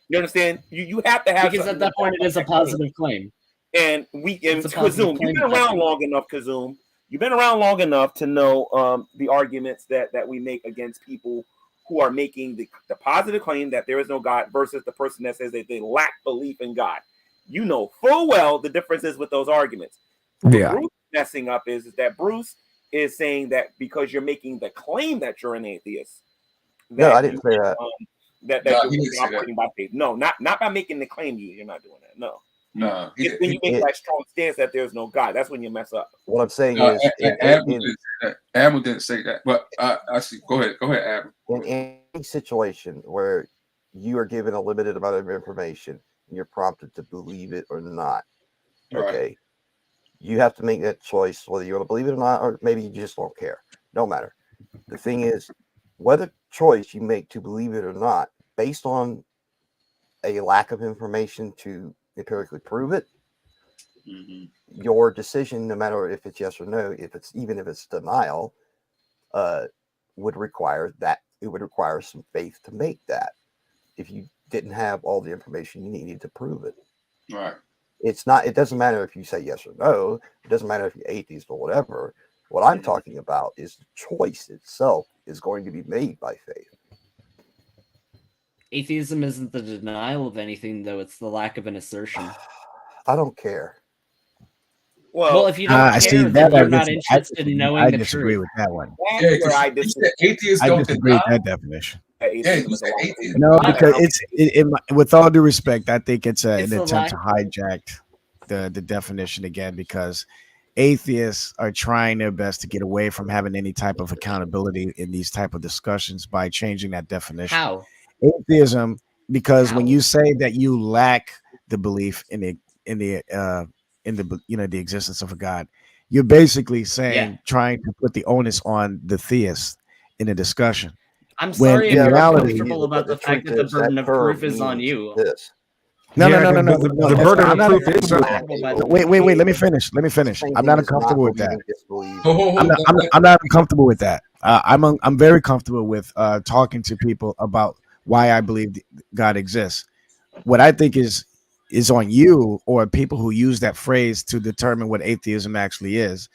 You understand? You have to have, because at that point it is a positive claim. And Kazum, you've been around long enough, Kazum. You've been around long enough to know the arguments that we make against people who are making the positive claim that there is no God versus the person that says that they lack belief in God. You know full well the differences with those arguments. Yeah. Bruce messing up is that Bruce is saying that because you're making the claim that you're an atheist. No, I didn't say that. That you're operating by faith. No, not by making the claim you're not doing that. No. No. It's when you make that strong stance that there's no God. That's when you mess up. What I'm saying is, Abel didn't say that, but I see. Go ahead, Abel. In any situation where you are given a limited amount of information and you're prompted to believe it or not, okay, you have to make that choice whether you want to believe it or not, or maybe you just don't care. No matter. The thing is, whether choice you make to believe it or not, based on a lack of information to empirically prove it, your decision, no matter if it's yes or no, even if it's denial, would require some faith to make that. If you didn't have all the information you needed to prove it, right? It doesn't matter if you say yes or no. It doesn't matter if you're atheist or whatever. What I'm talking about is the choice itself is going to be made by faith. Atheism isn't the denial of anything, though. It's the lack of an assertion. I don't care. Well, if you don't care, then you're not interested in knowing the truth. I disagree with that one. I disagree with that definition. No, because with all due respect, I think it's an attempt to hijack the definition again, because atheists are trying their best to get away from having any type of accountability in these type of discussions by changing that definition. How? Atheism, because when you say that you lack the belief in the existence of a God, you're basically saying trying to put the onus on the theist in a discussion. I'm sorry if you're uncomfortable about the fact that the burden of proof is on you. No. The burden of proof is on. Wait. Let me finish. I'm not uncomfortable with that. I'm not uncomfortable with that. I'm very comfortable with talking to people about why I believe God exists. What I think is on you, or people who use that phrase to determine what atheism actually is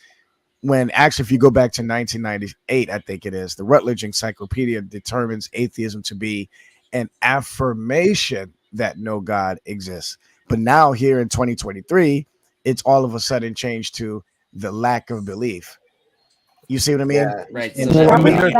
when actually, if you go back to 1998, I think it is, the Rutledge Encyclopedia determines atheism to be an affirmation that no God exists. But now here in 2023, it's all of a sudden changed to the lack of belief. You see what I mean? Yeah. Right. And So I that mean, hold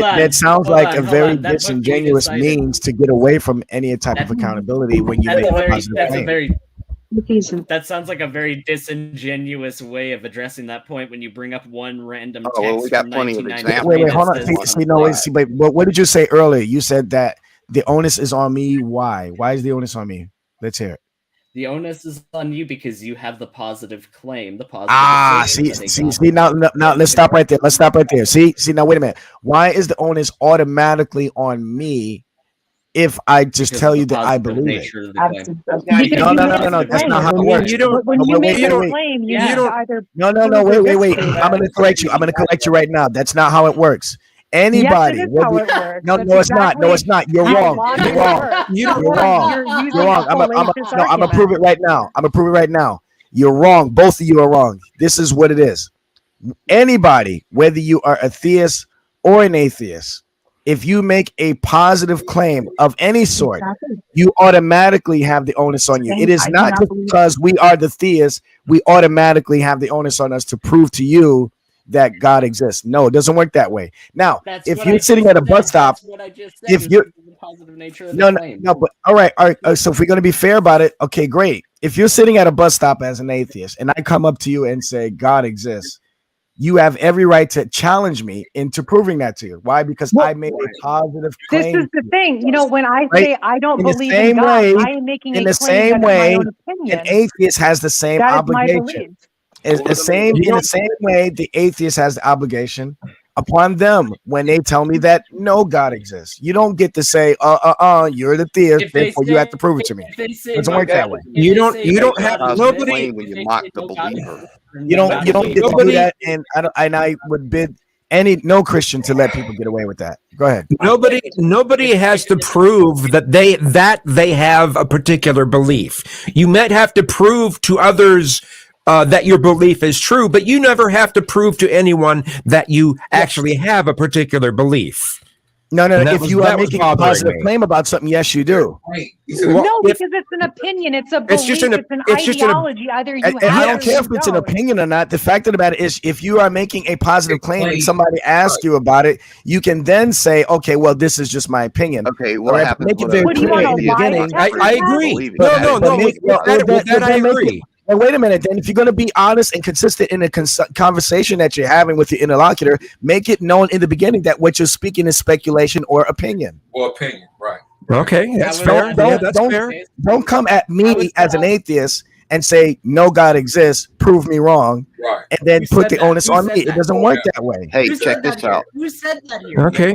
on. that sounds Hold like on, a hold very on. That book you disingenuous just cited, means to get away from any type of accountability when you make a positive claim. That sounds like a very disingenuous way of addressing that point when you bring up one random Oh, well, we text got from plenty of 1993 Wait, hold on. that says See, no, see, but what did you say earlier? You said that the onus is on me. Why? Why is the onus on me? Let's hear it. the onus is on you because you have the positive claim, the positive See, assertion see, now, let's stop right there. Let's stop right there. See, now, wait a minute. Why is the onus automatically on me if I just tell you that I believe it? No, that's not how it works. When you make a Wait. claim, you have to either No, prove or wait. disprove I'm going to correct you. I'm going to correct you right now. That's not how it works. Yes, Anybody. it is how it works. No, That's no, it's not. No, it's not. You're how wrong. logic You're wrong. works. You're You're wrong. using You're wrong. a fallacious I'm gonna argument. prove it right now. I'm gonna prove it right now. You're wrong. Both of you are wrong. This is what it is. Anybody, whether you are a theist or an atheist, if you make a positive claim of any sort, you automatically have the onus on you. It is not just because we are the theists, we automatically have the onus on us to prove to you that God exists. No, it doesn't work that way. Now, if you're sitting at a bus stop, if you're no, but all right. So if we're going to be fair about it, okay, great. If you're sitting at a bus stop as an atheist and I come up to you and say God exists, you have every right to challenge me into proving that to you. Why? Because I made a positive claim. This is the thing. You know, when I say I don't believe in God, I am making in a the claim same that's way, my own opinion. an atheist has the same That is my obligation. belief. It's the same in the same way the atheist has the obligation upon them when they tell me that no God exists. You don't get to say, you're the theist, therefore you have to prove it to me. It doesn't work that way. You don't have nobody. When you mock the believer, You don't get to do that, and I would bid no Christian to let people get away with that. Go ahead. Nobody has to prove that they have a particular belief. You might have to prove to others that your belief is true, but you never have to prove to anyone that you actually have a particular belief. No. If you are making a positive claim about something, yes, you do. No, because it's an opinion. It's a belief. It's an ideology. Either you have I don't care if it's an opinion or not. The fact of the matter is, if you are making a positive claim and somebody asks you about it, you can then say, okay, well, this is just my opinion. Okay, what happens? Make it very clear in the beginning. I agree. No. With that I agree. Well, wait a minute. Then, if you're going to be honest and consistent in a conversation that you're having with your interlocutor, make it known in the beginning that what you're speaking is speculation or opinion. Or opinion, right? Okay, that's fair. That's fair. Don't come at me as an atheist and say no God exists. Prove me wrong, right? And then put the onus on me. It doesn't work that way. Hey, check this out. Who said that here? Okay.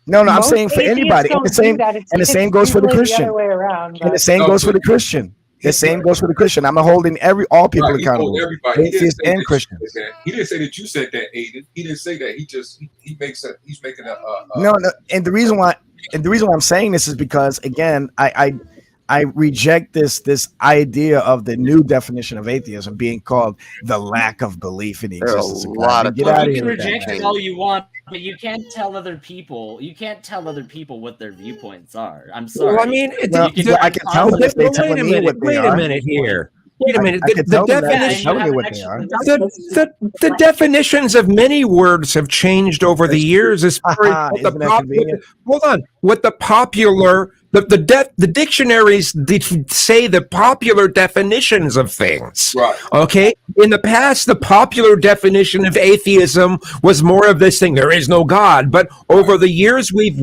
No, I'm saying for anybody. And the same goes for the Christian. And the same goes for the Christian. The same goes for the Christian. I'm holding all people accountable, atheists and Christians. He didn't say that you said that, Aiden. He didn't say that. He's making a. No. And the reason why I'm saying this is because, again, I reject this idea of the new definition of atheism being called the lack of belief in the existence of God. You can reject it all you want, but you can't tell other people. You can't tell other people what their viewpoints are. I'm sorry. Well, I mean, I can tell them if they tell me what they are. Wait a minute here. Wait a minute. The definitions of many words have changed over the years. As far as what the popular. The dictionaries say the popular definitions of things. Right. Okay. In the past, the popular definition of atheism was more of this thing: there is no God. But over the years, we've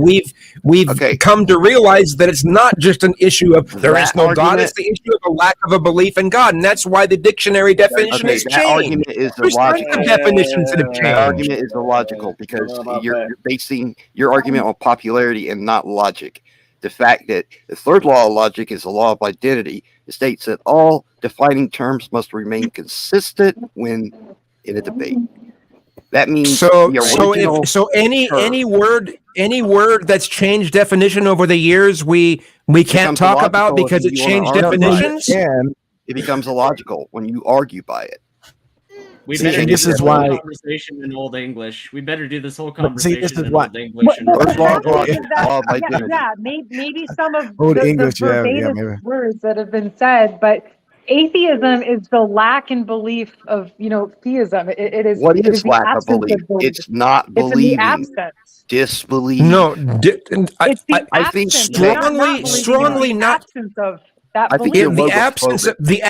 come to realize that it's not just an issue of there is no God; it's the issue of a lack of a belief in God, and that's why the dictionary definition has changed. Argument is illogical. Definitions that have changed. That argument is illogical because you're basing your argument on popularity and not logic. The fact that the third law of logic is the law of identity. It states that all defining terms must remain consistent when in a debate. That means any word that's changed definition over the years we can't talk about because it changed definitions. It becomes illogical when you argue by it. We See, better and do this is whole why. conversation in Old English. We better do this whole But see, this conversation is in why. Old English. And First of all, Maybe some of Old the English, yeah, verbatim maybe. words that have been said, but atheism is the lack in belief of, theism. It is What it is is the lack of absence belief? of belief. It's not It's in the believing. absence. Disbelief. No, It's the I think absence. It's not strongly, believing. strongly It's the not. absence of that I think belief. you're The absence, logophobic. the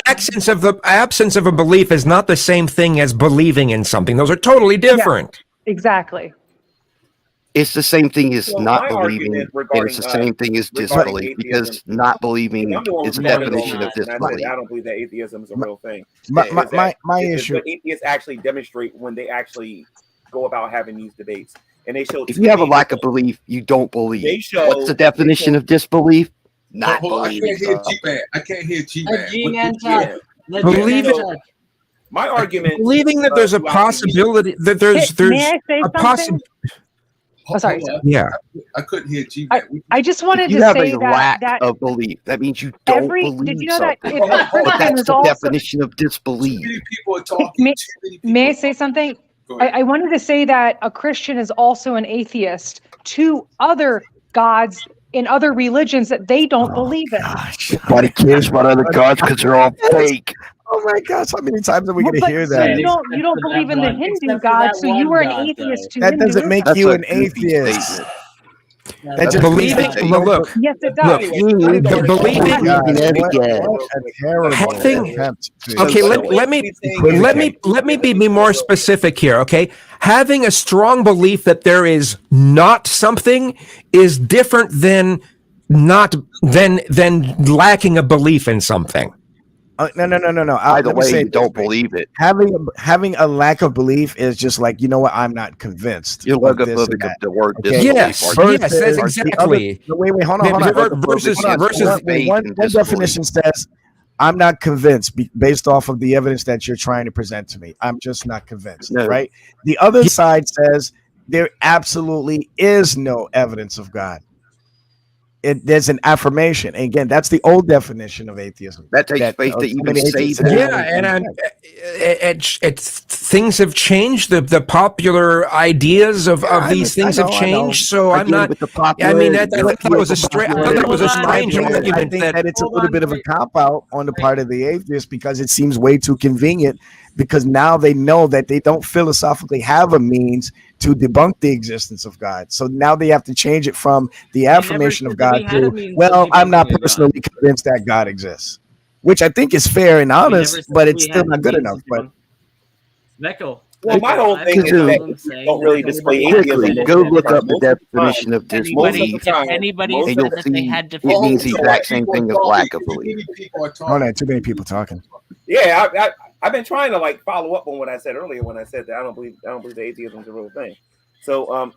absence of a belief is not the same thing as believing in something. Those are totally different. Exactly. It's the same thing as Well, not my believing, argument and regarding it's the same thing as regarding disbelief, atheism, because not believing I'm the one is who a started definition all of this, and I said disbelief. I don't believe that atheism is a real thing. My Is issue. what atheists actually demonstrate when they actually go about having these debates, and they show. If you have a lack of belief, you don't They believe. show. What's the definition of disbelief? Not Hold on, I believing can't hear something. G-Man. I can't hear Let G-Man. G-Man Yeah. talk. Let Believe G-Man it. talk. My argument. Believing that there's a throughout the years- possibility that there's May I say a something? possibility. Oh, sorry. Hold on. Yeah. I couldn't hear G-Man. I just If wanted you to have say a that lack of belief, that means you don't did believe you know that something. if a But Christian that's is the also definition of disbelief. Too many people are talking. May, Too many people may I are say something? Go ahead. I wanted to say that a Christian is also an atheist to other gods in other religions that they don't believe in. Nobody cares about other gods because they're all fake. Oh my gosh, how many times are we Well, going to but hear so that? you don't believe in the Hindu god, so you are an atheist to That Hinduism. doesn't make That's you a an goofy atheist. statement. That That's just a means goofy that statement. you don't Look, Yes, it look, does. Believing believing. every what god. a terrible Having- attempt. Okay, So let me be more specific here. Okay, having a strong belief that there is not something is different than lacking a belief in something. No. Either Let me way, say you it don't this way. believe it. Having a lack of belief is just like, you know what, I'm not convinced. You're of this and logophobic of that. the word Okay? disbelief. Yes, aren't you? yes, that's exactly. Wait, hold on. Versus Hold on. faith One and disbelief. definition says, I'm not convinced based off of the evidence that you're trying to present to me. I'm just not convinced, No. right? The other side says there absolutely is no evidence of God. There's an affirmation. And again, that's the old definition of atheism. That takes faith to so even many say atheists that. Yeah, and things have changed. The popular ideas of these things have changed. So I'm not. I mean, I thought that was a strange argument. I think that it's a little bit of a cop out on the part of the atheists because it seems way too convenient. Because now they know that they don't philosophically have a means to debunk the existence of God. So now they have to change it from the affirmation of God to, well, I'm not personally convinced that God exists, which I think is fair and honest, but it's still not good enough. But Veckel. Well, my whole thing is that don't really display atheism. Go look up the definition of disbelief, If anybody and said you'll that they see had to it means the exact same thing as lack of belief. hold on, too many people talking. Yeah, I've been trying to follow up on what I said earlier when I said that I don't believe that atheism is a real thing. So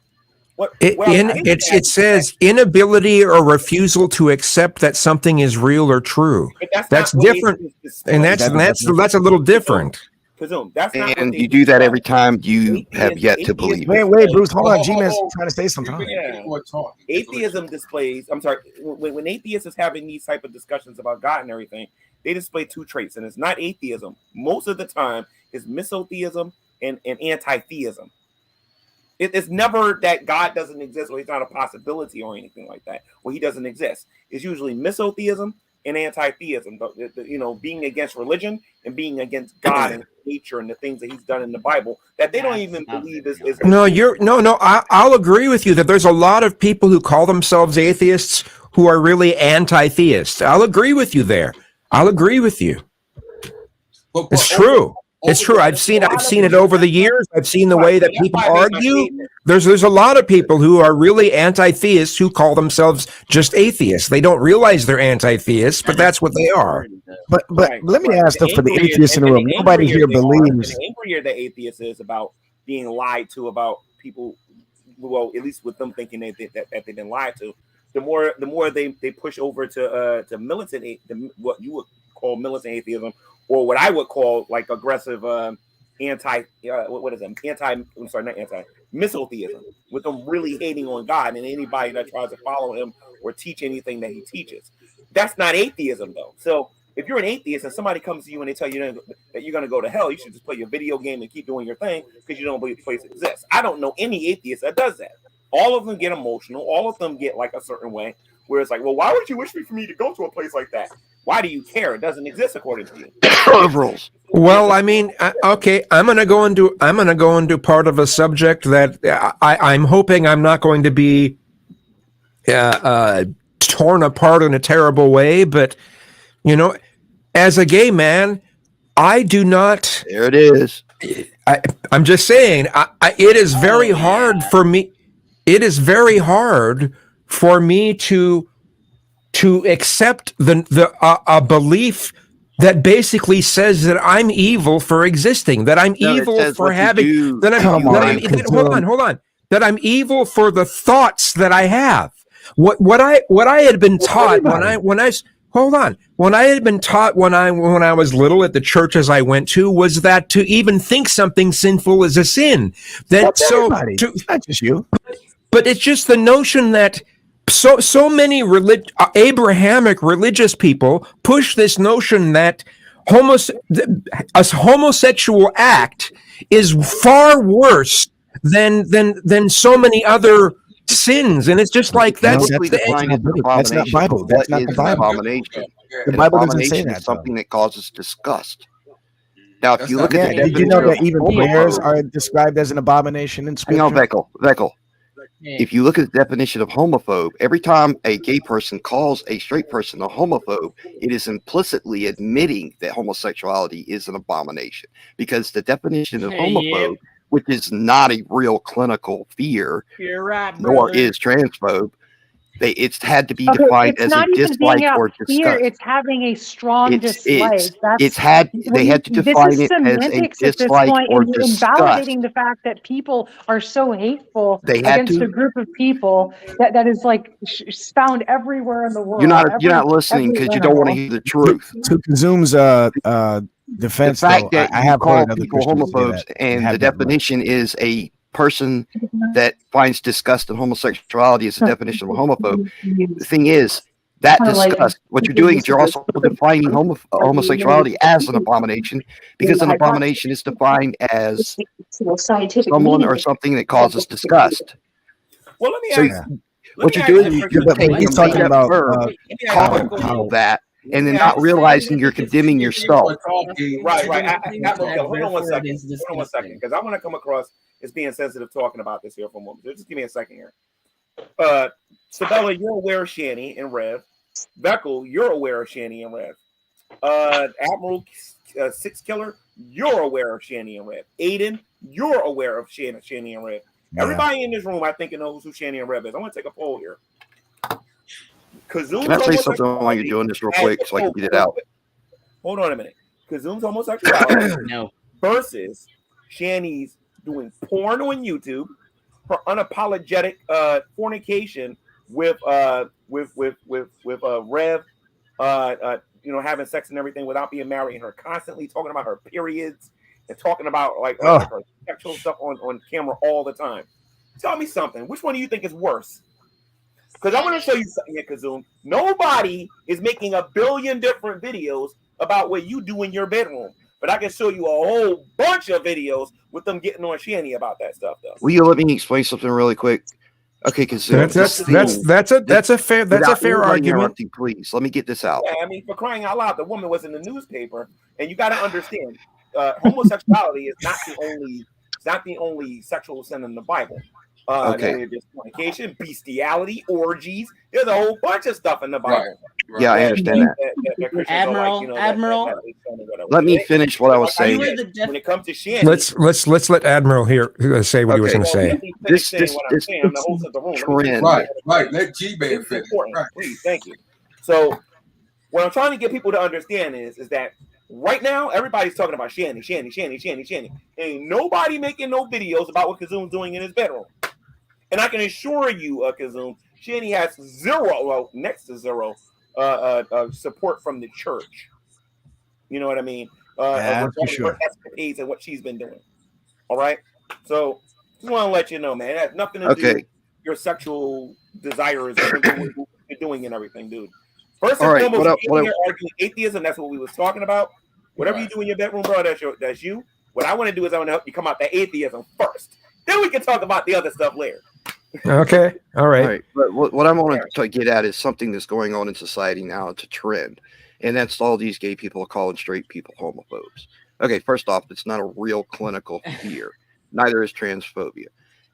it says inability or refusal to accept that something is real or true. That's different, and that's a little different. That's not and you do that every time you have yet to believe. Wait, Bruce, hold on. G-Man's trying to say something. Yeah. Atheism displays. I'm sorry. When atheists is having these type of discussions about God and everything, they display two traits, and it's not atheism. Most of the time, it's misotheism and anti-theism. It's never that God doesn't exist or he's not a possibility or anything like that, or he doesn't exist. It's usually misotheism and anti-theism, being against religion and being against God and nature and the things that he's done in the Bible that they don't even believe is No, I'll agree with you that there's a lot of people who call themselves atheists who are really anti-theists. I'll agree with you there. I'll agree with you. It's true. It's true. I've seen it over the years. I've seen the way that people argue. There's a lot of people who are really anti-theists who call themselves just atheists. They don't realize they're anti-theists, but that's what they are. But let me ask though, for the atheists in the room, nobody here believes. The angrier the atheist is about being lied to about people, well, at least with them thinking that they've been lied to, the more they push over to militant, what you would call militant atheism, or what I would call aggressive misotheism, with them really hating on God and anybody that tries to follow him or teach anything that he teaches. That's not atheism though. So if you're an atheist and somebody comes to you and they tell you that you're going to go to hell, you should just play your video game and keep doing your thing because you don't believe the place exists. I don't know any atheist that does that. All of them get emotional. All of them get like a certain way where it's like, well, why would you wish for me to go to a place like that? Why do you care? It doesn't exist according to you. Liberals. Well, I mean, okay, I'm gonna go into part of a subject that I'm hoping I'm not going to be torn apart in a terrible way, but you know, as a gay man, I do not. There it is. I'm just saying, it is very hard for me. It is very hard for me to accept a belief that basically says that I'm evil for existing, that I'm evil for having, that I'm evil for the thoughts that I have. What I had been taught when I had been taught when I was little at the churches I went to was that to even think something sinful is a sin. That's not just you. But it's just the notion that so many Abrahamic religious people push this notion that a homosexual act is far worse than so many other sins, and it's just like that's not Bible. That's not the Bible. The Bible doesn't say that. Something that causes disgust. Now, if you look at did you know that even prayers are described as an abomination in Scripture? Hang on, Veckel. If you look at the definition of homophobe, every time a gay person calls a straight person a homophobe, it is implicitly admitting that homosexuality is an abomination. Because the definition of homophobe, which is not a real clinical fear, nor is transphobe, it's had to be defined as a dislike or disgust. It's having a strong dislike. They had to define it as a dislike or disgust. Invalidating the fact that people are so hateful against a group of people that is like found everywhere in the world. You're not listening because you don't want to hear the truth. To Kazum's defense, the fact that I have call heard other people Christians say homophobes, that and have the that right. definition is a person that finds disgust in homosexuality is the definition of a homophobe. The thing is, that disgust, what you're doing is you're also defining homosexuality as an abomination, because an abomination is defined as someone or something that causes disgust. Well, let me ask you. What you're doing is you're taking talking about calling people that, and then not realizing you're condemning yourself. Right. Hold on one second, because I want to come across as being sensitive talking about this here for a moment. Just give me a second here. Sabella, you're aware of Shanny and Rev. Beckel, you're aware of Shanny and Rev. Admiral Six Killer, you're aware of Shanny and Rev. Aiden, you're aware of Shanny and Rev. Yeah. Everybody in this room, I think, knows who Shanny and Rev is. I want to take a poll here. Can I say something while you're doing this real quick so I can get it out? Hold on a minute. Kazum's homosexuality versus Shanny's doing porn on YouTube, her unapologetic fornication with Rev, having sex and everything without being married, and her constantly talking about her periods and talking about her sexual stuff on camera all the time. Tell me something. Which one do you think is worse? Because I want to show you something here, Kazum. Nobody is making a billion different videos about what you do in your bedroom. But I can show you a whole bunch of videos with them getting on Shanny about that stuff, though. Will you let me explain something really quick? Okay, because that's a fair argument. Please let me get this out. Yeah, I mean, for crying out loud, the woman was in the newspaper, and you got to understand, homosexuality is not the only sexual sin in the Bible. There's fornication, bestiality, orgies. There's a whole bunch of stuff in the Bible. Right. Yeah, I understand that. Admiral. Let me finish what I was saying. When it comes to Shanny, let's let Admiral here say what he was going to say. This trend. Right. Let G-Man finish. Right. Please, thank you. So, what I'm trying to get people to understand is that right now everybody's talking about Shanny. Ain't nobody making no videos about what Kazum's doing in his bedroom. And I can assure you, Kazum, Shanny has next to zero support from the church. You know what I mean? For sure. Her escapades and what she's been doing. All right? So, just want to let you know, man. It has nothing to do with your sexual desires and what you're doing and everything, dude. First and foremost, you're here arguing atheism. That's what we was talking about. Whatever you do in your bedroom, bro, that's you. What I want to do is I want to help you come out that atheism first. Then we can talk about the other stuff later. Okay. All right. But what I want to get at is something that's going on in society now. It's a trend. And that's all these gay people are calling straight people homophobes. Okay, first off, it's not a real clinical fear. Neither is transphobia.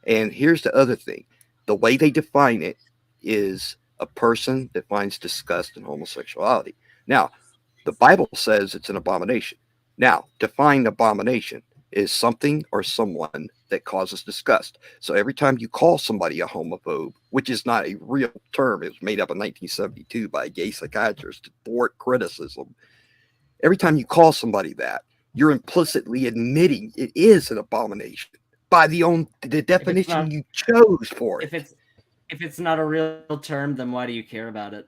And here's the other thing. The way they define it is a person that finds disgust in homosexuality. Now, the Bible says it's an abomination. Now, define abomination is something or someone that causes disgust. So every time you call somebody a homophobe, which is not a real term, it was made up in 1972 by a gay psychiatrist to thwart criticism. Every time you call somebody that, you're implicitly admitting it is an abomination by the definition you chose for it. If it's not a real term, then why do you care about it?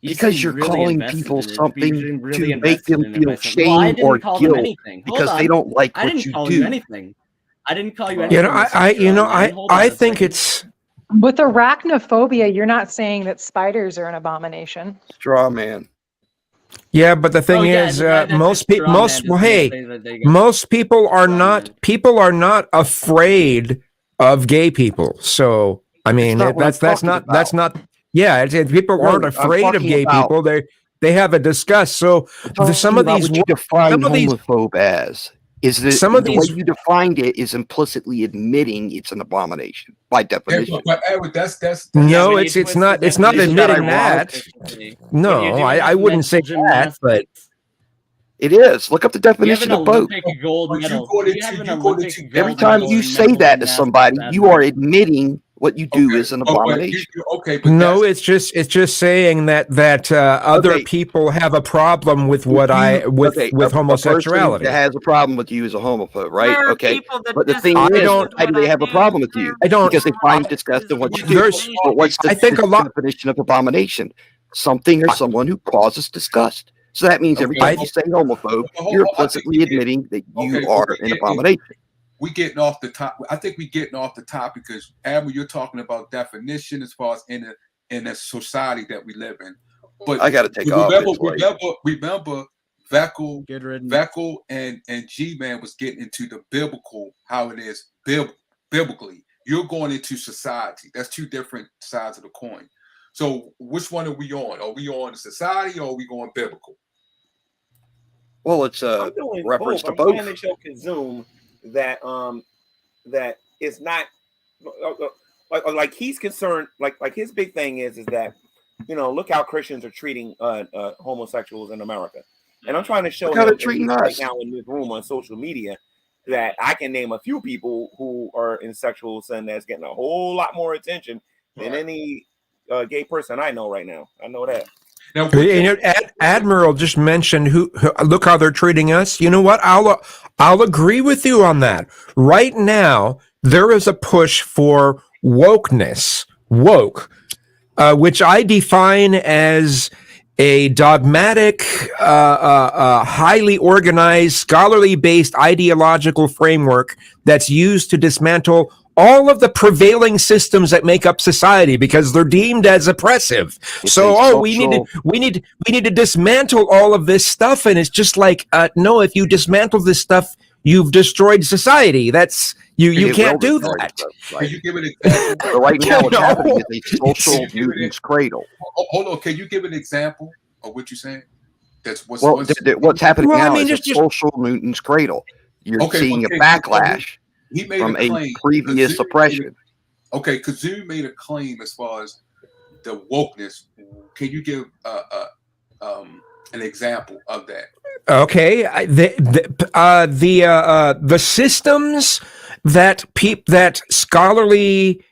Because you're calling people something to make them feel shame or guilt because they don't like what you do. I didn't call you anything. I didn't call you anything. I think it's with arachnophobia. You're not saying that spiders are an abomination. Straw man. Yeah, but the thing is, most people are not afraid of gay people. So I mean, that's not. Yeah, people aren't afraid of gay people. They have a disgust. So some of these what you define homophobe as is that the way you defined it is implicitly admitting it's an abomination by definition. But that's no, it's not admitting that. No, I wouldn't say that, but it is. Look up the definition of both. Every time you say that to somebody, you are admitting what you do is an abomination. No, it's just saying that other people have a problem with what with homosexuality. That has a problem with you as a homophobe, right? Okay, but the thing is, why do they have a problem with you? Because they find disgust in what you do. But what's the definition of abomination? Something or someone who causes disgust. So that means every time you say homophobe, you're implicitly admitting that you are an abomination. We getting off the top. I think we getting off the top because Admiral, you're talking about definition as far as in the society that we live in. But I got to take off. Remember, Veckel and G-Man was getting into the biblical, how it is biblically. You're going into society. That's two different sides of the coin. So which one are we on? Are we on society or are we going biblical? Well, it's a reference to both. I'm trying to show Kazum that that it's not like he's concerned. Like his big thing is that look how Christians are treating homosexuals in America, and I'm trying to show him right now in this room on social media that I can name a few people who are in sexual sin that's getting a whole lot more attention than any gay person I know right now. I know that. Now, Admiral just mentioned who look how they're treating us. You know what? I'll agree with you on that. Right now, there is a push for wokeness, which I define as a dogmatic, highly organized, scholarly-based ideological framework that's used to dismantle all of the prevailing systems that make up society because they're deemed as oppressive. We need to dismantle all of this stuff, and it's just like no, if you dismantle this stuff, you've destroyed society. That's you can't do that. Can you give an example? Right now, what's happening is a social Newton's cradle. Hold on, can you give an example of what you're saying? That's what's happening now is a social Newton's cradle. You're seeing a backlash. He made from a claim, previous oppression. Okay, Kazoo made a claim as far as the wokeness. Can you give an example of that? Okay, the systems that scholarly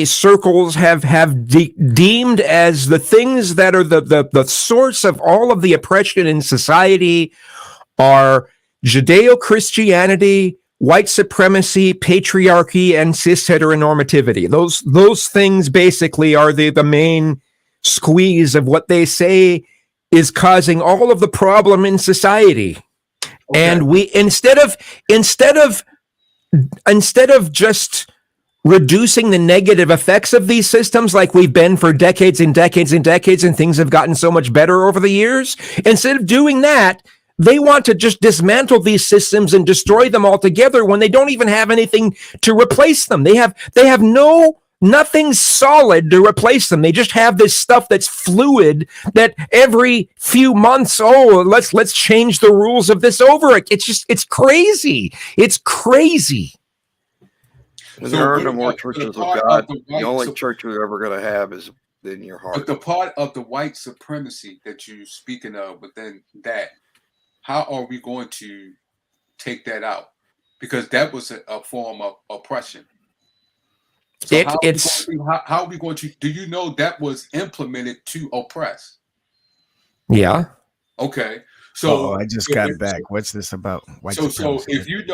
circles have deemed as the things that are the source of all of the oppression in society are Judeo-Christianity, white supremacy, patriarchy, and cis heteronormativity. Those things basically are the main squeeze of what they say is causing all of the problem in society. Okay. And we instead of just reducing the negative effects of these systems like we've been for decades and decades and decades, and things have gotten so much better over the years. Instead of doing that, they want to just dismantle these systems and destroy them altogether when they don't even have anything to replace them. They have nothing solid to replace them. They just have this stuff that's fluid that every few months, let's change the rules of this over. It's crazy. It's crazy. There are no more churches of God. The only church you're ever going to have is in your heart. But the part of the white supremacy that you're speaking of within that, how are we going to take that out? Because that was a form of oppression. So how are we going to, do you know that was implemented to oppress? Yeah. Okay. So I just got back. What's this about? White supremacy? So if you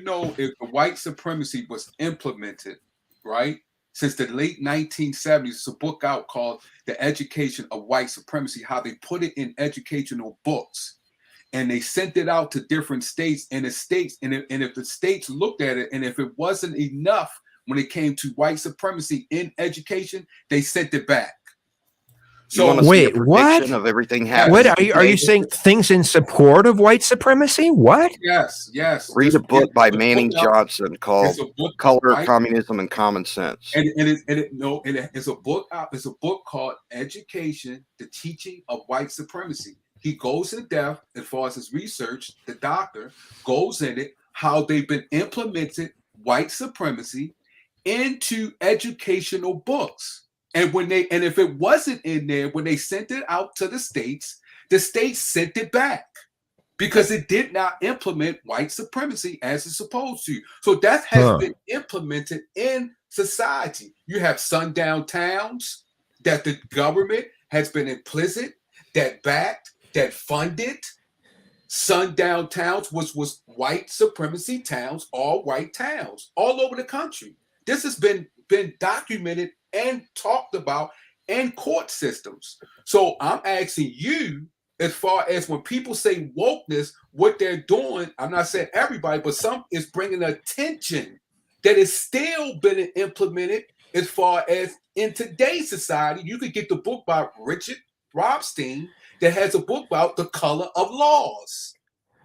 know if the white supremacy was implemented, right? Since the late 1970s, it's a book out called The Education of White Supremacy, how they put it in educational books. And they sent it out to different states, and if the states looked at it, and if it wasn't enough when it came to white supremacy in education, they sent it back. So wait, what? Of everything happening. What are you saying? Things in support of white supremacy? What? Yes. Read a book by Manning Johnson called "Color, Communism, and Common Sense." And it's a book out. It's a book called "Education: The Teaching of White Supremacy." He goes in depth as far as his research. The doctor goes in it how they've been implemented white supremacy into educational books. And if it wasn't in there, when they sent it out to the states sent it back because it did not implement white supremacy as it's supposed to. So that has been implemented in society. You have sundown towns that the government has been implicit, that backed, that funded. Sundown towns was white supremacy towns, all white towns, all over the country. This has been documented and talked about in court systems. So I'm asking you, as far as when people say wokeness, what they're doing, I'm not saying everybody, but some is bringing attention that is still been implemented as far as in today's society. You could get the book by Richard Robstein that has a book about the color of laws.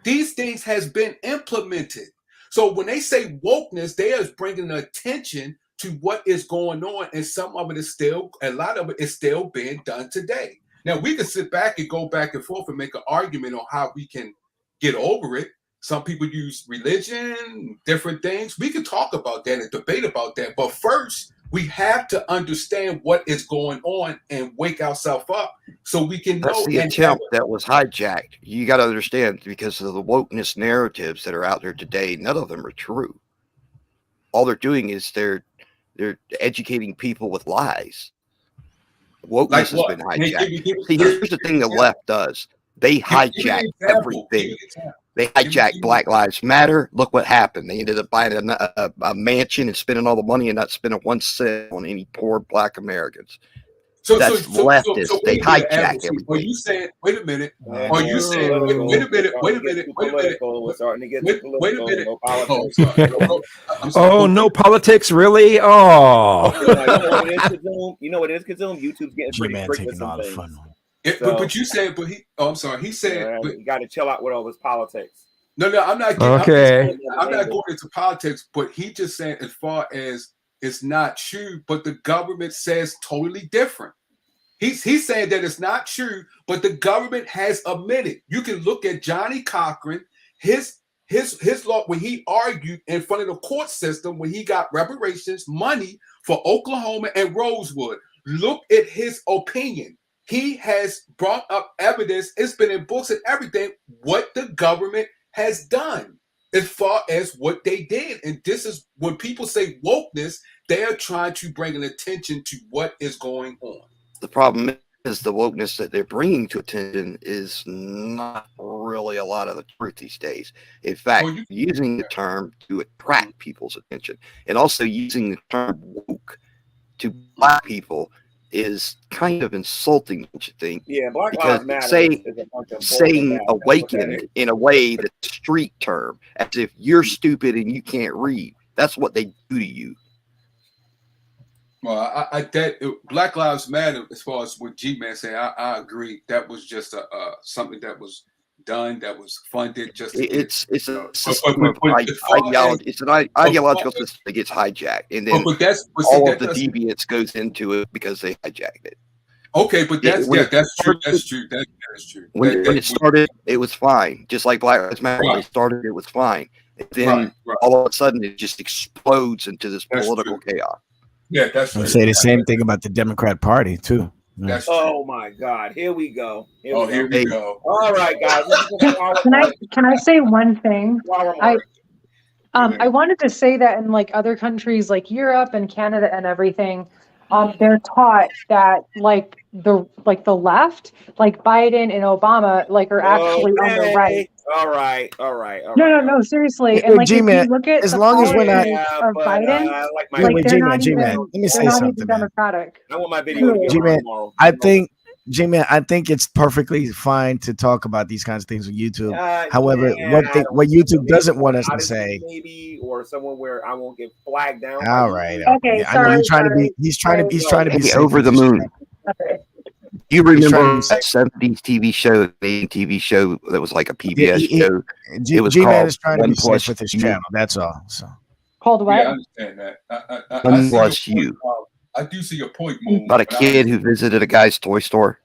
These things has been implemented. So when they say wokeness, they are bringing attention to what is going on, and some of it is still, a lot of it is still being done today. Now we can sit back and go back and forth and make an argument on how we can get over it. Some people use religion, different things. We can talk about that and debate about that. But first, we have to understand what is going on and wake ourselves up so we can know. That's the attempt that was hijacked. You got to understand, because of the wokeness narratives that are out there today, none of them are true. All they're doing is they're educating people with lies. Wokeness has been hijacked. See, here's the thing the left does. They hijack everything. They hijacked Black Lives Matter. Look what happened. They ended up buying a mansion and spending all the money and not spending 1 cent on any poor Black Americans. That's leftist. They hijack everything. Are you saying, wait a minute. Are you saying, wait a minute. Oh, no politics, really? Oh. You know what it is, Kazoom? YouTube's getting pretty strict with some things. But you said, I'm sorry. He said, you got to chill out with all this politics. No, I'm not. Okay. I'm not going into politics, but he just said, as far as it's not true, but the government says totally different. He's saying that it's not true, but the government has admitted. You can look at Johnny Cochran, his law when he argued in front of the court system when he got reparations money for Oklahoma and Rosewood. Look at his opinion. He has brought up evidence. It's been in books and everything. What the government has done as far as what they did, and this is when people say wokeness, they are trying to bring an attention to what is going on. The problem is the wokeness that they're bringing to attention is not really a lot of the truth these days. In fact, using the term to attract people's attention and also using the term woke to Black people is kind of insulting, don't you think? Yeah, Black because Lives Matter saying awakened in a way that's a street term, as if you're stupid and you can't read. That's what they do to you. Well, Black Lives Matter, as far as what G-Man said, I agree. That was just something that was done, that was funded just to It's a but system of as far ideology. It's an ideological system that gets hijacked, and then all of the deviance goes into it because they hijacked it. Okay, but that's true. That's true. That is true. When it started, it was fine. Just like Black Lives Matter, when it started, it was fine. And then all of a sudden, it just explodes into this political chaos. Yeah, that's I true. say the same thing about the Democrat Party too. That's oh my God! Here we go. Here we go. All right, guys. Can I say one thing? I wanted to say that in like other countries like Europe and Canada and everything, they're taught that like the left, like Biden and Obama, like are actually on the right. All right. No, seriously. And like if you look at as the long as we're not of Biden, like they're not G-Man, even, let me say they're not something, even man. democratic. I want my video to get G-Man, tomorrow. I think it's perfectly fine to talk about these kinds of things on YouTube. However, what YouTube doesn't want us to say, maybe, or somewhere where I won't get flagged down. All right. Okay, I know he's trying to be. He's trying to be safe over the with this moon. Okay. You remember that 70s TV show, the TV show that was like a PBS show? It was G-Man called is trying to One be safe Plus with his You. channel. That's all. So called what? Yeah, I understand that. I One see Plus your You. point, I do see your point, Moon. About a kid who visited a guy's toy store,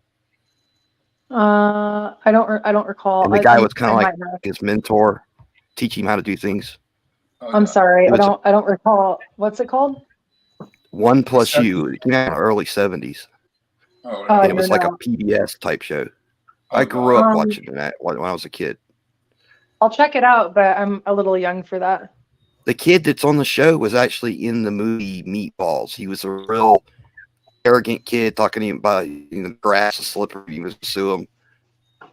I don't recall. and the guy was I kind of like might have. his mentor, teach him how to do things. I'm sorry. It was I don't recall. What's it called? One Plus You. It came out in the early 70s. And it was like a PBS type show. I grew up watching that when I was a kid. I'll check it out, but I'm a little young for that. The kid that's on the show was actually in the movie Meatballs. He was a real arrogant kid talking to him about the grass is slippery. He was sue him.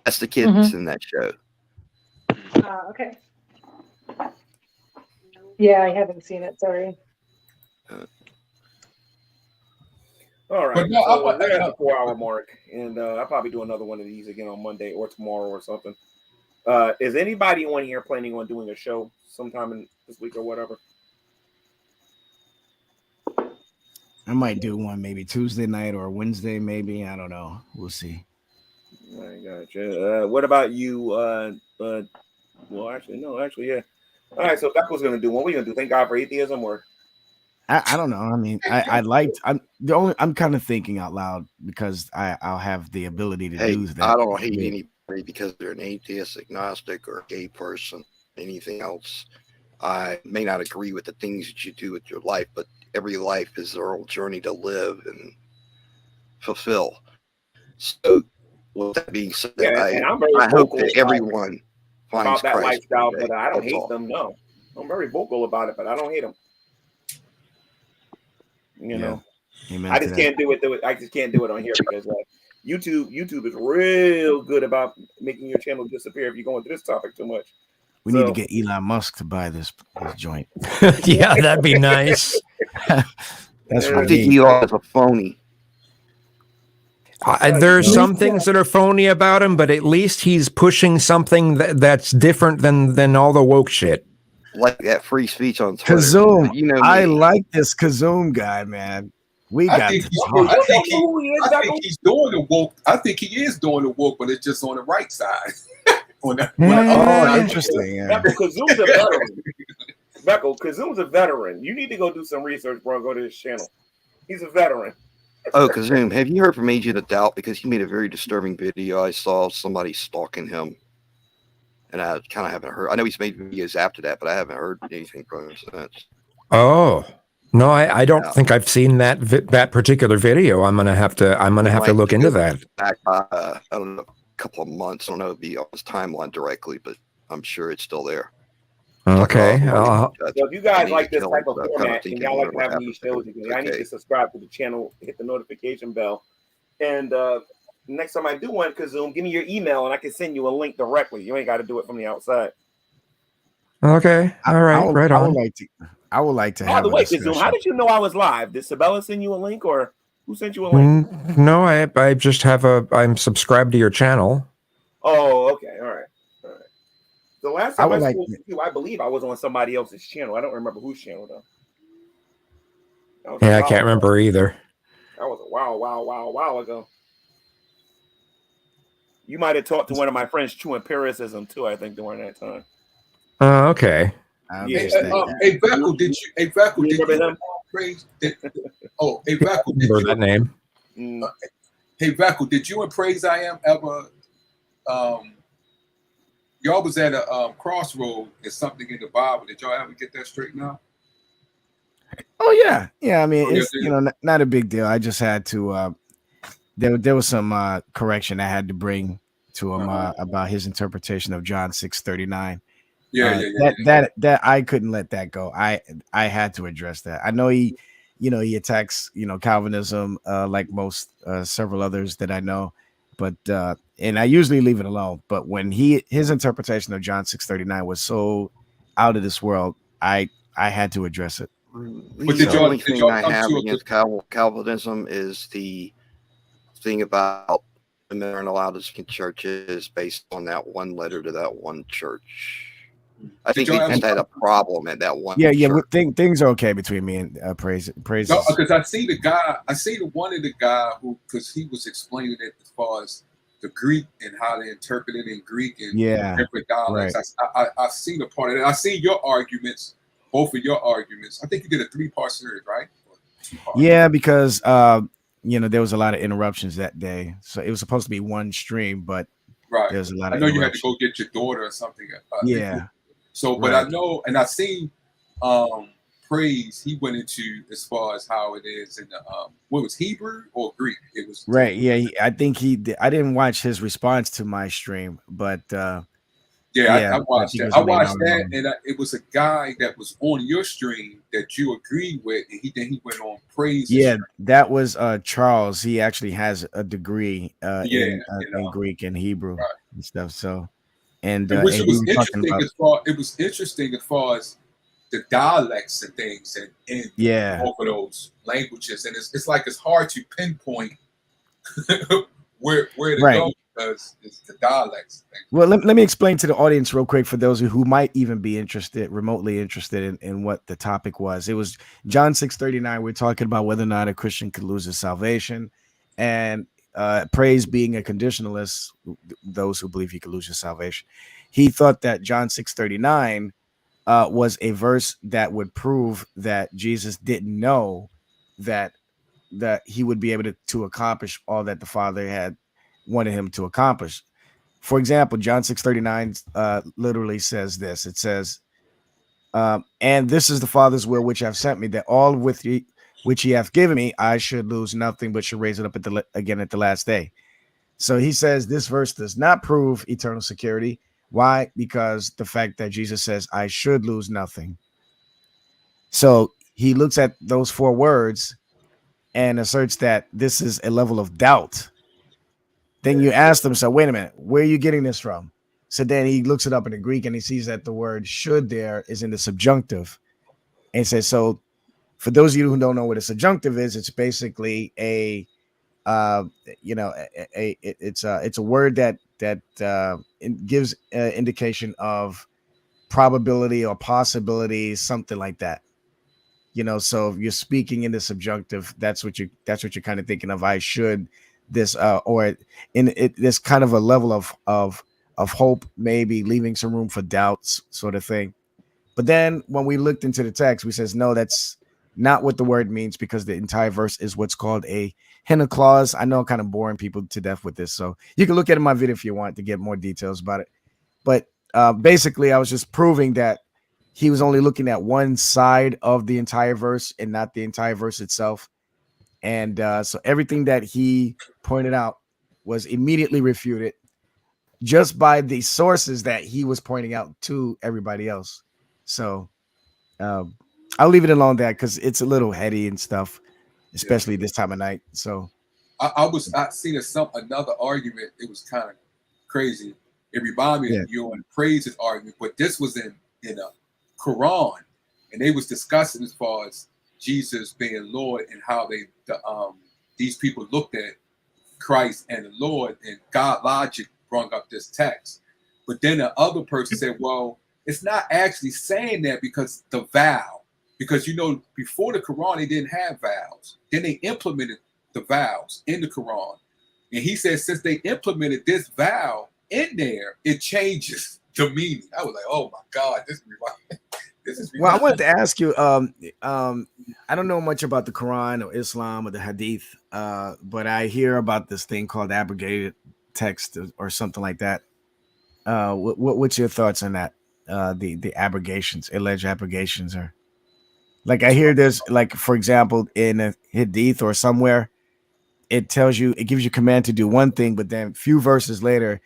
That's the kid that's in that show. Okay. Yeah, I haven't seen it. Sorry. All right. But no, so we're at the 4-hour mark, and I'll probably do another one of these again on Monday or tomorrow or something. Is anybody on here planning on doing a show sometime this week or whatever? I might do one maybe Tuesday night or Wednesday, maybe. I don't know. We'll see. I gotcha. What about you? Well, actually, yeah. All right, so Beckel's gonna do one. What are you gonna do? Thank God for atheism, or I don't know. I mean, I'm kind of thinking out loud because I'll have the ability to do that. I don't hate anybody because they're an atheist, agnostic, or a gay person. Anything else, I may not agree with the things that you do with your life, but every life is their own journey to live and fulfill. So, with that being said, I hope that everyone finds about that Christ lifestyle, every day. but I don't That's hate all. them. No, I'm very vocal about it, but I don't hate them. You know, Amen I to just that. can't do it. I just can't do it on here because YouTube is real good about making your channel disappear if you go into this topic too much. We need to get Elon Musk to buy this joint. Yeah, that'd be nice. That's I what think Elon is a phony. There's some things that are phony about him, but at least he's pushing something that's different than all the woke shit. Like that free speech on Twitter. Kazoom. You know me. I like this Kazoom guy, man. I think he's doing the woke. I think he is doing the woke, but it's just on the right side. Interesting. Yeah. Kazoom's a veteran. Kazoom's a veteran. You need to go do some research, bro. Go to his channel. He's a veteran. Oh, Kazoom, have you heard from Agent of Doubt? Because he made a very disturbing video. I saw somebody stalking him. And I kind of haven't heard. I know he's made videos after that, but I haven't heard anything from him since. Oh no, I don't think I've seen that particular video. I'm gonna have to look into that. Back I don't know, a couple of months. I don't know if it'd be on his timeline directly, but I'm sure it's still there. Okay. So if you guys like this type of format and y'all like having these shows, I need to subscribe to the channel, hit the notification bell, and next time I do one, Kazoom, give me your email and I can send you a link directly. You ain't got to do it from the outside. Okay. All right. Right on. I would like to By have the a way, discussion. Kazoom, how did you know I was live? Did Sabella send you a link, or who sent you a link? No, I just I'm subscribed to your channel. Oh, okay. All right. The last time I would spoke to you, I believe I was on somebody else's channel. I don't remember whose channel though. Yeah, I can't remember either. That was a while ago. You might have talked to one of my friends true empiricism too, I think, during that time. Okay. Hey, Veckle, did you praise? Hey, Veckle, did Remember you? that name? Hey, Veckle, did you and Praise I Am ever? Y'all was at a crossroad. There's something in the Bible. Did y'all ever get that straightened out? Oh yeah, yeah. I mean, it's yeah. not a big deal. I just had to. There was some correction I had to bring to him about his interpretation of John 6:39. That I couldn't let that go. I had to address that. I know he attacks Calvinism like most several others that I know, but and I usually leave it alone. But when his interpretation of John 6:39 was so out of this world, I had to address it. The only thing I have against Calvinism is the thing about women aren't allowed to speak in churches based on that one letter to that one church. I think they just had a problem at that one. Yeah. Things are okay between me and Praise. No, because I see the one of the guy who, because he was explaining it as far as the Greek and how they interpret it in Greek and different dialects. Right. I seen a part of that. I see your arguments, both of your arguments. I think you did a 3-part series, right? Yeah, because there was a lot of interruptions that day, so it was supposed to be one stream, but there was a lot of. I know you had to go get your daughter or something. So, but I know, and I seen Praise. He went into as far as how it is in the what was Hebrew or Greek? It was right. Yeah, I think he did. I didn't watch his response to my stream, but I watched that. I watched that, and it was a guy that was on your stream that you agreed with, and he went on Praise. Yeah, that was Charles. He actually has a degree in Greek and Hebrew and stuff. So. And which it was interesting as far as the dialects and things and both of those languages, and it's like it's hard to pinpoint where to go because it's the dialects. Well, let me explain to the audience real quick for those who might even be remotely interested in what the topic was. It was John 6:39. We're talking about whether or not a Christian could lose his salvation, and Praise being a conditionalist, those who believe he could lose his salvation. He thought that John 6:39 was a verse that would prove that Jesus didn't know that he would be able to accomplish all that the Father had wanted him to accomplish. For example, John 6:39 literally says this. It says, and this is the Father's will which have sent me, that all with you which he hath given me, I should lose nothing, but should raise it up again at the last day. So he says this verse does not prove eternal security. Why? Because the fact that Jesus says, I should lose nothing. So he looks at those 4 words and asserts that this is a level of doubt. Then you ask them, so wait a minute, where are you getting this from? So then he looks it up in the Greek and he sees that the word should there is in the subjunctive. And says, so for those of you who don't know what a subjunctive is, it's basically it's a word that it gives indication of probability or possibility, something like that. So if you're speaking in the subjunctive, that's what you're kind of thinking of. I should this or in it, this kind of a level of hope, maybe leaving some room for doubts, sort of thing. But then when we looked into the text, we says, no, that's not what the word means, because the entire verse is what's called a hina clause. I know I'm kind of boring people to death with this, so you can look at my video if you want to get more details about it. But basically, I was just proving that he was only looking at one side of the entire verse and not the entire verse itself. And so everything that he pointed out was immediately refuted just by the sources that he was pointing out to everybody else. So I'll leave it alone there because it's a little heady and stuff, especially this time of night. So I seen another argument. It was kind of crazy. It reminded me of you and Praise's argument, but this was in a Quran, and they was discussing as far as Jesus being Lord and how these people looked at Christ and the Lord, and God logic brought up this text. But then the other person said, well, it's not actually saying that because the vow. because before the Quran they didn't have vows. Then they implemented the vows in the Quran, and he said since they implemented this vow in there, it changes the meaning. I was like, oh my God, this is. Well, I wanted to ask you. I don't know much about the Quran or Islam or the Hadith, but I hear about this thing called abrogated text or something like that. What's your thoughts on that? The abrogations, alleged abrogations, or like I hear there's like, for example, in a Hadith or somewhere, it gives you command to do one thing, but then a few verses later,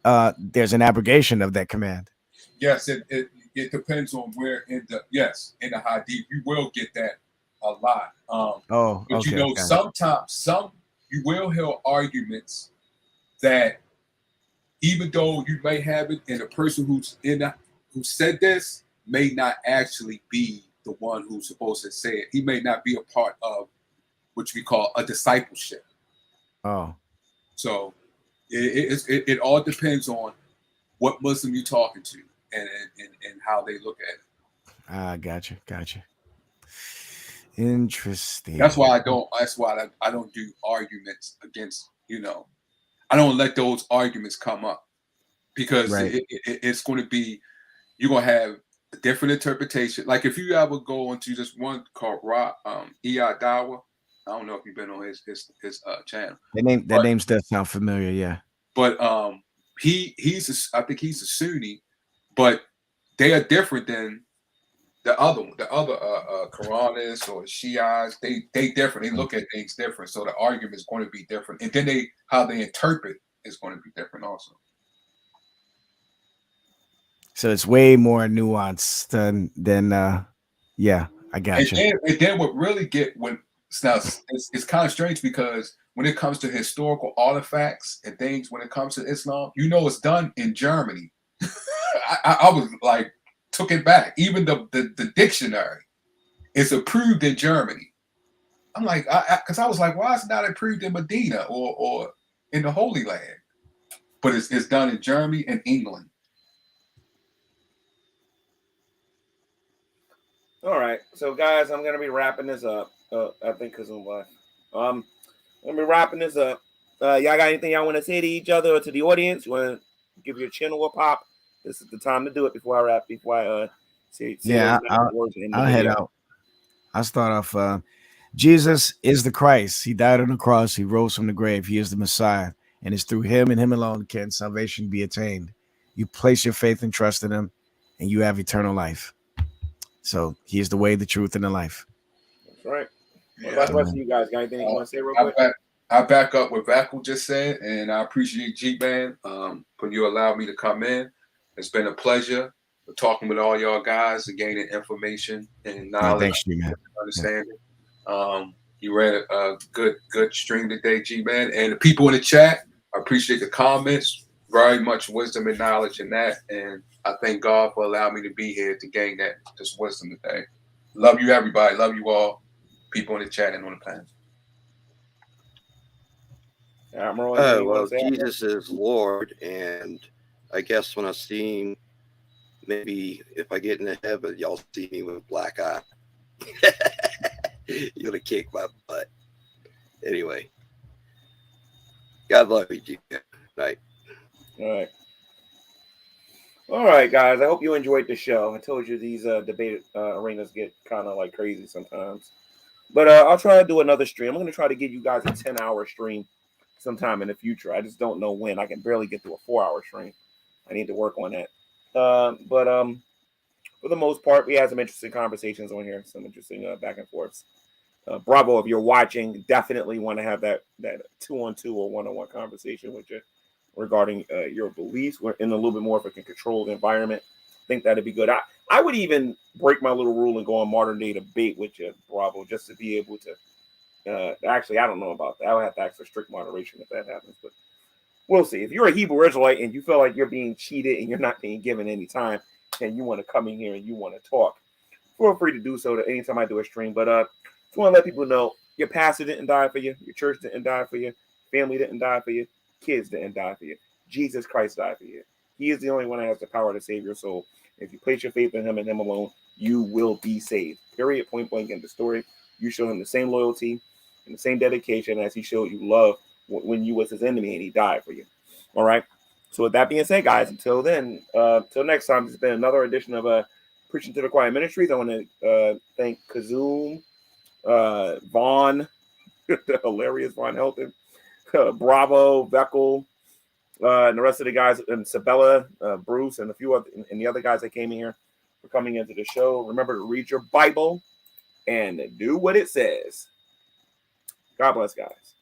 there's an abrogation of that command. Yes, it depends on where in the Hadith you will get that a lot. But okay. Sometimes you will hear arguments that even though you may have it, and the person who said this may not actually be the one who's supposed to say it. He may not be a part of what we call a discipleship. Oh, so it all depends on what Muslim you're talking to and how they look at it. Gotcha. Interesting. That's why I don't do arguments against, I don't let those arguments come up, because it's going to be, you're going to have a different interpretation. Like if you ever go into this one called Iyad Dawa, I don't know if you've been on his channel. That name does sound familiar, yeah. But I think he's a Sunni, but they are different than the other Quranists or Shiites. They different. They look at things different. So the argument is going to be different, and then how they interpret is going to be different also. So it's way more nuanced than I got you. And then what really it's kind of strange, because when it comes to historical artifacts and things, when it comes to Islam, it's done in Germany. I was like, took it back. Even the dictionary is approved in Germany. I'm like, because I was like, why is it not approved in Medina or in the Holy Land? But it's done in Germany and England. All right, so guys, I'm gonna be wrapping this up. I think because I'm live. I'm gonna be wrapping this up. Y'all got anything y'all want to say to each other or to the audience? You want to give your channel a pop? This is the time to do it before I wrap. I'll head out. I'll start off. Jesus is the Christ. He died on the cross. He rose from the grave. He is the Messiah, and it's through him and him alone can salvation be attained. You place your faith and trust in him, and you have eternal life. So he is the way, the truth, and the life. That's right. What about the rest of you guys? Got anything you want to say real quick? I back up what Vackle just said, and I appreciate G-Man for you allowing me to come in. It's been a pleasure talking with all y'all guys and gaining information and knowledge. Thanks, G-Man. Understanding. You ran a good stream today, G-Man. And the people in the chat, I appreciate the comments. Very much wisdom and knowledge in that. And I thank God for allowing me to be here to gain this wisdom today. Love you, everybody. Love you all. People in the chat and on the panel. Well, Jesus is Lord, and I guess when I see him, maybe if I get into heaven, y'all see me with a black eye. You're gonna kick my butt. Anyway, God love you, G. Night. All right, guys. I hope you enjoyed the show. I told you these debate arenas get kind of like crazy sometimes, but I'll try to do another stream. I'm gonna try to give you guys a 10-hour stream sometime in the future. I just don't know when. I can barely get through a 4-hour stream. I need to work on that. But for the most part, we had some interesting conversations on here, some interesting back and forths. Bravo, if you're watching, definitely want to have that 2-on-2 or 1-on-1 conversation with you regarding your beliefs. We're in a little bit more of a controlled environment. I think that'd be good. I would even break my little rule and go on modern day debate with you, Bravo, just to be able to. Actually, I don't know about that. I would have to ask for strict moderation if that happens, but we'll see. If you're a Hebrew Israelite and you feel like you're being cheated and you're not being given any time, and you want to come in here and you want to talk, feel free to do so anytime I do a stream. But just want to let people know your pastor didn't die for you, your church didn't die for you, family didn't die for you, kids didn't die for you. Jesus Christ died for you. He is the only one that has the power to save your soul. If you place your faith in him and him alone, you will be saved. period, point blank in the story. You show him the same loyalty and the same dedication as he showed you love when you was his enemy and he died for you. All right. So with that being said, guys, until then, till next time, this has been another edition of Preaching to the Choir Ministries. I want to thank Kazoom, Vaughn, the hilarious Vaughn Helton, Bravo, Veckel, and the rest of the guys, and Sabella, Bruce, and a few other, and the other guys that came in here for coming into the show. Remember to read your Bible and do what it says. God bless, guys.